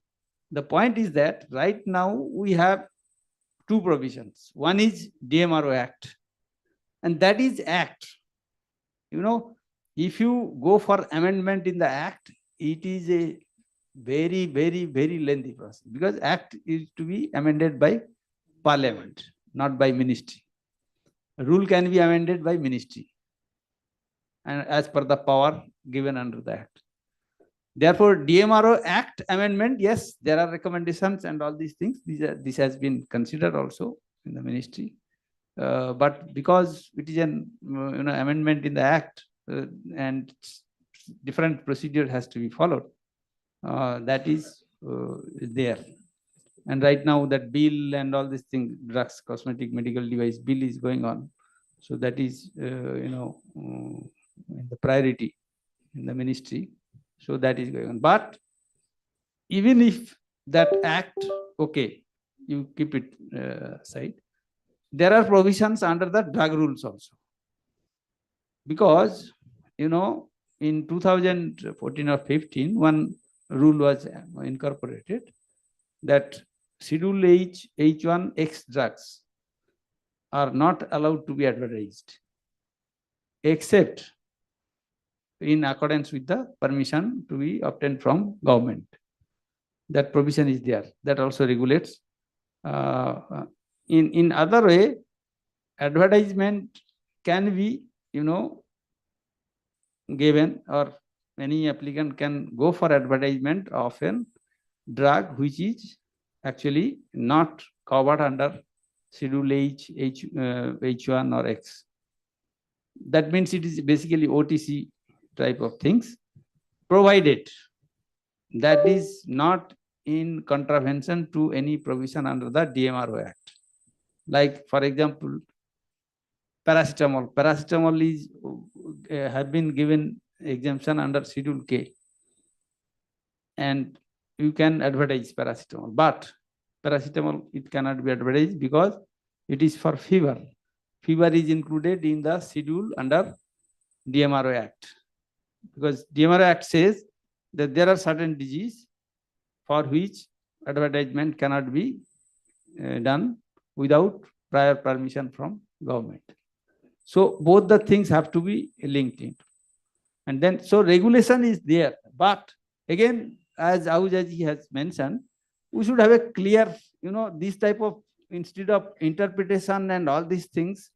the point is that right now we have two provisions. One is DMRO Act, and that is Act. If you go for amendment in the Act, it is a very, very, very lengthy process because Act is to be amended by Parliament, not by Ministry. A rule can be amended by Ministry, and as per the power given under the Act. Therefore, DMRO Act amendment, yes, there are recommendations and all these things. This has been considered also in the Ministry. But because it is an amendment in the Act and different procedure has to be followed, that is there. And right now that bill and all these things, drugs, cosmetic, medical device bill is going on. So that is, the priority in the Ministry. So that is going on. But even if that Act, okay, you keep it aside, there are provisions under the drug rules also. Because, in 2014 or 15, one rule was incorporated that Schedule H, H1X drugs are not allowed to be advertised except in accordance with the permission to be obtained from government. That provision is there. That also regulates. In other way, advertisement can be, given, or any applicant can go for advertisement of a drug which is actually not covered under Schedule H, H1 or X. That means it is basically OTC type of things, provided that is not in contravention to any provision under the DMRO Act. Like, for example, paracetamol. Paracetamol is have been given exemption under Schedule K, and you can advertise paracetamol. But paracetamol, it cannot be advertised because it is for fever. Fever is included in the schedule under DMRO Act. Because DMRO Act says that there are certain disease for which advertisement cannot be done without prior permission from government. So both the things have to be linked in. And then, so regulation is there. But again, as Ahujaji has mentioned, we should have a clear, this type of, instead of interpretation and all these things,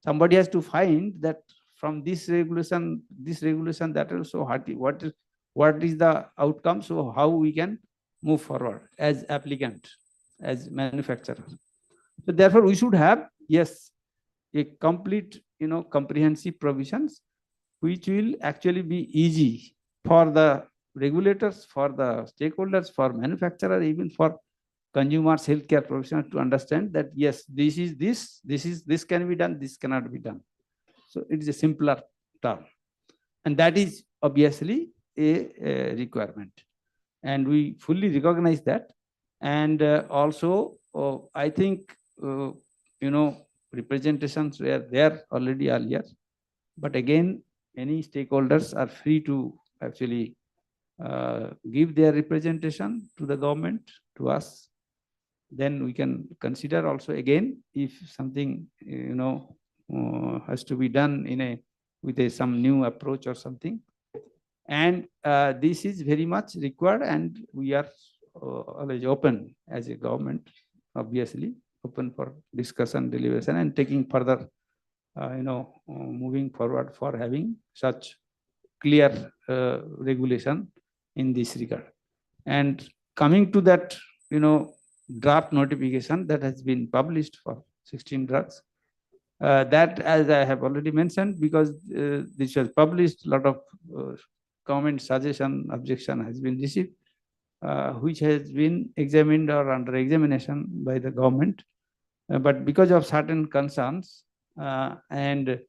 somebody has to find that from this regulation, that also, what is the outcome, so how we can move forward as applicant, as manufacturer. So therefore, we should have, yes, a complete, comprehensive provisions, which will actually be easy for the regulators, for the stakeholders, for manufacturer, even for consumers, healthcare professionals to understand that yes, this can be done, this cannot be done. So it is a simpler term, and that is obviously a requirement, and we fully recognize that. And also, I think representations were there already earlier, but again, any stakeholders are free to actually give their representation to the government, to us. Then we can consider also again if something has to be done with some new approach or something. And this is very much required, and we are always open as a government, obviously open for discussion, deliberation, and taking further, moving forward for having such clear regulation in this regard. And coming to that, draft notification that has been published for 16 drugs, that, as I have already mentioned, because this was published, a lot of comment, suggestion, objection has been received, which has been examined or under examination by the government. But because of certain concerns, and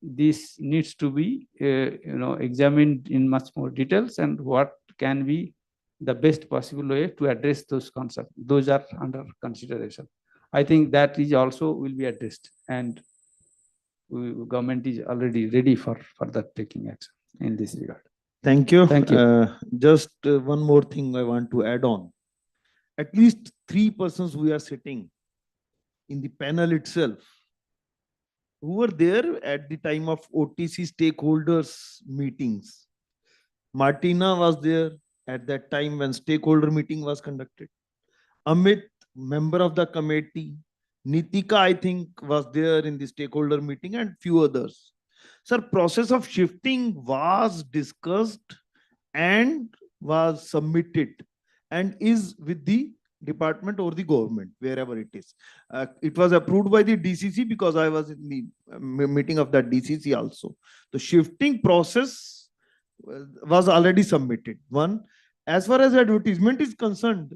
this needs to be examined in much more details, and what can be the best possible way to address those concerns. Those are under consideration. I think that is also will be addressed, and government is already ready for further taking action in this regard. Thank you. Thank you. Just one more thing I want to add on. At least 3 persons we are sitting in the panel itself who were there at the time of OTC stakeholders meetings. Martina was there at that time when stakeholder meeting was conducted. Amit, member of the committee. Nitika, I think, was there in the stakeholder meeting, and few others. Sir, process of shifting was discussed and was submitted and is with the department or the government, wherever it is. It was approved by the DCC because I was in the meeting of that DCC also. The shifting process was already submitted. One, as far as advertisement is concerned,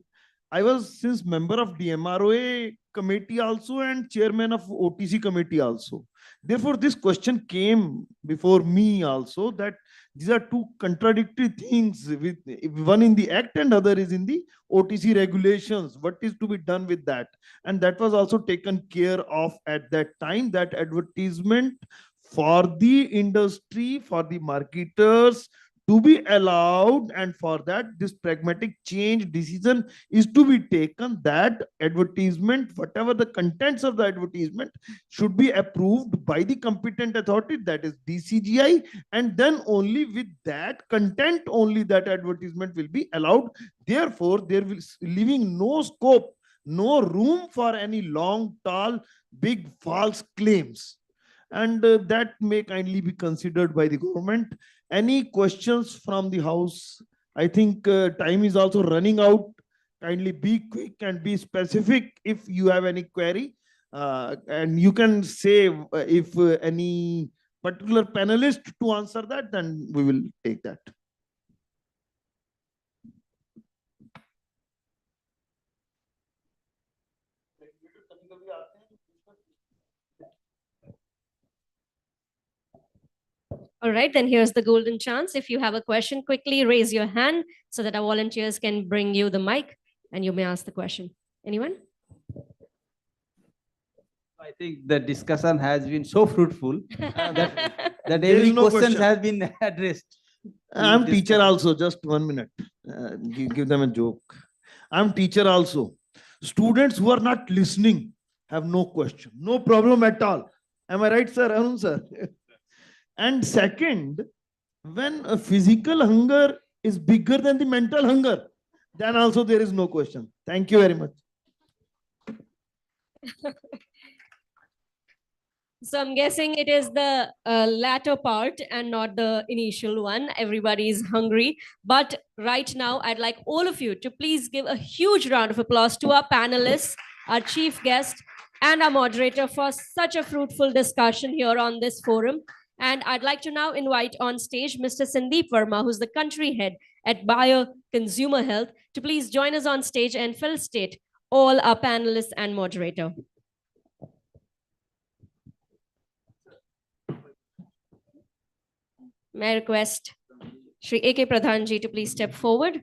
I was since member of DMROA committee also and chairman of OTC committee also. Therefore, this question came before me also, that these are two contradictory things, with one in the act and other is in the OTC regulations. What is to be done with that? And that was also taken care of at that time, that advertisement for the industry, for the marketers to be allowed, and for that this pragmatic change decision is to be taken, that advertisement, whatever the contents of the advertisement, should be approved by the competent authority, that is DCGI, and then only with that content only that advertisement will be allowed. Therefore, there will leaving no scope, no room for any long, tall, big false claims. And that may kindly be considered by the government. Any questions from the house? I think time is also running out. Kindly be quick and be specific if you have any query. And you can say if any particular panelist to answer that, then we will take that. All right, then here's the golden chance. If you have a question, quickly raise your hand so that our volunteers can bring you the mic and you may ask the question. Anyone? I think the discussion has been so fruitful that There every is no question question. has been addressed. I'm teacher also, just 1 minute. Give them a joke. I'm teacher also. Students who are not listening have no question, no problem at all. Am I right, sir? Arun, sir? And second, when a physical hunger is bigger than the mental hunger, then also there is no question. Thank you very much. So I'm guessing it is the latter part and not the initial one. Everybody is hungry. But right now, I'd like all of you to please give a huge round of applause to our panelists, our chief guest, and our moderator for such a fruitful discussion here on this forum. And I'd like to now invite on stage Mr. Sandeep Verma, who's the country head at Bayer Consumer Health, to please join us on stage and felicitate all our panelists and moderator. May I request Shri A.K. Pradhan ji to please step forward.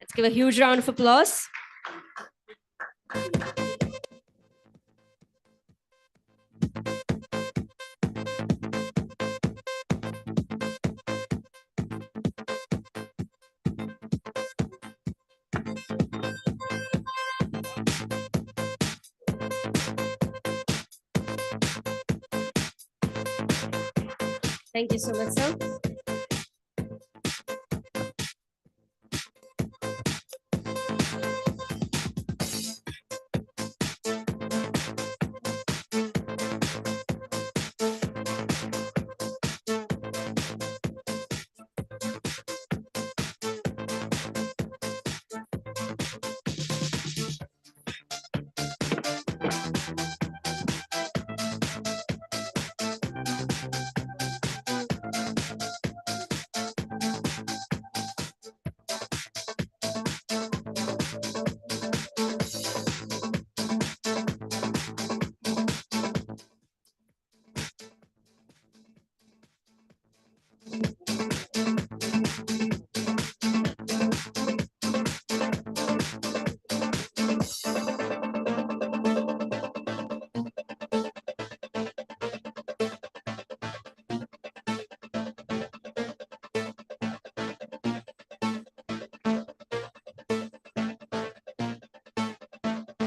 Let's give a huge round of applause. Thank you so much, sir.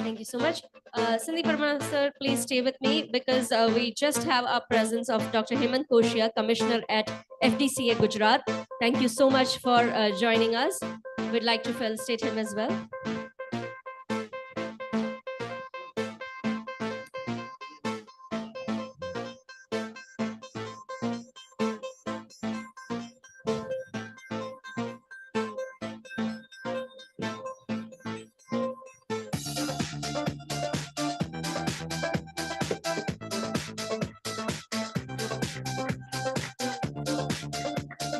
Thank you so much. Sandeep Verma, sir, please stay with me because we just have our presence of Dr. Hemant Koshia, Commissioner at FDCA Gujarat. Thank you so much for joining us. We'd like to felicitate him as well.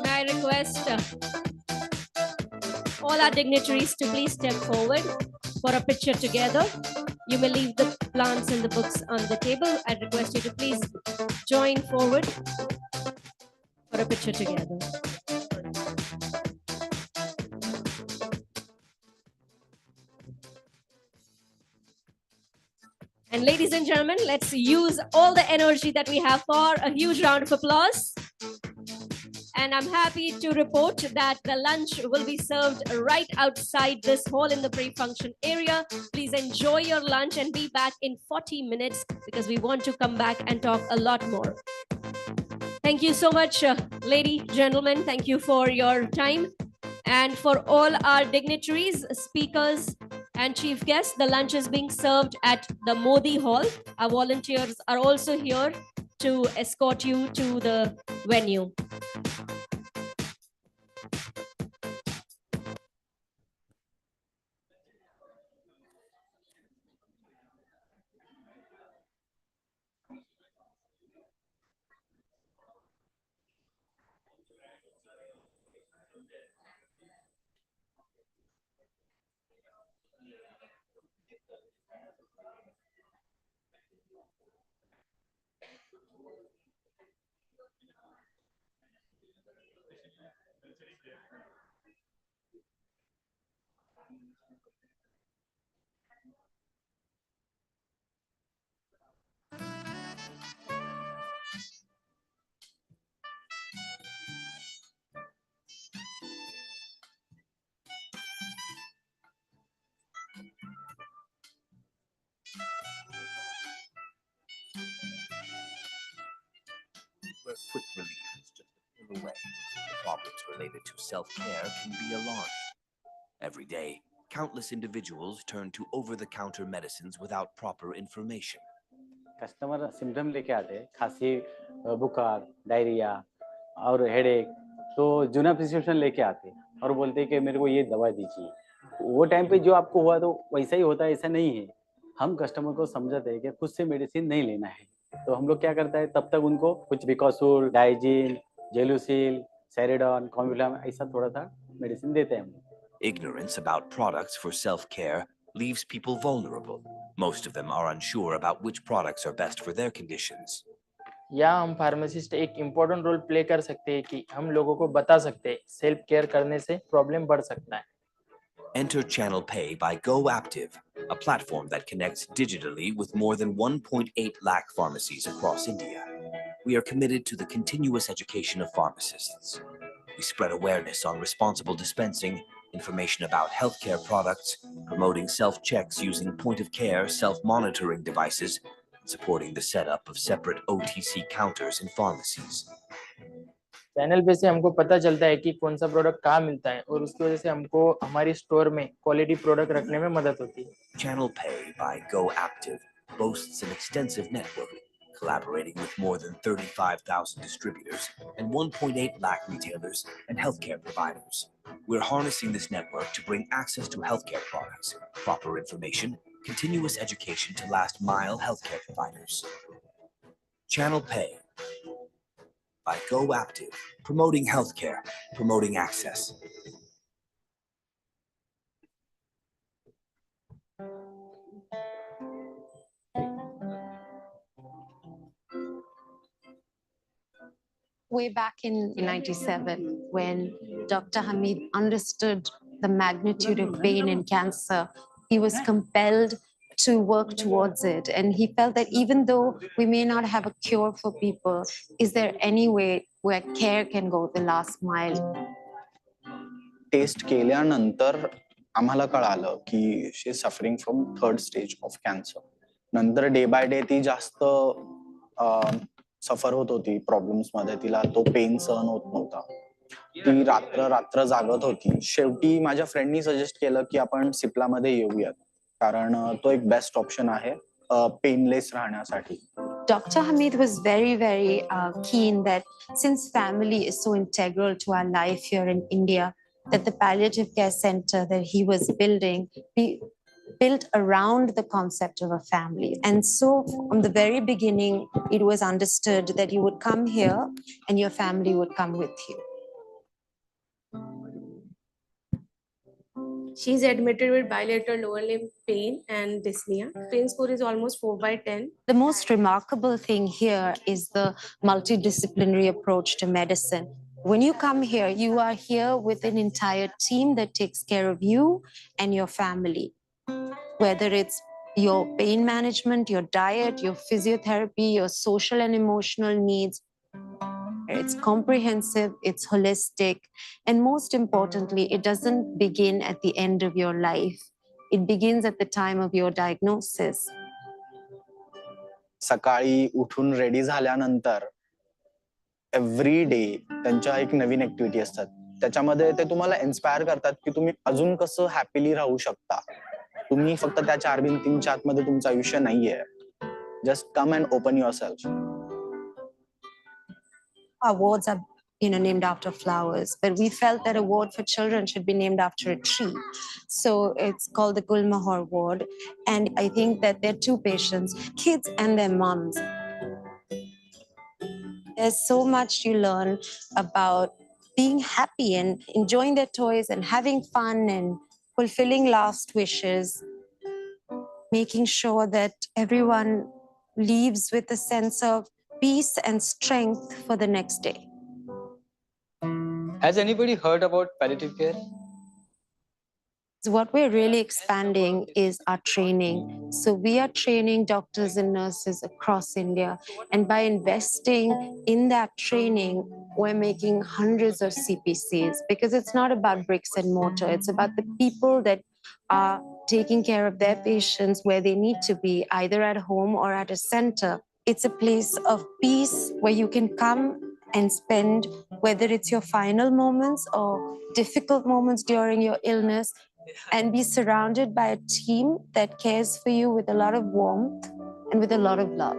May I request all our dignitaries to please step forward for a picture together. You may leave the plants and the books on the table. I request you to please join forward for a picture together. And ladies and gentlemen, let's use all the energy that we have for a huge round of applause. And I'm happy to report that the lunch will be served right outside this hall in the pre-function area. Please enjoy your lunch and be back in 40 minutes because we want to come back and talk a lot more. Thank you so much, ladies, gentlemen. Thank you for your time. And for all our dignitaries, speakers, and chief guests, the lunch is being served at the Modi Hall. Our volunteers are also here to escort you to the venue. quick relief is just a pill away. Problems related to self-care can be alarming. Every day, countless individuals turn to over-the-counter medicines without proper information. Customer symptom लेके आते हैं, खांसी, बुखार, diarrhoea और headache, तो जूना prescription लेके आते हैं और बोलते हैं कि मेरे को ये दवा दीजिए। वो टाइम पे जो आपको हुआ तो वैसा ही होता है, ऐसा नहीं है। हम कस्टमर को समझाते हैं कि खुद से मेडिसिन नहीं लेना है, तो हम लोग क्या करता है, तब तक उनको कुछ बिकॉसूल, डाइजिन, जेलुसिल, सेरेडॉन, कॉम्बिफ्लाम ऐसा थोड़ा सा मेडिसिन देते हैं हम। Ignorance about products for self-care leaves people vulnerable. Most of them are unsure about which products are best for their conditions. या हम फार्मासिस्ट एक इम्पोर्टेंट रोल प्ले कर सकते हैं कि हम लोगों को बता सकते हैं सेल्फ केयर करने से प्रॉब्लम बढ़ सकता है। Enter Channel Pay by GoActive, a platform that connects digitally with more than 1.8 lakh pharmacies across India. We are committed to the continuous education of pharmacists. We spread awareness on responsible dispensing, information about healthcare products, promoting self-checks using point-of-care self-monitoring devices, and supporting the setup of separate OTC counters in pharmacies. Channel पे से हमको पता चलता है कि कौन सा product कहाँ मिलता है और उसकी वजह से हमको हमारी स्टोर में क्वालिटी प्रोडक्ट रखने में मदद होती है। Channel Pay by GoActive boasts an extensive network, collaborating with more than 35,000 distributors and 1.8 lakh retailers and healthcare providers. We're harnessing this network to bring access to healthcare products, proper information, continuous education to last mile healthcare providers. Channel Pay by GoActive, promoting healthcare, promoting access. Way back in 97, when Dr. Hamid understood the magnitude of pain in cancer, he was compelled to work towards it. And he felt that even though we may not have a cure for people, is there any way where care can go the last mile? Test केल्यानंतर आम्हाला कळालं की she is suffering from 3rd stage of cancer. नंतर day by day ती जास्त सफर होत होती problems मध्ये. तिला तो पेन सहन होत नव्हता. ती रात्र रात्र जागत होती. शेवटी माझ्या फ्रेंडनी सजेस्ट केलं की आपण सिप्ला मध्ये येऊयात, कारण तो एक बेस्ट ऑप्शन आहे पेनलेस राहण्यासाठी. Dr. Hamid was very, very keen that since family is so integral to our life here in India, that the palliative care center that he was building be built around the concept of a family. And so from the very beginning, it was understood that you would come here and your family would come with you. She's admitted with bilateral lower limb pain and dyspnea. Pain score is almost 4/10. The most remarkable thing here is the multidisciplinary approach to medicine. When you come here, you are here with an entire team that takes care of you and your family. Whether it's your pain management, your diet, your physiotherapy, your social and emotional needs. It's comprehensive, it's holistic, and most importantly, it doesn't begin at the end of your life. It begins at the time of your diagnosis. सकाळी उठून ready झाल्यानंतर every day त्यांच्या एक नवीन activity असतात. त्याच्यामध्ये ते तुम्हाला inspire करतात की तुम्ही अजून कसं हॅपीली राहू शकता. तुम्ही फक्त त्या 4 भिंतींच्या आतमध्ये तुमचं आयुष्य नाहीये. Just come and open your self. Our wards are named after flowers, but we felt that a ward for children should be named after a tree. So it's called the Gulmahar ward. And I think that there are 2 patients, kids and their moms. There's so much you learn about being happy and enjoying their toys and having fun and fulfilling last wishes, making sure that everyone leaves with a sense of peace and strength for the next day. Has anybody heard about palliative care? So what we're really expanding is our training. So we are training doctors and nurses across India. And by investing in that training, we're making hundreds of CPCs, because it's not about bricks and mortar. It's about the people that are taking care of their patients where they need to be, either at home or at a center. It's a place of peace where you can come and spend, whether it's your final moments or difficult moments during your illness, and be surrounded by a team that cares for you with a lot of warmth and with a lot of love.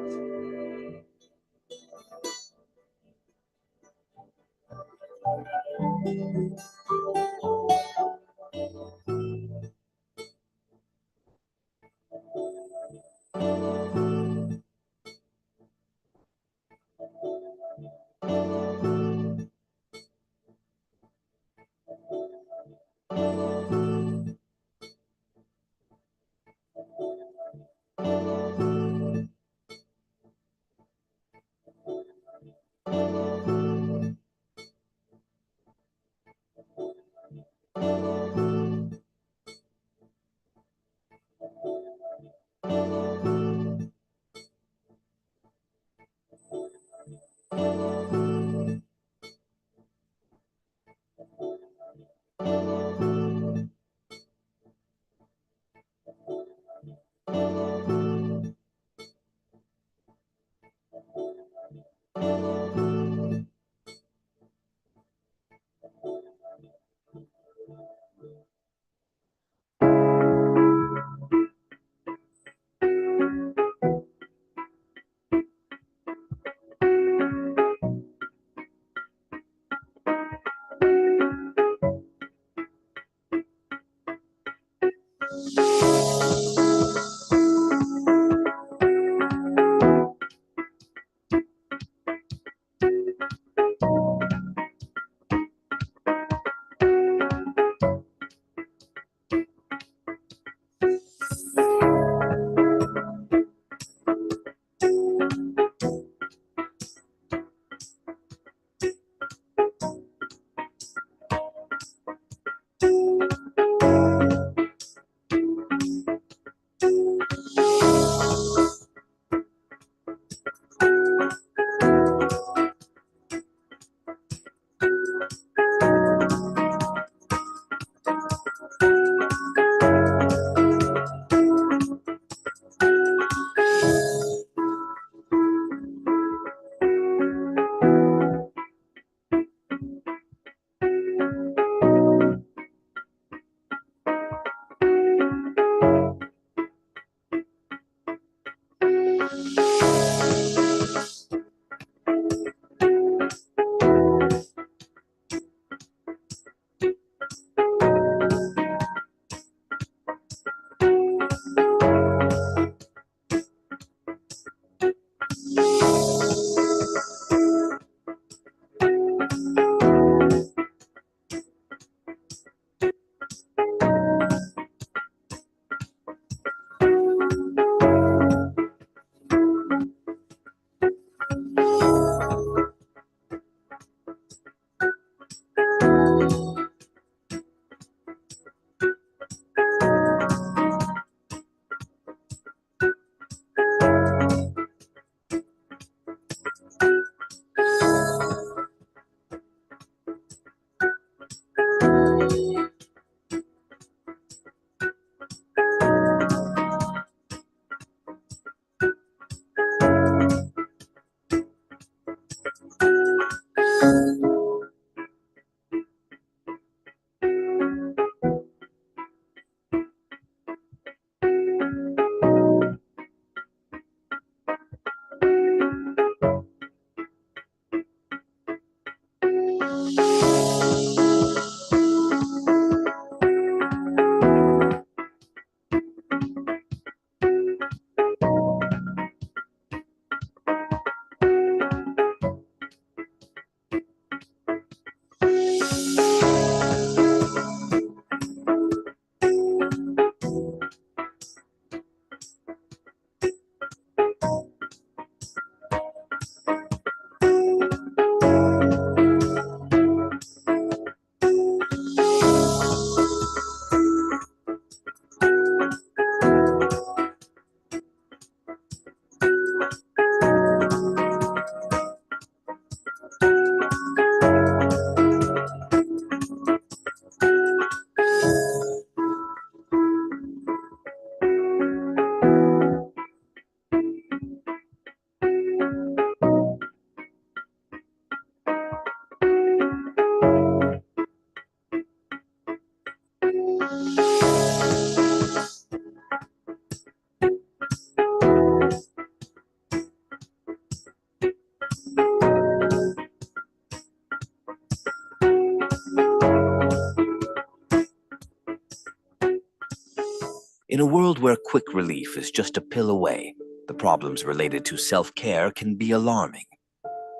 In a world where quick relief is just a pill away, the problems related to self-care can be alarming.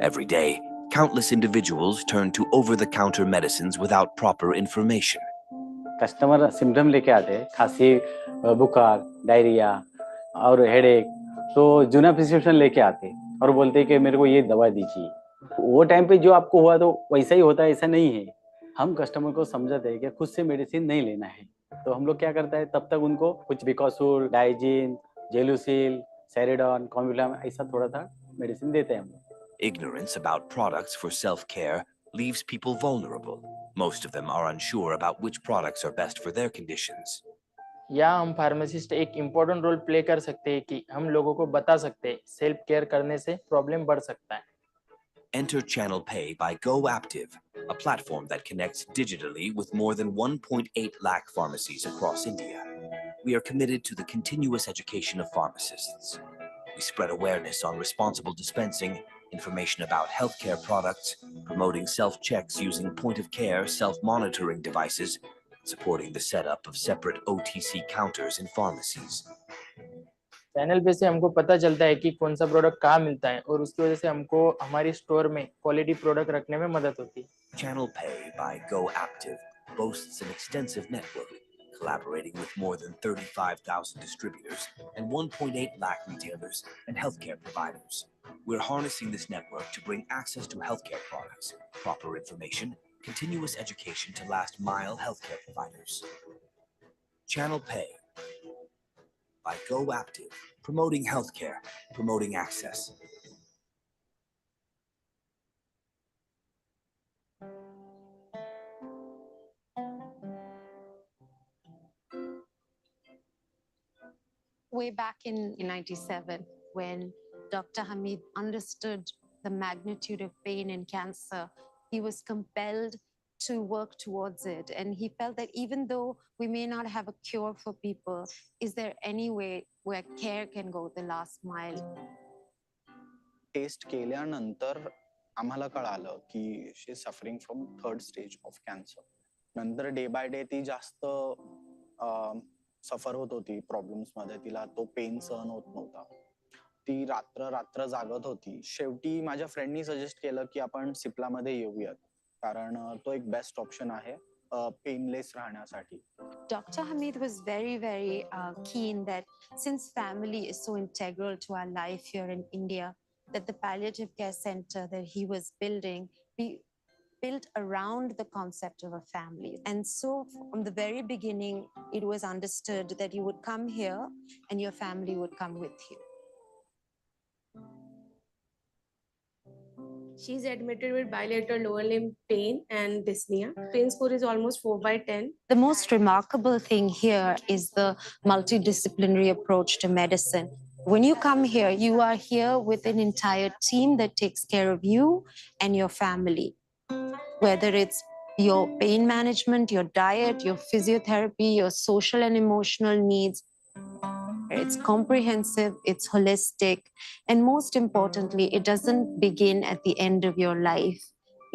Every day, countless individuals turn to over-the-counter medicines without proper information. Customer symptom लेके आते हैं, खांसी, बुखार, diarrhoea और headache, तो जूना prescription लेके आते हैं और बोलते हैं कि मेरे को ये दवा दीजिए। वो टाइम पे जो आपको हुआ तो वैसा ही होता है, ऐसा नहीं है। हम कस्टमर को समझाते हैं कि खुद से मेडिसिन नहीं लेना है, तो हम लोग क्या करता है, तब तक उनको कुछ बिकॉसूल, डाइजीन, जेलुसिल, सेरिडॉन, कॉम्बिफ्लाम ऐसा थोड़ा सा मेडिसिन देते हैं हम लोग। Ignorance about products for self-care leaves people vulnerable. Most of them are unsure about which products are best for their conditions. या हम फार्मासिस्ट एक इम्पोर्टेंट रोल प्ले कर सकते हैं कि हम लोगों को बता सकते हैं सेल्फ केयर करने से प्रॉब्लम बढ़ सकता है। Enter Channel Pay by GoActive, a platform that connects digitally with more than 1.8 lakh pharmacies across India. We are committed to the continuous education of pharmacists. We spread awareness on responsible dispensing, information about healthcare products, promoting self-checks using point-of-care self-monitoring devices, supporting the setup of separate OTC counters in pharmacies. Channel पे से हमको पता चलता है कि कौन सा product कहाँ मिलता है और उसकी वजह से हमको हमारी स्टोर में क्वालिटी प्रोडक्ट रखने में मदद होती है। Channel Pay by GoActive boasts an extensive network, collaborating with more than 35,000 distributors and 1.8 lakh retailers and healthcare providers. We're harnessing this network to bring access to healthcare products, proper information, continuous education to last mile healthcare providers. Channel Pay by GoActive, promoting healthcare, promoting access. Way back in 97, when Dr. Hamid understood the magnitude of pain in cancer, he was compelled to work towards it. And he felt that even though we may not have a cure for people, is there any way where care can go the last mile? Test केल्यानंतर आम्हाला कळालं की she is suffering from 3rd stage of cancer. नंतर day by day ती जास्त सफर होत होती problems मध्ये. तिला तो पेन सहन होत नव्हता. ती रात्र रात्र जागत होती. शेवटी माझ्या फ्रेंडनी सजेस्ट केलं की आपण सिप्ला मध्ये येऊयात, कारण तो एक बेस्ट ऑप्शन आहे पेनलेस राहण्यासाठी. Dr. Hamid was very, very keen that since family is so integral to our life here in India, that the palliative care center that he was building be built around the concept of a family. And so from the very beginning, it was understood that you would come here and your family would come with you. She's admitted with bilateral lower limb pain and dyspnea. Pain score is almost 4/10. The most remarkable thing here is the multidisciplinary approach to medicine. When you come here, you are here with an entire team that takes care of you and your family. Whether it's your pain management, your diet, your physiotherapy, your social and emotional needs. It's comprehensive, it's holistic, and most importantly, it doesn't begin at the end of your life.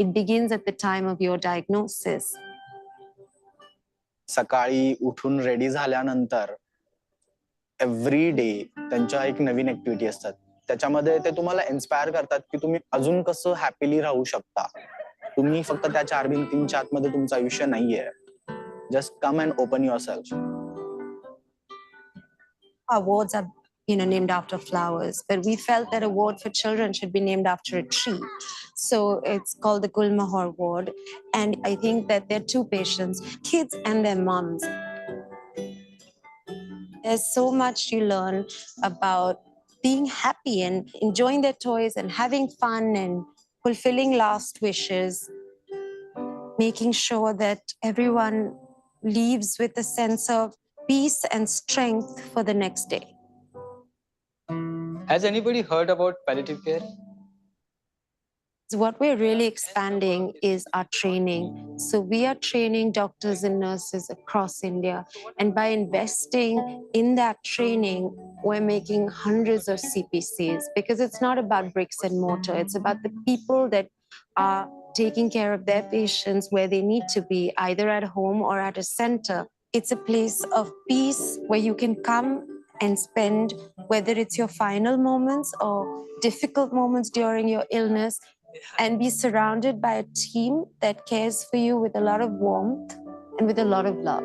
It begins at the time of your diagnosis. सकाळी उठून ready झाल्यानंतर every day त्यांच्या एक नवीन activity असतात. त्याच्यामध्ये ते तुम्हाला inspire करतात की तुम्ही अजून कसं हॅपीली राहू शकता. तुम्ही फक्त त्या 4 भिंतींच्या आतमध्ये तुमचं आयुष्य नाहीये. Just come and open your self. Our wards are named after flowers, but we felt that a ward for children should be named after a tree. So it's called the Gulmahar ward. And I think that there are 2 patients, kids and their moms. There's so much you learn about being happy and enjoying their toys and having fun and fulfilling last wishes, making sure that everyone leaves with a sense of peace and strength for the next day. Has anybody heard about palliative care? So what we're really expanding is our training. So we are training doctors and nurses across India. And by investing in that training, we're making hundreds of CPCs, because it's not about bricks and mortar. It's about the people that are taking care of their patients where they need to be, either at home or at a center, It's a place of peace where you can come and spend, whether it's your final moments or difficult moments during your illness, and be surrounded by a team that cares for you with a lot of warmth and with a lot of love.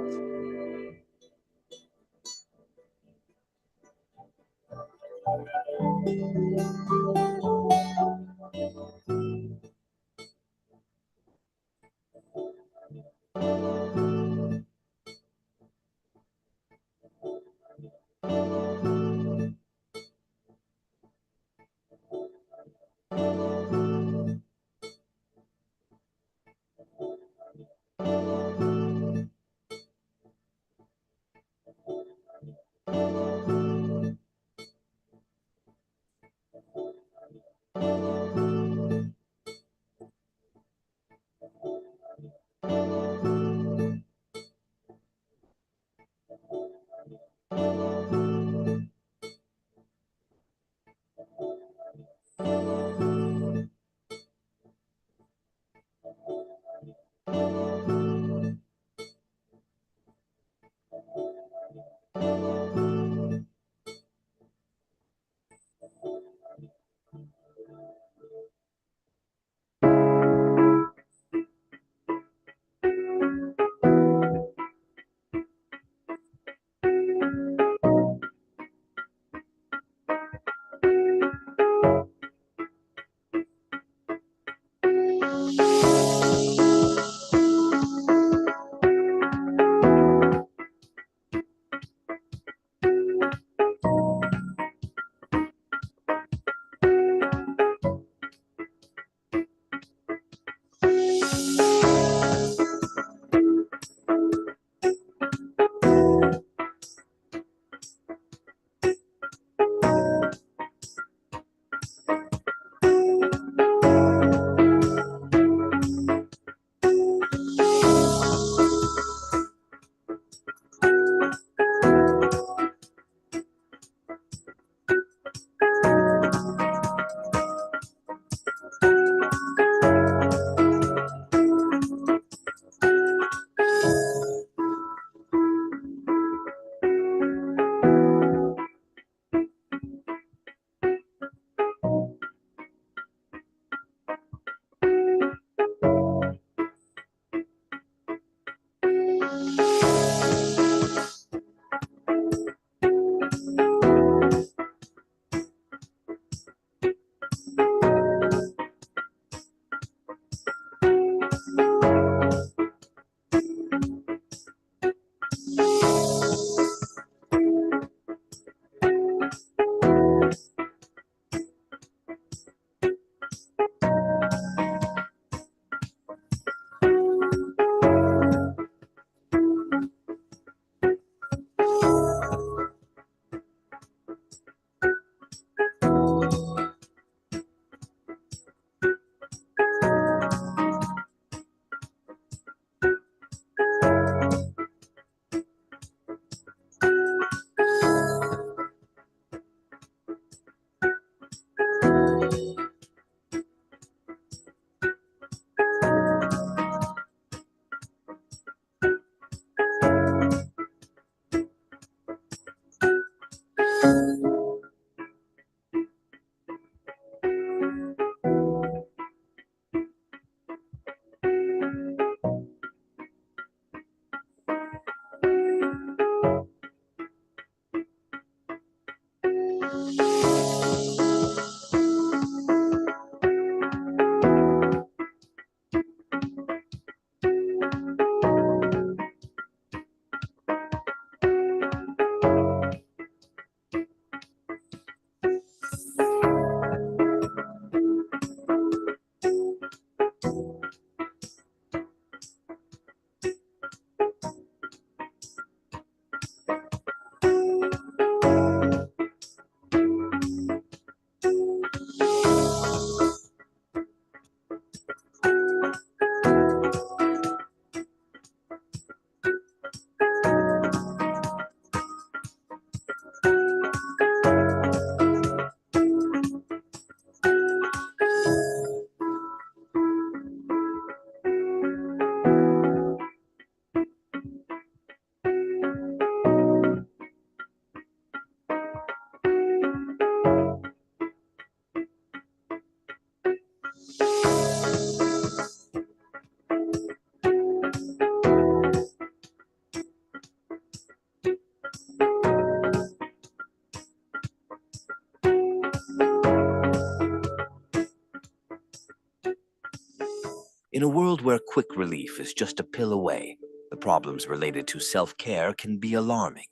In a world where quick relief is just a pill away, the problems related to self-care can be alarming.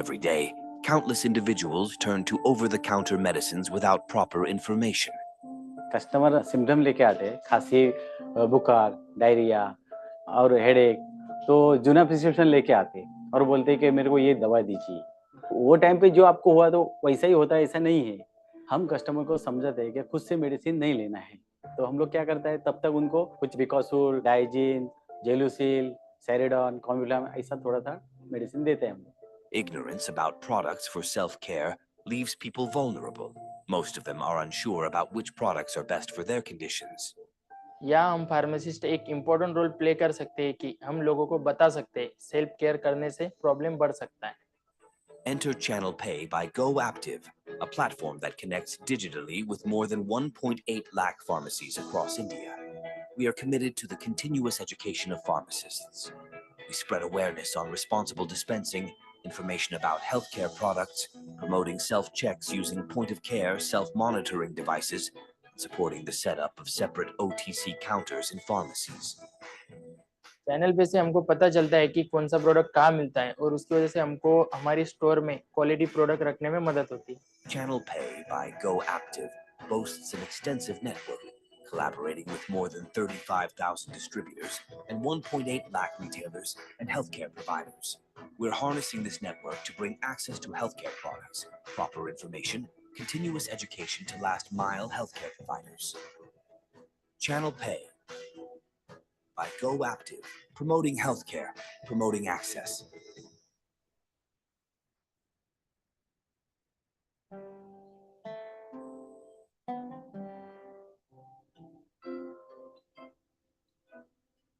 Every day, countless individuals turn to over-the-counter medicines without proper information. Customer symptom लेके आते हैं, खांसी, बुखार, diarrhoea और headache, तो जूना prescription लेके आते हैं और बोलते हैं कि मेरे को ये दवा दीजिए। वो टाइम पे जो आपको हुआ तो वैसा ही होता है, ऐसा नहीं है। हम कस्टमर को समझाते हैं कि खुद से मेडिसिन नहीं लेना है, तो हम लोग क्या करता है, तब तक उनको कुछ विकोसूल, डाइजीन, जेलुसिल, सेरिडॉन, कॉम्बिफ्लाम ऐसा थोड़ा सा मेडिसिन देते हैं हम। Ignorance about products for self-care leaves people vulnerable. Most of them are unsure about which products are best for their conditions. या हम फार्मासिस्ट एक इम्पोर्टेंट रोल प्ले कर सकते हैं कि हम लोगों को बता सकते हैं सेल्फ केयर करने से प्रॉब्लम बढ़ सकता है। Enter Channel Pay by GoActive, a platform that connects digitally with more than 1.8 lakh pharmacies across India. We are committed to the continuous education of pharmacists. We spread awareness on responsible dispensing, information about healthcare products, promoting self-checks using point-of-care self-monitoring devices, and supporting the setup of separate OTC counters in pharmacies. Channel पे से हमको पता चलता है कि कौन सा product कहाँ मिलता है और उसकी वजह से हमको हमारी स्टोर में क्वालिटी प्रोडक्ट रखने में मदद होती है। Channel Pay by GoActive boasts an extensive network, collaborating with more than 35,000 distributors and 1.8 lakh retailers and healthcare providers. We're harnessing this network to bring access to healthcare products, proper information, continuous education to last mile healthcare providers. Channel Pay by GoActive, promoting healthcare, promoting access.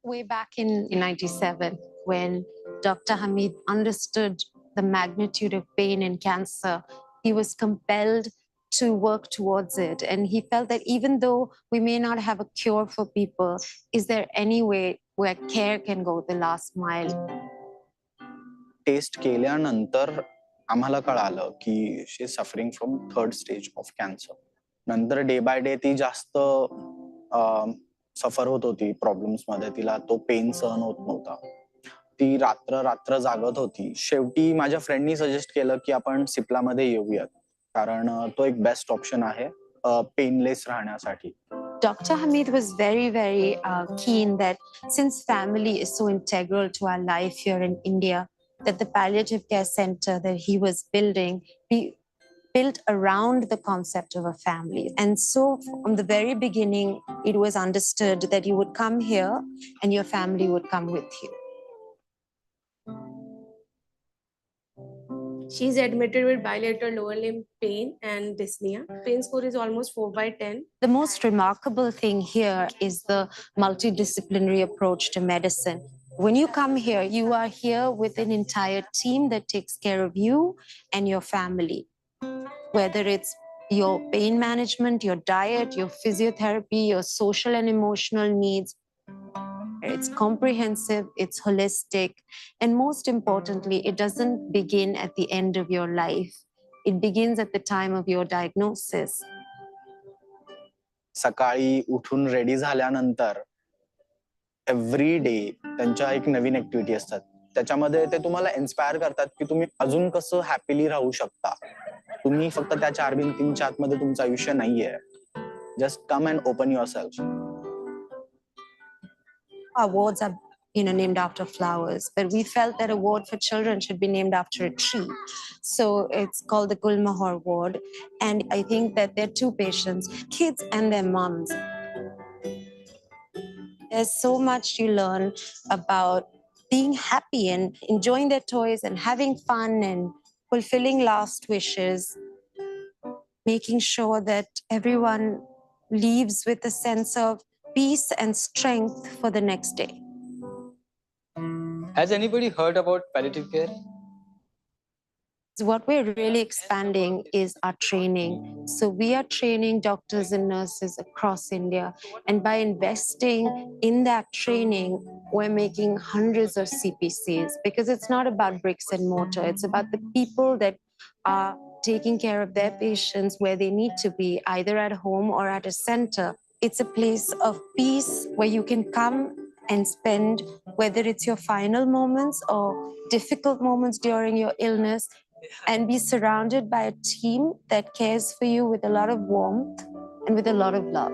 Way back in 97, when Dr. Hamid understood the magnitude of pain in cancer, he was compelled to work towards it. And he felt that even though we may not have a cure for people, is there any way where care can go the last mile? Test केल्यानंतर आम्हाला कळालं की she is suffering from 3rd stage of cancer. नंतर day by day ती जास्त सफर होत होती problems मध्ये. तिला तो पेन सहन होत नव्हता. ती रात्र रात्र जागत होती. शेवटी माझ्या फ्रेंडनी सजेस्ट केलं की आपण सिप्ला मध्ये येऊयात, कारण तो एक बेस्ट ऑप्शन आहे पेनलेस राहण्यासाठी. Dr. Hamid was very, very keen that since family is so integral to our life here in India, that the palliative care center that he was building be built around the concept of a family. And so from the very beginning, it was understood that you would come here and your family would come with you. She's admitted with bilateral lower limb pain and dyspnea. Pain score is almost 4/10. The most remarkable thing here is the multidisciplinary approach to medicine. When you come here, you are here with an entire team that takes care of you and your family. Whether it's your pain management, your diet, your physiotherapy, your social and emotional needs. It's comprehensive, it's holistic, and most importantly, it doesn't begin at the end of your life. It begins at the time of your diagnosis. सकाळी उठून ready झाल्यानंतर every day त्यांच्या एक नवीन activity असतात. त्याच्यामध्ये ते तुम्हाला inspire करतात की तुम्ही अजून कसं हॅपीली राहू शकता. तुम्ही फक्त त्या 4 भिंतींच्या आतमध्ये तुमचं आयुष्य नाहीये. Just come and open your self. Our wards are named after flowers, but we felt that a ward for children should be named after a tree. So it's called the Gulmahar ward. And I think that there are 2 patients, kids and their moms. There's so much you learn about being happy and enjoying their toys and having fun and fulfilling last wishes, making sure that everyone leaves with a sense of peace and strength for the next day. Has anybody heard about palliative care? So what we're really expanding is our training. So we are training doctors and nurses across India. And by investing in that training, we're making hundreds of CPCs, because it's not about bricks and mortar. It's about the people that are taking care of their patients where they need to be, either at home or at a center. It's a place of peace where you can come and spend, whether it's your final moments or difficult moments during your illness, and be surrounded by a team that cares for you with a lot of warmth and with a lot of love.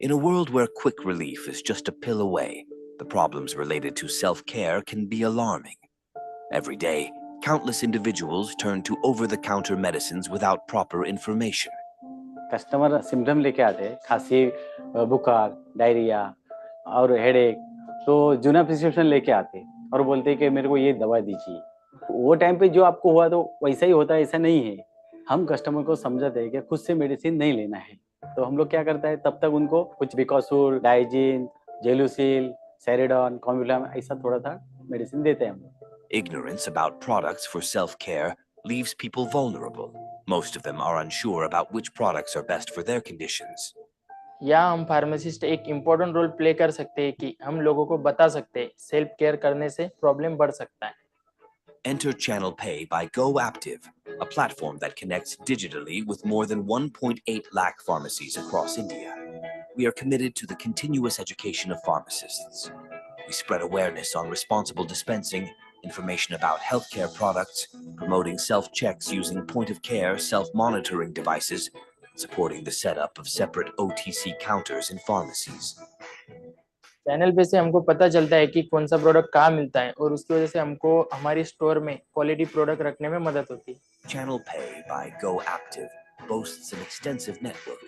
In a world where quick relief is just a pill away, the problems related to self-care can be alarming. Every day, countless individuals turn to over-the-counter medicines without proper information. Customer symptom लेके आते हैं, खांसी, बुखार, diarrhoea और headache, तो जूना prescription लेके आते हैं और बोलते हैं कि मेरे को ये दवा दीजिए। वो टाइम पे जो आपको हुआ तो वैसा ही होता है, ऐसा नहीं है। हम कस्टमर को समझाते हैं कि खुद से मेडिसिन नहीं लेना है, तो हम लोग क्या करता है, तब तक उनको कुछ बिकॉसूल, डाइजिन, जेलुसिल, सेरिडॉन, कॉम्बिफ्लाम ऐसा थोड़ा सा मेडिसिन देते हैं हम लोग। Ignorance about products for self-care leaves people vulnerable. Most of them are unsure about which products are best for their conditions. या हम फार्मासिस्ट एक इम्पोर्टेंट रोल प्ले कर सकते हैं कि हम लोगों को बता सकते हैं सेल्फ केयर करने से प्रॉब्लम बढ़ सकता है। Enter Channel Pay by GoActive, a platform that connects digitally with more than 1.8 lakh pharmacies across India. We are committed to the continuous education of pharmacists. We spread awareness on responsible dispensing, information about healthcare products, promoting self-checks using point-of-care self-monitoring devices, and supporting the setup of separate OTC counters in pharmacies. Channel पे से हमको पता चलता है कि कौन सा product कहाँ मिलता है और उसकी वजह से हमको हमारी स्टोर में क्वालिटी प्रोडक्ट रखने में मदद होती है। Channel Pay by GoActive boasts an extensive network,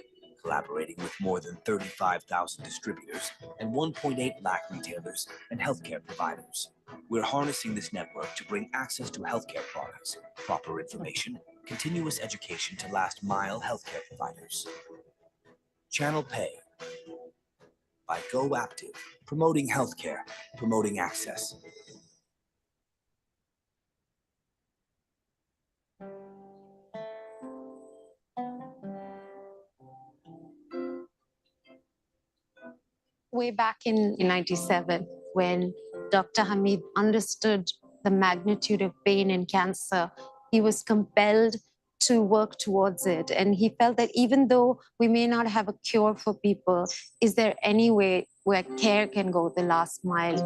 collaborating with more than 35,000 distributors and 1.8 lakh retailers and healthcare providers. We're harnessing this network to bring access to healthcare products, proper information, continuous education to last-mile healthcare providers. Channel Pay by GoActive, promoting healthcare, promoting access. Way back in 97, when Dr. Hamid understood the magnitude of pain in cancer, he was compelled to work towards it. And he felt that even though we may not have a cure for people, is there any way where care can go the last mile?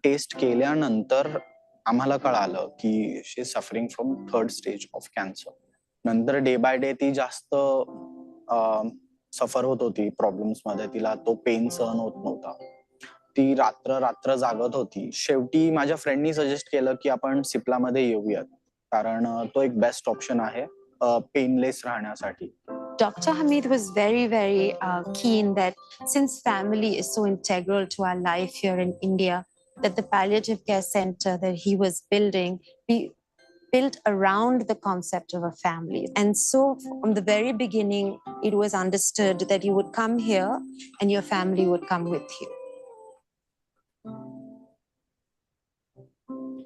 Test केल्यानंतर आम्हाला कळालं की she is suffering from 3rd stage of cancer. नंतर day by day ती जास्त सफर होत होती problems मध्ये. तिला तो पेन सहन होत नव्हता. ती रात्र रात्र जागत होती. शेवटी माझ्या फ्रेंडनी सजेस्ट केलं की आपण सिप्लामध्ये येऊयात, कारण तो एक बेस्ट ऑप्शन आहे पेनलेस राहण्यासाठी. Dr. Hamid was very, very keen that since family is so integral to our life here in India, that the palliative care center that he was building be built around the concept of a family. And so from the very beginning, it was understood that you would come here and your family would come with you.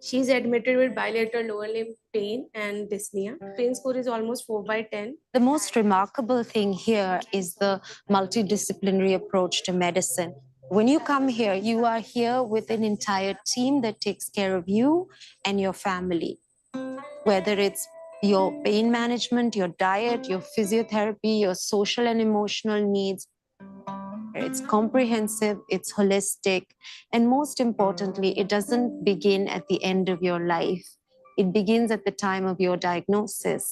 She's admitted with bilateral lower limb pain and dyspnea. Pain score is almost 4/10. The most remarkable thing here is the multidisciplinary approach to medicine. When you come here, you are here with an entire team that takes care of you and your family. Whether it's your pain management, your diet, your physiotherapy, your social and emotional needs. It's comprehensive, it's holistic, and most importantly, it doesn't begin at the end of your life. It begins at the time of your diagnosis.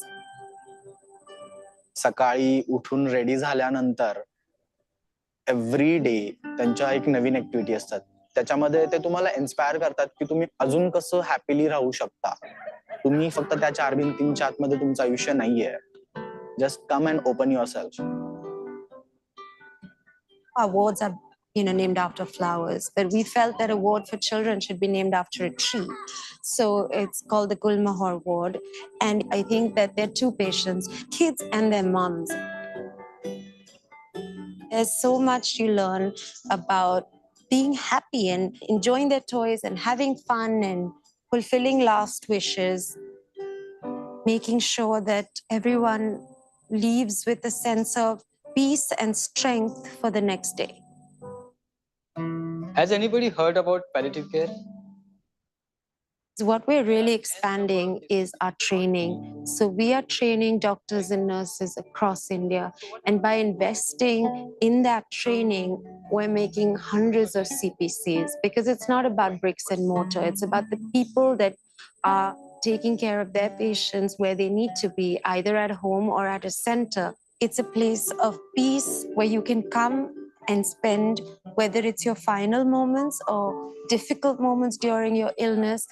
सकाळी उठून ready झाल्यानंतर every day त्यांच्या एक नवीन activity असतात. त्याच्यामध्ये ते तुम्हाला inspire करतात की तुम्ही अजून कसं हॅपीली राहू शकता. तुम्ही फक्त त्या 4 भिंतींच्या आतमध्ये तुमचं आयुष्य नाहीये. Just come and open your self. Awards are named after flowers, but we felt that award for children should be named after a tree. So it's called the Gulmohar Award. And I think that there are 2 patients, kids and their moms. There's so much you learn about being happy and enjoying their toys and having fun and fulfilling last wishes, making sure that everyone leaves with a sense of peace and strength for the next day. Has anybody heard about palliative care? So what we're really expanding is our training. So we are training doctors and nurses across India. And by investing in that training, we're making hundreds of CPCs, because it's not about bricks and mortar. It's about the people that are taking care of their patients where they need to be, either at home or at a center. It's a place of peace where you can come and spend, whether it's your final moments or difficult moments during your illness,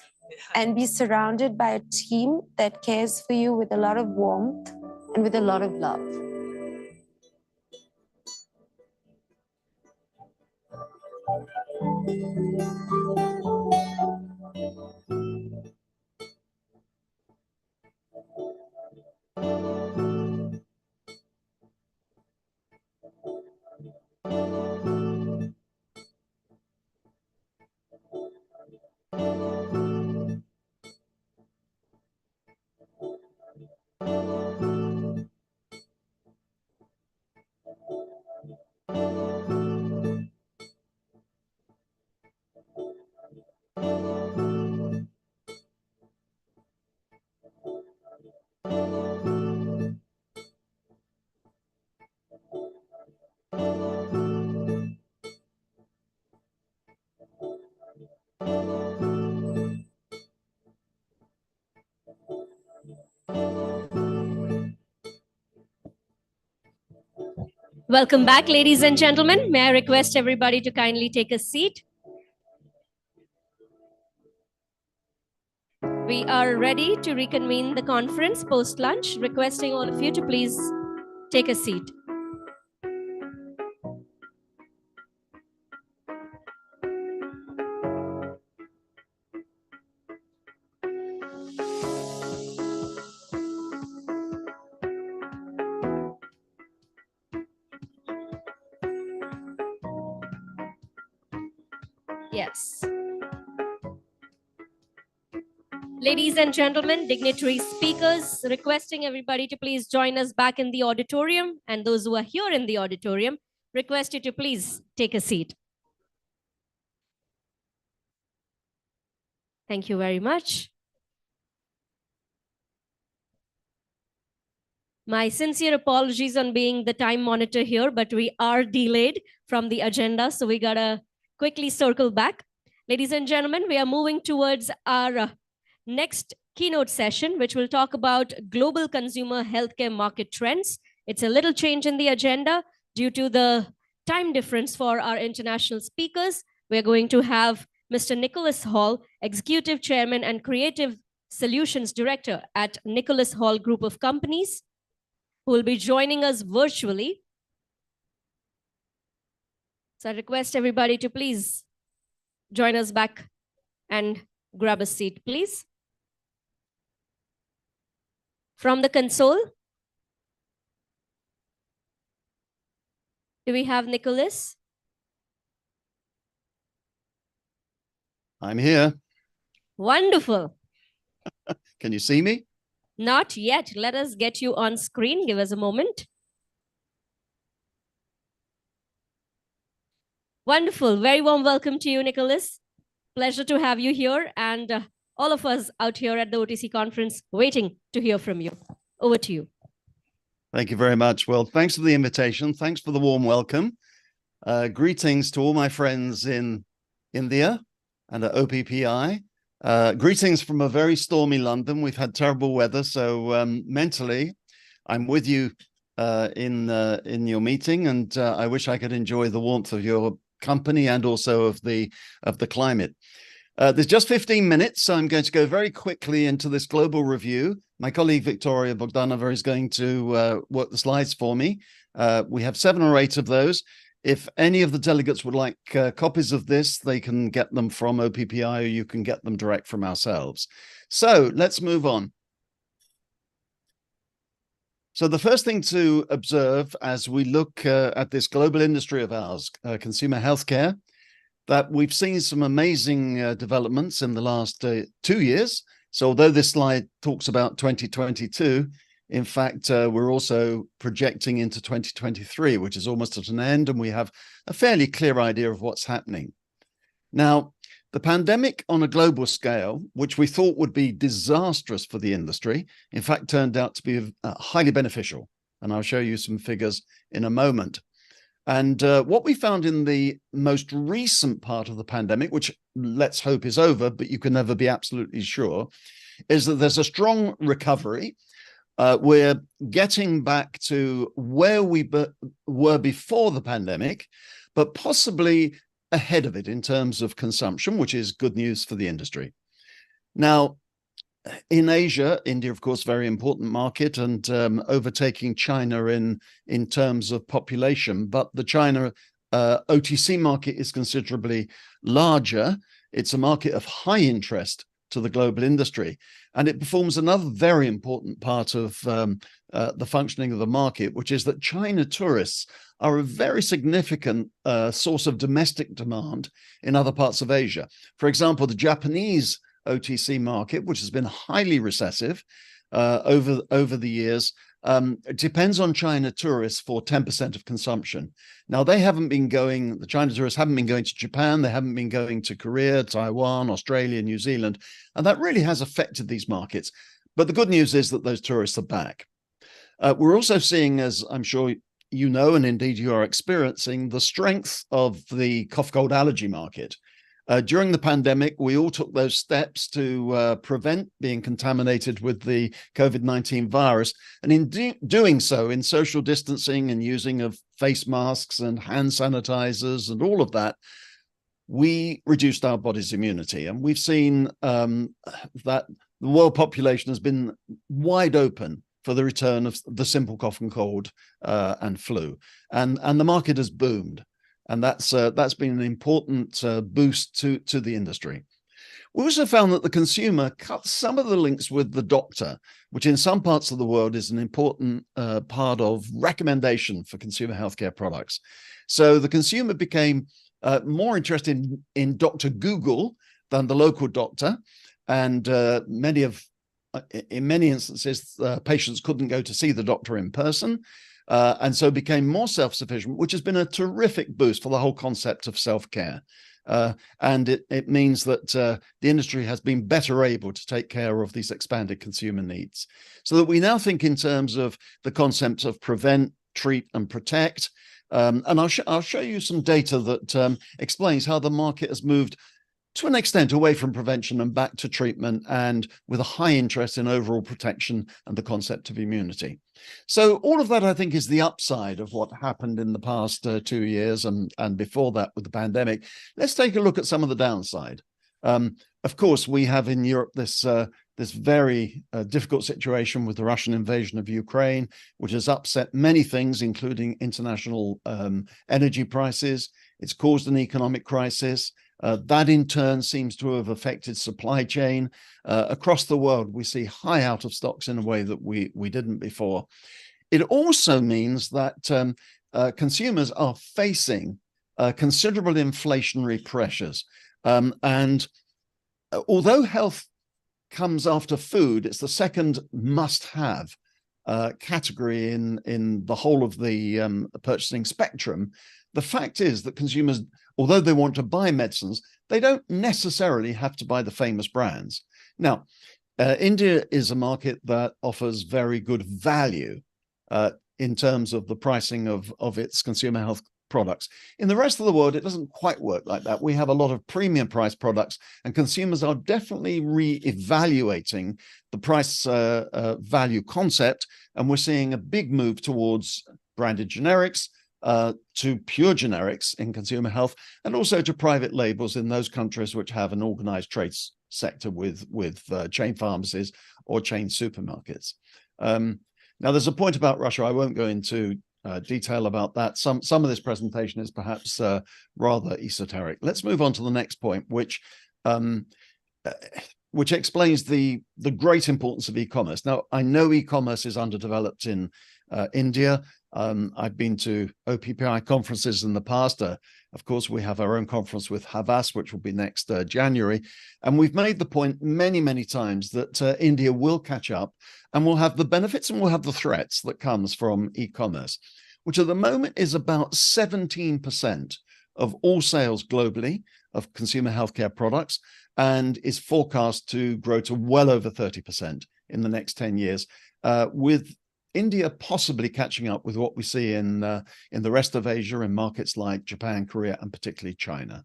and be surrounded by a team that cares for you with a lot of warmth and with a lot of love. Welcome back, ladies and gentlemen. May I request everybody to kindly take a seat? We are ready to reconvene the conference post-lunch, requesting all of you to please take a seat. Yes. Ladies and gentlemen, dignitary speakers, requesting everybody to please join us back in the auditorium, and those who are here in the auditorium, request you to please take a seat. Thank you very much. My sincere apologies on being the time monitor here, but we are delayed from the agenda, so we gotta quickly circle back. Ladies and gentlemen, we are moving towards our next keynote session, which will talk about global consumer healthcare market trends. It's a little change in the agenda due to the time difference for our international speakers. We're going to have Mr. Nicholas Hall, Executive Chairman and Creative Solutions Director at Nicholas Hall Group of Companies, who will be joining us virtually. So I request everybody to please join us back and grab a seat, please. From the console, do we have Nicholas? I'm here. Wonderful. Can you see me? Not yet. Let us get you on screen. Give us a moment. Wonderful. Very warm welcome to you, Nicholas. Pleasure to have you here, and all of us out here at the OTC conference waiting to hear from you. Over to you. Thank you very much. Well, thanks for the invitation. Thanks for the warm welcome. Greetings to all my friends in India and at OPPI. Greetings from a very stormy London. We've had terrible weather, so mentally, I'm with you in your meeting, and I wish I could enjoy the warmth of your company and also of the climate. There's just 15 minutes, so I'm going to go very quickly into this global review. My colleague Victoria Bogdanova is going to work the slides for me. We have 7 or 8 of those. If any of the delegates would like copies of this, they can get them from OPPI, or you can get them direct from ourselves. So let's move on. So the first thing to observe as we look at this global industry of ours, consumer healthcare, that we've seen some amazing developments in the last 2 years. So although this slide talks about 2022, in fact, we're also projecting into 2023, which is almost at an end, and we have a fairly clear idea of what's happening. Now, the pandemic on a global scale, which we thought would be disastrous for the industry, in fact, turned out to be highly beneficial. And I'll show you some figures in a moment. And what we found in the most recent part of the pandemic, which let's hope is over, but you can never be absolutely sure, is that there's a strong recovery. We're getting back to where we were before the pandemic, but possibly ahead of it in terms of consumption, which is good news for the industry. Now, in Asia, India, of course, very important market and overtaking China in terms of population, but the China OTC market is considerably larger. It's a market of high interest to the global industry, and it performs another very important part of the functioning of the market, which is that China tourists are a very significant source of domestic demand in other parts of Asia. For example, the Japanese OTC market, which has been highly recessive over the years, depends on China tourists for 10% of consumption. Now, the China tourists haven't been going to Japan, they haven't been going to Korea, Taiwan, Australia, New Zealand, and that really has affected these markets. But the good news is that those tourists are back. We're also seeing, as I'm sure you know, and indeed you are experiencing, the strength of the cough, cold, allergy market. During the pandemic, we all took those steps to prevent being contaminated with the COVID-19 virus. And in doing so, in social distancing and using of face masks and hand sanitizers and all of that, we reduced our body's immunity. And we've seen that the world population has been wide open for the return of the simple cough and cold and flu. And the market has boomed. And that's been an important boost to the industry. We also found that the consumer cut some of the links with the doctor, which in some parts of the world is an important part of recommendation for consumer healthcare products. So the consumer became more interested in Dr. Google than the local doctor. And in many instances, patients couldn't go to see the doctor in person. And so became more self-sufficient, which has been a terrific boost for the whole concept of self-care. And it means that the industry has been better able to take care of these expanded consumer needs. So that we now think in terms of the concept of prevent, treat, and protect. And I'll show you some data that explains how the market has moved to an extent away from prevention and back to treatment, and with a high interest in overall protection and the concept of immunity. So all of that, I think, is the upside of what happened in the past 2 years and before that with the pandemic. Let's take a look at some of the downside. Of course, we have in Europe this very difficult situation with the Russian invasion of Ukraine, which has upset many things, including international energy prices. It's caused an economic crisis. That in turn seems to have affected supply chain. Across the world, we see high out of stocks in a way that we didn't before. It also means that consumers are facing considerable inflationary pressures. And although health comes after food, it's the second must-have category in the whole of the purchasing spectrum. The fact is that consumers, although they want to buy medicines, they don't necessarily have to buy the famous brands. Now, India is a market that offers very good value in terms of the pricing of its consumer health products. In the rest of the world, it doesn't quite work like that. We have a lot of premium price products, and consumers are definitely re-evaluating the price value concept, and we're seeing a big move towards branded generics, to pure generics in consumer health, and also to private labels in those countries which have an organized trade sector with chain pharmacies or chain supermarkets. Now, there's a point about Russia. I won't go into detail about that. Some of this presentation is perhaps rather esoteric. Let's move on to the next point, which explains the great importance of e-commerce. Now, I know e-commerce is underdeveloped in India. I've been to OPPI conferences in the past. Of course, we have our own conference with Havas, which will be next January. And we've made the point many, many times that India will catch up and will have the benefits and will have the threats that comes from e-commerce, which at the moment is about 17% of all sales globally of consumer healthcare products, and is forecast to grow to well over 30% in the next 10 years, with India possibly catching up with what we see in the rest of Asia, in markets like Japan, Korea, and particularly China.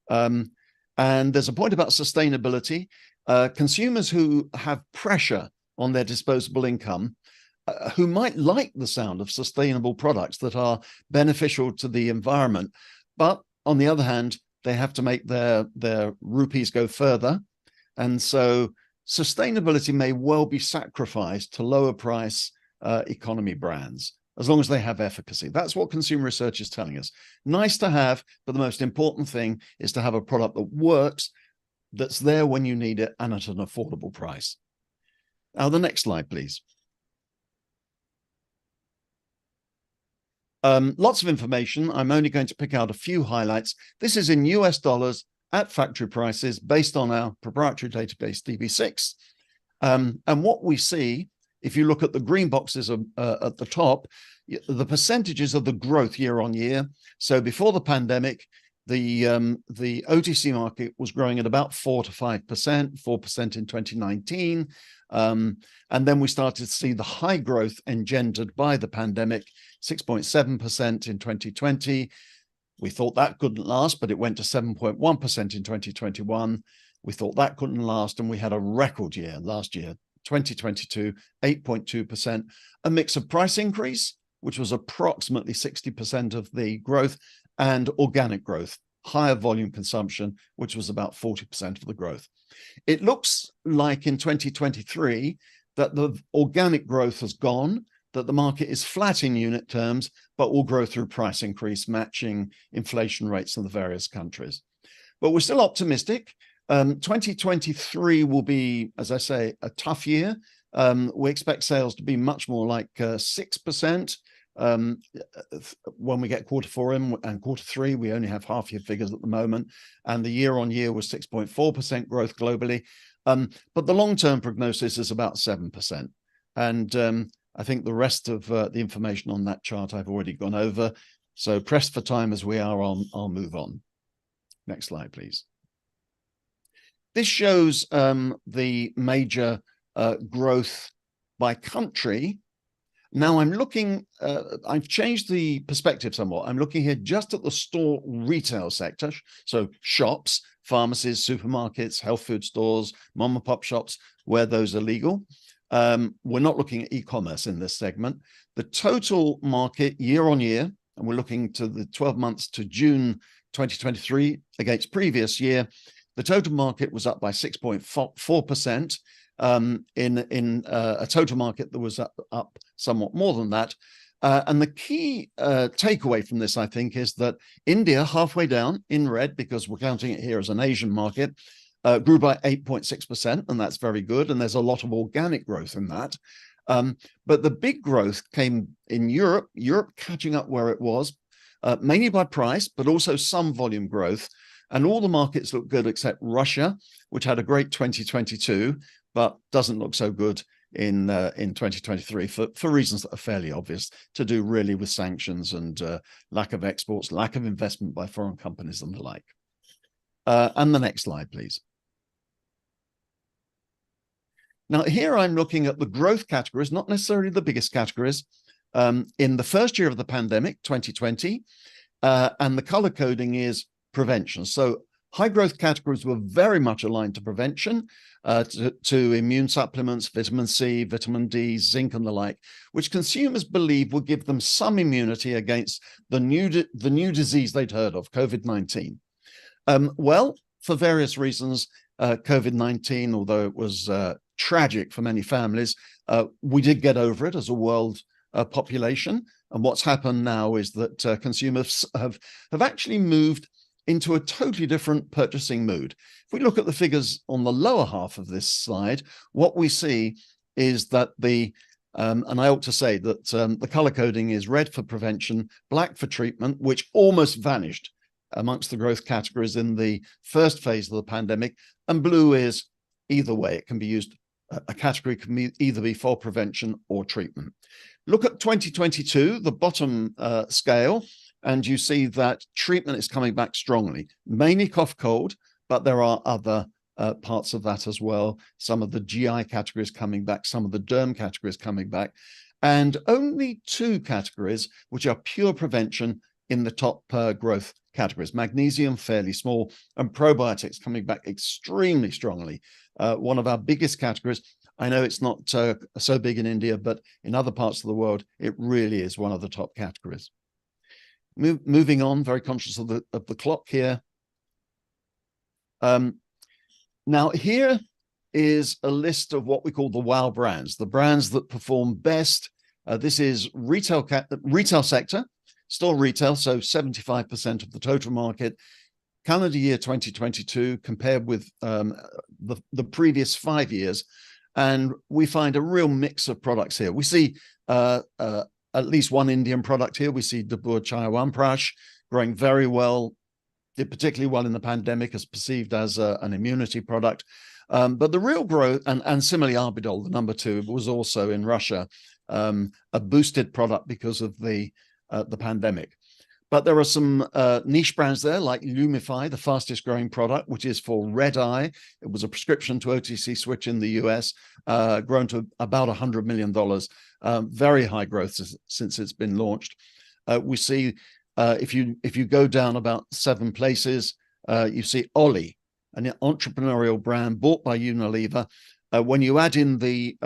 And there's a point about sustainability. Consumers who have pressure on their disposable income, who might like the sound of sustainable products that are beneficial to the environment. But on the other hand, they have to make their rupees go further. And so sustainability may well be sacrificed to lower price economy brands, as long as they have efficacy. That's what consumer research is telling us. Nice to have, but the most important thing is to have a product that works, that's there when you need it, and at an affordable price. Now, the next slide, please. Lots of information. I'm only going to pick out a few highlights. This is in US dollars at factory prices based on our proprietary database, DB6. And what we see, if you look at the green boxes at the top, the percentages of the growth year on year. So before the pandemic, the OTC market was growing at about 4 to 5%, 4% in 2019. And then we started to see the high growth engendered by the pandemic, 6.7% in 2020. We thought that couldn't last, but it went to 7.1% in 2021. We thought that couldn't last, and we had a record year last year, 2022, 8.2%, a mix of price increase, which was approximately 60% of the growth, and organic growth, higher volume consumption, which was about 40% of the growth. It looks like in 2023 that the organic growth has gone, that the market is flat in unit terms, but will grow through price increase, matching inflation rates in the various countries. But we're still optimistic. 2023 will be, as I say, a tough year. We expect sales to be much more like 6%. When we get quarter four in and quarter three, we only have half year figures at the moment, and the year on year was 6.4% growth globally. But the long-term prognosis is about 7%. And I think the rest of the information on that chart I've already gone over. So pressed for time as we are, I'll move on. Next slide, please. This shows the major growth by country. Now I'm looking, I've changed the perspective somewhat. I'm looking here just at the store retail sector. So shops, pharmacies, supermarkets, health food stores, mom and pop shops, where those are legal. We're not looking at e-commerce in this segment. The total market year on year, and we're looking to the 12 months to June 2023 against previous year, the total market was up by 6.4%. In a total market that was up somewhat more than that. And the key takeaway from this, I think, is that India, halfway down in red, because we're counting it here as an Asian market, grew by 8.6%, and that's very good. And there's a lot of organic growth in that. But the big growth came in Europe, Europe catching up where it was, mainly by price, but also some volume growth. And all the markets look good except Russia, which had a great 2022, but doesn't look so good in 2023 for reasons that are fairly obvious, to do really with sanctions and lack of exports, lack of investment by foreign companies and the like. And the next slide, please. Now here I'm looking at the growth categories, not necessarily the biggest categories, in the first year of the pandemic, 2020, and the color coding is prevention. So high growth categories were very much aligned to prevention, to immune supplements, vitamin C, vitamin D, zinc, and the like, which consumers believe will give them some immunity against the new disease they'd heard of, COVID-19. Well, for various reasons, COVID-19, although it was tragic for many families, we did get over it as a world population. And what's happened now is that consumers have actually moved into a totally different purchasing mood. If we look at the figures on the lower half of this slide, what we see is that and I ought to say that the color coding is red for prevention, black for treatment, which almost vanished amongst the growth categories in the first phase of the pandemic, and blue is either way. It can be used, a category can either be for prevention or treatment. Look at 2022, the bottom scale, and you see that treatment is coming back strongly, mainly cough cold, but there are other parts of that as well. Some of the GI categories coming back, some of the derm categories coming back, and only two categories which are pure prevention in the top growth categories. Magnesium, fairly small, and probiotics coming back extremely strongly. One of our biggest categories, I know it's not so big in India, but in other parts of the world, it really is one of the top categories. Moving on, very conscious of the clock here. Now here is a list of what we call the wow brands, the brands that perform best. This is retail sector, still retail, so 75% of the total market. Calendar year 2022 compared with the previous 5 years, and we find a real mix of products here. We see at least one Indian product here. We see Dabur Chyawanprash growing very well, did particularly well in the pandemic, as perceived as an immunity product. But the real growth, and similarly Arbidol, the number 2, was also in Russia, a boosted product because of the pandemic. But there are some niche brands there like Lumify, the fastest growing product, which is for red eye. It was a prescription to OTC switch in the US, grown to about $100 million. Very high growth since it's been launched. We see if you go down about 7 places, you see Ollie, an entrepreneurial brand bought by Unilever. When you add in the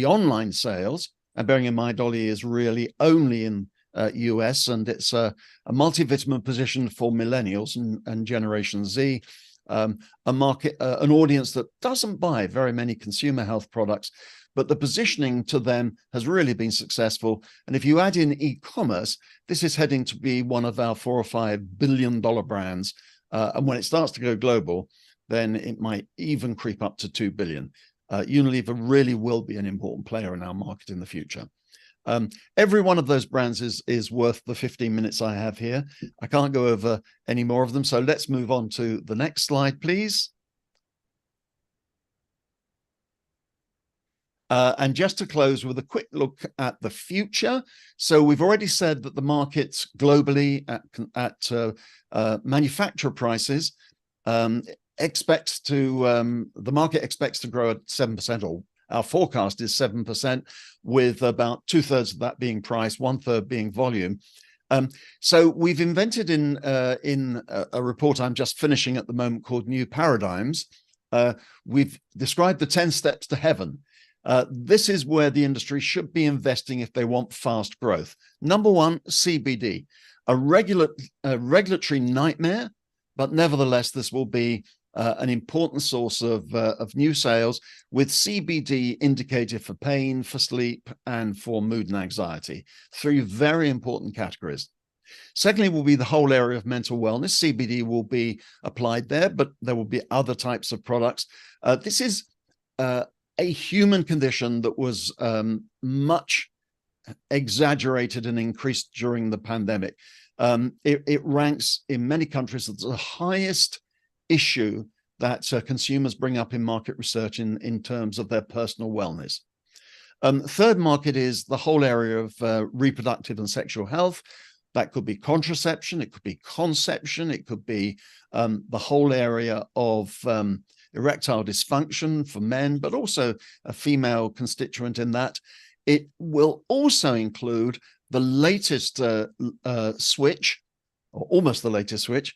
online sales, and bearing in mind Ollie is really only in US, and it's a multivitamin position for millennials and Generation Z, a market, an audience that doesn't buy very many consumer health products, but the positioning to them has really been successful. And if you add in e-commerce, this is heading to be one of our $4 or $5 billion brands. And when it starts to go global, then it might even creep up to $2 billion. Unilever really will be an important player in our market in the future. Every one of those brands is worth the 15 minutes I have here. I can't go over any more of them. So let's move on to the next slide, please. And just to close with a quick look at the future. So we've already said that the markets globally at manufacturer prices the market expects to grow at 7%, or our forecast is 7%, with about 2/3 of that being price, 1/3 being volume. So we've invented in a report I'm just finishing at the moment called New Paradigms. We've described the 10 steps to heaven. This is where the industry should be investing if they want fast growth. Number 1, CBD, a regulatory nightmare, but nevertheless, this will be an important source of new sales, with CBD indicated for pain, for sleep, and for mood and anxiety. 3 very important categories. Secondly, will be the whole area of mental wellness. CBD will be applied there, but there will be other types of products. This is a human condition that was much exaggerated and increased during the pandemic. It ranks in many countries as the highest issue that consumers bring up in market research in terms of their personal wellness. Third market is the whole area of reproductive and sexual health. That could be contraception, it could be conception, it could be the whole area of erectile dysfunction for men, but also a female constituent in that. It will also include the latest switch, or almost the latest switch,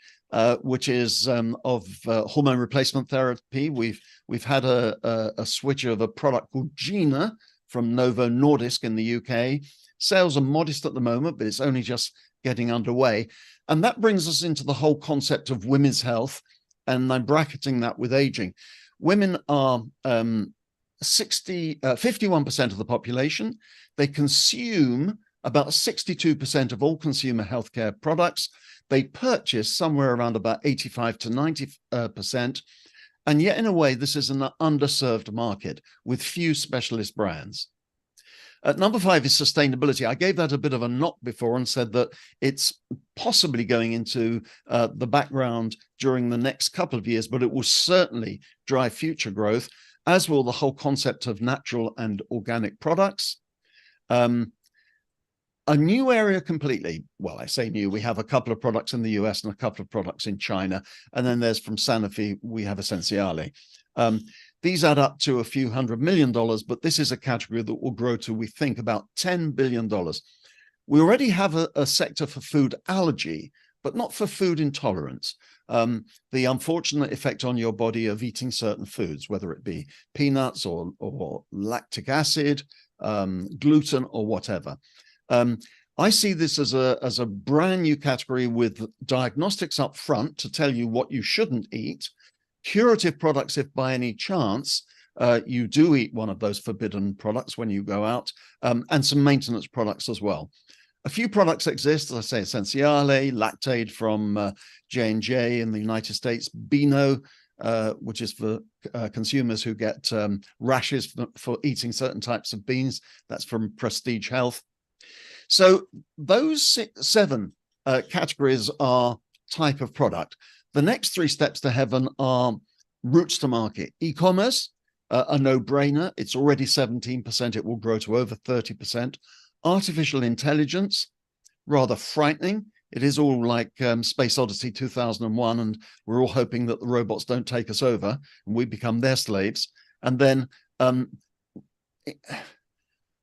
which is of hormone replacement therapy. We've had a switch of a product called Gina from Novo Nordisk in the UK. Sales are modest at the moment, but it's only just getting underway. And that brings us into the whole concept of women's health, and I'm bracketing that with aging. Women are 51% of the population. They consume about 62% of all consumer healthcare products. They purchase somewhere around about 85 to 90%. And yet, in a way, this is an underserved market with few specialist brands. Number 5 is sustainability. I gave that a bit of a knock before and said that it's possibly going into the background during the next couple of years, but it will certainly drive future growth, as will the whole concept of natural and organic products. A new area completely. Well, I say new, we have a couple of products in the US and a couple of products in China. And then there's from Sanofi, we have Essentiale. These add up to a few $100 million, but this is a category that will grow to, we think, about $10 billion. We already have a sector for food allergy, but not for food intolerance. The unfortunate effect on your body of eating certain foods, whether it be peanuts or lactic acid, gluten or whatever. I see this as a brand new category with diagnostics up front to tell you what you shouldn't eat, curative products if by any chance you do eat one of those forbidden products when you go out, and some maintenance products as well. A few products exist, as I say, Essenziale, Lactaid from J&J in the United States, Beano, which is for consumers who get rashes for eating certain types of beans. That's from Prestige Health. So those seven categories are type of product. The next three steps to heaven are routes to market. E-commerce, a no-brainer. It's already 17%. It will grow to over 30%. Artificial intelligence, rather frightening. It is all like Space Odyssey 2001, and we're all hoping that the robots don't take us over and we become their slaves. And then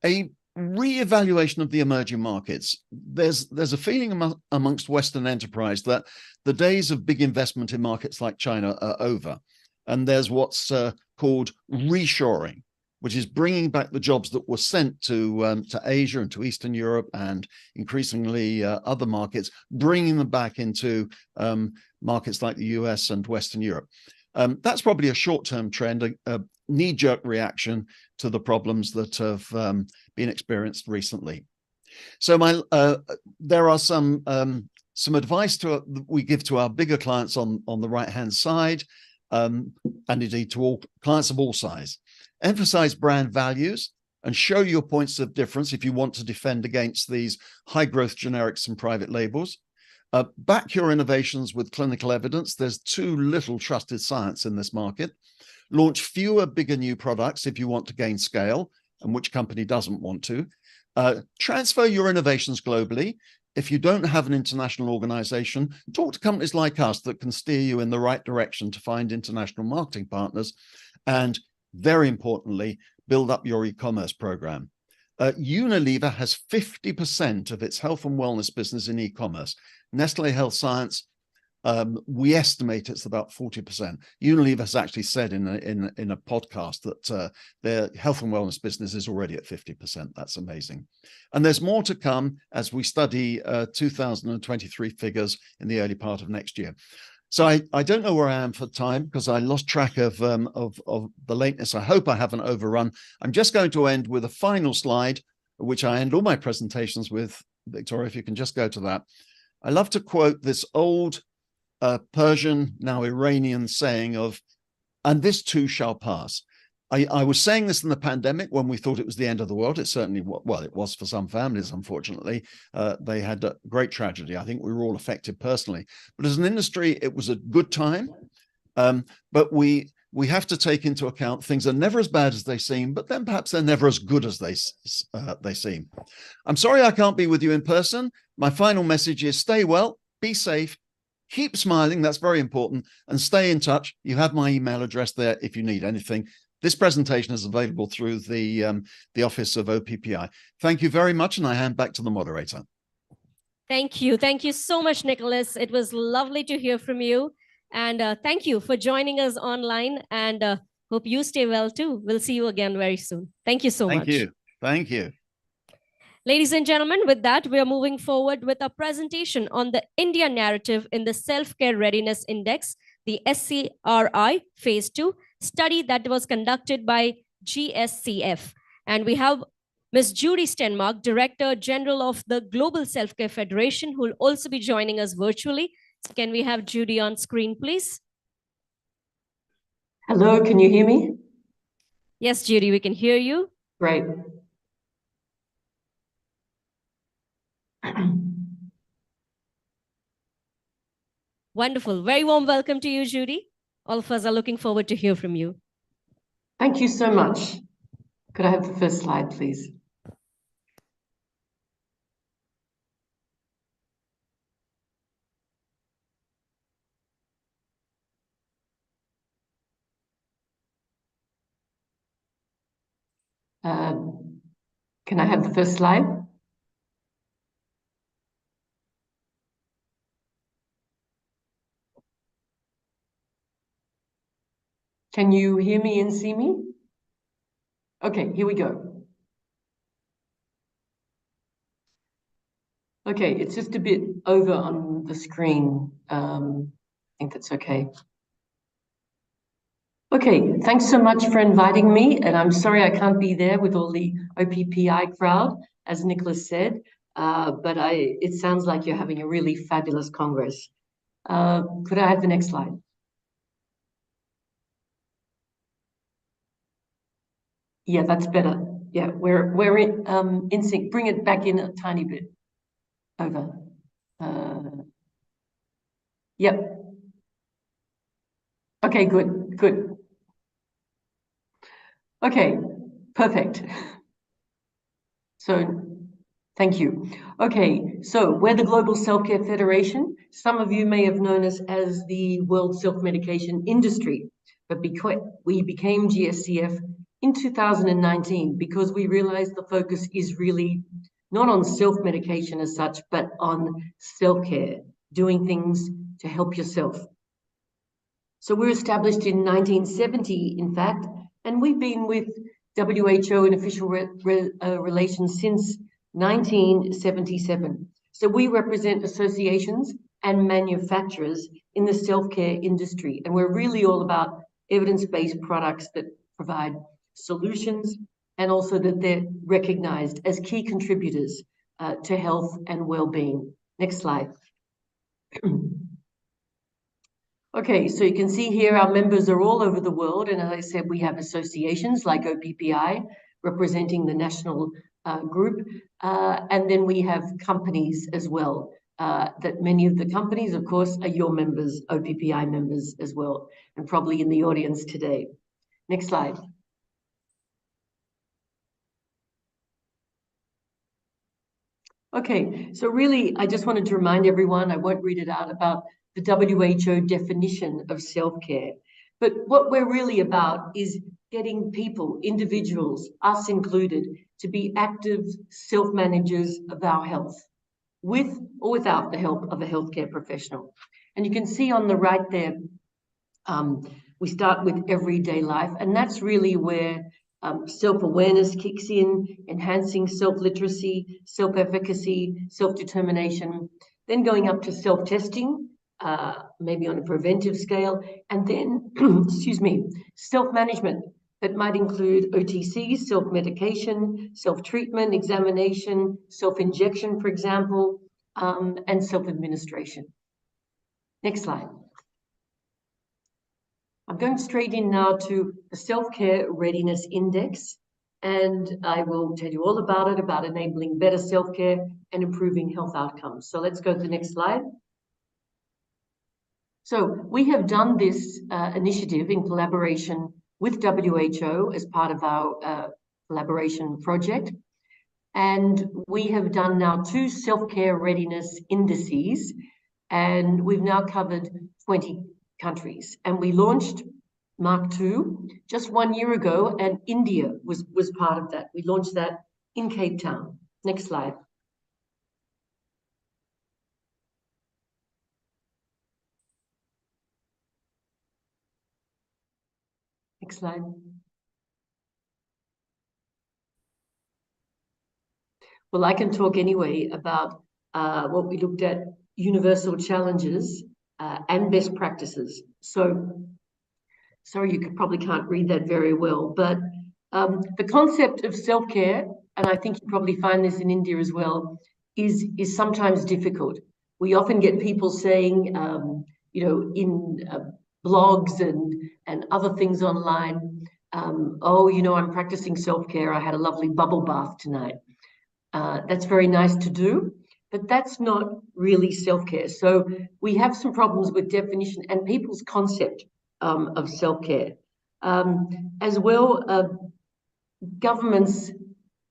a re-evaluation of the emerging markets. There's a feeling amongst Western enterprise that the days of big investment in markets like China are over. And there's what's called reshoring, which is bringing back the jobs that were sent to Asia and to Eastern Europe and increasingly other markets, bringing them back into markets like the US and Western Europe. That's probably a short-term trend, a knee-jerk reaction to the problems that have been experienced recently. So there are some advice we give to our bigger clients on the right-hand side, and indeed to all clients of all size. Emphasize brand values and show your points of difference if you want to defend against these high-growth generics and private labels. Back your innovations with clinical evidence. There's too little trusted science in this market. Launch fewer, bigger new products if you want to gain scale, and which company doesn't want to. Transfer your innovations globally. If you don't have an international organization, talk to companies like us that can steer you in the right direction to find international marketing partners. And very importantly, build up your e-commerce program. Unilever has 50% of its health and wellness business in e-commerce. Nestle Health Science, we estimate it's about 40%. Unilever has actually said in a podcast that their health and wellness business is already at 50%. That's amazing. And there's more to come as we study 2023 figures in the early part of next year. So I don't know where I am for time because I lost track of the lateness. I hope I haven't overrun. I'm just going to end with a final slide, which I end all my presentations with. Victoria, if you can just go to that. I love to quote this old Persian, now Iranian saying of, and this too shall pass. I was saying this in the pandemic when we thought it was the end of the world. It certainly, well, it was for some families, unfortunately. They had a great tragedy. I think we were all affected personally. But as an industry, it was a good time. But we have to take into account things are never as bad as they seem, but then perhaps they're never as good as they seem. I'm sorry I can't be with you in person. My final message is stay well, be safe, keep smiling. That's very important. And stay in touch. You have my email address there if you need anything. This presentation is available through the office of OPPI. Thank you very much, and I hand back to the moderator. Thank you. Thank you so much, Nicholas. It was lovely to hear from you. And thank you for joining us online, and hope you stay well too. We'll see you again very soon. Thank you so much. Thank you. Thank you. Ladies and gentlemen, with that, we are moving forward with a presentation on the India narrative in the Self-Care Readiness Index, the SCRI Phase 2 study that was conducted by GSCF. And we have Ms. Judy Stenmark, Director General of the Global Self-Care Federation, who will also be joining us virtually. So can we have Judy on screen, please? Hello, can you hear me? Yes, Judy, we can hear you. Great. Wonderful. Very warm welcome to you, Judy. All of us are looking forward to hear from you. Thank you so much. Could I have the first slide, please? Can I have the first slide? Can you hear me and see me? Okay, here we go. Okay, it's just a bit over on the screen. I think that's okay. Okay, thanks so much for inviting me, and I'm sorry I can't be there with all the OPPI crowd, as Nicholas said, but it sounds like you're having a really fabulous Congress. Could I have the next slide? Yeah, that's better. Yeah, we're in sync. Bring it back in a tiny bit. Over. Yep. Okay, good, good. Okay, perfect. So, thank you. Okay, so we're the Global Self-Care Federation. Some of you may have known us as the World Self-Medication Industry, but because we became GSCF in 2019 because we realized the focus is really not on self-medication as such, but on self-care, doing things to help yourself. So we're established in 1970, in fact, and we've been with WHO in official relations since 1977. So we represent associations and manufacturers in the self-care industry, and we're really all about evidence-based products that provide solutions and also that they're recognized as key contributors to health and well-being. Next slide. Okay, so you can see here our members are all over the world, and as I said, we have associations like OPPI representing the national group, and then we have companies as well, that many of the companies, of course, are your members, OPPI members as well, and probably in the audience today. Next slide. Okay, so really, I just wanted to remind everyone, I won't read it out, about the WHO definition of self-care. But what we're really about is getting people, individuals, us included, to be active self-managers of our health, with or without the help of a healthcare professional. And you can see on the right there, we start with everyday life, and that's really where self-awareness kicks in, enhancing self-literacy, self-efficacy, self-determination, then going up to self-testing, maybe on a preventive scale, and then, excuse me, self-management that might include OTC, self-medication, self-treatment, examination, self-injection, for example, and self-administration. Next slide. I'm going straight in now to the Self-Care Readiness Index, and I will tell you all about it, about enabling better self-care and improving health outcomes. So let's go to the next slide. So we have done this initiative in collaboration with WHO as part of our collaboration project. And we have done now 2 self-care readiness indices, and we've now covered 20 countries. And we launched Mark II just 1 year ago, and India was part of that. We launched that in Cape Town. Next slide. Next slide. Well, I can talk anyway about what we looked at, universal challenges and best practices. So, sorry, you probably can't read that very well, but the concept of self-care, and I think you probably find this in India as well, is sometimes difficult. We often get people saying, you know, in blogs and other things online, oh, you know, I'm practicing self-care. I had a lovely bubble bath tonight. That's very nice to do, but that's not really self-care. So we have some problems with definition and people's concept of self-care. As well, governments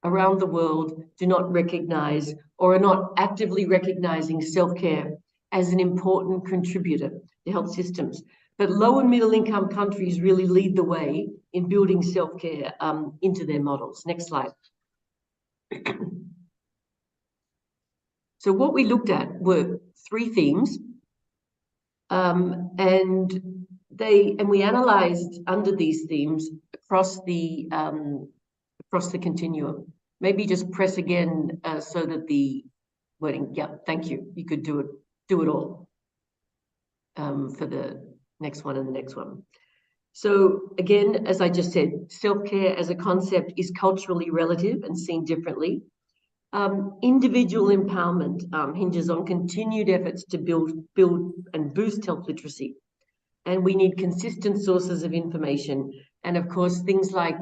around the world do not recognize or are not actively recognizing self-care as an important contributor to health systems. But low and middle income countries really lead the way in building self-care into their models. Next slide. So what we looked at were 3 themes, and we analyzed under these themes across the continuum. Maybe just press again so that the wording, yeah, thank you. You could do it all for the next one and the next one. So again, as I just said, self-care as a concept is culturally relative and seen differently. Individual empowerment hinges on continued efforts to build and boost health literacy. And we need consistent sources of information. And of course, things like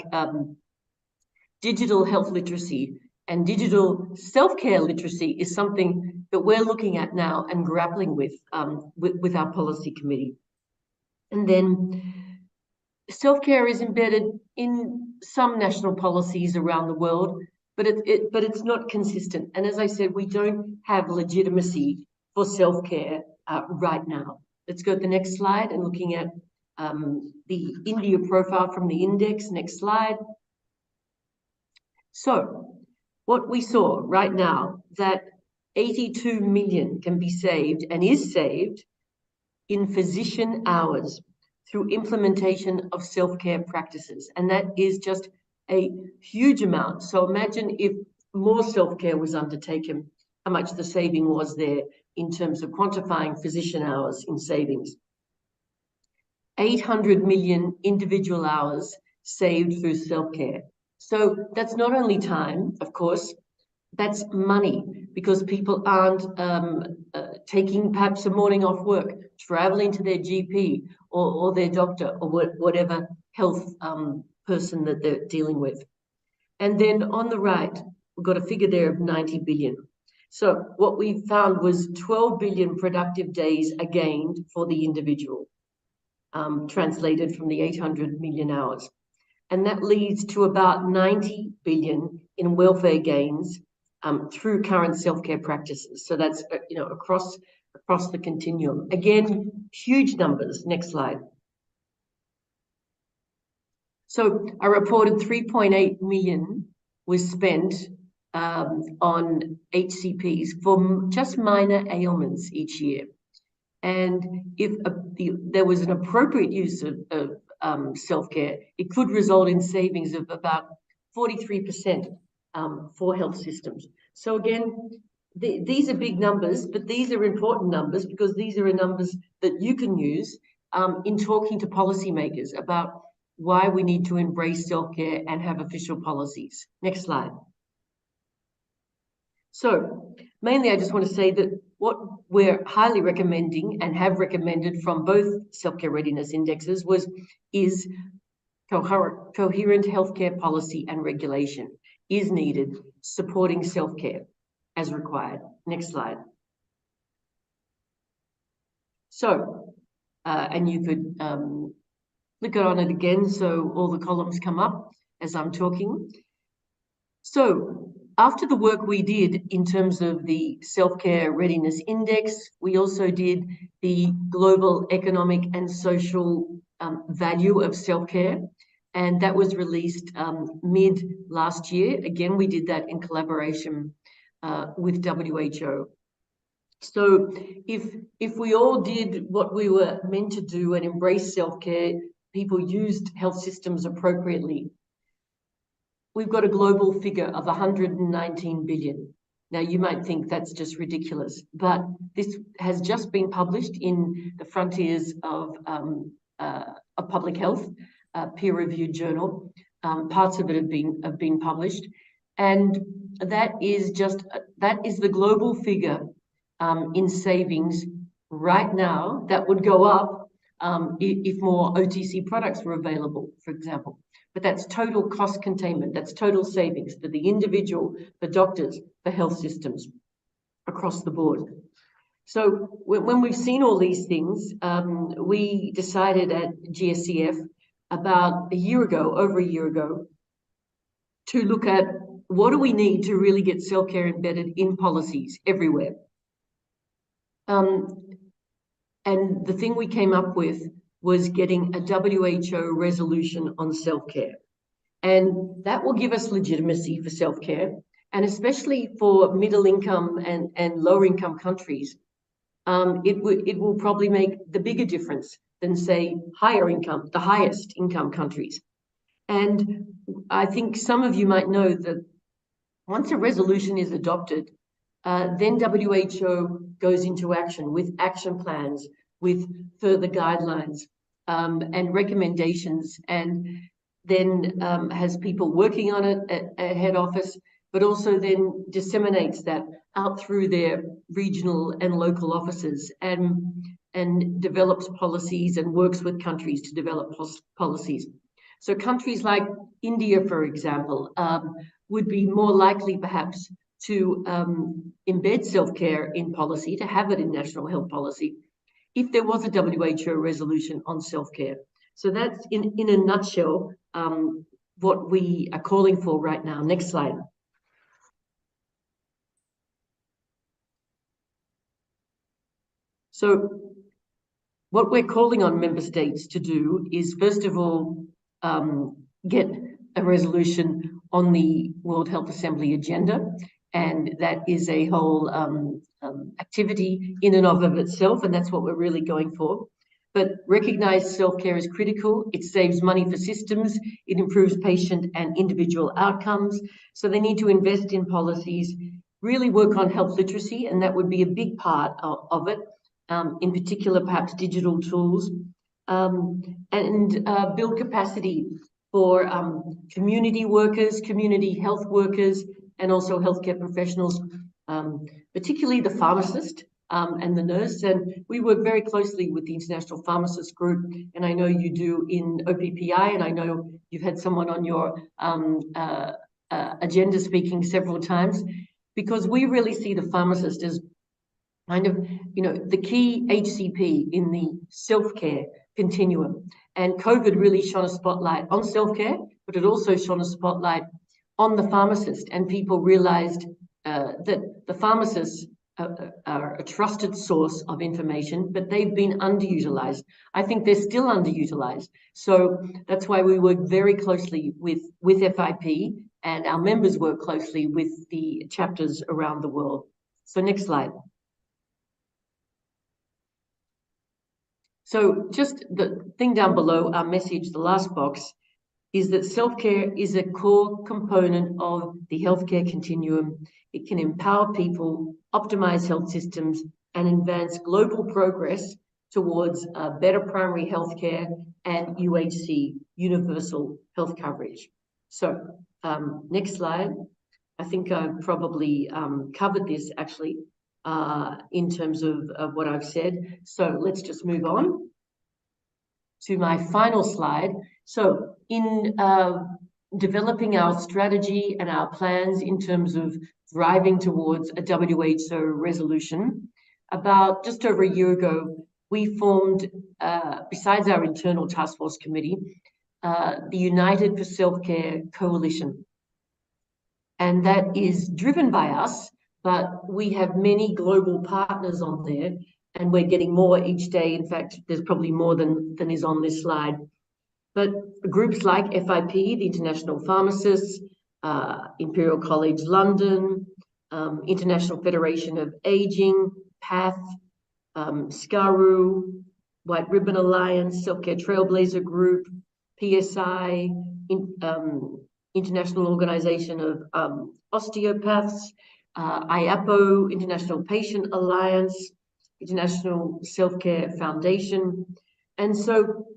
digital health literacy and digital self-care literacy is something that we're looking at now and grappling with our policy committee. And then self-care is embedded in some national policies around the world, but it's not consistent. And as I said, we don't have legitimacy for self-care right now. Let's go to the next slide and looking at the India profile from the index. Next slide. So what we saw right now, that 82 million can be saved and is saved in physician hours through implementation of self-care practices. And that is just a huge amount. So imagine if more self-care was undertaken, how much the saving was there in terms of quantifying physician hours in savings. 800 million individual hours saved through self-care. So that's not only time, of course, that's money, because people aren't taking perhaps a morning off work, traveling to their GP or their doctor or whatever health person that they're dealing with. And then on the right, we've got a figure there of 90 billion. So what we found was 12 billion productive days gained for the individual, translated from the 800 million hours. And that leads to about 90 billion in welfare gains through current self-care practices. So that's across the continuum. Again, huge numbers. Next slide. So I reported 3.8 million was spent on HCPs for just minor ailments each year. And if there was an appropriate use of self-care, it could result in savings of about 43% for health systems. So again, these are big numbers, but these are important numbers because these are numbers that you can use in talking to policymakers about why we need to embrace self-care and have official policies. Next slide. So mainly I just want to say that what we're highly recommending and have recommended from both self-care readiness indexes is coherent healthcare policy and regulation is needed, supporting self-care as required. Next slide. So, and you could click on it again so all the columns come up as I'm talking. So after the work we did in terms of the Self-Care Readiness Index, we also did the global economic and social value of self-care, and that was released mid last year. Again, we did that in collaboration with WHO. So if we all did what we were meant to do and embrace self-care, people used health systems appropriately, we've got a global figure of 119 billion. Now, you might think that's just ridiculous, but this has just been published in the Frontiers of Public Health, a peer-reviewed journal. Parts of it have been published. And that is the global figure in savings right now that would go up if more OTC products were available, for example. But that's total cost containment. That's total savings for the individual, for doctors, for health systems across the board. So when we've seen all these things, we decided at GSCF about over a year ago, to look at what do we need to really get self-care embedded in policies everywhere. And the thing we came up with was getting a WHO resolution on self-care. And that will give us legitimacy for self-care, and especially for middle income and lower income countries, it will probably make the bigger difference than say the highest income countries. And I think some of you might know that once a resolution is adopted, then WHO goes into action with action plans, with further guidelines and recommendations, and then has people working on it at head office, but also then disseminates that out through their regional and local offices and develops policies and works with countries to develop policies. So countries like India, for example, would be more likely perhaps to embed self-care in policy, to have it in national health policy, if there was a WHO resolution on self-care. So that's in a nutshell what we are calling for right now. Next slide. So what we're calling on member states to do is, first of all, get a resolution on the World Health Assembly agenda. And that is a whole activity in and of itself, and that's what we're really going for. But recognize self-care is critical. It saves money for systems. It improves patient and individual outcomes. So they need to invest in policies, really work on health literacy, and that would be a big part of it. In particular, perhaps digital tools, and build capacity for community workers, community health workers, and also healthcare professionals, particularly the pharmacist and the nurse. And we work very closely with the International Pharmacist Group, and I know you do in OPPI, and I know you've had someone on your agenda speaking several times, because we really see the pharmacist as kind of, the key HCP in the self-care continuum. And COVID really shone a spotlight on self-care, but it also shone a spotlight on the pharmacist, and people realized that the pharmacists are a trusted source of information, but they've been underutilized. I think they're still underutilized. So that's why we work very closely with FIP, and our members work closely with the chapters around the world. So next slide. So just the thing down below, our message, the last box, is that self-care is a core component of the healthcare continuum. It can empower people, optimize health systems, and advance global progress towards better primary healthcare and UHC, universal health coverage. So next slide. I think I've probably covered this actually in terms of what I've said. So let's just move on to my final slide. So in developing our strategy and our plans in terms of driving towards a WHO resolution, about just over a year ago, we formed, besides our internal task force committee, the United for Self-Care Coalition. And that is driven by us, but we have many global partners on there, and we're getting more each day. In fact, there's probably more than is on this slide. But groups like FIP, the International Pharmacists, Imperial College London, International Federation of Aging, PATH, SCARU, White Ribbon Alliance, Self-Care Trailblazer Group, PSI, International Organization of Osteopaths, IAPO, International Patient Alliance, International Self-Care Foundation. And so,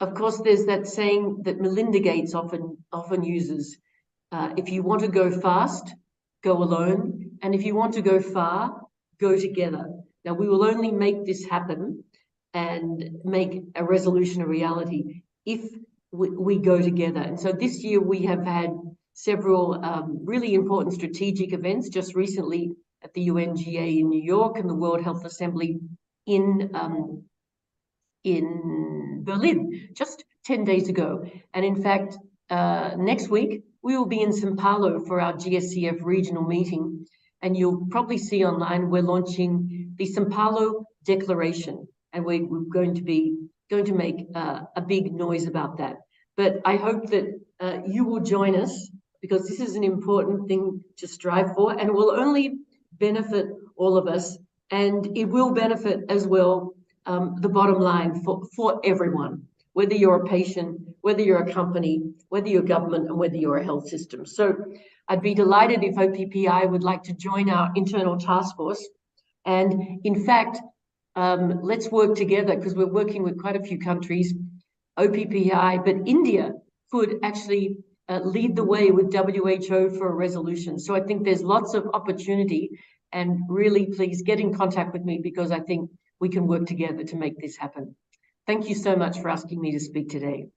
of course, there's that saying that Melinda Gates often uses, if you want to go fast, go alone. And if you want to go far, go together. Now, we will only make this happen and make a resolution a reality if we go together. And so this year we have had several really important strategic events, just recently at the UNGA in New York and the World Health Assembly in Berlin, just 10 days ago. And in fact, next week, we will be in Sao Paulo for our GSCF regional meeting. And you'll probably see online, we're launching the Sao Paulo Declaration. And we're going to make a big noise about that. But I hope that you will join us, because this is an important thing to strive for, and will only benefit all of us. And it will benefit as well the bottom line for everyone, whether you're a patient, whether you're a company, whether you're government, and whether you're a health system. So I'd be delighted if OPPI would like to join our internal task force. And in fact, let's work together, because we're working with quite a few countries, OPPI, but India could actually lead the way with WHO for a resolution. So I think there's lots of opportunity, and really please get in contact with me, because I think we can work together to make this happen. Thank you so much for asking me to speak today.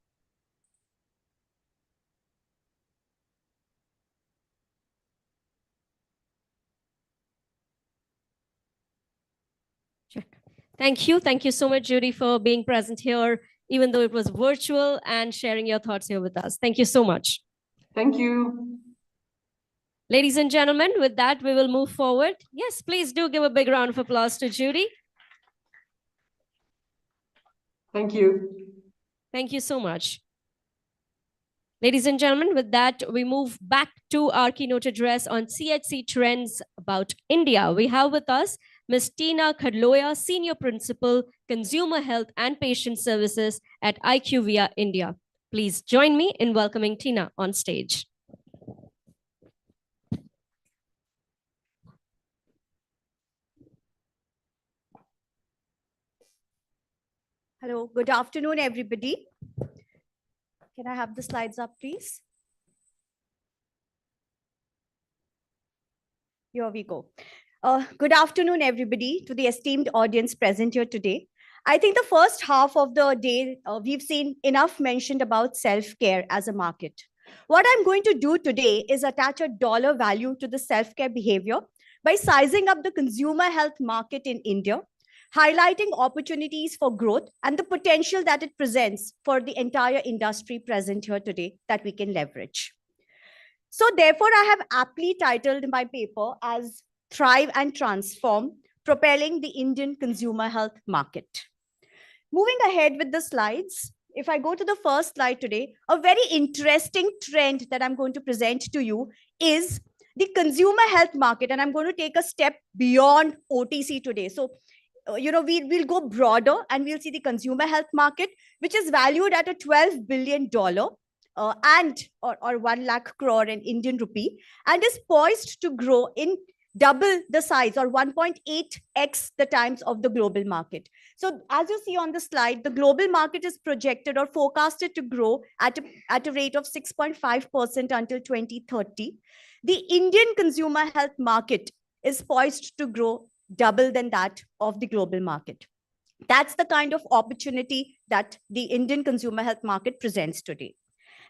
Thank you. Thank you so much, Judy, for being present here, even though it was virtual, and sharing your thoughts here with us. Thank you so much. Thank you. Ladies and gentlemen, with that, we will move forward. Yes, please do give a big round of applause to Judy. Thank you. Thank you so much. Ladies and gentlemen, with that, we move back to our keynote address on CHC trends about India. We have with us Ms. Tina Khadloya, Senior Principal, Consumer Health and Patient Services at IQVIA India. Please join me in welcoming Tina on stage. Hello, good afternoon, everybody. Can I have the slides up, please? Here we go. Good afternoon, everybody, to the esteemed audience present here today. I think the first half of the day, we've seen enough mentioned about self-care as a market. What I'm going to do today is attach a dollar value to the self-care behavior by sizing up the consumer health market in India, highlighting opportunities for growth and the potential that it presents for the entire industry present here today that we can leverage. So therefore, I have aptly titled my paper as Thrive and Transform, Propelling the Indian Consumer Health Market. Moving ahead with the slides, if I go to the first slide today, a very interesting trend that I'm going to present to you is the consumer health market. And I'm going to take a step beyond OTC today. So we'll go broader, and we'll see the consumer health market, which is valued at a $12 billion or 1 lakh crore in Indian rupee, and is poised to grow in double the size, or 1.8x the times of the global market. So as you see on the slide, the global market is projected or forecasted to grow at a rate of 6.5% until 2030. The Indian consumer health market is poised to grow double than that of the global market. That's the kind of opportunity that the Indian consumer health market presents today.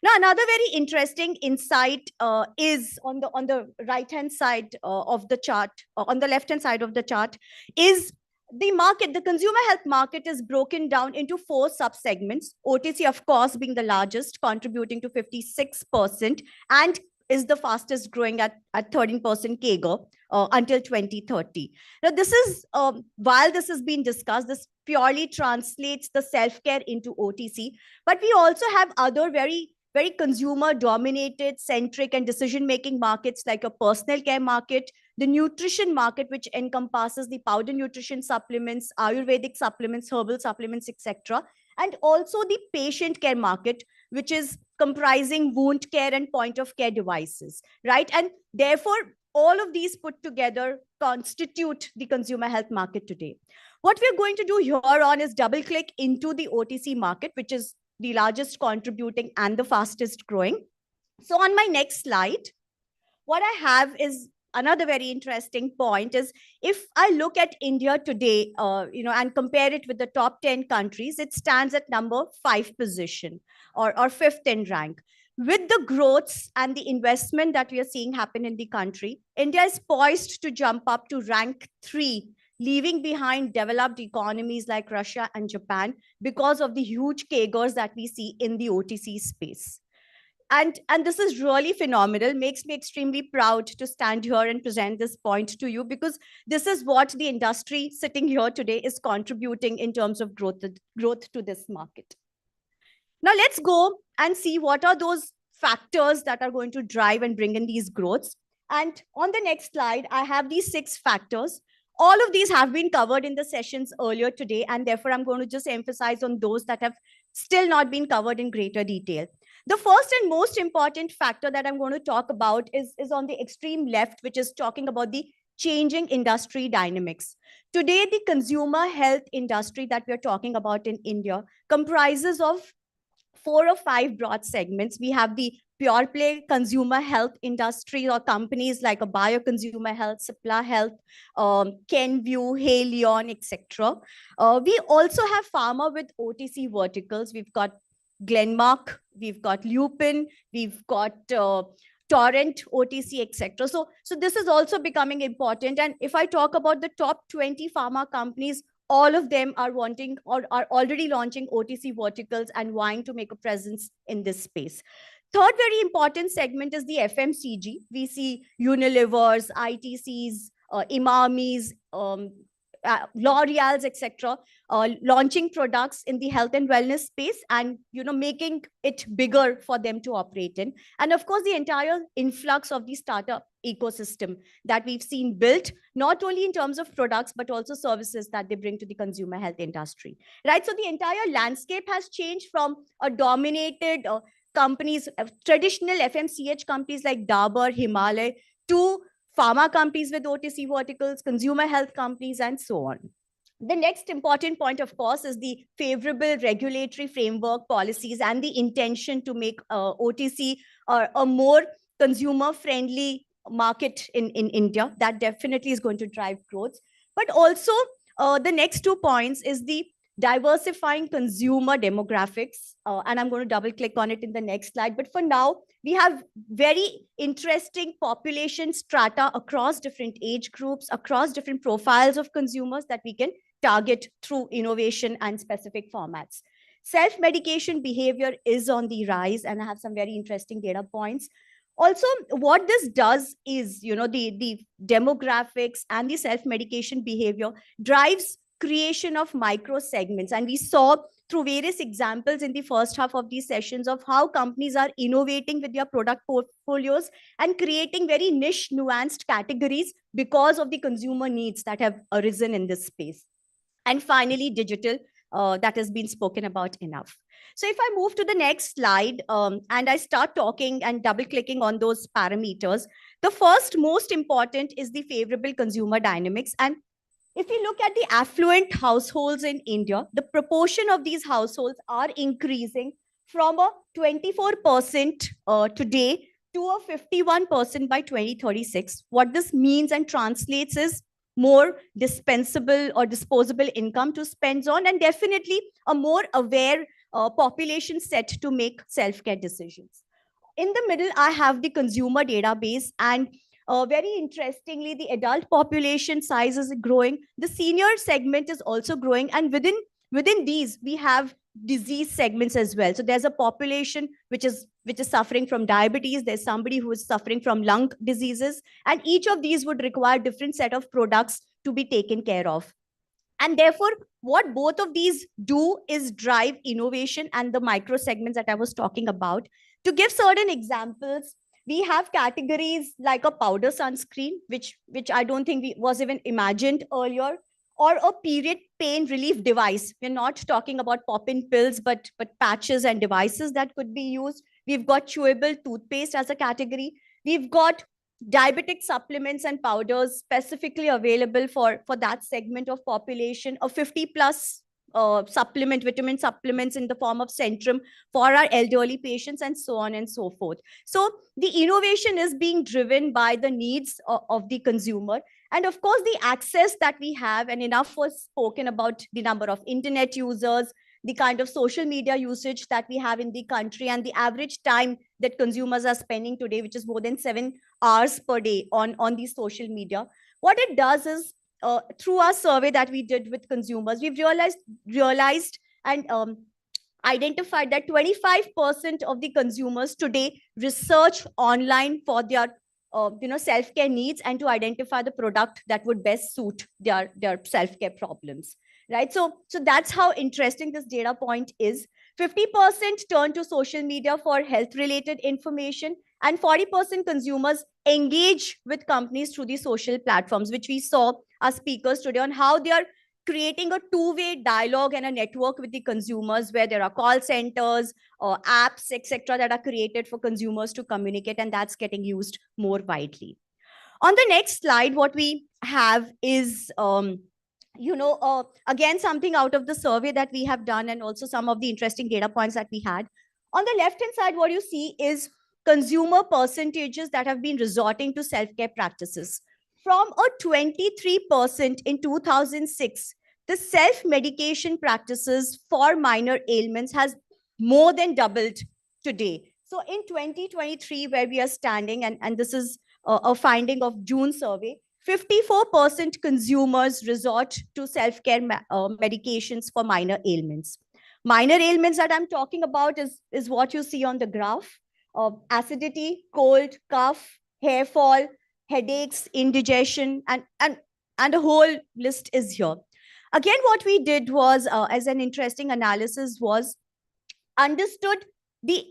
Now, another very interesting insight is on the right-hand side of the chart, on the left-hand side of the chart, is the market. The consumer health market is broken down into 4 sub-segments. OTC, of course, being the largest, contributing to 56%, and is the fastest growing at 13% CAGR until 2030. Now, this is, while this has been discussed, this purely translates the self-care into OTC, but we also have other very consumer-dominated, centric, and decision-making markets like a personal care market, the nutrition market, which encompasses the powder nutrition supplements, Ayurvedic supplements, herbal supplements, etc., and also the patient care market, which is comprising wound care and point-of-care devices, right? And therefore, all of these put together constitute the consumer health market today. What we're going to do here on is double-click into the OTC market, which is the largest contributing and the fastest growing. So on my next slide, what I have is another very interesting point is, if I look at India today, and compare it with the top 10 countries, it stands at number 5 position or 5th in rank. With the growths and the investment that we are seeing happen in the country, India is poised to jump up to rank 3, leaving behind developed economies like Russia and Japan because of the huge CAGRs that we see in the OTC space. And this is really phenomenal, makes me extremely proud to stand here and present this point to you, because this is what the industry sitting here today is contributing in terms of growth to this market. Now let's go and see what are those factors that are going to drive and bring in these growths. And on the next slide, I have these 6 factors. All of these have been covered in the sessions earlier today, and therefore I'm going to just emphasize on those that have still not been covered in greater detail. The first and most important factor that I'm going to talk about is on the extreme left, which is talking about the changing industry dynamics. Today, the consumer health industry that we're talking about in India comprises of 4 or 5 broad segments. We have the pure play consumer health industry, or companies like a Bioconsumer Health, Cipla Health, Kenvue, Haleon, etc. We also have pharma with OTC verticals. We've got Glenmark, we've got Lupin, we've got Torrent, OTC, etc. So this is also becoming important. And if I talk about the top 20 pharma companies, all of them are wanting or are already launching OTC verticals and wanting to make a presence in this space. Third very important segment is the FMCG. We see Unilever's, ITC's, Imami's, L'Oreal's, etc., launching products in the health and wellness space, and making it bigger for them to operate in. And of course, the entire influx of the startup ecosystem that we've seen built, not only in terms of products but also services that they bring to the consumer health industry. Right. So the entire landscape has changed from a dominated companies, traditional FMCH companies like Dabur, Himalaya, to pharma companies with OTC verticals, consumer health companies, and so on. The next important point, of course, is the favorable regulatory framework, policies, and the intention to make OTC a more consumer-friendly market in India. That definitely is going to drive growth. But also, the next 2 points is the diversifying consumer demographics. And I'm going to double click on it in the next slide. But for now, we have very interesting population strata across different age groups, across different profiles of consumers that we can target through innovation and specific formats. Self-medication behavior is on the rise, and I have some very interesting data points. Also, what this does is, the demographics and the self-medication behavior drives creation of micro segments. And we saw through various examples in the first half of these sessions of how companies are innovating with their product portfolios and creating very niche, nuanced categories because of the consumer needs that have arisen in this space. And finally, digital, that has been spoken about enough. So if I move to the next slide and I start talking and double clicking on those parameters, the first most important is the favorable consumer dynamics. And if you look at the affluent households in India, the proportion of these households are increasing from a 24% today to a 51% by 2036. What this means and translates is more dispensable or disposable income to spend on, and definitely a more aware population set to make self-care decisions. In the middle, I have the consumer database, and very interestingly, the adult population size is growing. The senior segment is also growing, and within these, we have disease segments as well. So there's a population which is suffering from diabetes. There's somebody who is suffering from lung diseases, and each of these would require different set of products to be taken care of. And therefore, what both of these do is drive innovation and the micro segments that I was talking about. To give certain examples, we have categories like a powder sunscreen, which I don't think was even imagined earlier, or a period pain relief device. We're not talking about pop-in pills, but patches and devices that could be used. We've got chewable toothpaste as a category. We've got diabetic supplements and powders specifically available for that segment of population, a 50+ vitamin supplements in the form of Centrum for our elderly patients, and so on and so forth. So the innovation is being driven by the needs of the consumer. And of course, the access that we have, and enough was spoken about the number of internet users, the kind of social media usage that we have in the country, and the average time that consumers are spending today, which is more than 7 hours per day on the social media. What it does is, through our survey that we did with consumers, we've realized and identified that 25% of the consumers today research online for their self-care needs and to identify the product that would best suit their self-care problems. Right. So that's how interesting this data point is. 50% turn to social media for health-related information, And 40% consumers engage with companies through the social platforms, which we saw our speakers today on how they are creating a two-way dialogue and a network with the consumers, where there are call centers or apps, etc., that are created for consumers to communicate, and that's getting used more widely. On the next slide, what we have is, again, something out of the survey that we have done, and also some of the interesting data points that we had. On the left-hand side, what you see is consumer percentages that have been resorting to self-care practices. From a 23% in 2006, the self-medication practices for minor ailments has more than doubled today. So in 2023, where we are standing, and this is a finding of June survey, 54% consumers resort to self-care medications for minor ailments. Minor ailments that I'm talking about is what you see on the graph: acidity, cold, cough, hair fall, headaches, indigestion, and a whole list is here. Again, what we did was, as an interesting analysis, was understood the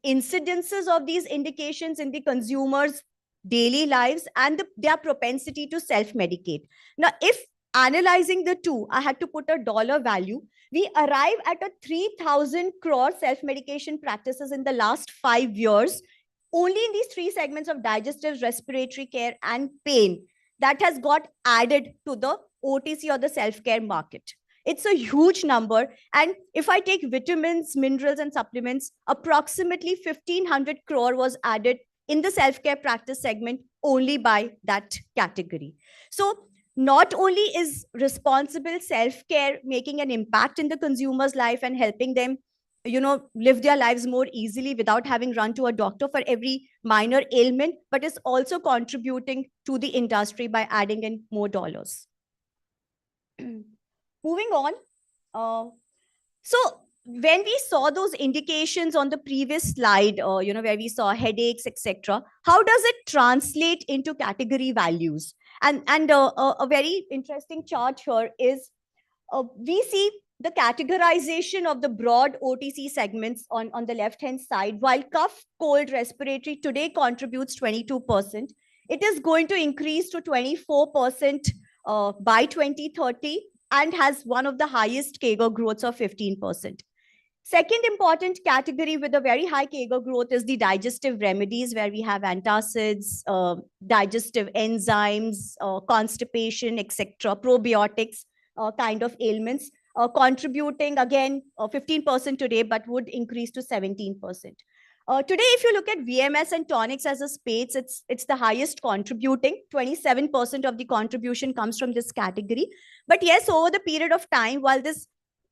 incidences of these indications in the consumers' daily lives and their propensity to self-medicate. Now, if analyzing the two, I had to put a dollar value, we arrive at a 3,000 crore self-medication practices in the last 5 years, only in these three segments of digestive, respiratory care, and pain, that has got added to the OTC or the self-care market. It's a huge number. And if I take vitamins, minerals, and supplements, approximately 1,500 crore was added in the self-care practice segment only by that category. So not only is responsible self-care making an impact in the consumer's life and helping them, live their lives more easily without having run to a doctor for every minor ailment, but is also contributing to the industry by adding in more dollars. Moving on. So when we saw those indications on the previous slide, where we saw headaches, etc., how does it translate into category values? And a very interesting chart here is, we see the categorization of the broad OTC segments on the left-hand side. While cough, cold, respiratory today contributes 22%, it is going to increase to 24% by 2030 and has one of the highest CAGR growths of 15%. Second important category with a very high CAGR growth is the digestive remedies, where we have antacids, digestive enzymes, constipation, etc., probiotics kind of ailments, contributing again 15% today, but would increase to 17%. Today, if you look at VMS and tonics as a space, it's the highest contributing. 27% of the contribution comes from this category. But yes, over the period of time, while this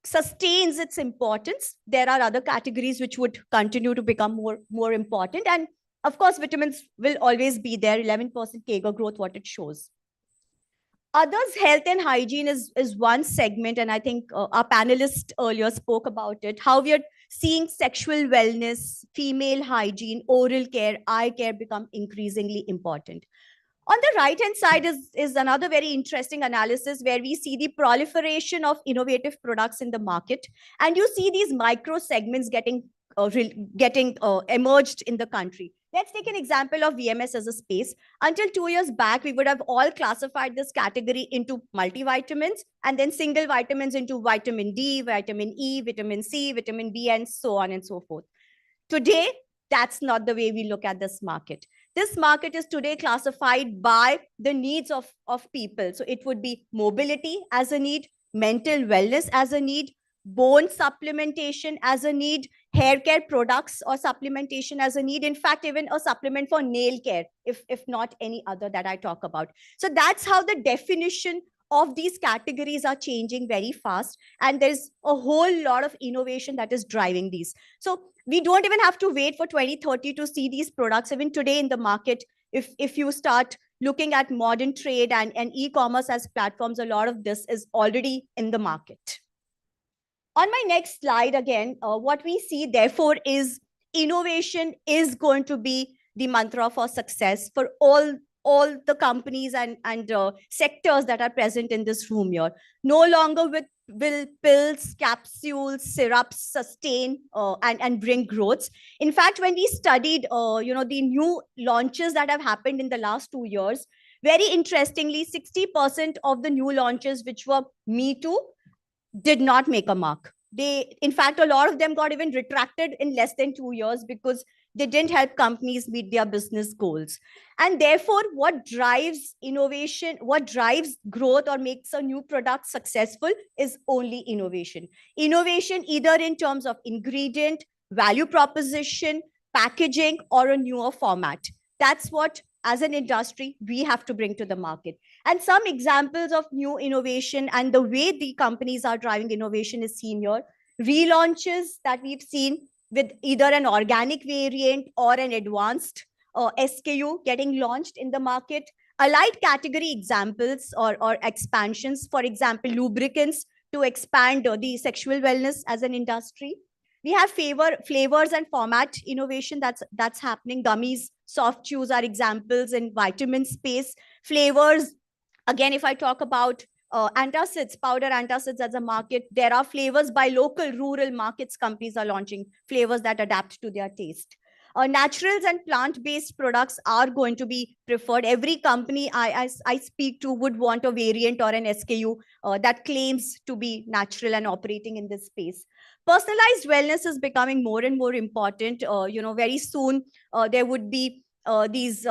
sustains its importance, there are other categories which would continue to become more important. And of course, vitamins will always be there, 11% CAGR growth, what it shows. Others, health and hygiene is one segment, and I think our panelist earlier spoke about it, how we are seeing sexual wellness, female hygiene, oral care, eye care become increasingly important. On the right-hand side is another very interesting analysis where we see the proliferation of innovative products in the market, and you see these micro segments getting emerged in the country. Let's take an example of VMS as a space. Until 2 years back, we would have all classified this category into multivitamins and then single vitamins into vitamin D, vitamin E, vitamin C, vitamin B, and so on and so forth. Today, that's not the way we look at this market. This market is today classified by the needs of people. So it would be mobility as a need, mental wellness as a need, bone supplementation as a need, hair care products or supplementation as a need. In fact, even a supplement for nail care, if not any other that I talk about. So that's how the definition of these categories are changing very fast. And there's a whole lot of innovation that is driving these. So we don't even have to wait for 2030 to see these products. Even today in the market, if you start looking at modern trade and e-commerce as platforms, a lot of this is already in the market. On my next slide, again, what we see, therefore, is innovation is going to be the mantra for success for all all the companies and sectors that are present in this room here. No longer will pills, capsules, syrups sustain and bring growths. In fact, when we studied the new launches that have happened in the last 2 years, very interestingly, 60% of the new launches which were Me Too did not make a mark. In fact, a lot of them got even retracted in less than 2 years because they didn't help companies meet their business goals. And therefore, what drives innovation, what drives growth or makes a new product successful is only innovation. Innovation either in terms of ingredient, value proposition, packaging, or a newer format. That's what, as an industry, we have to bring to the market. And some examples of new innovation and the way the companies are driving innovation is seen here. Relaunches that we've seen with either an organic variant or an advanced SKU getting launched in the market. Allied category examples or expansions, for example, lubricants to expand the sexual wellness as an industry. We have flavors and format innovation that's happening. Gummies, soft chews are examples in vitamin space. Flavors, again, if I talk about antacids, powder antacids as a market, there are flavors by local rural markets. Companies are launching flavors that adapt to their taste. Naturals and plant-based products are going to be preferred. Every company I speak to would want a variant or an SKU that claims to be natural and operating in this space. Personalized wellness is becoming more and more important. Very soon there would be these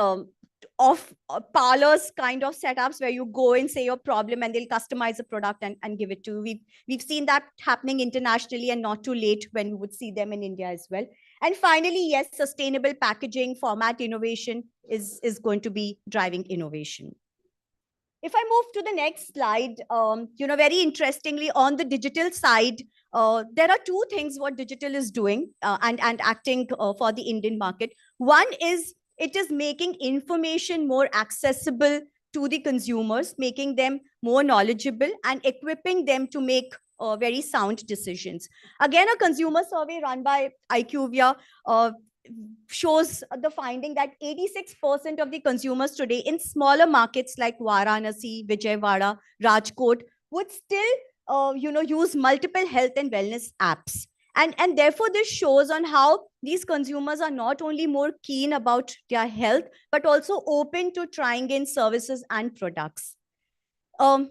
parlors kind of setups where you go and say your problem and they'll customize a product and give it to you. We've seen that happening internationally and not too late when we would see them in India as well. And finally, yes, sustainable packaging, format innovation is going to be driving innovation. If I move to the next slide, very interestingly, on the digital side, there are two things what digital is doing and acting for the Indian market. One is it is making information more accessible to the consumers, making them more knowledgeable and equipping them to make very sound decisions. Again, a consumer survey run by IQVIA shows the finding that 86% of the consumers today in smaller markets like Varanasi, Vijayawada, Rajkot would still use multiple health and wellness apps. And therefore, this shows on how these consumers are not only more keen about their health, but also open to trying in services and products.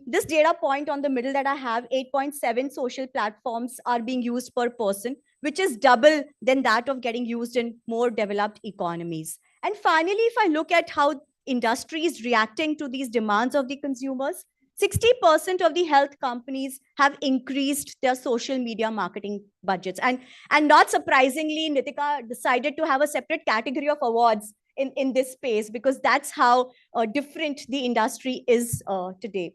This data point on the middle that I have, 8.7 social platforms are being used per person, which is double than that of getting used in more developed economies. And finally, if I look at how industry is reacting to these demands of the consumers, 60% of the health companies have increased their social media marketing budgets. And not surprisingly, Nitika decided to have a separate category of awards in this space because that's how different the industry is today.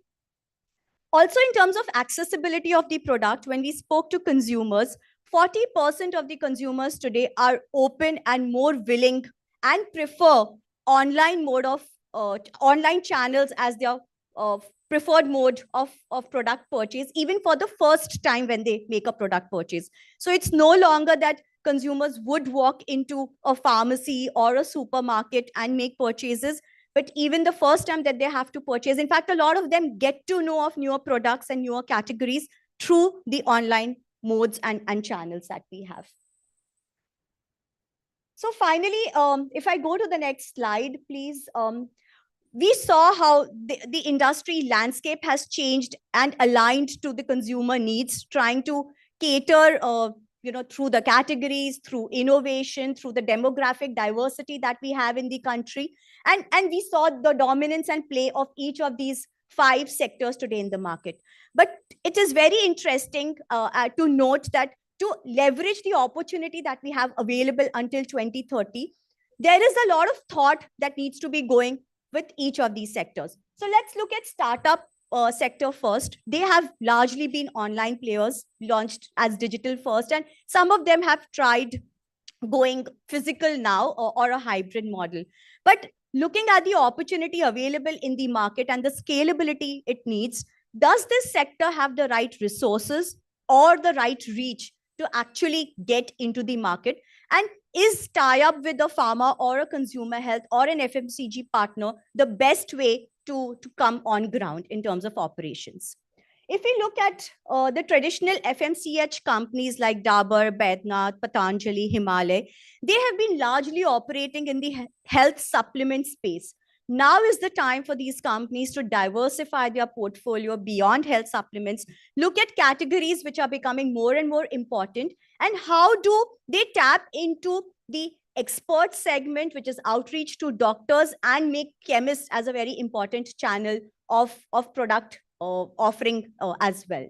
Also, in terms of accessibility of the product, when we spoke to consumers, 40% of the consumers today are open and more willing and prefer online mode of online channels as their preferred mode of product purchase, even for the first time when they make a product purchase. So it's no longer that consumers would walk into a pharmacy or a supermarket and make purchases, but even the first time that they have to purchase. In fact, a lot of them get to know of newer products and newer categories through the online modes and channels that we have. So finally, if I go to the next slide, please. We saw how the industry landscape has changed and aligned to the consumer needs, trying to cater through the categories, through innovation, through the demographic diversity that we have in the country. And we saw the dominance and play of each of these 5 sectors today in the market. But it is very interesting to note that to leverage the opportunity that we have available until 2030, there is a lot of thought that needs to be going with each of these sectors. So let's look at startup sector first. They have largely been online players launched as digital first, and some of them have tried going physical now or a hybrid model. But looking at the opportunity available in the market and the scalability it needs, does this sector have the right resources or the right reach to actually get into the market? And is tie up with a pharma or a consumer health or an FMCG partner the best way to come on ground in terms of operations. If we look at the traditional FMCH companies like Dabur, Baidyanath, Patanjali, Himalaya, they have been largely operating in the health supplement space. Now is the time for these companies to diversify their portfolio beyond health supplements, look at categories which are becoming more and more important, and how do they tap into the expert segment, which is outreach to doctors, and make chemists as a very important channel of product offering as well.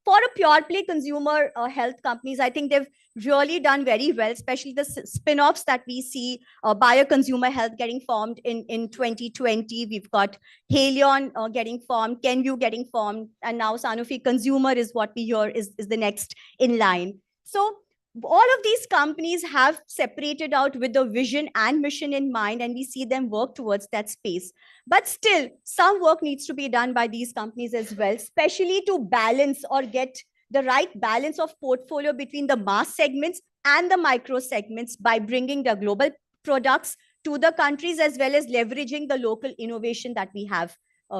For a pure play consumer health companies, I think they've really done very well, especially the spin-offs that we see, Bio-Consumer Health getting formed in 2020. We've got Haleon getting formed, Kenvue getting formed, and now Sanofi Consumer is what we hear is the next in line. So all of these companies have separated out with the vision and mission in mind, and we see them work towards that space. But still, some work needs to be done by these companies as well, especially to balance or get the right balance of portfolio between the mass segments and the micro segments by bringing the global products to the countries, as well as leveraging the local innovation that we have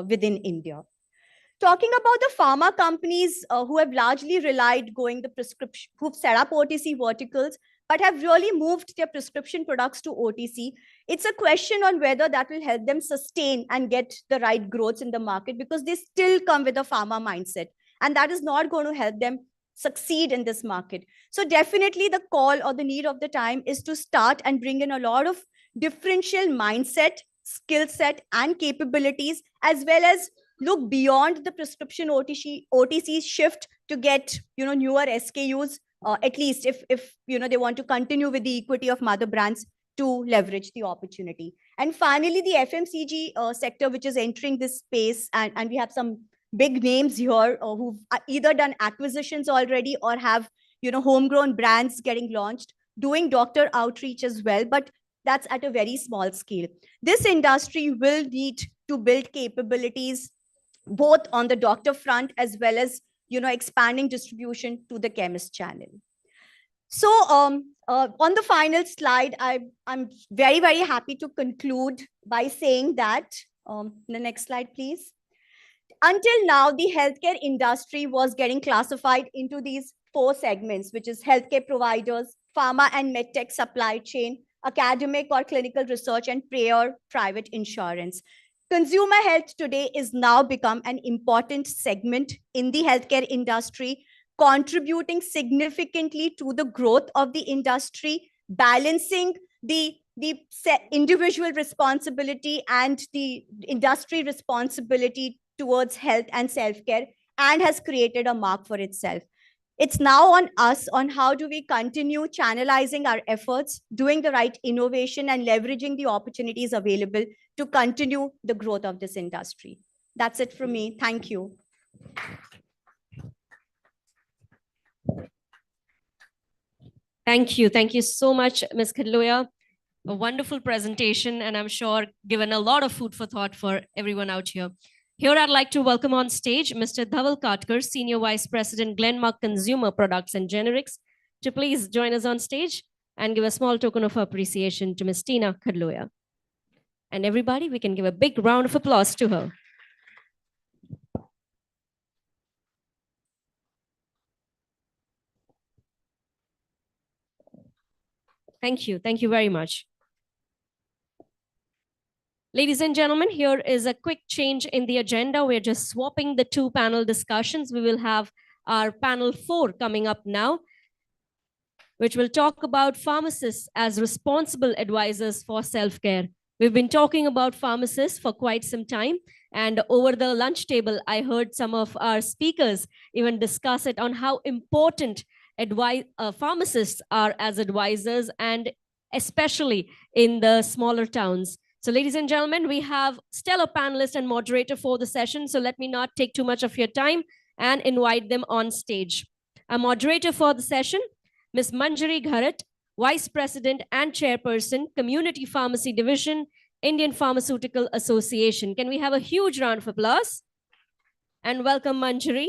within India. Talking about the pharma companies who have largely relied going the prescription, who've set up OTC verticals, but have really moved their prescription products to OTC. It's a question on whether that will help them sustain and get the right growth in the market, because they still come with a pharma mindset, and that is not going to help them succeed in this market. So definitely the call or the need of the time is to start and bring in a lot of differential mindset, skill set, and capabilities, as well as look beyond the prescription OTC shift to get newer SKUs, at least if they want to continue with the equity of mother brands to leverage the opportunity. And finally, the FMCG sector, which is entering this space, and we have some big names here who've either done acquisitions already or have homegrown brands getting launched, doing doctor outreach as well, but that's at a very small scale. This industry will need to build capabilities both on the doctor front as well as expanding distribution to the chemist channel. So on the final slide, I'm very, very happy to conclude by saying that, the next slide, please. Until now, the healthcare industry was getting classified into these 4 segments, which is healthcare providers, pharma and medtech supply chain, academic or clinical research, and payer private insurance. Consumer health today is now become an important segment in the healthcare industry, contributing significantly to the growth of the industry, balancing the individual responsibility and the industry responsibility towards health and self-care, and has created a mark for itself. It's now on us on how do we continue channelizing our efforts, doing the right innovation, and leveraging the opportunities available to continue the growth of this industry. That's it from me. Thank you. Thank you. Thank you so much, Ms. Khidloya. A wonderful presentation, and I'm sure given a lot of food for thought for everyone out here. Here, I'd like to welcome on stage Mr. Dhaval Katkar, Senior Vice President, Glenmark Consumer Products and Generics, to please join us on stage and give a small token of appreciation to Ms. Tina Khidloya. And everybody, we can give a big round of applause to her. Thank you. Thank you very much. Ladies and gentlemen, here is a quick change in the agenda. We're just swapping the 2 panel discussions. We will have our panel 4 coming up now, which will talk about pharmacists as responsible advisors for self-care. We've been talking about pharmacists for quite some time, and over the lunch table, I heard some of our speakers even discuss it on how important pharmacists are as advisors, and especially in the smaller towns. So ladies and gentlemen, we have stellar panelist and moderator for the session. So let me not take too much of your time and invite them on stage. Our moderator for the session, Ms. Manjari Gharat, Vice President and Chairperson, Community Pharmacy Division, Indian Pharmaceutical Association. Can we have a huge round of applause? And welcome, Manjari.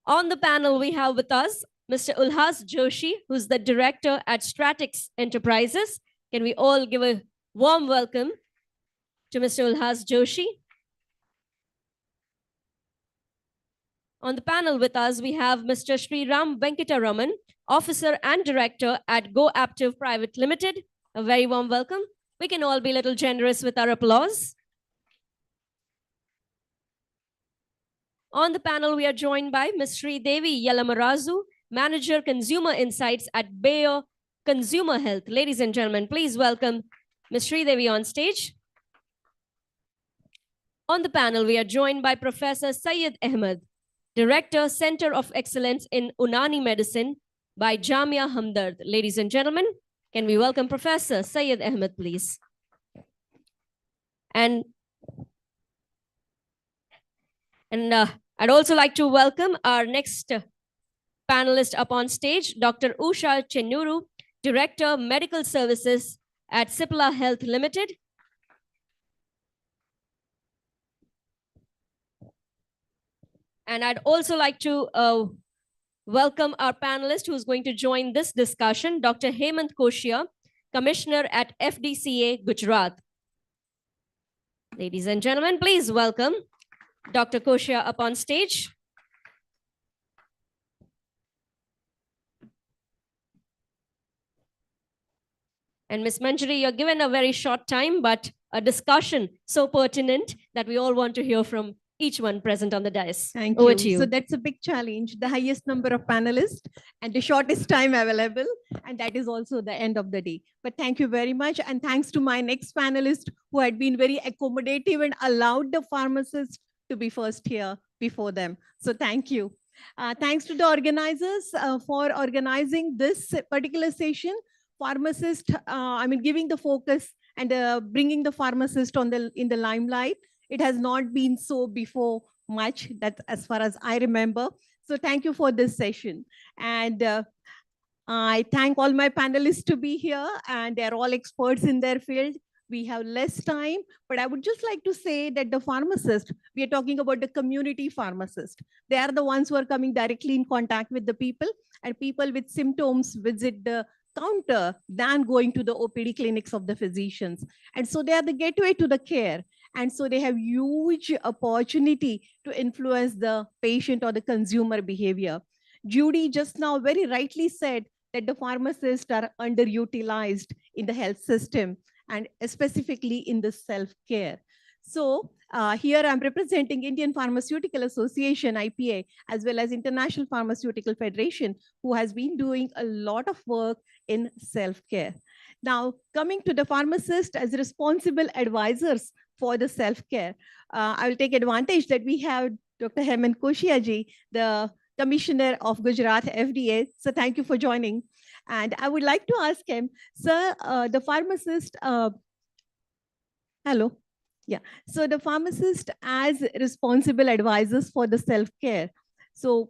On the panel, we have with us Mr. Ulhas Joshi, who's the director at Stratix Enterprises. Can we all give a warm welcome to Mr. Ulhas Joshi? On the panel with us, we have Mr. Sriram Venkataraman, Officer and Director at Go Aptiv Private Limited. A very warm welcome. We can all be a little generous with our applause. On the panel, we are joined by Ms. Sri Devi Yalamarazu, Manager Consumer Insights at Bayer Consumer Health. Ladies and gentlemen, please welcome Ms. Sri Devi on stage. On the panel, we are joined by Professor Syed Ahmed, Director, Center of Excellence in Unani Medicine by Jamia Hamdard. Ladies and gentlemen, can we welcome Professor Syed Ahmed, please? And I'd also like to welcome our next panelist up on stage, Dr. Usha Chennuru, Director, Medical Services at Cipla Health Limited. And I'd also like to welcome our panelist who's going to join this discussion, Dr. Hemant Koshia, Commissioner at FDCA, Gujarat. Ladies and gentlemen, please welcome Dr. Koshia up on stage. And Ms. Manjari, you're given a very short time, but a discussion so pertinent that we all want to hear from each one present on the dais. Thank Over you. to you. So that's a big challenge, the highest number of panelists and the shortest time available. And that is also the end of the day. But thank you very much. And thanks to my next panelist who had been very accommodative and allowed the pharmacists to be first here before them. So thank you. Thanks to the organizers for organizing this particular session. Pharmacist, giving the focus and bringing the pharmacist in the limelight. It has not been so before much, that as far as I remember. So thank you for this session. And I thank all my panelists to be here, and they're all experts in their field. We have less time, but I would just like to say that the pharmacist, we are talking about the community pharmacist. They are the ones who are coming directly in contact with the people, and people with symptoms visit the counter than going to the OPD clinics of the physicians. And so they are the gateway to the care. And so they have huge opportunity to influence the patient or the consumer behavior. Judy just now very rightly said that the pharmacists are underutilized in the health system and specifically in the self-care. So here I'm representing Indian Pharmaceutical Association, IPA, as well as International Pharmaceutical Federation, who has been doing a lot of work in self-care. Now, coming to the pharmacist as responsible advisors for the self-care, I will take advantage that we have Dr. Hemant Koshia ji, the Commissioner of Gujarat FDA. So thank you for joining. And I would like to ask him, sir, the pharmacist, hello. Yeah, so the pharmacist as responsible advisors for the self-care. So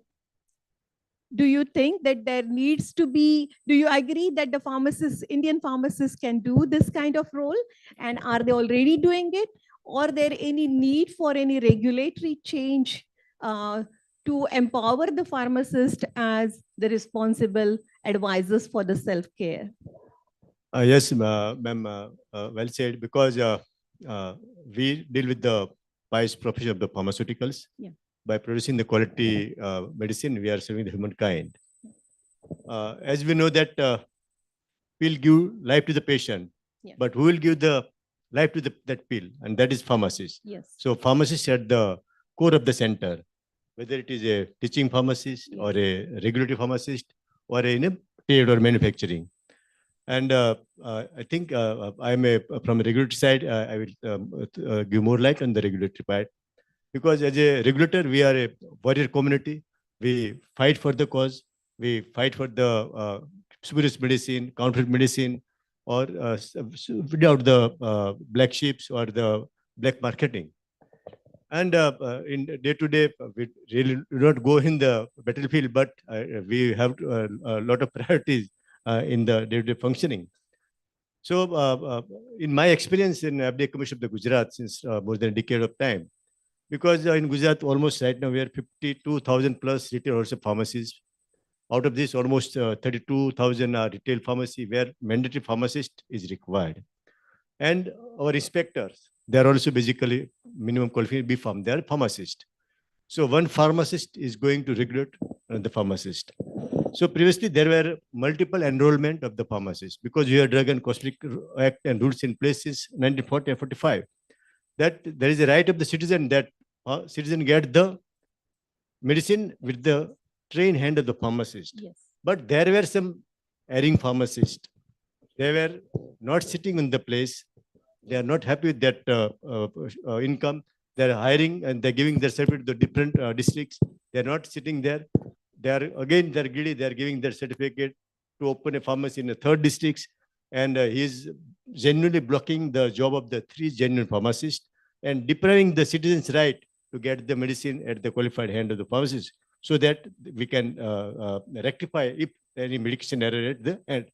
do you think that there needs to be, do you agree that the pharmacists, Indian pharmacists can do this kind of role? And are they already doing it? Or there any need for any regulatory change to empower the pharmacist as the responsible advisors for the self-care? Yes, ma'am, well said, because we deal with the vice profession of the pharmaceuticals. Yeah. By producing the quality medicine, we are serving the humankind. As we know that we'll give life to the patient, yeah. But who will give the life to that pill? And that is pharmacist. Yes. So pharmacist at the core of the center, whether it is a teaching pharmacist or a regulatory pharmacist or in a trade or manufacturing. And I think I'm from a regulatory side, I will give more light on the regulatory part. Because as a regulator, we are a warrior community. We fight for the cause. We fight for the spurious medicine, counterfeit medicine, or without the black sheeps or the black marketing. And in day to day, we really do not go in the battlefield, but we have a lot of priorities in the day-to-day functioning. So in my experience in FDA Commission of the Gujarat since more than a decade of time, because in Gujarat, almost right now, we are 52,000 plus retail wholesale pharmacies. Out of this, almost 32,000 are retail pharmacy where mandatory pharmacist is required. And our inspectors, they are also basically minimum qualification B.Pharm, they are pharmacist. So one pharmacist is going to regulate the pharmacist. So previously there were multiple enrollment of the pharmacists because we have Drug and Cosmetic Act and rules in place since 1940 and 45. That there is a right of the citizen that citizen get the medicine with the trained hand of the pharmacist. Yes. But there were some erring pharmacists. They were not sitting in the place. They are not happy with that income. They're hiring and they're giving their certificate to the different districts. They're not sitting there. They're greedy. They're giving their certificate to open a pharmacy in the third districts. And he's genuinely blocking the job of the 3 genuine pharmacists and depriving the citizens' right to get the medicine at the qualified hand of the pharmacist so that we can rectify if any medication error at the end.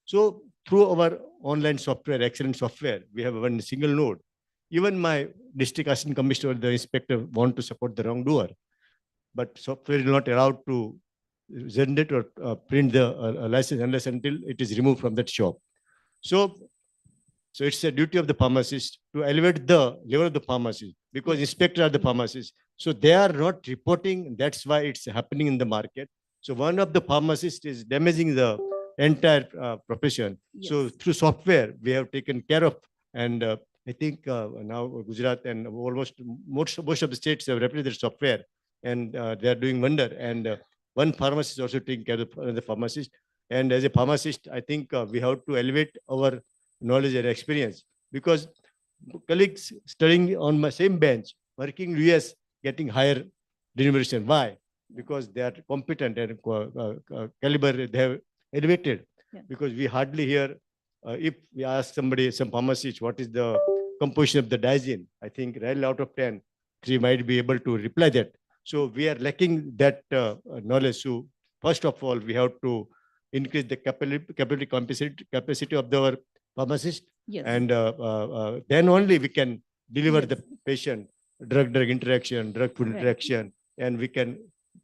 So through our online software, excellent software, we have one single node. Even my district assistant commissioner, the inspector want to support the wrongdoer, but software is not allowed to generate or print the license unless until it is removed from that shop. So it's a duty of the pharmacist to elevate the level of the pharmacy because inspectors are the pharmacists. So they are not reporting. That's why it's happening in the market. So one of the pharmacists is damaging the entire profession. So through software, we have taken care of. And I think now Gujarat and almost most of the states have replicated their software and they are doing wonder. And one pharmacist is also taking care of the pharmacist. And as a pharmacist, I think we have to elevate our knowledge and experience because colleagues studying on my same bench, working in US, getting higher remuneration. Why? Because they are competent and caliber they have elevated. Yeah. Because we hardly hear if we ask somebody, some pharmacist, what is the composition of the diazine? I think rarely out of 10, 3 might be able to reply that. So we are lacking that knowledge. So first of all, we have to increase the capacity of our pharmacist. Yes. And then only we can deliver the patient drug-drug interaction, drug-food Right. interaction, and we can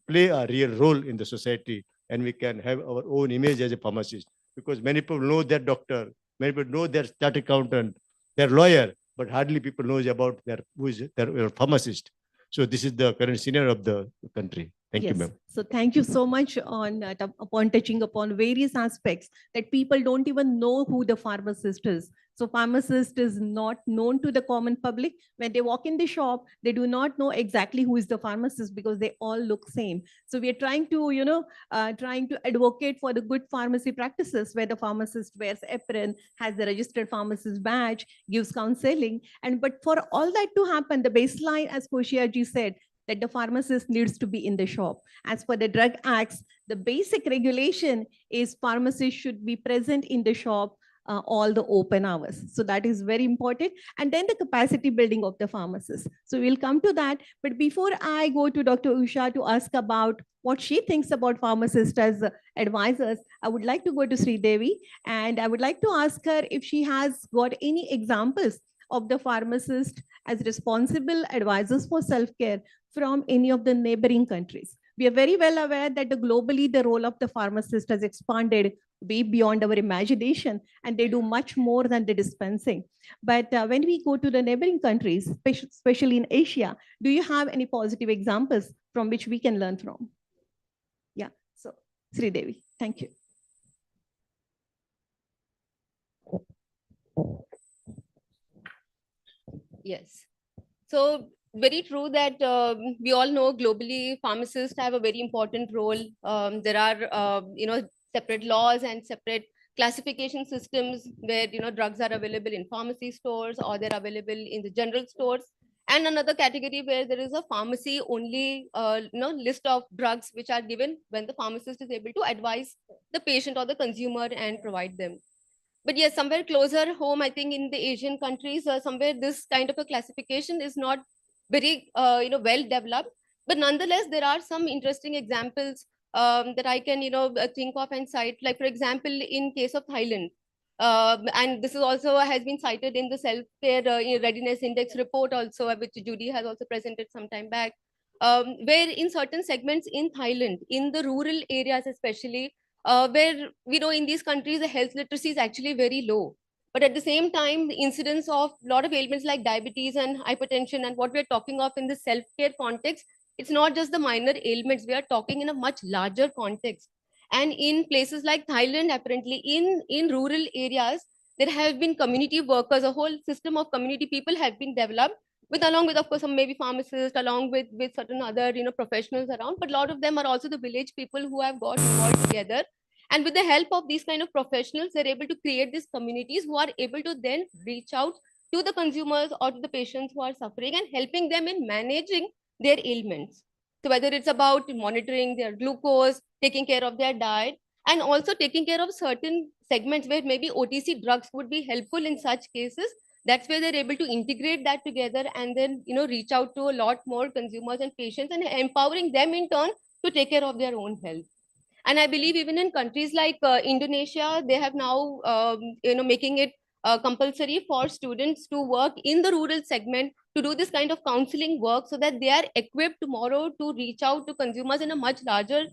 play a real role in the society and we can have our own image as a pharmacist because many people know their doctor, many people know their chartered accountant, their lawyer, but hardly people knows about who is their pharmacist. So this is the current scenario of the country. Thank you, ma'am. So thank you so much upon touching upon various aspects that people don't even know who the pharmacist is. So pharmacist is not known to the common public. When they walk in the shop, they do not know exactly who is the pharmacist because they all look same. So we are trying to, trying to advocate for the good pharmacy practices where the pharmacist wears apron, has the registered pharmacist badge, gives counseling. But for all that to happen, the baseline, as Koshiaji said, that the pharmacist needs to be in the shop. As per the Drug Acts, the basic regulation is pharmacists should be present in the shop all the open hours. So that is very important. And then the capacity building of the pharmacist. So we'll come to that. But before I go to Dr. Usha to ask about what she thinks about pharmacists as advisors, I would like to go to Sri Devi and I would like to ask her if she has got any examples of the pharmacist as responsible advisors for self-care from any of the neighboring countries. We are very well aware that globally the role of the pharmacist has expanded way beyond our imagination and they do much more than the dispensing. But when we go to the neighboring countries, especially in Asia, do you have any positive examples from which we can learn from? Yeah, so Sri Devi, thank you. Yes. So very true that we all know globally pharmacists have a very important role. There are, separate laws and separate classification systems where, drugs are available in pharmacy stores or they're available in the general stores. And another category where there is a pharmacy only, list of drugs which are given when the pharmacist is able to advise the patient or the consumer and provide them. But yes, somewhere closer home, I think in the Asian countries, somewhere this kind of a classification is not very, well developed. But nonetheless, there are some interesting examples that I can, think of and cite. Like for example, in case of Thailand, and this is also has been cited in the self-care readiness index report also, which Judy has also presented some time back. where in certain segments in Thailand, in the rural areas especially, where we know in these countries the health literacy is actually very low. But at the same time, the incidence of a lot of ailments like diabetes and hypertension and what we're talking of in the self-care context, it's not just the minor ailments, we are talking in a much larger context. And in places like Thailand, apparently in rural areas, there have been community workers, a whole system of community people have been developed with, along with of course some maybe pharmacists, along with certain other professionals around, but a lot of them are also the village people who have got involved together. And with the help of these kind of professionals, they're able to create these communities who are able to then reach out to the consumers or to the patients who are suffering and helping them in managing their ailments. So whether it's about monitoring their glucose, taking care of their diet, and also taking care of certain segments where maybe OTC drugs would be helpful in such cases, that's where they're able to integrate that together and then reach out to a lot more consumers and patients and empowering them in turn to take care of their own health. And I believe even in countries like Indonesia, they have now making it compulsory for students to work in the rural segment to do this kind of counseling work so that they are equipped tomorrow to reach out to consumers in a much larger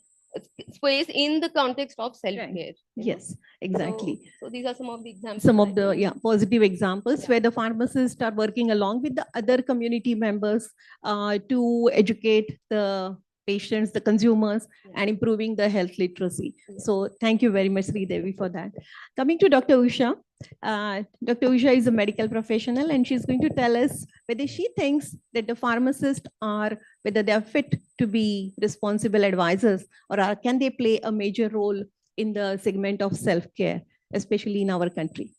space in the context of self-care. Yes, exactly. So these are some of the examples. Some of the positive examples where the pharmacists are working along with the other community members to educate the patients, the consumers, and improving the health literacy. So thank you very much, Sri Devi, for that. Coming to Dr. Usha. Dr. Usha is a medical professional and she's going to tell us whether she thinks that the pharmacists whether they are fit to be responsible advisors or can they play a major role in the segment of self-care, especially in our country.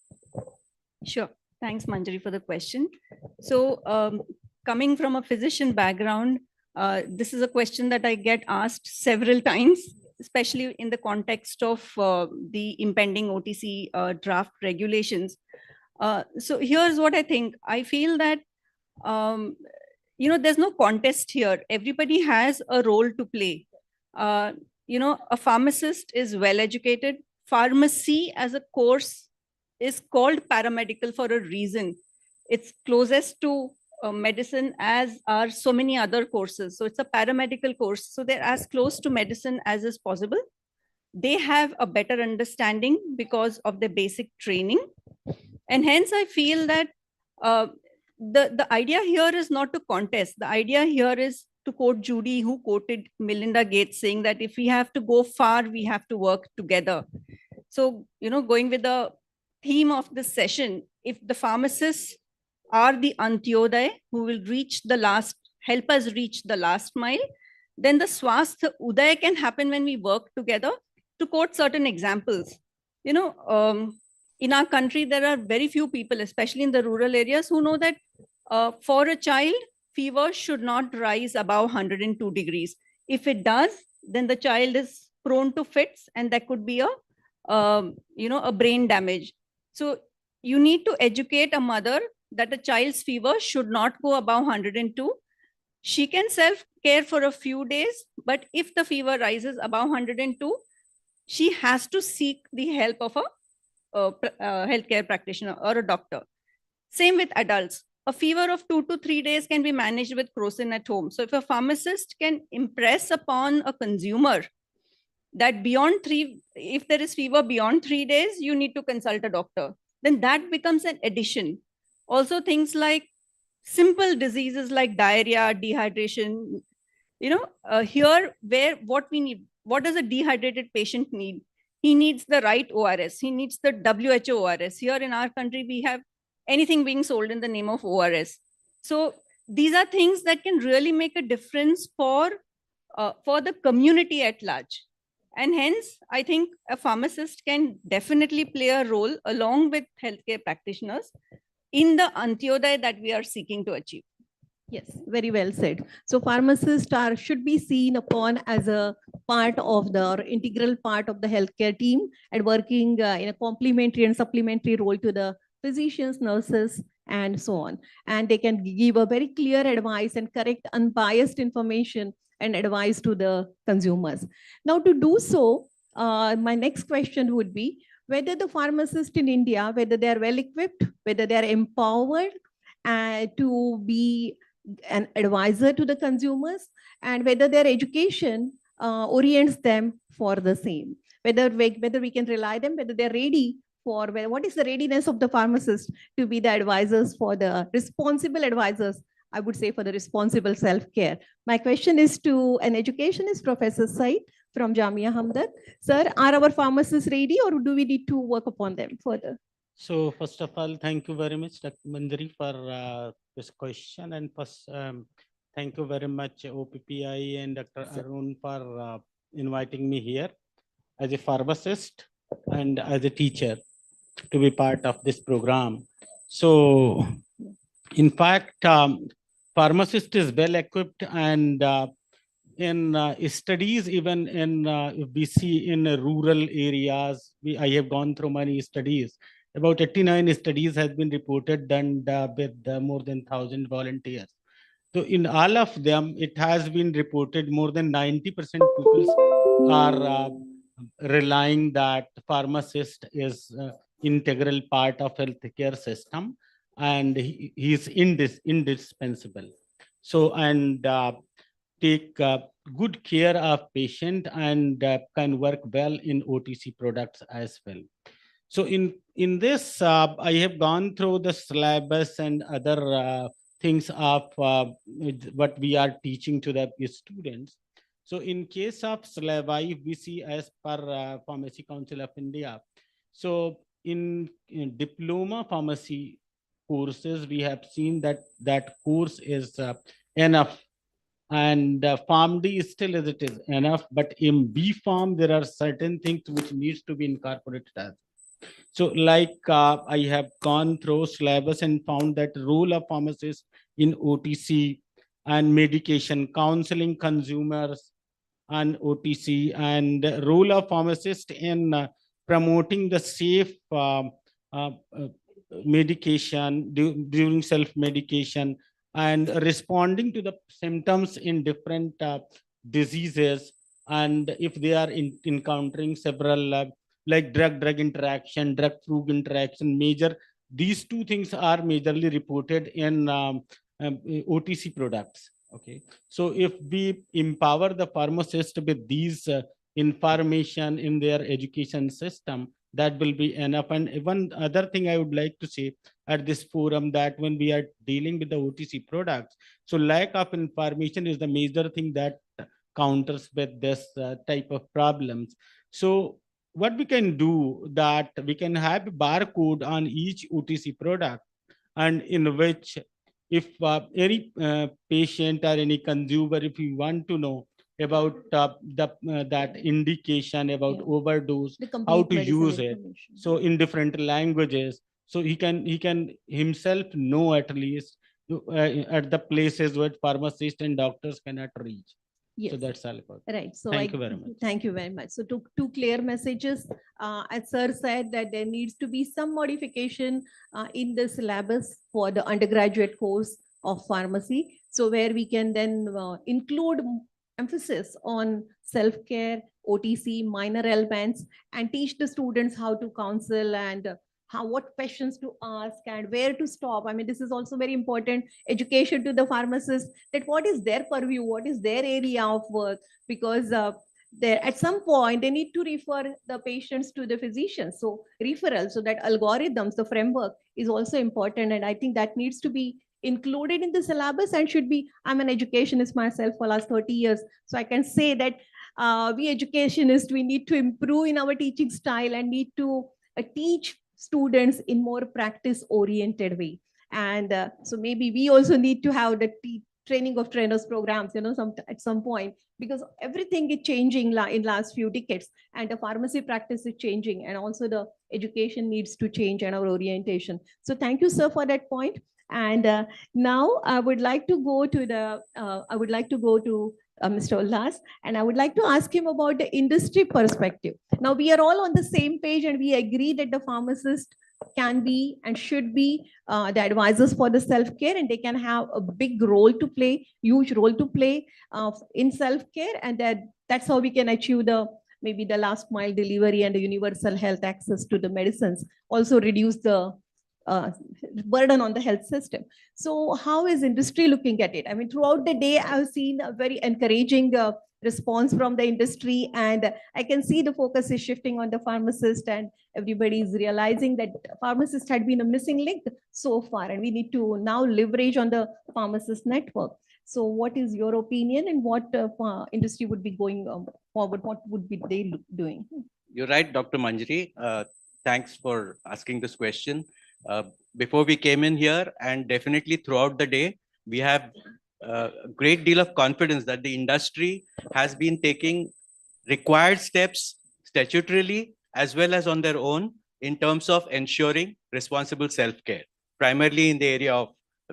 Sure. Thanks, Manjari, for the question. So coming from a physician background, this is a question that I get asked several times, especially in the context of the impending OTC draft regulations. So here's what I think. I feel that, there's no contest here. Everybody has a role to play. A pharmacist is well educated. Pharmacy as a course is called paramedical for a reason. It's closest to medicine as are so many other courses. So it's a paramedical course. So they're as close to medicine as is possible. They have a better understanding because of the basic training. And hence I feel that the idea here is not to contest. The idea here is to quote Judy, who quoted Melinda Gates, saying that if we have to go far, we have to work together. So, going with the theme of this session, if the pharmacists are the Antyodaya who will help us reach the last mile, then the Swasthya Udaya can happen when we work together. To quote certain examples, in our country, there are very few people, especially in the rural areas, who know that for a child, fever should not rise above 102 degrees. If it does, then the child is prone to fits and there could be a brain damage. So you need to educate a mother that a child's fever should not go above 102. She can self-care for a few days, but if the fever rises above 102, she has to seek the help of a healthcare practitioner or a doctor. Same with adults. A fever of 2 to 3 days can be managed with crocin at home. So if a pharmacist can impress upon a consumer that if there is fever beyond 3 days, you need to consult a doctor, then that becomes an addition. Also things like simple diseases like diarrhea, dehydration, here where what does a dehydrated patient need? He needs the right ORS. He needs the WHO ORS. Here in our country, we have anything being sold in the name of ORS. So these are things that can really make a difference for the community at large. And hence, I think a pharmacist can definitely play a role along with healthcare practitioners in the Antyodaya that we are seeking to achieve. Yes, very well said. So pharmacists should be seen upon as a part of or integral part of the healthcare team and working in a complementary and supplementary role to the physicians, nurses, and so on. And they can give a very clear advice and correct unbiased information and advice to the consumers. Now to do so, my next question would be whether the pharmacists in India, whether they are well equipped, whether they are empowered to be an advisor to the consumers, and whether their education orients them for the same, whether we can rely them, whether they're ready for, what is the readiness of the pharmacist to be the advisors for the responsible advisors, I would say, for the responsible self-care. My question is to an educationist, Professor Said from Jamia Hamdard. Sir, are our pharmacists ready, or do we need to work upon them further? So first of all, thank you very much, Dr. Manjari, for this question. And first, thank you very much, OPPI and Dr. Arun, for inviting me here as a pharmacist and as a teacher to be part of this program. So in fact, pharmacist is well equipped, and in studies, even in if we see in rural areas, I have gone through many studies. About 89 studies has been reported, done with more than 1,000 volunteers. So in all of them, it has been reported more than 90% people are relying that pharmacist is integral part of healthcare system, and he is indispensable. So, and take good care of patient, and can work well in OTC products as well. So in this, I have gone through the syllabus and other things of what we are teaching to the students. So in case of syllabi, we see as per Pharmacy Council of India. So in diploma pharmacy courses, we have seen that that course is enough, and PharmD is still as it is enough, but in B Pharm there are certain things which needs to be incorporated as. So like I have gone through syllabus and found that role of pharmacist in OTC and medication, counseling consumers and OTC, and role of pharmacist in promoting the safe medication during self-medication, and responding to the symptoms in different diseases, and if they are encountering several like drug-drug interaction, drug-frug interaction, these two things are majorly reported in OTC products. Okay, so if we empower the pharmacist with these information in their education system, that will be enough. And one other thing I would like to say at this forum, that when we are dealing with the OTC products, so lack of information is the major thing that counters with this type of problems. So what we can do, that we can have a barcode on each OTC product, and in which if any patient or any consumer, if you want to know about that indication about overdose, how to use it, so in different languages, so he can himself know at least at the places where pharmacists and doctors cannot reach. Yes. So that's all about it. Right. So thank you very much. Thank you very much. So two clear messages. As sir said, that there needs to be some modification in the syllabus for the undergraduate course of pharmacy. So where we can then include emphasis on self-care, OTC, minor ailments, and teach the students how to counsel and what questions to ask and where to stop. I mean, this is also very important education to the pharmacist, that what is their purview, what is their area of work, because at some point they need to refer the patients to the physicians. So referral, so that algorithms, the framework is also important. And I think that needs to be included in the syllabus and should be, I'm an educationist myself for last 30 years. So I can say that we educationists, we need to improve in our teaching style and need to teach students in more practice oriented way. And so maybe we also need to have the training of trainers programs, at some point, because everything is changing in last few decades, and the pharmacy practice is changing, and also the education needs to change and our orientation. So thank you, sir, for that point. And now I would like to go to Mr. Ullas, and I would like to ask him about the industry perspective. Now we are all on the same page, and we agree that the pharmacist can be and should be the advisors for the self-care, and they can have a big role to play, huge role to play in self-care, and that's how we can achieve maybe the last mile delivery and the universal health access to the medicines. Also reduce the burden on the health system. So how is industry looking at it? I mean, throughout the day, I've seen a very encouraging response from the industry, and I can see the focus is shifting on the pharmacist, and everybody is realizing that pharmacist had been a missing link so far, and we need to now leverage on the pharmacist network. So what is your opinion, and what industry would be going forward? What would be they doing? You're right, Dr. Manjari. Thanks for asking this question. Before we came in here, and definitely throughout the day, we have a great deal of confidence that the industry has been taking required steps statutorily as well as on their own in terms of ensuring responsible self-care, primarily in the area of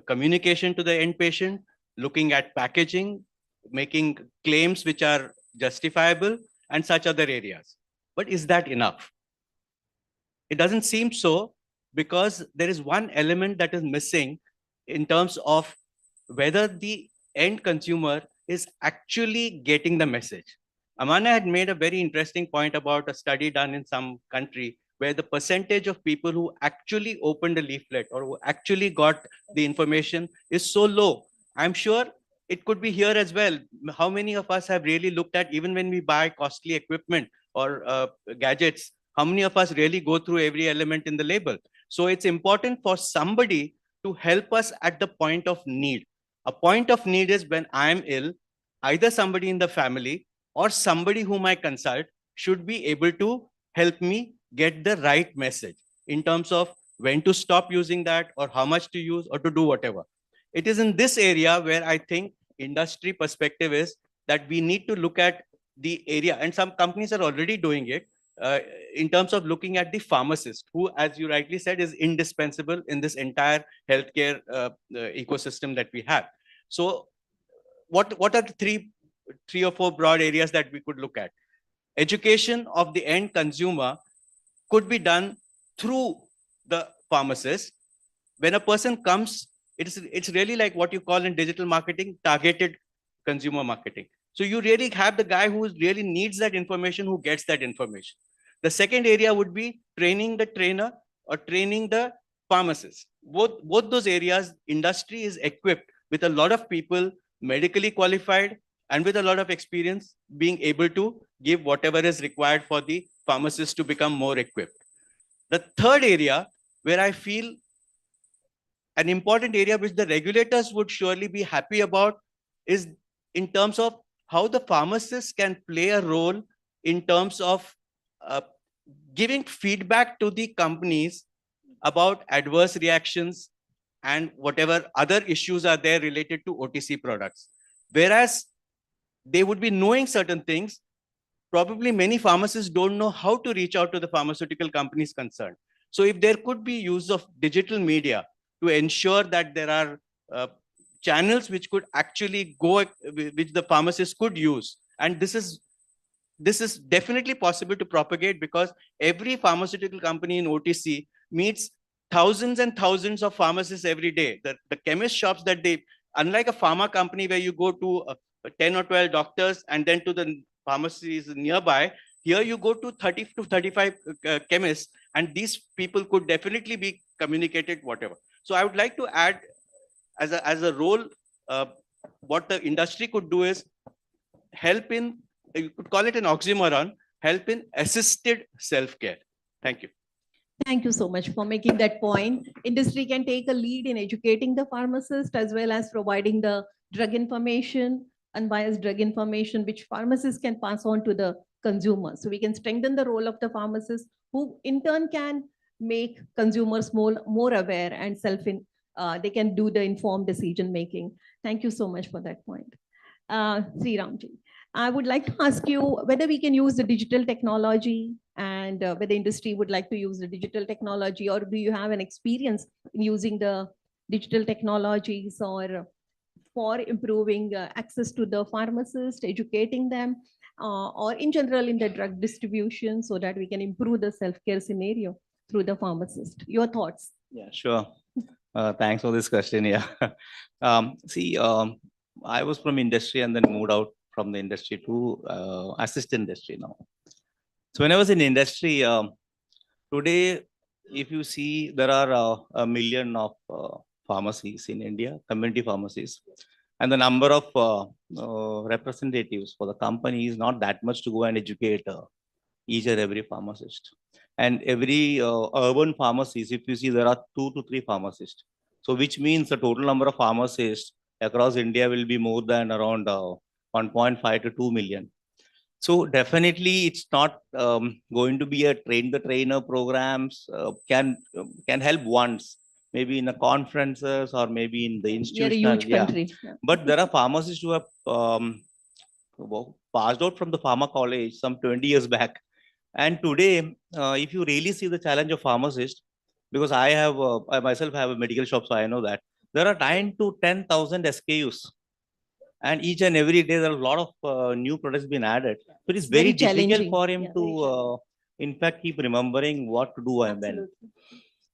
communication to the end patient, looking at packaging, making claims which are justifiable, and such other areas. But is that enough? It doesn't seem so, because there is one element that is missing in terms of whether the end consumer is actually getting the message. Amana had made a very interesting point about a study done in some country where the percentage of people who actually opened a leaflet or who actually got the information is so low. I'm sure it could be here as well. How many of us have really looked at, even when we buy costly equipment or gadgets, how many of us really go through every element in the label? So it's important for somebody to help us at the point of need. A point of need is when I'm ill, either somebody in the family or somebody whom I consult should be able to help me get the right message in terms of when to stop using that or how much to use or to do whatever. It is in this area where I think industry perspective is that we need to look at the area, and some companies are already doing it, in terms of looking at the pharmacist, who, as you rightly said, is indispensable in this entire healthcare ecosystem that we have. So what are the three or four broad areas that we could look at? Education of the end consumer could be done through the pharmacist. When a person comes, it's really like what you call in digital marketing, targeted consumer marketing. So you really have the guy who really needs that information, who gets that information. The second area would be training the trainer or training the pharmacist. Both those areas, industry is equipped with a lot of people, medically qualified and with a lot of experience, being able to give whatever is required for the pharmacist to become more equipped. The third area where I feel an important area which the regulators would surely be happy about is in terms of how the pharmacist can play a role in terms of giving feedback to the companies about adverse reactions and whatever other issues are there related to OTC products. Whereas they would be knowing certain things, probably many pharmacists don't know how to reach out to the pharmaceutical companies concerned. So if there could be use of digital media to ensure that there are channels which could actually go, which the pharmacist could use. And this is definitely possible to propagate, because every pharmaceutical company in OTC meets thousands and thousands of pharmacists every day. The chemist shops that they, unlike a pharma company where you go to 10 or 12 doctors and then to the pharmacies nearby, here you go to 30 to 35 chemists, and these people could definitely be communicated whatever. So I would like to add as a role, what the industry could do is help in, you could call it an oxymoron, help in assisted self-care. Thank you. Thank you so much for making that point. Industry can take a lead in educating the pharmacist as well as providing the drug information, unbiased drug information, which pharmacists can pass on to the consumer. So we can strengthen the role of the pharmacist, who in turn can make consumers more aware and they can do the informed decision making. Thank you so much for that point. Sri Ramji, I would like to ask you whether we can use the digital technology, and whether industry would like to use the digital technology, or do you have an experience in using the digital technologies or for improving access to the pharmacist, educating them, or in general in the drug distribution, so that we can improve the self-care scenario through the pharmacist? Your thoughts? Yeah, sure. Thanks for this question. Yeah. I was from industry and then moved out from the industry to assist industry now. So when I was in industry, today if you see, there are 1 million of pharmacies in India, community pharmacies, and the number of representatives for the company is not that much to go and educate each and every pharmacist. And every urban pharmacies, if you see, there are 2 to 3 pharmacists. So which means the total number of pharmacists across India will be more than around 1.5 to 2 million. So definitely, it's not going to be a train the trainer programs. Can help once, maybe in the conferences or maybe in the We are a institutional. huge country. Yeah. But there are pharmacists who have passed out from the pharma college some 20 years back, and today, if you really see the challenge of pharmacists, because I myself have a medical shop, so I know that there are 9 to 10,000 SKUs, and each and every day there are a lot of new products being added. So it is very difficult challenging. for him Yeah, to, in fact, keep remembering what to do and when.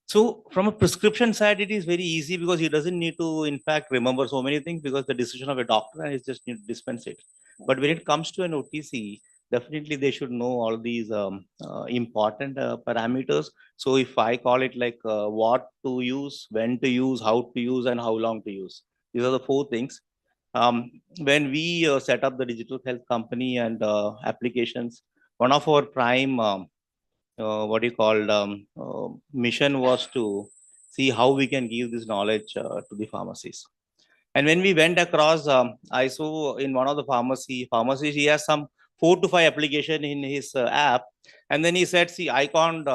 So from a prescription side, it is very easy because he doesn't need to, in fact, remember so many things because the decision of a doctor and he just need to dispense it. But when it comes to an OTC, definitely they should know all these important parameters. So if I call it like what to use, when to use, how to use, and how long to use, these are the 4 things. When we set up the digital health company and applications, one of our prime mission was to see how we can give this knowledge to the pharmacies. And when we went across, I saw in one of the pharmacies, he has some 4 to 5 application in his app. And then he said, see, I can't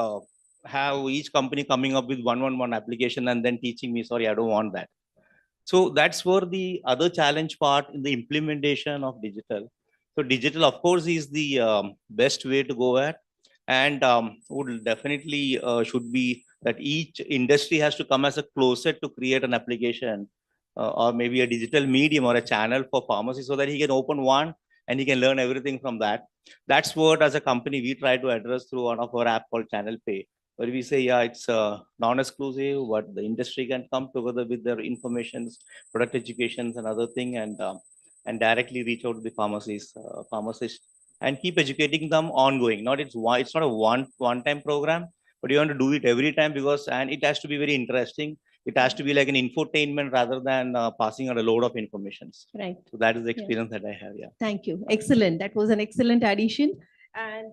have each company coming up with one application and then teaching me, sorry, I don't want that. So that's where the other challenge part in the implementation of digital. So digital, of course, is the best way to go at, and would definitely should be that each industry has to come as a closet to create an application or maybe a digital medium or a channel for pharmacy so that he can open one and he can learn everything from that. That's what as a company we try to address through one of our app called Channel Pay, where we say, yeah, it's non-exclusive, but the industry can come together with their informations, product educations and other thing, and directly reach out to the pharmacists and keep educating them ongoing. It's not a one-time program, but you want to do it every time and it has to be very interesting. It has to be like an infotainment rather than passing on a load of information. Right. So that is the experience that I have. Yeah. Thank you. Excellent. That was an excellent addition. And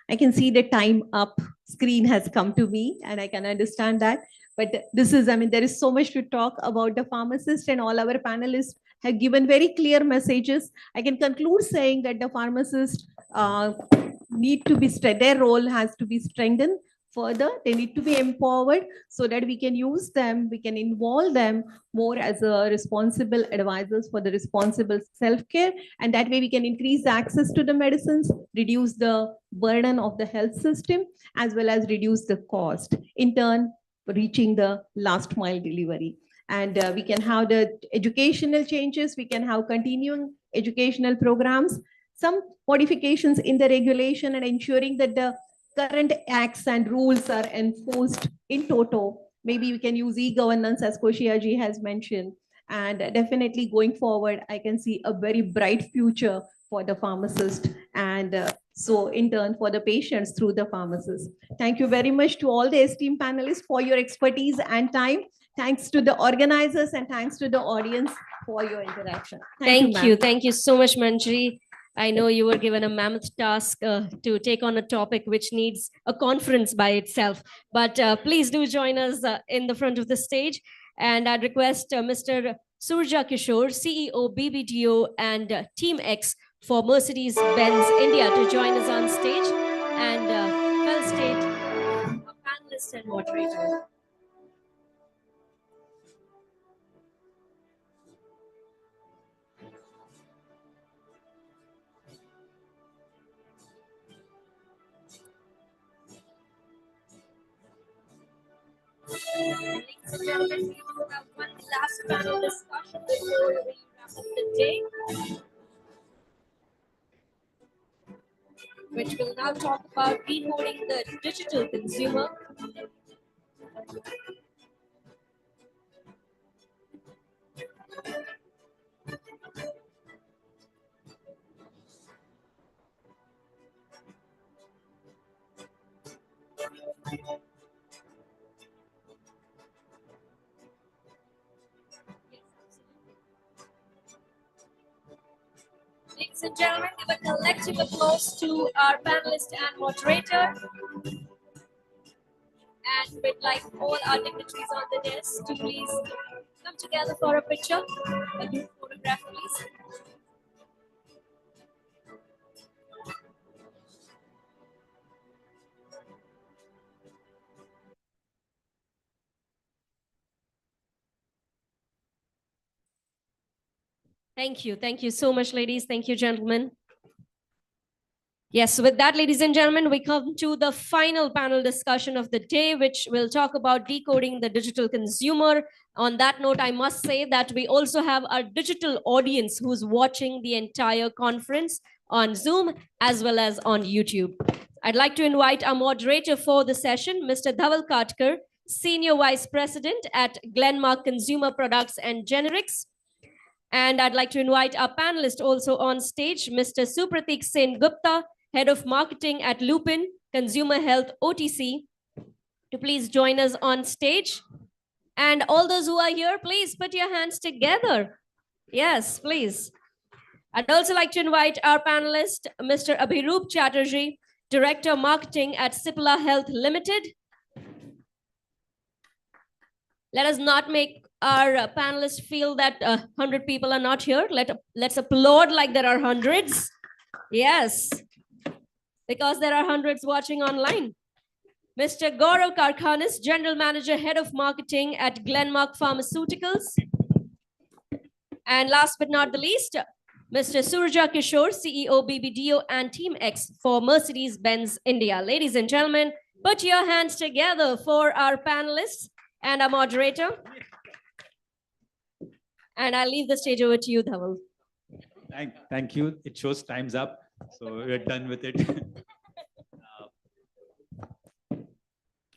I can see the time up screen has come to me and I can understand that. But this is, there is so much to talk about the pharmacist, and all our panelists have given very clear messages. I can conclude saying that the pharmacists need to be, their role has to be strengthened further. They need to be empowered so that we can use them, we can involve them more as a responsible advisors for the responsible self-care. And that way we can increase the access to the medicines, reduce the burden of the health system, as well as reduce the cost, in turn reaching the last mile delivery. And we can have the educational changes, we can have continuing educational programs, some modifications in the regulation and ensuring that the current acts and rules are enforced in toto. Maybe we can use e-governance, as Koshiaji has mentioned. And definitely going forward, I can see a very bright future for the pharmacist and so in turn for the patients through the pharmacist. Thank you very much to all the esteemed panelists for your expertise and time. Thanks to the organizers and thanks to the audience for your interaction. Thank you. ma'am. Thank you so much, Manjari. I know you were given a mammoth task to take on a topic which needs a conference by itself. But please do join us in the front of the stage. And I'd request Mr. Surja Kishore, CEO, BBDO, and Team X for Mercedes-Benz India to join us on stage. And well state, a panelist and moderator. Ladies and gentlemen, we will have one last panel discussion before we wrap up the day, which will now talk about decoding the digital consumer. Ladies and gentlemen, give a collective applause to our panelist and moderator. And we'd like all our dignitaries on the desk to please come together for a picture, a group photograph, please. Thank you. Thank you so much, ladies. Thank you, gentlemen. Yes, with that, ladies and gentlemen, we come to the final panel discussion of the day, which will talk about decoding the digital consumer. On that note, I must say that we also have our digital audience who's watching the entire conference on Zoom as well as on YouTube. I'd like to invite our moderator for the session, Mr. Dhaval Katkar, Senior Vice President at Glenmark Consumer Products and Generics. And I'd like to invite our panelist also on stage, Mr. Supratik Sen Gupta, Head of Marketing at Lupin Consumer Health OTC, to please join us on stage. And all those who are here, please put your hands together. Yes, please. I'd also like to invite our panelist, Mr. Abhiroop Chatterjee, Director Marketing at Cipla Health Limited. Let us not make our panelists feel that 100 people are not here. Let's applaud like there are hundreds. Yes, because there are hundreds watching online. Mr. Gaurav Karkhanis, General Manager, Head of Marketing at Glenmark Pharmaceuticals. And last but not the least, Mr. Surja Kishore, CEO BBDO and Team X for Mercedes-Benz India. Ladies and gentlemen, put your hands together for our panelists and our moderator. And I'll leave the stage over to you, Dhaval. Thank you. It shows time's up, so we're done with it.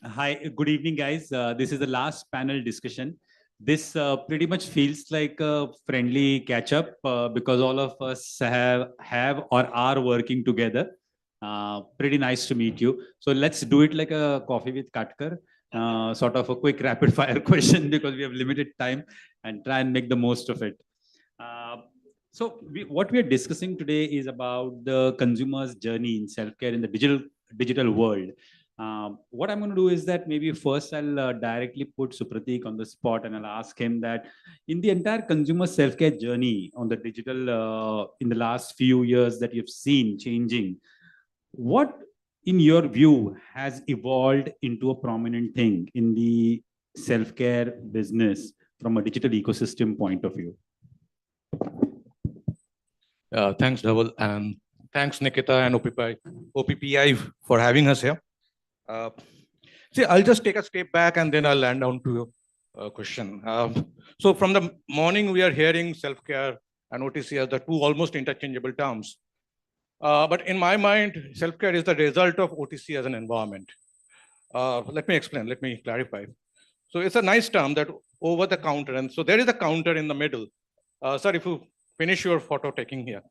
Hi, good evening, guys. This is the last panel discussion. This pretty much feels like a friendly catch-up because all of us have or are working together. Pretty nice to meet you. So let's do it like a coffee with Katkar. Sort of a quick rapid fire question because we have limited time and try and make the most of it. What we are discussing today is about the consumer's journey in self-care in the digital world. What I'm going to do is that maybe first I'll directly put Supratik on the spot and I'll ask him that in the entire consumer self-care journey on the digital in the last few years that you've seen changing, what in your view has evolved into a prominent thing in the self-care business from a digital ecosystem point of view? Thanks, Dhaval, and thanks, Nikita and OPPI for having us here. See, I'll just take a step back and then I'll land down to your question. So from the morning, we are hearing self-care and OTC as the two almost interchangeable terms. But in my mind, self-care is the result of OTC as an environment. Let me explain, let me clarify. So it's a nice term that over the counter, and so there is a counter in the middle. Sir, if you finish your photo taking here.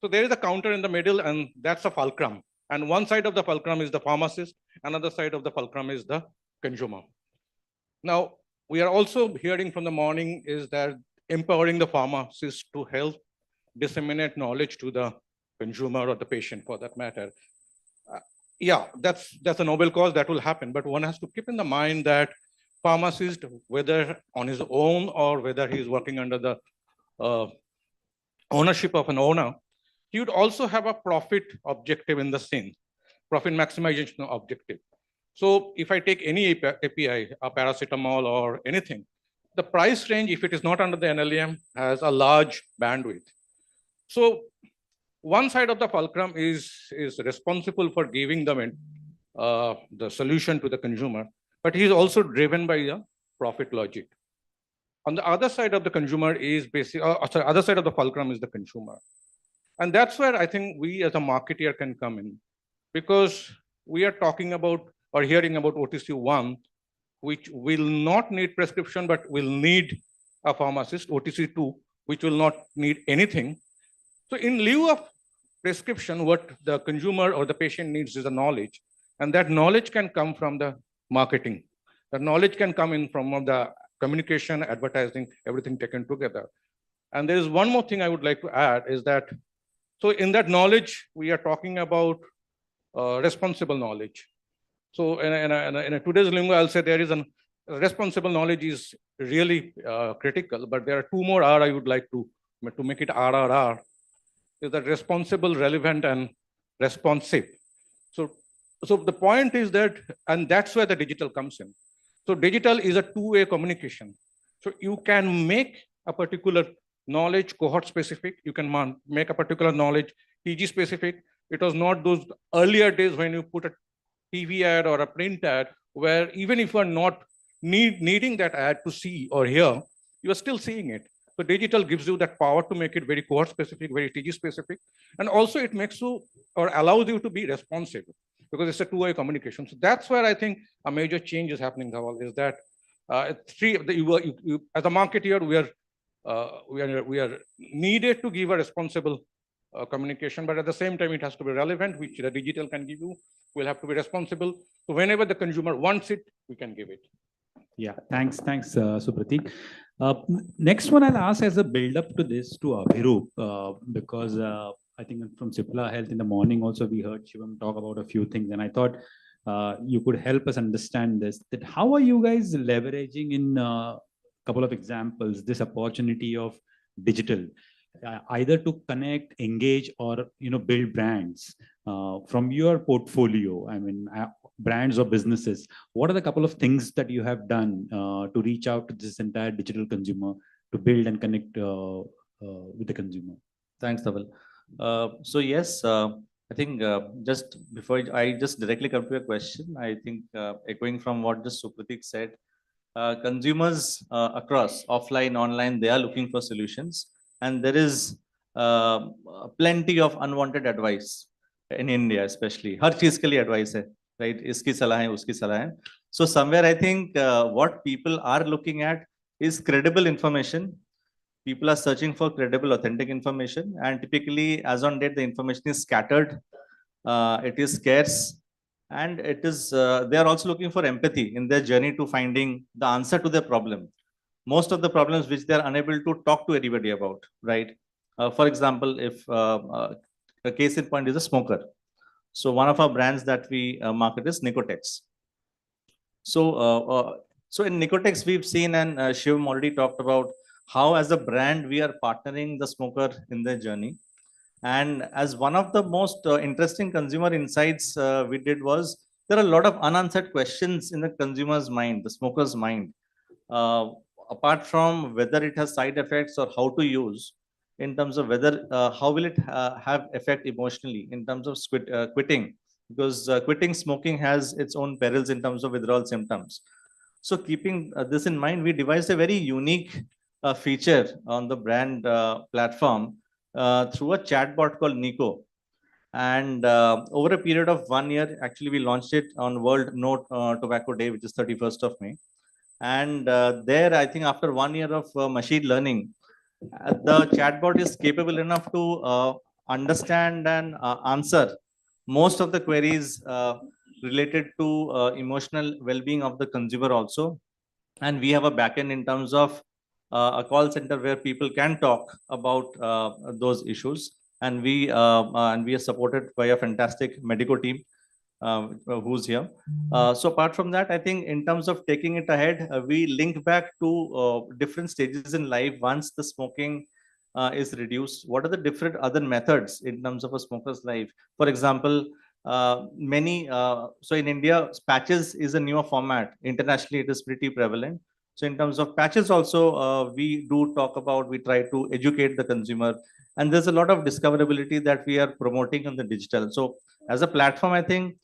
So there is a counter in the middle and that's a fulcrum. And one side of the fulcrum is the pharmacist, another side of the fulcrum is the consumer. Now, we are also hearing from the morning is that empowering the pharmacist to help disseminate knowledge to the consumer or the patient for that matter. Yeah, that's a noble cause that will happen, but one has to keep in the mind that pharmacist, whether on his own or whether he's working under the ownership of an owner, he would also have a profit objective in the scene, profit maximization objective. So if I take any API, a paracetamol or anything, the price range, if it is not under the NLEM, has a large bandwidth. So one side of the fulcrum is responsible for giving them the solution to the consumer, but he is also driven by the profit logic. On the other side of the consumer is other side of the fulcrum is the consumer. And that's where I think we as a marketeer can come in, because we are talking about or hearing about OTC 1, which will not need prescription, but will need a pharmacist, OTC 2, which will not need anything. So in lieu of prescription, what the consumer or the patient needs is a knowledge. And that knowledge can come from the marketing. The knowledge can come in from the communication, advertising, everything taken together. And there is one more thing I would like to add is that, So in that knowledge, we are talking about responsible knowledge. So in a today's lingo, I'll say there is an responsible knowledge is really critical, but there are two more R I would like to make it RRR, is that responsible, relevant, and responsive. So the point is that, and that's where the digital comes in. So digital is a two-way communication. So you can make a particular knowledge cohort specific. You can make a particular knowledge TG specific. It was not those earlier days when you put a TV ad or a print ad, where even if you are not needing that ad to see or hear, you are still seeing it. So digital gives you that power to make it very cohort specific, very TG specific. And also it makes you or allows you to be responsive, because it's a two-way communication. So that's where I think a major change is happening, Dhawal, is that as a marketeer, we are needed to give a responsible communication, but at the same time, it has to be relevant, which the digital can give you. We'll have to be responsible. So whenever the consumer wants it, we can give it. Yeah, thanks, Supratik. Next one I'll ask as a build-up to this to Abhirup, because I think from Cipla Health in the morning also we heard Shivam talk about a few things, and I thought you could help us understand this. That how are you guys leveraging in a couple of examples this opportunity of digital, either to connect, engage, or build brands from your portfolio? I mean, brands or businesses. What are the couple of things that you have done to reach out to this entire digital consumer to build and connect with the consumer? Thanks, Dhaval. So yes, I think just before I just directly come to your question, I think echoing from what just Supratik said, consumers across offline, online, they are looking for solutions, and there is plenty of unwanted advice in India, especially. हर चीज के लिए advice है, right? इसकी सलाह है, उसकी सलाह है. So somewhere I think what people are looking at is credible information. People are searching for credible, authentic information, and typically, as on date, the information is scattered, it is scarce, and it is. They are also looking for empathy in their journey to finding the answer to their problem. Most of the problems which they are unable to talk to anybody about, right? For example, if a case in point is a smoker. So one of our brands that we market is Nicotex. So in Nicotex, we've seen, and Shivam already talked about how as a brand we are partnering the smoker in their journey. And as one of the most interesting consumer insights we did was, there are a lot of unanswered questions in the consumer's mind, the smoker's mind. Apart from whether it has side effects or how to use, in terms of whether, how will it have effect emotionally in terms of quitting, because quitting smoking has its own perils in terms of withdrawal symptoms. So keeping this in mind, we devised a very unique feature on the brand platform through a chatbot called Nico. And over a period of 1 year, actually we launched it on World No Tobacco Day, which is 31st of May. And there, I think after 1 year of machine learning, the chatbot is capable enough to understand and answer most of the queries related to emotional well-being of the consumer also. And we have a backend in terms of a call center where people can talk about those issues. And we are supported by a fantastic Medico team who's here. So apart from that, I think in terms of taking it ahead, we link back to different stages in life. Once the smoking is reduced, what are the different other methods in terms of a smoker's life? For example, so in India, patches is a newer format. Internationally, it is pretty prevalent. So in terms of patches also, we do talk about, we try to educate the consumer. And there's a lot of discoverability that we are promoting on the digital. So as a platform, I think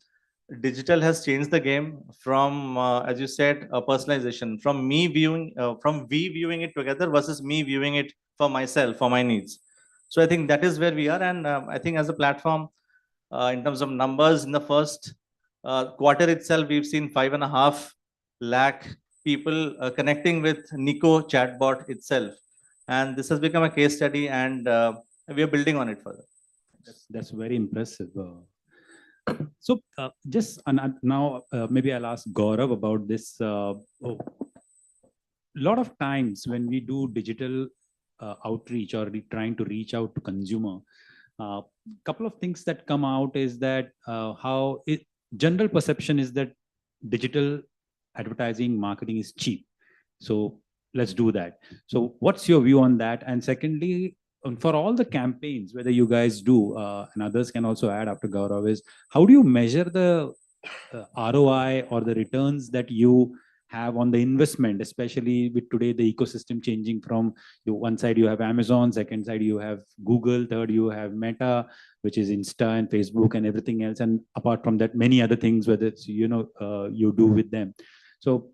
digital has changed the game from, as you said, personalization, from me viewing, from we viewing it together versus me viewing it for myself, for my needs. So I think that is where we are. And I think as a platform, in terms of numbers, in the first quarter itself, we've seen 5.5 lakh people connecting with Nico chatbot itself. And this has become a case study, and we are building on it further. That's very impressive. So just now, maybe I'll ask Gaurav about this. A lot of times when we do digital outreach or trying to reach out to consumer, Couple of things that come out is that general perception is that digital advertising marketing is cheap. So let's do that. So what's your view on that? And secondly, for all the campaigns, whether you guys do, and others can also add after Gaurav, is how do you measure the ROI or the returns that you have on the investment, especially with today the ecosystem changing from one side you have Amazon, second side you have Google, third you have Meta, which is Insta and Facebook and everything else, and apart from that many other things whether it's you do with them. So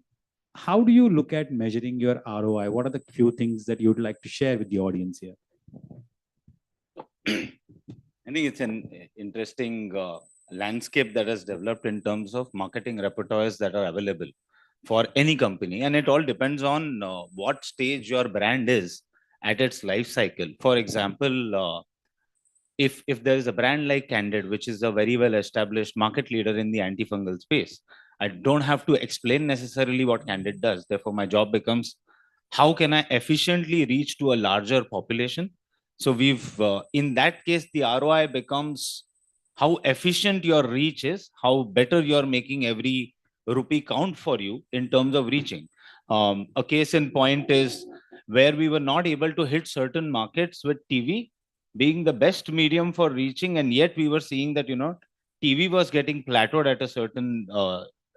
how do you look at measuring your ROI? What are the few things that you'd like to share with the audience here? I think it's an interesting landscape that has developed in terms of marketing repertoires that are available for any company, and it all depends on what stage your brand is at its life cycle. For example, if there is a brand like Candid, which is a very well established market leader in the antifungal space, I don't have to explain necessarily what Candid does. Therefore, my job becomes how can I efficiently reach to a larger population? So we've in that case, the ROI becomes how efficient your reach is, how better you're making every rupee count for you in terms of reaching. A case in point is where we were not able to hit certain markets with TV being the best medium for reaching, and yet we were seeing that TV was getting plateaued at a certain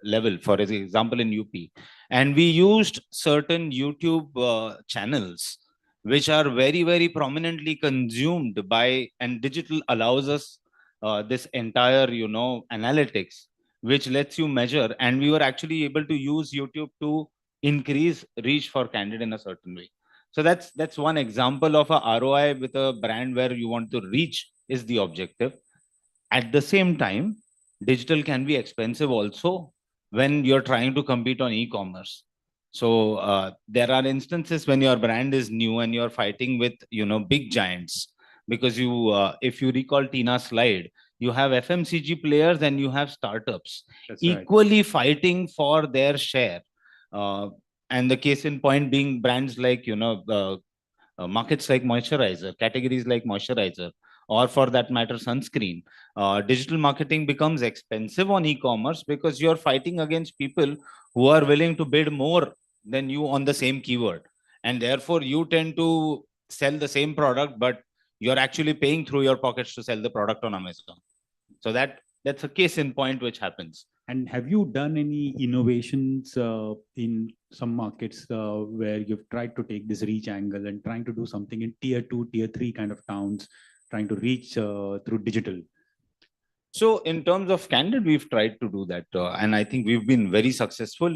level, for example in UP, and we used certain YouTube channels which are very, very prominently consumed by, and digital allows us this entire analytics which lets you measure, and we were actually able to use YouTube to increase reach for Candid in a certain way. So that's one example of a ROI with a brand where you want to reach is the objective. At the same time, digital can be expensive also when you're trying to compete on e-commerce. So there are instances when your brand is new and you're fighting with big giants, because if you recall Tina's slide, you have FMCG players and you have startups equally fighting for their share. And the case in point being brands like markets like moisturizer, categories like moisturizer, or for that matter sunscreen. Digital marketing becomes expensive on e-commerce because you're fighting against people who are willing to bid more than you on the same keyword, and therefore you tend to sell the same product, but you're actually paying through your pockets to sell the product on Amazon. So that's a case in point which happens. And have you done any innovations in some markets where you've tried to take this reach angle and trying to do something in tier 2, tier 3 kind of towns, trying to reach through digital? So in terms of Candid, we've tried to do that. And I think we've been very successful.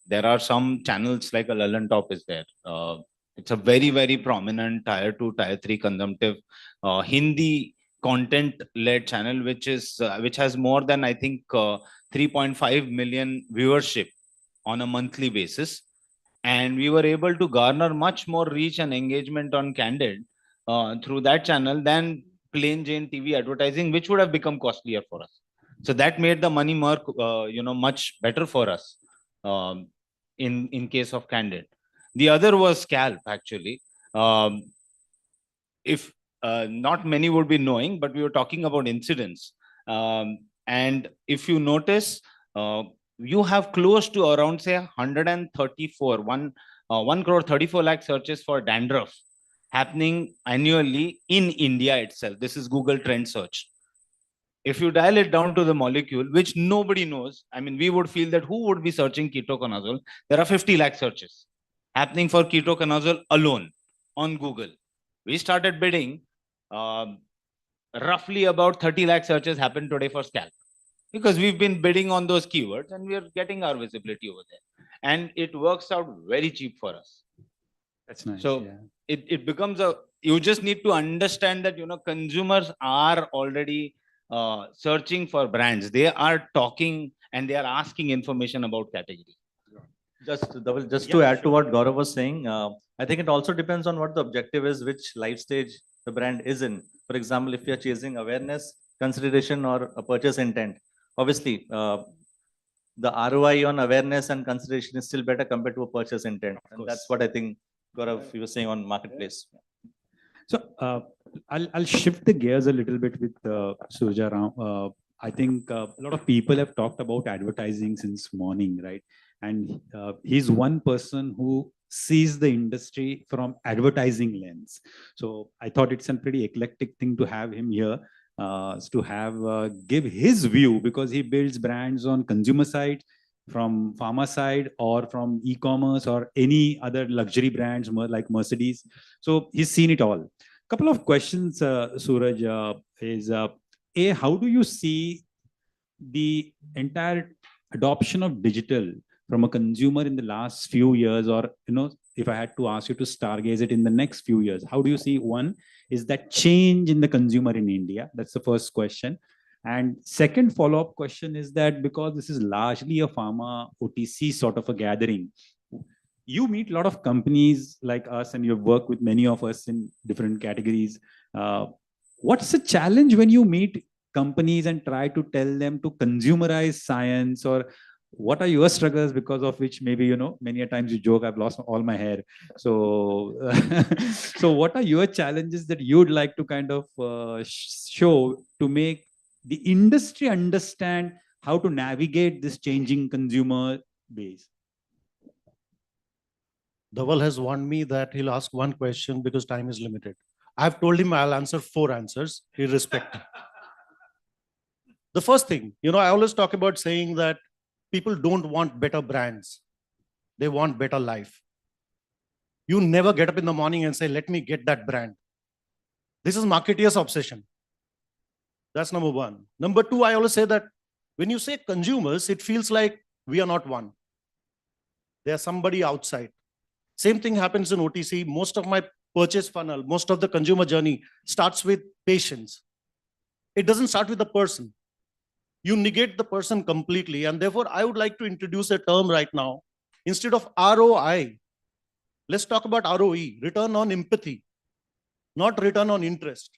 There are some channels like a Lalan Top is there. It's a very, very prominent tier 2, tier 3 consumptive Hindi content-led channel, which has more than, I think, 3.5 million viewership on a monthly basis. And we were able to garner much more reach and engagement on Candid through that channel than plain Jane TV advertising, which would have become costlier for us. So that made the money mark, much better for us in case of Candid. The other was Scalp, actually. If not many would be knowing, but we were talking about incidents. And if you notice, you have close to around, say, 1 crore 34 lakh searches for dandruff happening annually in India itself. This is Google Trend Search. If you dial it down to the molecule, which nobody knows, I mean, we would feel that who would be searching ketoconazole? There are 50 lakh searches happening for ketoconazole alone on Google. We started bidding. Roughly about 30 lakh searches happen today for Scalp, because we've been bidding on those keywords and we are getting our visibility over there. And it works out very cheap for us. That's nice. So it becomes you just need to understand that, consumers are already searching for brands. They are talking and they are asking information about category. Just to add to what Gaurav was saying, I think it also depends on what the objective is, which life stage the brand is in. For example, if you're chasing awareness, consideration, or a purchase intent, obviously the ROI on awareness and consideration is still better compared to a purchase intent. And that's what I think Gaurav, you were saying on marketplace. So I'll shift the gears a little bit with Surja Ram. I think a lot of people have talked about advertising since morning, right? And he's one person who sees the industry from advertising lens. So I thought it's a pretty eclectic thing to have him here, to have give his view, because he builds brands on consumer side, from pharma side, or from e-commerce, or any other luxury brands like Mercedes. So he's seen it all. Couple of questions, Suraj, is how do you see the entire adoption of digital from a consumer in the last few years, or if I had to ask you to stargaze it in the next few years, how do you see one is that change in the consumer in India? That's the first question. And second follow-up question is that because this is largely a pharma OTC sort of a gathering, you meet a lot of companies like us, and you've worked with many of us in different categories. What's the challenge when you meet companies and try to tell them to consumerize science, or what are your struggles because of which maybe, many a times you joke, I've lost all my hair. So, so what are your challenges that you'd like to kind of show to make the industry understand how to navigate this changing consumer base? Dhaval has warned me that he'll ask one question because time is limited. I've told him I'll answer 4 answers, irrespective. The first thing, I always talk about saying that people don't want better brands. They want better life. You never get up in the morning and say, let me get that brand. This is marketeer's obsession. That's number one. Number two, I always say that when you say consumers, it feels like we are not one. There's somebody outside. Same thing happens in OTC. Most of my purchase funnel, most of the consumer journey starts with patience. It doesn't start with the person. You negate the person completely. And therefore, I would like to introduce a term right now. Instead of ROI, let's talk about ROE, return on empathy, not return on interest.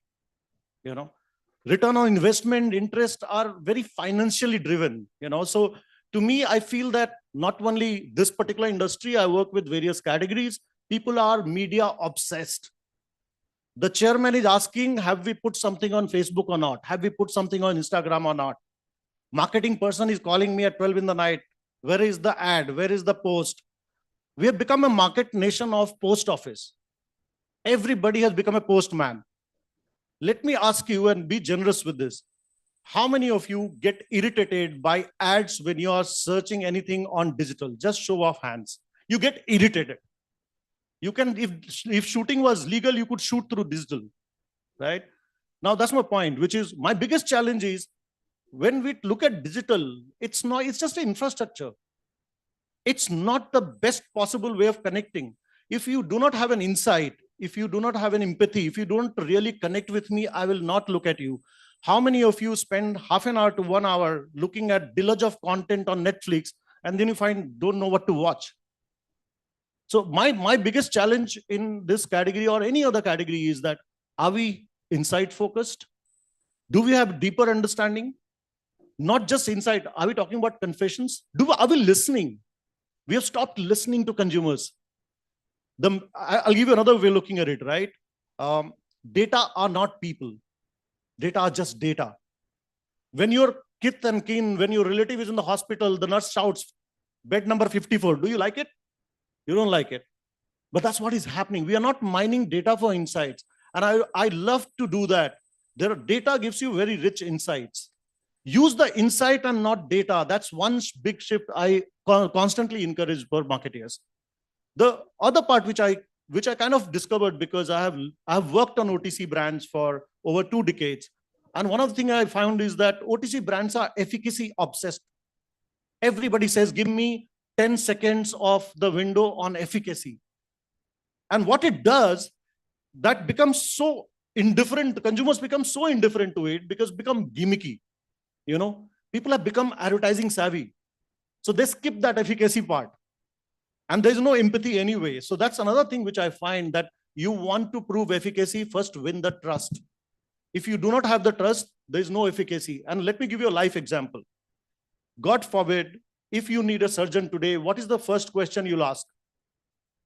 Return on investment, interest are very financially driven. So to me, I feel that not only this particular industry, I work with various categories, people are media obsessed. The chairman is asking, have we put something on Facebook or not? Have we put something on Instagram or not? Marketing person is calling me at 12 in the night. Where is the ad? Where is the post? We have become a market nation of post office. Everybody has become a postman. Let me ask you, and be generous with this. How many of you get irritated by ads when you are searching anything on digital? Just show of hands. You get irritated. You can, if shooting was legal, you could shoot through digital, right? Now that's my point, which is my biggest challenge is when we look at digital, it's just an infrastructure. It's not the best possible way of connecting. If you do not have an insight, if you do not have an empathy, if you don't really connect with me, I will not look at you. How many of you spend half an hour to 1 hour looking at deluge of content on Netflix, and then you don't know what to watch? So my biggest challenge in this category or any other category is that, are we insight focused? Do we have deeper understanding? Not just insight. Are we talking about confessions? Are we listening? We have stopped listening to consumers. I'll give you another way of looking at it, right? Data are not people. Data are just data. When your kith and kin, when your relative is in the hospital, the nurse shouts, bed number 54. Do you like it? You don't like it. But that's what is happening. We are not mining data for insights. And I love to do that. Data gives you very rich insights. Use the insight and not data. That's one big shift I constantly encourage for marketers. The other part which I kind of discovered, because I have worked on OTC brands for over 2 decades. And one of the things I found is that OTC brands are efficacy obsessed. Everybody says, give me 10 seconds of the window on efficacy. And what it does, that becomes so indifferent. The consumers become so indifferent to it because it becomes gimmicky. People have become advertising savvy. So they skip that efficacy part. And there's no empathy anyway. So that's another thing which I find, that you want to prove efficacy, first win the trust. If you do not have the trust, there's no efficacy. And let me give you a life example. God forbid, if you need a surgeon today, what is the first question you'll ask?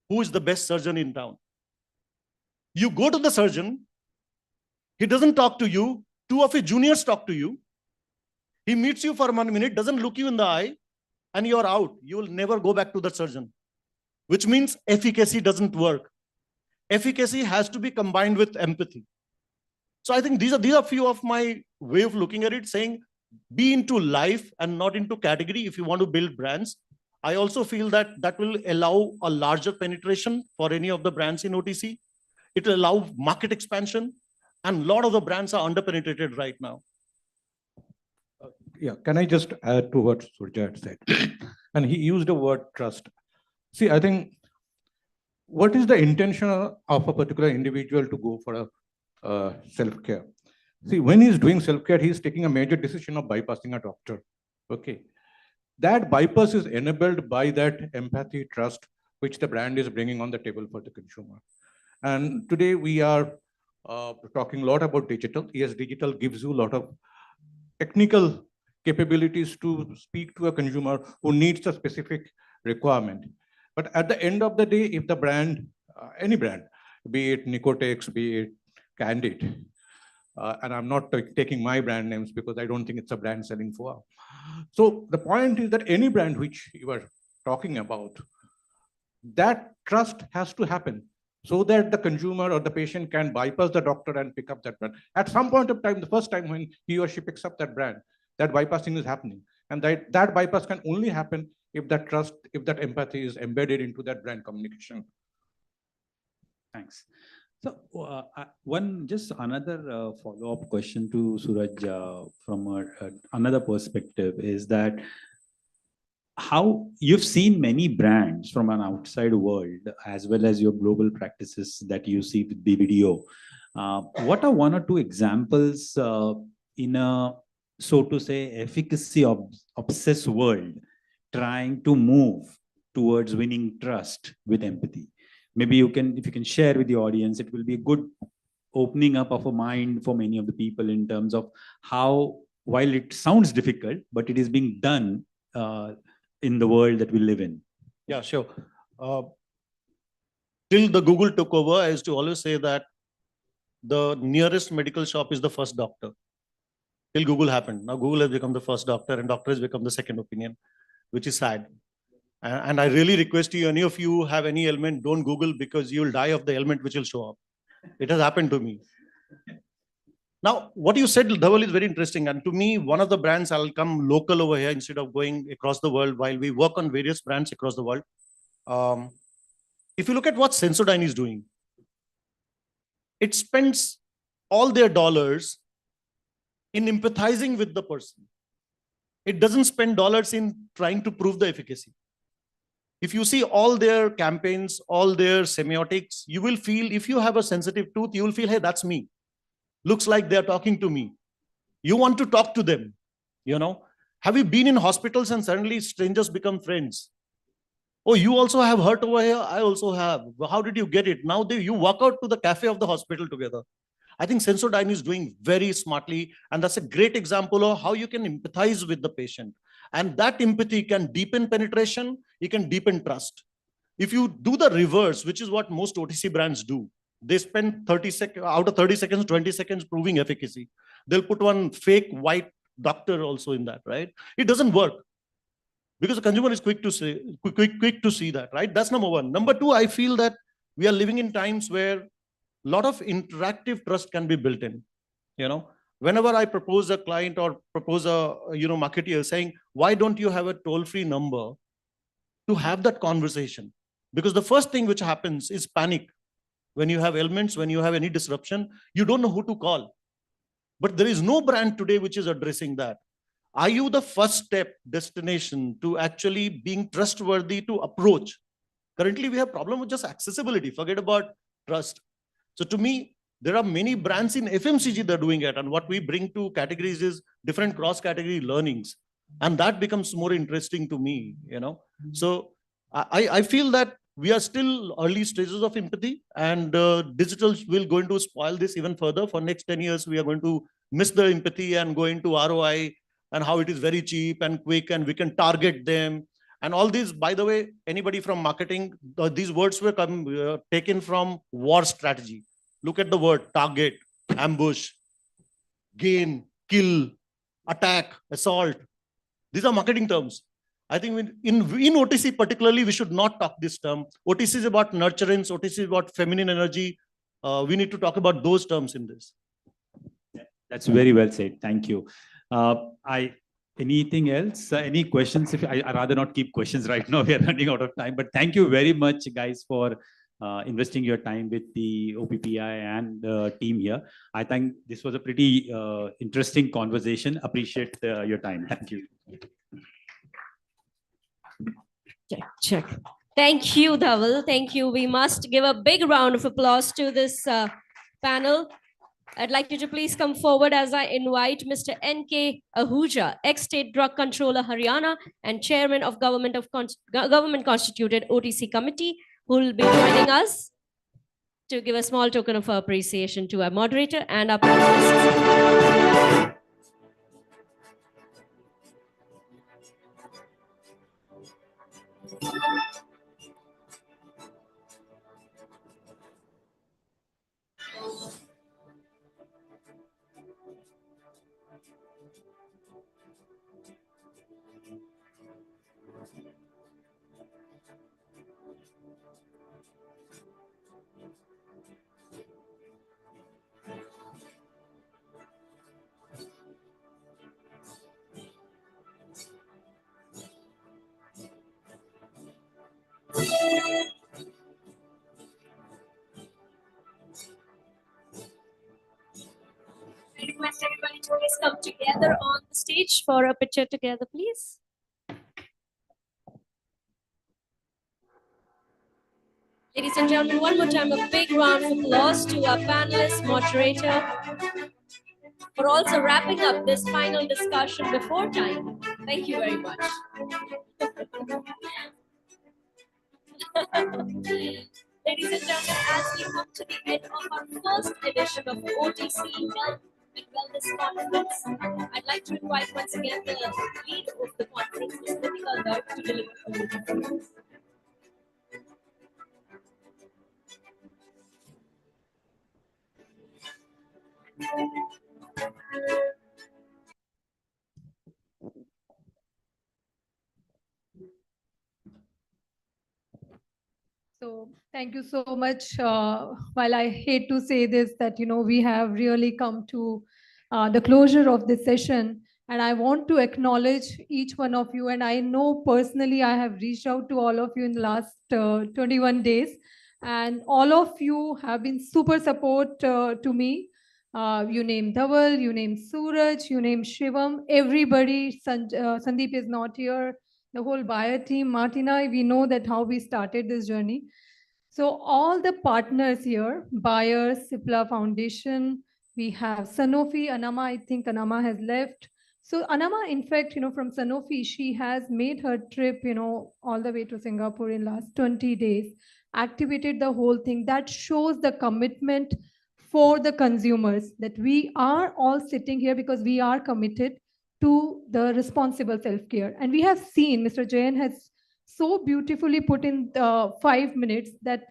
Who is the best surgeon in town? You go to the surgeon, He doesn't talk to you. Two of his juniors talk to you. He meets you for 1 minute, doesn't look you in the eye, and you're out. You will never go back to the surgeon, which means efficacy doesn't work. Efficacy has to be combined with empathy. So I think these are few of my way of looking at it, saying be into life and not into category if you want to build brands. I also feel that that will allow a larger penetration for any of the brands in OTC. It will allow market expansion, and a lot of the brands are underpenetrated right now. Yeah, can I just add to what Surja had said? And he used the word trust. See, I think what is the intention of a particular individual to go for a self-care? See, when he's doing self-care, he's taking a major decision of bypassing a doctor. Okay. That bypass is enabled by that empathy, trust, which the brand is bringing on the table for the consumer. And today we are talking a lot about digital. Yes, digital gives you a lot of technical capabilities to speak to a consumer who needs a specific requirement. But at the end of the day, if the brand, any brand, be it Nicotex, be it Candid, and I'm not taking my brand names because I don't think it's a brand selling for. So the point is that any brand which you are talking about, that trust has to happen so that the consumer or the patient can bypass the doctor and pick up that brand. At some point of time, the first time when he or she picks up that brand, that bypassing is happening. And that bypass can only happen if that trust, if that empathy is embedded into that brand communication. Thanks. So just another follow-up question to Suraj from another perspective is that how you've seen many brands from an outside world as well as your global practices that you see with BBDO. What are one or two examples in a, so to say, efficacy obsessed world trying to move towards winning trust with empathy? Maybe you can, if you can share with the audience, it will be a good opening up of a mind for many of the people in terms of how, while it sounds difficult, but it is being done in the world that we live in. Yeah, sure. Till the Google took over, I used to always say that the nearest medical shop is the first doctor. Till Google happened. Now Google has become the first doctor and doctor has become the second opinion, which is sad. And I really request you, any of you have any ailment, don't Google, because you'll die of the ailment which will show up. It has happened to me. Now, what you said, Dhaval, is very interesting. And to me, one of the brands, I'll come local over here instead of going across the world while we work on various brands across the world. If you look at what Sensodyne is doing, it spends all their dollars in empathizing with the person. It doesn't spend dollars in trying to prove the efficacy. If you see all their campaigns, all their semiotics, you will feel, if you have a sensitive tooth, you will feel, hey, that's me. Looks like they're talking to me. You want to talk to them, you know. Have you been in hospitals and suddenly strangers become friends? Oh, you also have hurt over here? I also have. How did you get it? Now you walk out to the cafe of the hospital together. I think Sensodyne is doing very smartly, and that's a great example of how you can empathize with the patient. And that empathy can deepen penetration, it can deepen trust. If you do the reverse, which is what most OTC brands do, they spend 30 seconds, out of 30 seconds, 20 seconds proving efficacy. They'll put one fake white doctor also in that, right? It doesn't work because the consumer is quick to see that, right? That's number one. Number two, I feel that we are living in times where a lot of interactive trust can be built in. You know, whenever I propose a client or propose a marketer saying, why don't you have a toll-free number to have that conversation? Because the first thing which happens is panic. When you have ailments, when you have any disruption, you don't know who to call. But there is no brand today which is addressing that. Are you the first step destination to actually being trustworthy to approach? Currently, we have problem with just accessibility. Forget about trust. So to me, there are many brands in FMCG that are doing it. And what we bring to categories is different cross-category learnings. And that becomes more interesting to me, you know. So I feel that we are still early stages of empathy, and digital will going to spoil this even further. For next 10 years, we are going to miss the empathy and go into ROI and how it is very cheap and quick and we can target them. And all these, by the way, anybody from marketing, these words were taken from war strategy. Look at the word target. ambush, gain, kill, attack, assault. These are marketing terms. I think in OTC particularly, we should not talk this term. OTC is about nurturance. OTC is about feminine energy. We need to talk about those terms in this. That's very well said. Thank you. Anything else? Any questions? If I rather not keep questions right now, we are running out of time. But thank you very much, guys, for investing your time with the OPPI and the team here. I think this was a pretty interesting conversation. Appreciate your time. Thank you. Check. Thank you, Dhaval. Thank you. We must give a big round of applause to this panel. I'd like you to please come forward as I invite Mr. N.K. Ahuja, ex-State Drug Controller Haryana and Chairman of Government Constituted OTC Committee, who will be joining us to give a small token of appreciation to our moderator and our panelists. I request everybody to please come together on the stage for a picture together, please. Ladies and gentlemen, one more time, a big round of applause to our panelist, moderator, for also wrapping up this final discussion before time. Thank you very much. Ladies and gentlemen, as we come to the end of our first edition of OTC Health and Wellness Conference, I'd like to invite once again the lead of the conference, Ms. Nitika Garg, to deliver the conference. So thank you so much. While I hate to say this, that, we have really come to the closure of this session, and I want to acknowledge each one of you. And I know personally, I have reached out to all of you in the last 21 days, and all of you have been super support to me. You name Dhaval, you name Suraj, you name Shivam, everybody. Sandeep is not here. The whole buyer team, Martina, we know that how we started this journey. So all the partners here, buyers, Cipla Foundation, we have Sanofi, Anama, I think Anama has left. So Anama, in fact, from Sanofi, she has made her trip, all the way to Singapore in last 20 days, activated the whole thing. That shows the commitment for the consumers, that we are all sitting here because we are committed to the responsible self-care. And we have seen, Mr. Jain has so beautifully put in 5 minutes that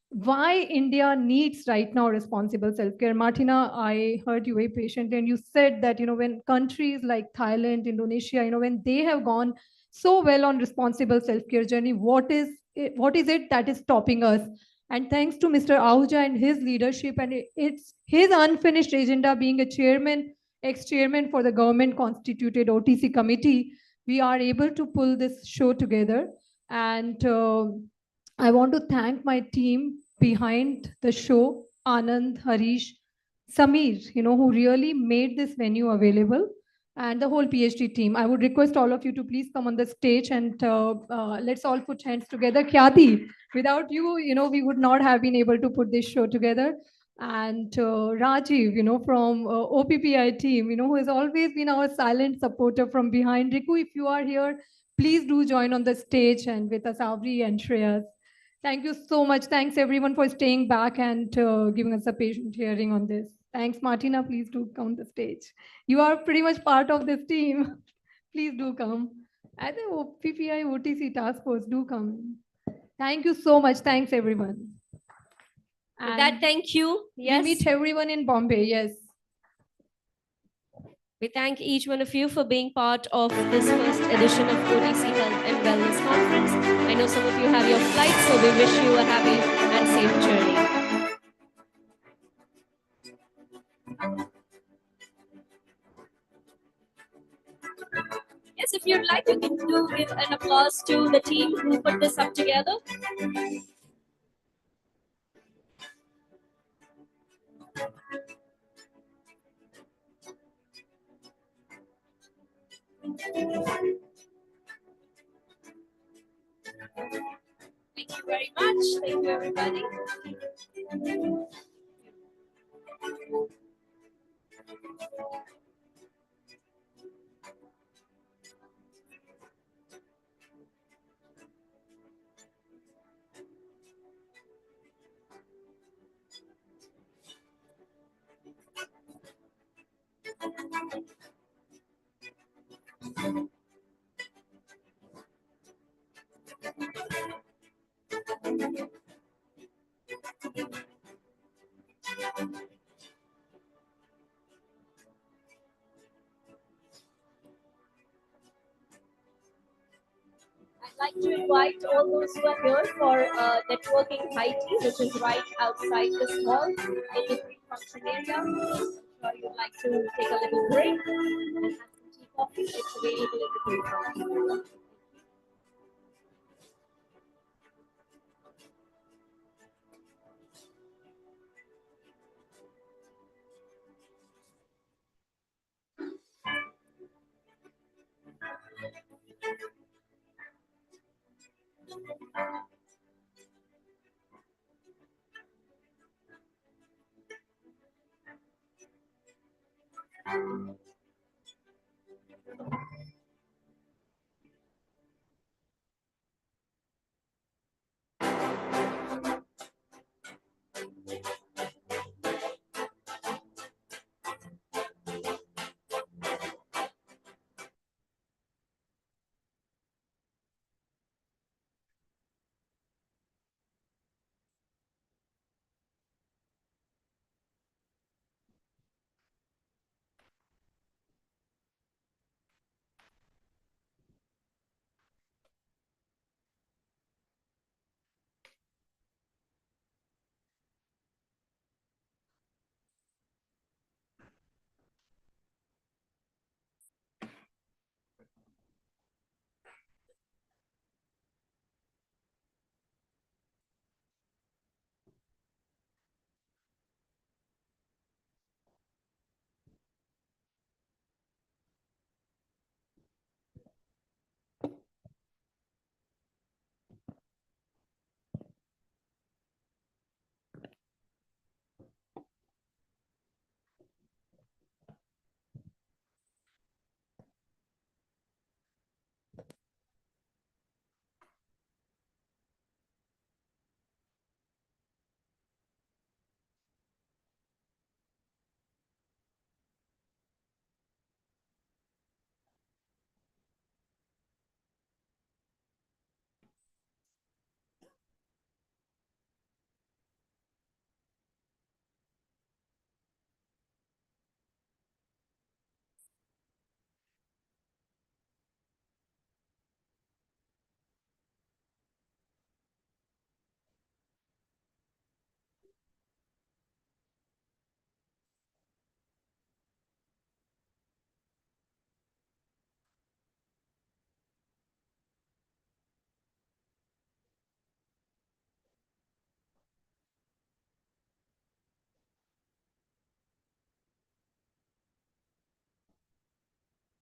why India needs right now responsible self-care. Martina, I heard you very patiently, and you said that, when countries like Thailand, Indonesia, when they have gone so well on responsible self-care journey, what is it that is stopping us? And thanks to Mr. Ahuja and his leadership, and it's his unfinished agenda, being a chairman, ex-chairman for the government constituted OTC committee, we are able to pull this show together. And I want to thank my team behind the show, Anand, Harish, Samir, who really made this venue available, and the whole PhD team. I would request all of you to please come on the stage, and let's all put hands together. Khyati, without you, we would not have been able to put this show together. And Rajiv, from OPPI team, who has always been our silent supporter from behind. Riku, if you are here, please do join on the stage, and with us, Avri and Shreyas. Thank you so much. Thanks everyone for staying back and giving us a patient hearing on this. Thanks, Martina. Please do come on the stage. You are pretty much part of this team. Please do come. At the OPPI OTC task force, do come. Thank you so much. Thanks everyone. With that, thank you. Yes. We meet everyone in Bombay. Yes. We thank each one of you for being part of this first edition of OTC Health and Wellness Conference. I know some of you have your flights, so we wish you a happy and safe journey. Yes, if you'd like, you can do give an applause to the team who put this up together. Thank you very much. Thank you, everybody. I'd like to invite all those who are here for networking high tea, which is right outside this hall in the pre-function area. I'm sure you'd like to take a little break and have some tea coffee. It's available in the pre-function.